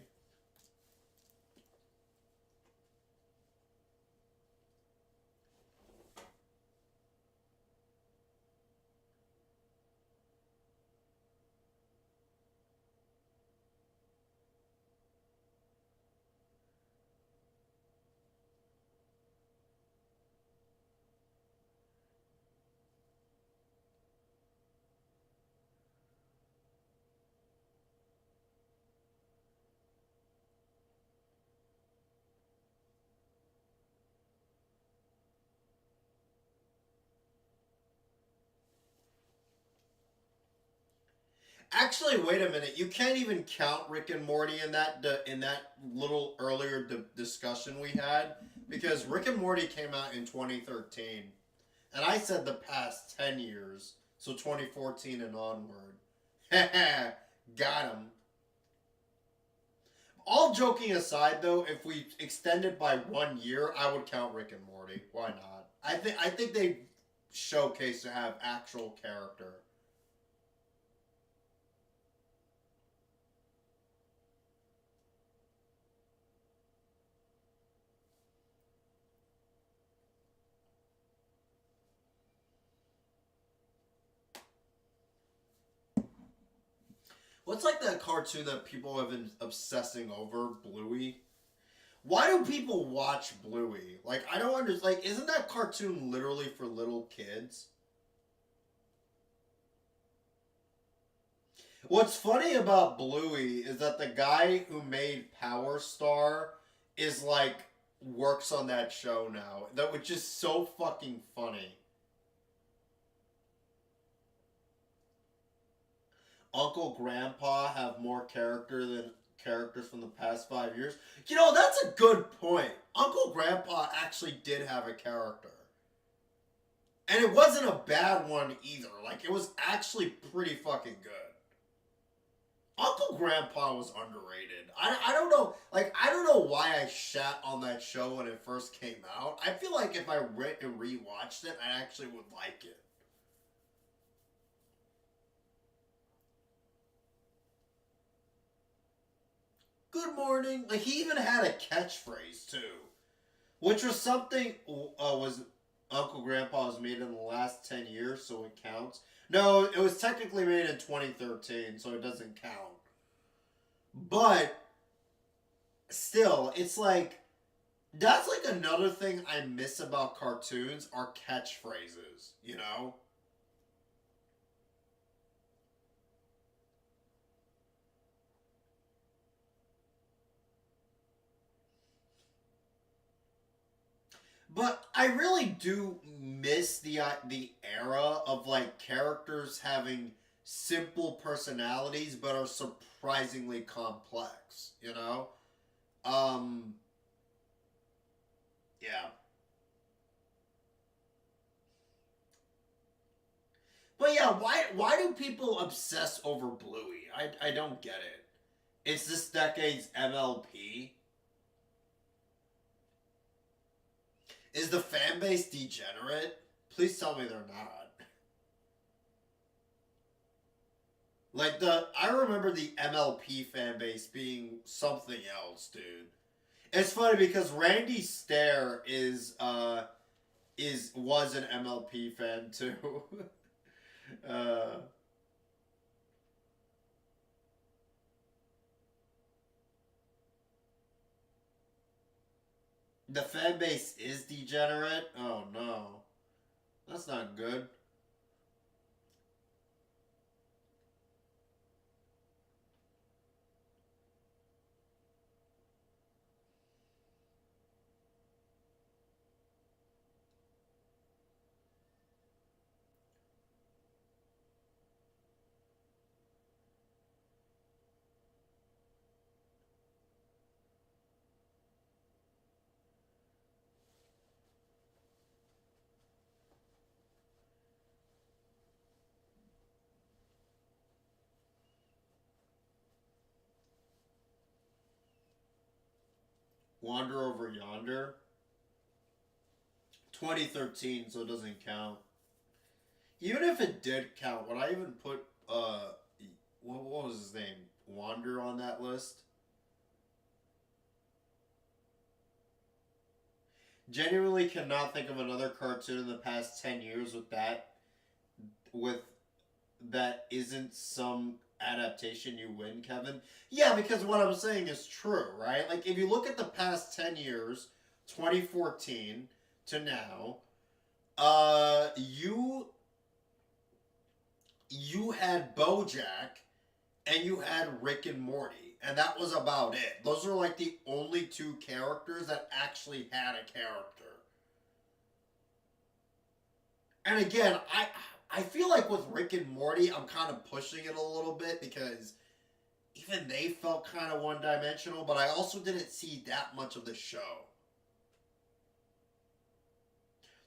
Actually, wait a minute. You can't even count Rick and Morty in that little earlier discussion we had, because Rick and Morty came out in 2013, and I said the past 10 years, so 2014 and onward. Got him. All joking aside, though, if we extended by 1 year, I would count Rick and Morty. Why not? I think they showcase to have actual character. What's like that cartoon that people have been obsessing over, Bluey? Why do people watch Bluey? Like, I don't understand. Like, isn't that cartoon literally for little kids? What's funny about Bluey is that the guy who made Power Star is like, works on that show now. That was just so fucking funny. Uncle Grandpa have more character than characters from the past 5 years? You know, that's a good point. Uncle Grandpa actually did have a character. And it wasn't a bad one either. Like, it was actually pretty fucking good. Uncle Grandpa was underrated. I don't know. Like, I don't know why I shat on that show when it first came out. I feel like if I rewatched it, I actually would like it. Good morning. Like, he even had a catchphrase, too. Which was something, was Uncle Grandpa was made in the last 10 years, so it counts. No, it was technically made in 2013, so it doesn't count. But, still, it's like, that's like another thing I miss about cartoons are catchphrases, you know? But I really do miss the era of like characters having simple personalities but are surprisingly complex, you know? Yeah. But yeah, yeah, why do people obsess over Bluey? I don't get it. It's this decade's MLP. Is the fan base degenerate? Please tell me they're not. Like I remember the MLP fan base being something else, dude. It's funny because Randy Stair was an MLP fan too. The fan base is degenerate? Oh no. That's not good. Wander Over Yonder. 2013, so it doesn't count. Even if it did count, would I even put what was his name? Wander on that list? Genuinely cannot think of another cartoon in the past 10 years with that isn't some adaptation. You win, Kevin. Yeah, because what I'm saying is true, right? Like, if you look at the past 10 years, 2014 to now, you had BoJack and you had Rick and Morty, and that was about it. Those are like the only two characters that actually had a character. And again, I feel like with Rick and Morty, I'm kind of pushing it a little bit because even they felt kind of one-dimensional, but I also didn't see that much of the show.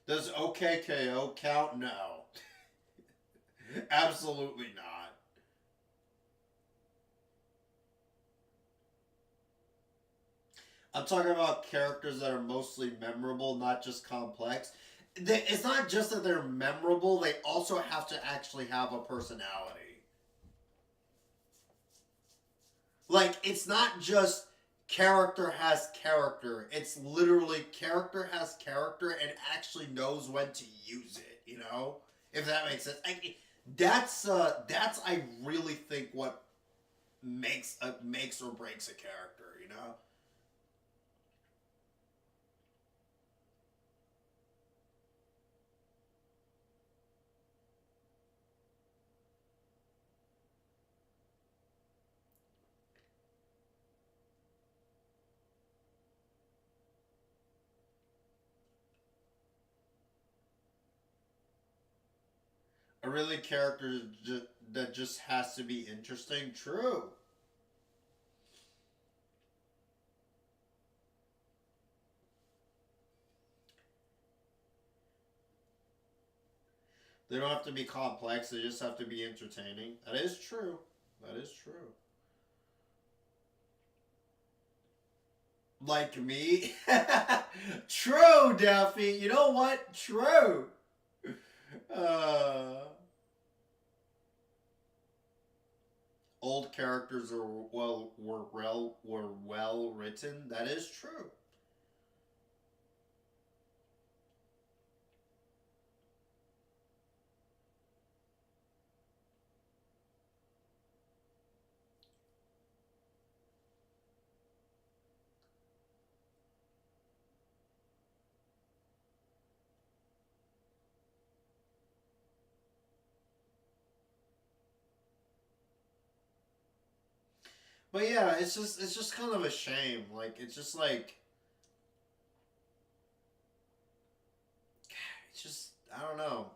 Does OKKO count? No. Absolutely not. I'm talking about characters that are mostly memorable, not just complex. It's not just that they're memorable, they also have to actually have a personality. Like, it's not just character has character. It's literally character has character and actually knows when to use it, you know? If that makes sense. That's I really think what makes or breaks a character, you know? A really character that just has to be interesting. True. They don't have to be complex. They just have to be entertaining. That is true. That is true. Like me? True, Daffy. You know what? True. Old characters were well written. That is true. But yeah, it's just kind of a shame. Like, it's just like, it's just, I don't know.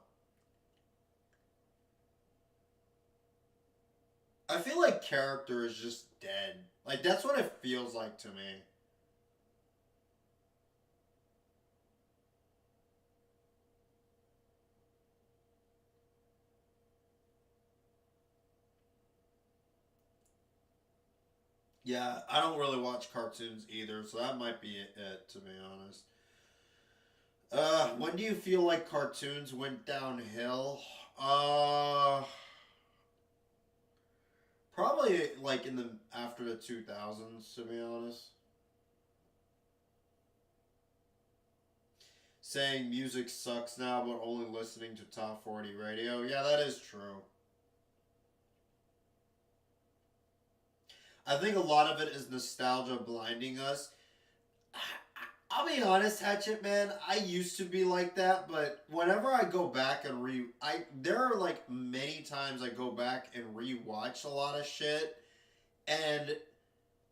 I feel like character is just dead. Like, that's what it feels like to me. Yeah, I don't really watch cartoons either, so that might be it, to be honest. When do you feel like cartoons went downhill? Probably like after the 2000s, to be honest. Saying music sucks now, but only listening to top 40 radio. Yeah, that is true. I think a lot of it is nostalgia blinding us. I'll be honest, Hatchet Man, I used to be like that, but whenever I go back and there are like many times I go back and rewatch a lot of shit, and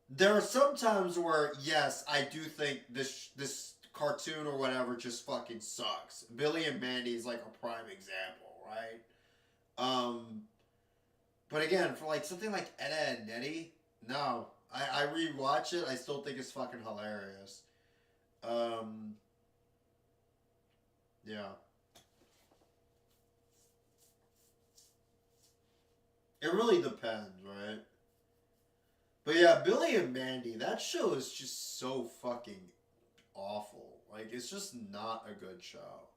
there are some times where, yes, I do think this cartoon or whatever just fucking sucks. Billy and Mandy is like a prime example, right? But again, for like something like Edda and Nettie, no. I rewatch it, I still think it's fucking hilarious. Yeah. It really depends, right? But yeah, Billy and Mandy, that show is just so fucking awful. Like, it's just not a good show.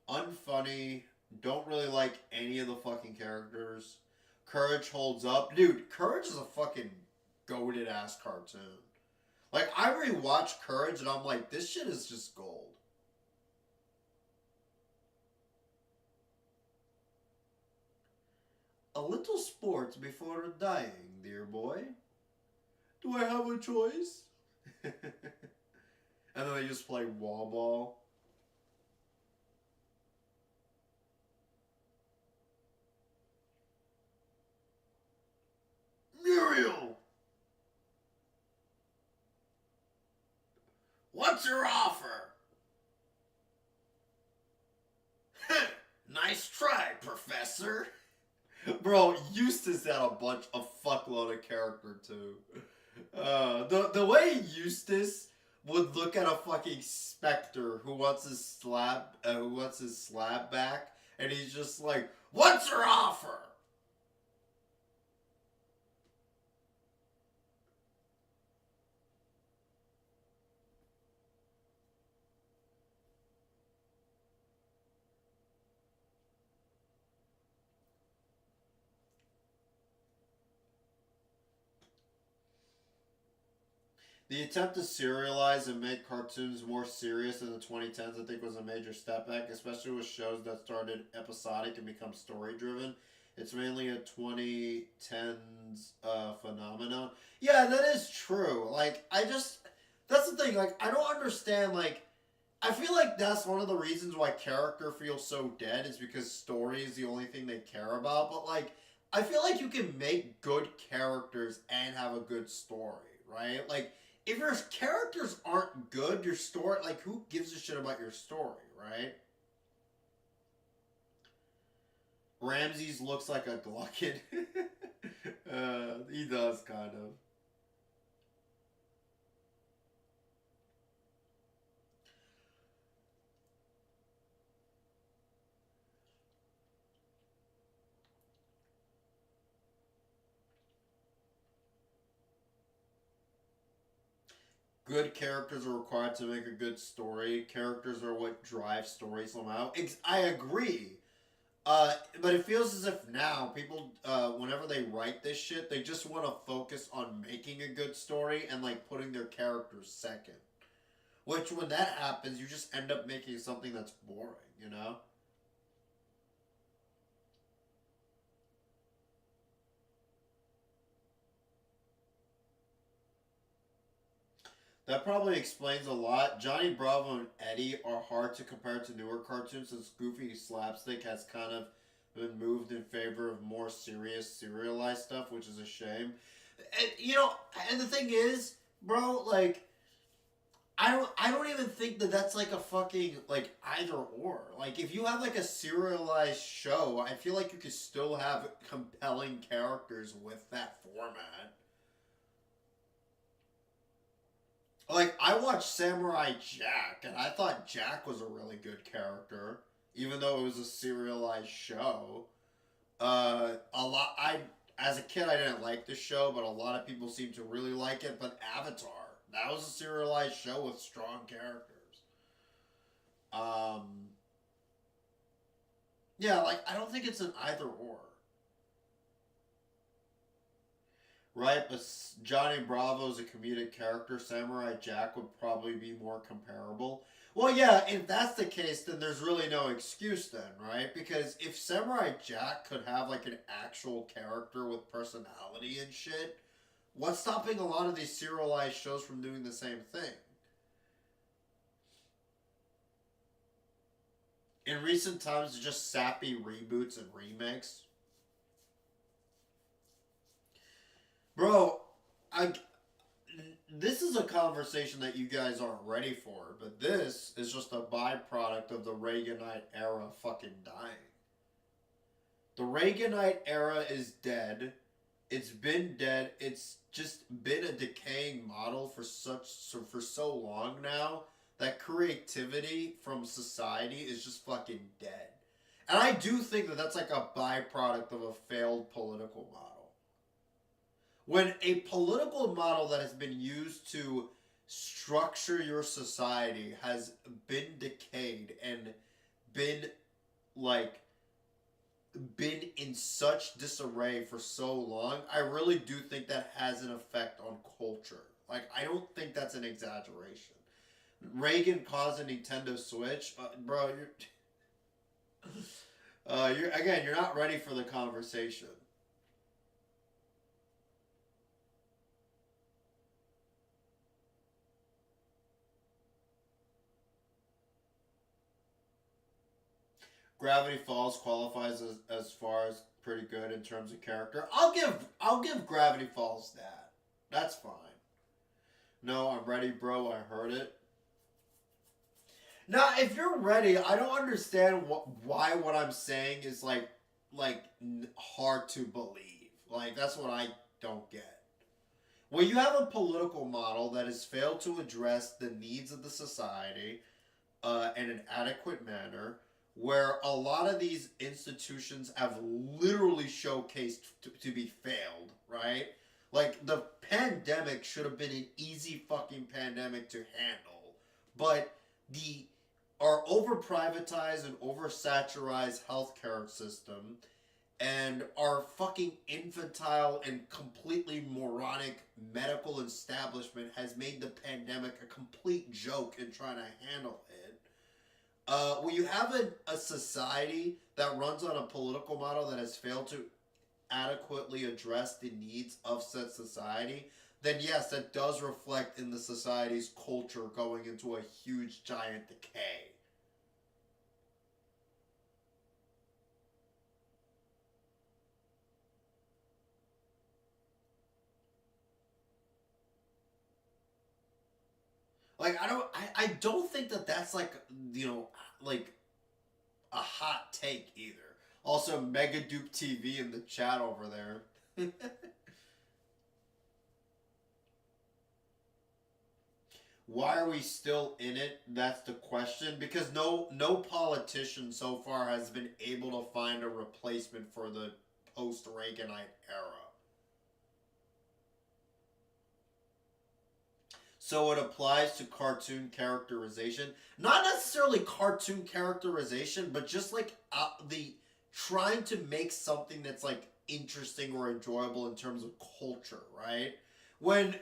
Unfunny, don't really like any of the fucking characters. Courage holds up. Dude, Courage is a fucking goated ass cartoon. Like, I rewatch Courage and I'm like, this shit is just gold. A little sports before dying, dear boy. Do I have a choice? And then they just play wall ball. Muriel! What's your offer? Nice try, Professor. Bro, Eustace had a fuckload of character too. The way Eustace would look at a fucking specter who wants his slab back, and he's just like, "What's your offer?" The attempt to serialize and make cartoons more serious in the 2010s, I think, was a major step back, especially with shows that started episodic and become story-driven. It's mainly a 2010s phenomenon. Yeah, that is true. Like, that's the thing, like, I don't understand, like, I feel like that's one of the reasons why character feels so dead, is because story is the only thing they care about, but, like, I feel like you can make good characters and have a good story, right? Like, if your characters aren't good, your story, like, who gives a shit about your story, right? Ramses looks like a glutton. He does, kind of. Good characters are required to make a good story. Characters are what drive stories somehow. I agree. But it feels as if now, people, whenever they write this shit, they just want to focus on making a good story and, like, putting their characters second. Which, when that happens, you just end up making something that's boring, you know? That probably explains a lot. Johnny Bravo and Eddie are hard to compare to newer cartoons, since goofy slapstick has kind of been moved in favor of more serious, serialized stuff, which is a shame. And, you know, and the thing is, bro, like, I don't even think that that's like a fucking, like, either or. Like, if you have, like, a serialized show, I feel like you could still have compelling characters with that format. Like, I watched Samurai Jack, and I thought Jack was a really good character, even though it was a serialized show. I as a kid, I didn't like the show, but a lot of people seem to really like it. But Avatar, that was a serialized show with strong characters. Yeah, like, I don't think it's an either or. Right, but Johnny Bravo's a comedic character. Samurai Jack would probably be more comparable. Well, yeah, if that's the case, then there's really no excuse then, right? Because if Samurai Jack could have, like, an actual character with personality and shit, what's stopping a lot of these serialized shows from doing the same thing? In recent times, it's just sappy reboots and remakes. Bro, this is a conversation that you guys aren't ready for, but this is just a byproduct of the Reaganite era fucking dying. The Reaganite era is dead. It's been dead. It's just been a decaying model for so long now that creativity from society is just fucking dead. And I do think that that's like a byproduct of a failed political model. When a political model that has been used to structure your society has been decayed and been in such disarray for so long, I really do think that has an effect on culture. Like, I don't think that's an exaggeration. Reagan caused a Nintendo Switch, bro. You're not ready for the conversation. Gravity Falls qualifies as far as pretty good in terms of character. I'll give Gravity Falls that. That's fine. No, I'm ready, bro. I heard it. Now, if you're ready, I don't understand why what I'm saying is like hard to believe. Like, that's what I don't get. Well, you have a political model that has failed to address the needs of the society in an adequate manner, where a lot of these institutions have literally showcased to be failed, right? Like, the pandemic should have been an easy fucking pandemic to handle, but our over-privatized and over-saturized healthcare system and our fucking infantile and completely moronic medical establishment has made the pandemic a complete joke in trying to handle it. When you have a society that runs on a political model that has failed to adequately address the needs of said society, then yes, that does reflect in the society's culture going into a huge, giant decay. Like, I don't think that that's like, like a hot take either. Also, Mega Dupe TV in the chat over there. Why are we still in it? That's the question. Because no politician so far has been able to find a replacement for the post-Reaganite era. So it applies to cartoon characterization. Not necessarily cartoon characterization, but just like the trying to make something that's like interesting or enjoyable in terms of culture, right? When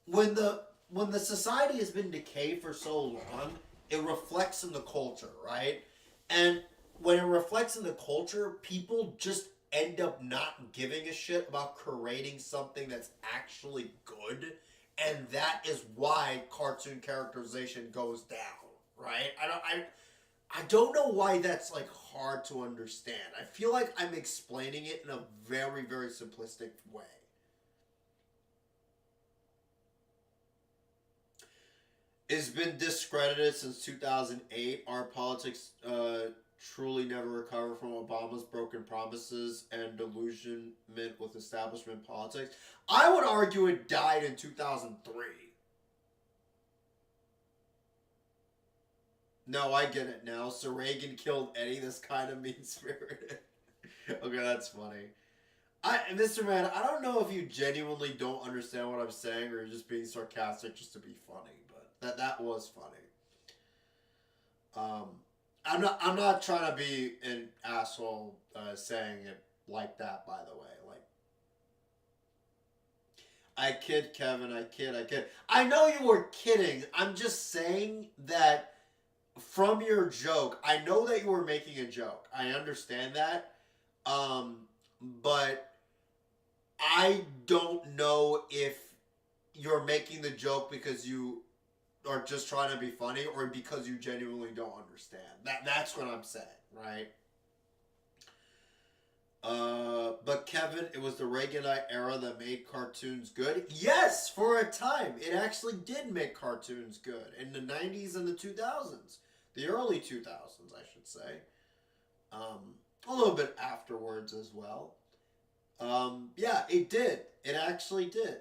the society has been decayed for so long, it reflects in the culture, right? And when it reflects in the culture, people just end up not giving a shit about creating something that's actually good, and that is why cartoon characterization goes down, right? I don't know why that's like hard to understand. I feel like I'm explaining it in a very, very simplistic way. It's been discredited since 2008. Our politics truly never recover from Obama's broken promises and delusionment with establishment politics. I would argue it died in 2003. No, I get it now. So Reagan killed Eddie. That's kind of mean-spirited. Okay, that's funny. Mr. Man, I don't know if you genuinely don't understand what I'm saying or you're just being sarcastic just to be funny, but that was funny. I'm not trying to be an asshole saying it like that, by the way. Like, I kid, Kevin. I kid. I know you were kidding. I'm just saying that from your joke, I know that you were making a joke. I understand that. But I don't know if you're making the joke because you are just trying to be funny or because you genuinely don't understand. That's what I'm saying, right? But Kevin, it was the Reaganite era that made cartoons good. Yes, for a time, it actually did make cartoons good in the 90s and the 2000s, the early 2000s, I should say. A little bit afterwards as well. Yeah, it did. It actually did.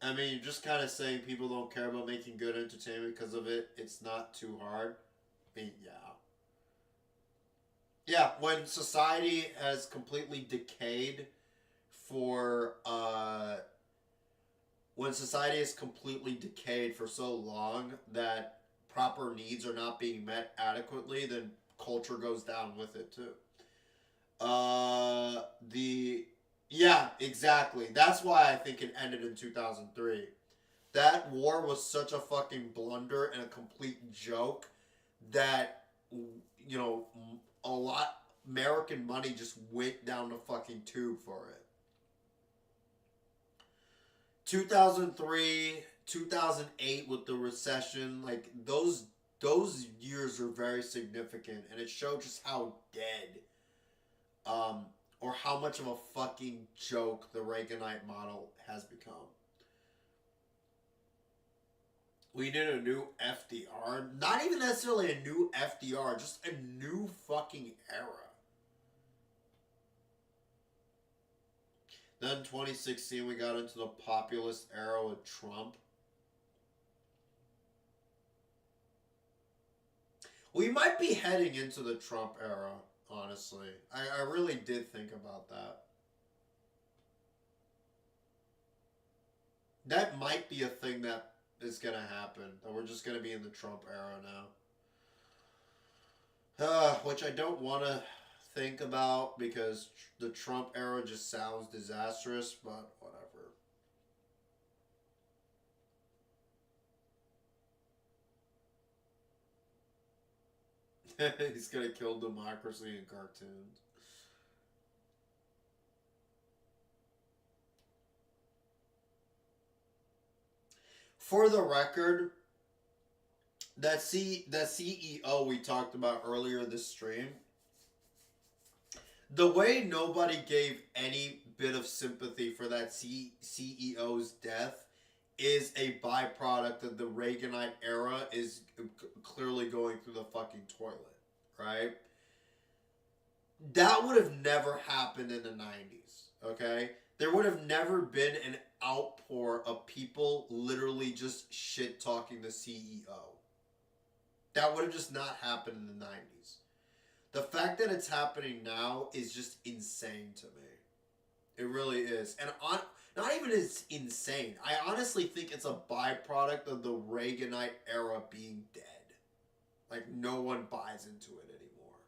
I mean, you're just kind of saying people don't care about making good entertainment because of it. It's not too hard. I mean, yeah. Yeah, when society has completely decayed for, when society has completely decayed for so long that proper needs are not being met adequately, then culture goes down with it too. Yeah, exactly. That's why I think it ended in 2003. That war was such a fucking blunder and a complete joke that, you know, American money just went down the fucking tube for it. 2003, 2008 with the recession, like those years are very significant, and it showed just how dead, or how much of a fucking joke the Reaganite model has become. We need a new FDR. Not even necessarily a new FDR, just a new fucking era. Then 2016, we got into the populist era with Trump. We might be heading into the Trump era, honestly. I really did think about that. That might be a thing that is going to happen. That we're just going to be in the Trump era now. Which I don't want to think about because the Trump era just sounds disastrous, but whatever. He's gonna kill democracy in cartoons. For the record, that CEO we talked about earlier this stream, the way nobody gave any bit of sympathy for that CEO's death is a byproduct of the Reaganite era is clearly going through the fucking toilet, right? That would have never happened in the 90s, okay? There would have never been an outpour of people literally just shit-talking the CEO. That would have just not happened in the 90s. The fact that it's happening now is just insane to me. It really is. And not even is insane. I honestly think it's a byproduct of the Reaganite era being dead. Like, no one buys into it anymore.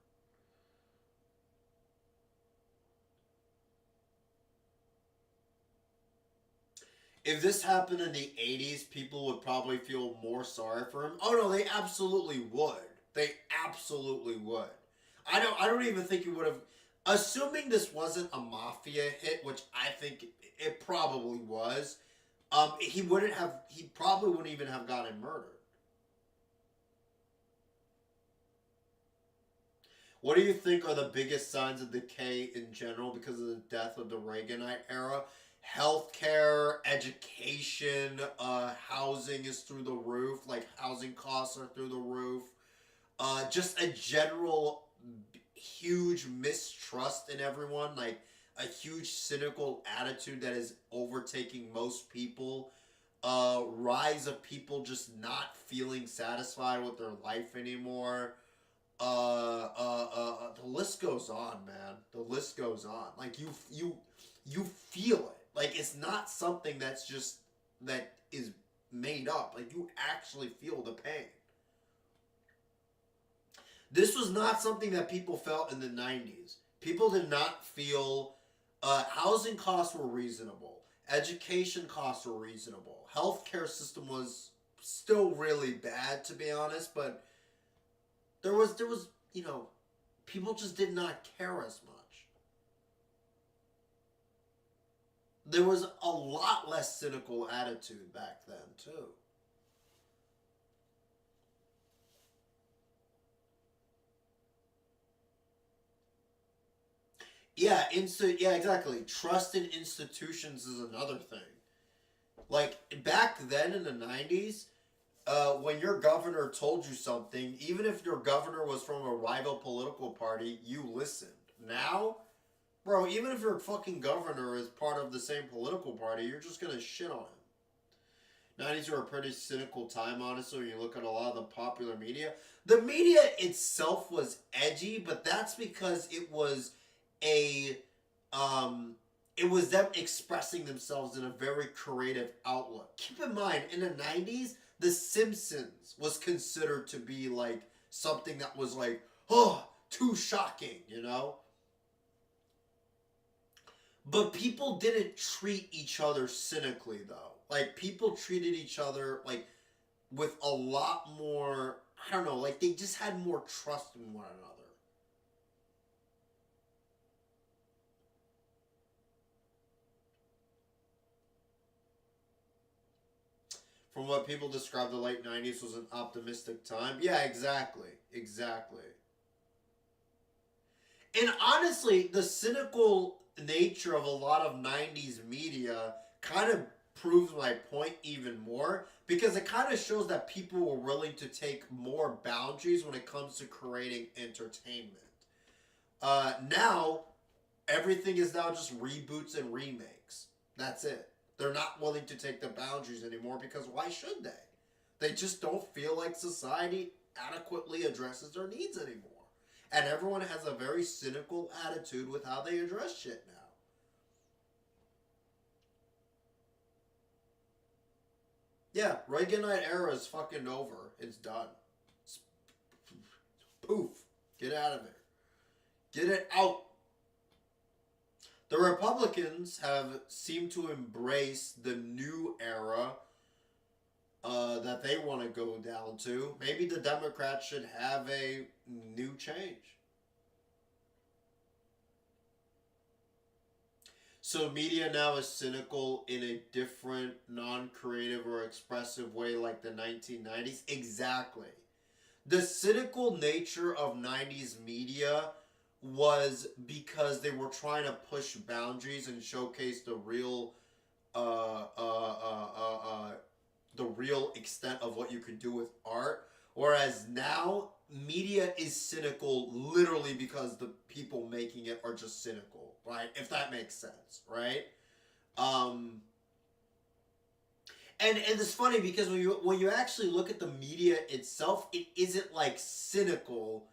If this happened in the 80s, people would probably feel more sorry for him. Oh no, they absolutely would. They absolutely would. I don't even think he would have, assuming this wasn't a mafia hit, which I think it probably was, he probably wouldn't even have gotten murdered. What do you think are the biggest signs of decay in general because of the death of the Reaganite era? Healthcare, education, housing is through the roof. Like, housing costs are through the roof. Just a general huge mistrust in everyone. Like, a huge cynical attitude that is overtaking most people. Rise of people just not feeling satisfied with their life anymore. The list goes on, man. The list goes on. Like you feel it. Like it's not something that is made up. Like you actually feel the pain. This was not something that people felt in the 90s. People did not feel housing costs were reasonable. Education costs were reasonable. Healthcare system was still really bad, to be honest, but there was, people just did not care as much. There was a lot less cynical attitude back then, too. Yeah, exactly. Trust in institutions is another thing. Like, back then in the 90s, when your governor told you something, even if your governor was from a rival political party, you listened. Now, bro, even if your fucking governor is part of the same political party, you're just gonna shit on him. 90s were a pretty cynical time, honestly, when you look at a lot of the popular media. The media itself was edgy, but that's because it was them expressing themselves in a very creative outlook. Keep in mind, in the 90s, The Simpsons was considered to be like something that was like, oh, too shocking, you know? But people didn't treat each other cynically, though. Like, people treated each other, like, with a lot more, I don't know, like, they just had more trust in one another. From what people describe, the late 90s was an optimistic time. Yeah, exactly. Exactly. And honestly, the cynical nature of a lot of 90s media kind of proves my point even more, because it kind of shows that people were willing to take more boundaries when it comes to creating entertainment. Now, everything is now just reboots and remakes. That's it. They're not willing to take the boundaries anymore, because why should they? They just don't feel like society adequately addresses their needs anymore. And everyone has a very cynical attitude with how they address shit now. Yeah, Reaganite era is fucking over. It's done. Poof. Get out of there. Get it out. The Republicans have seemed to embrace the new era that they want to go down to. Maybe the Democrats should have a new change. So media now is cynical in a different, non-creative or expressive way like the 1990s? Exactly. The cynical nature of 90s media was because they were trying to push boundaries and showcase the real extent of what you could do with art. Whereas now, media is cynical literally because the people making it are just cynical, right? If that makes sense, right? And it's funny because when you actually look at the media itself, it isn't like cynical.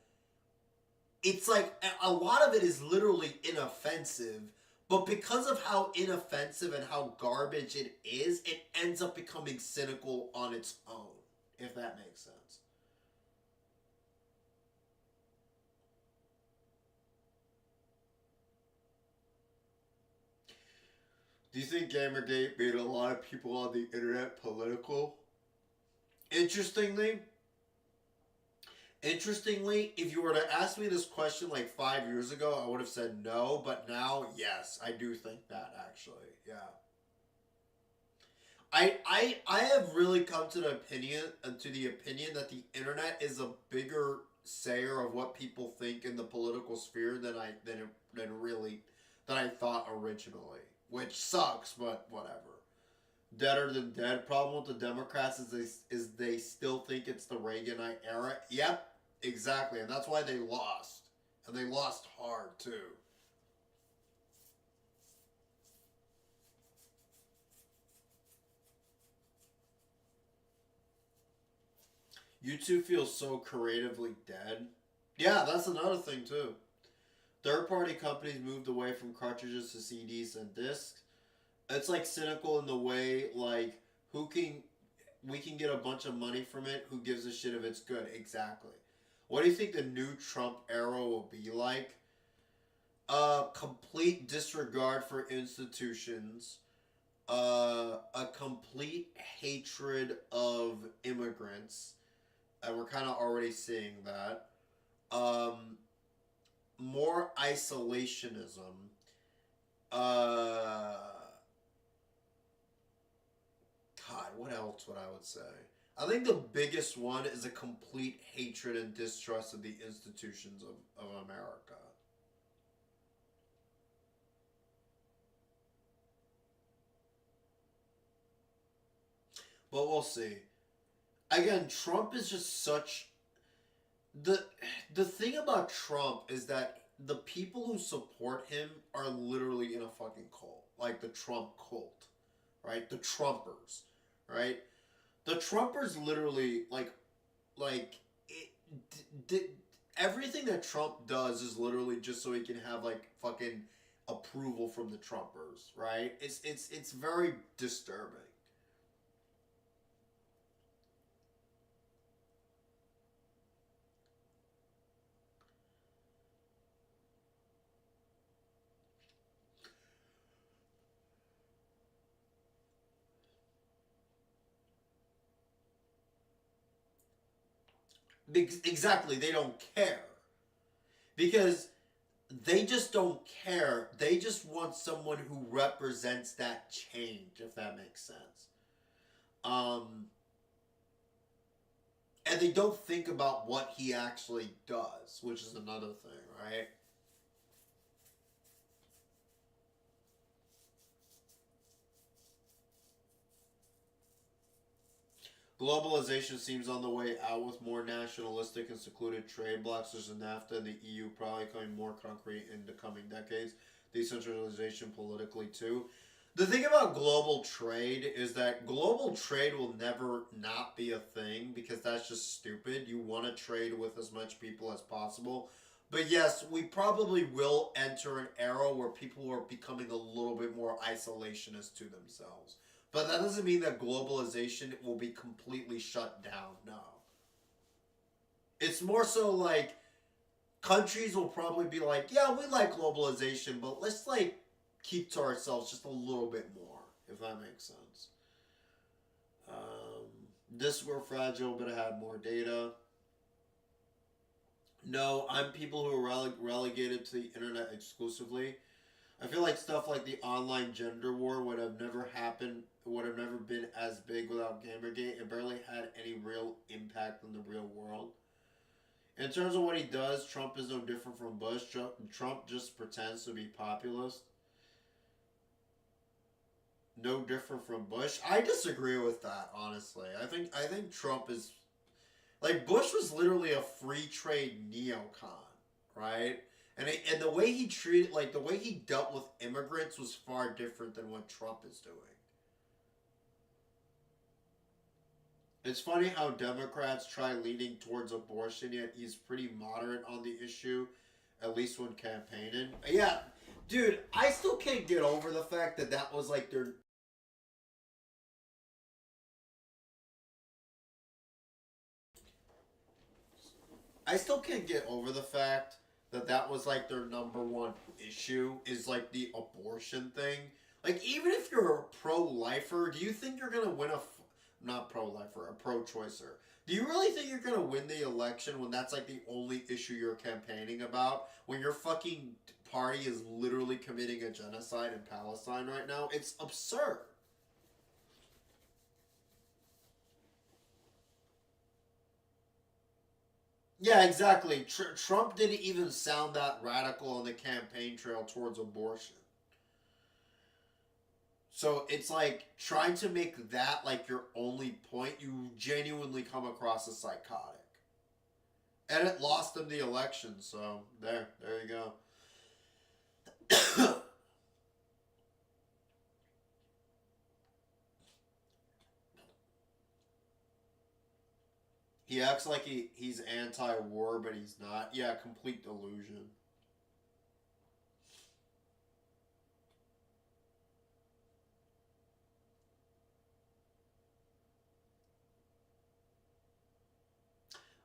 It's like a lot of it is literally inoffensive, but because of how inoffensive and how garbage it is, it ends up becoming cynical on its own, if that makes sense. Do you think Gamergate made a lot of people on the internet political? Interestingly, if you were to ask me this question like 5 years ago, I would have said no, but now, yes, I do think that, actually, yeah. I have really come to the opinion that the internet is a bigger sayer of what people think in the political sphere than I thought originally, which sucks, but whatever. Deader than dead. Problem with the Democrats is they still think it's the Reaganite era. Yep, exactly, and that's why they lost, and they lost hard too. YouTube feels so creatively dead. Yeah, that's another thing too. Third-party companies moved away from cartridges to CDs and discs. It's like cynical in the way like we can get a bunch of money from it. Who gives a shit if it's good? Exactly. What do you think the new Trump era will be like? Complete disregard for institutions. A complete hatred of immigrants. And we're kind of already seeing that. More isolationism. God, what else would I would say? I think the biggest one is a complete hatred and distrust of the institutions of America. But we'll see. Again, Trump is just such... The thing about Trump is that the people who support him are literally in a fucking cult. Like the Trump cult. Right? The Trumpers. Right? The Trumpers literally, everything that Trump does is literally just so he can have, like, fucking approval from the Trumpers, right? It's very disturbing. Exactly, they don't care. Because they just don't care. They just want someone who represents that change, if that makes sense. And they don't think about what he actually does, which is another thing, right? Globalization seems on the way out with more nationalistic and secluded trade blocs such as NAFTA and the EU probably becoming more concrete in the coming decades. Decentralization politically too. The thing about global trade is that global trade will never not be a thing because that's just stupid. You want to trade with as much people as possible. But yes, we probably will enter an era where people are becoming a little bit more isolationist to themselves. But that doesn't mean that globalization will be completely shut down, no. It's more so like, countries will probably be like, yeah, we like globalization, but let's like keep to ourselves just a little bit more, if that makes sense. Discs were fragile, but it had more data. No, I'm people who are relegated to the internet exclusively. I feel like stuff like the online gender war would have never happened, would have never been as big without Gamergate. It barely had any real impact on the real world. In terms of what he does, Trump is no different from Bush. Trump just pretends to be populist. No different from Bush. I disagree with that, honestly. I think Trump is... Like, Bush was literally a free trade neocon, right? And the way he treated, like, the way he dealt with immigrants was far different than what Trump is doing. It's funny how Democrats try leaning towards abortion, yet he's pretty moderate on the issue, at least when campaigning. Yeah, dude, I still can't get over the fact that that was, like, their... I still can't get over the fact that that was like their number one issue is like the abortion thing. Like, even if you're a pro-lifer, do you think you're gonna win not pro-lifer, a pro-choicer? Do you really think you're gonna win the election when that's like the only issue you're campaigning about? When your fucking party is literally committing a genocide in Palestine right now? It's absurd. Yeah, exactly. Trump didn't even sound that radical on the campaign trail towards abortion. So it's like trying to make that like your only point, you genuinely come across as psychotic. And it lost him the election, so there you go. He acts like he's anti-war, but he's not. Yeah, complete delusion.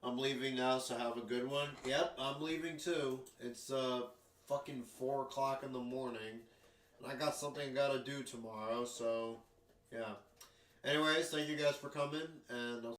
I'm leaving now, so have a good one. Yep, I'm leaving too. It's fucking 4 o'clock in the morning. And I got something I gotta do tomorrow, so yeah. Anyways, thank you guys for coming, and I'll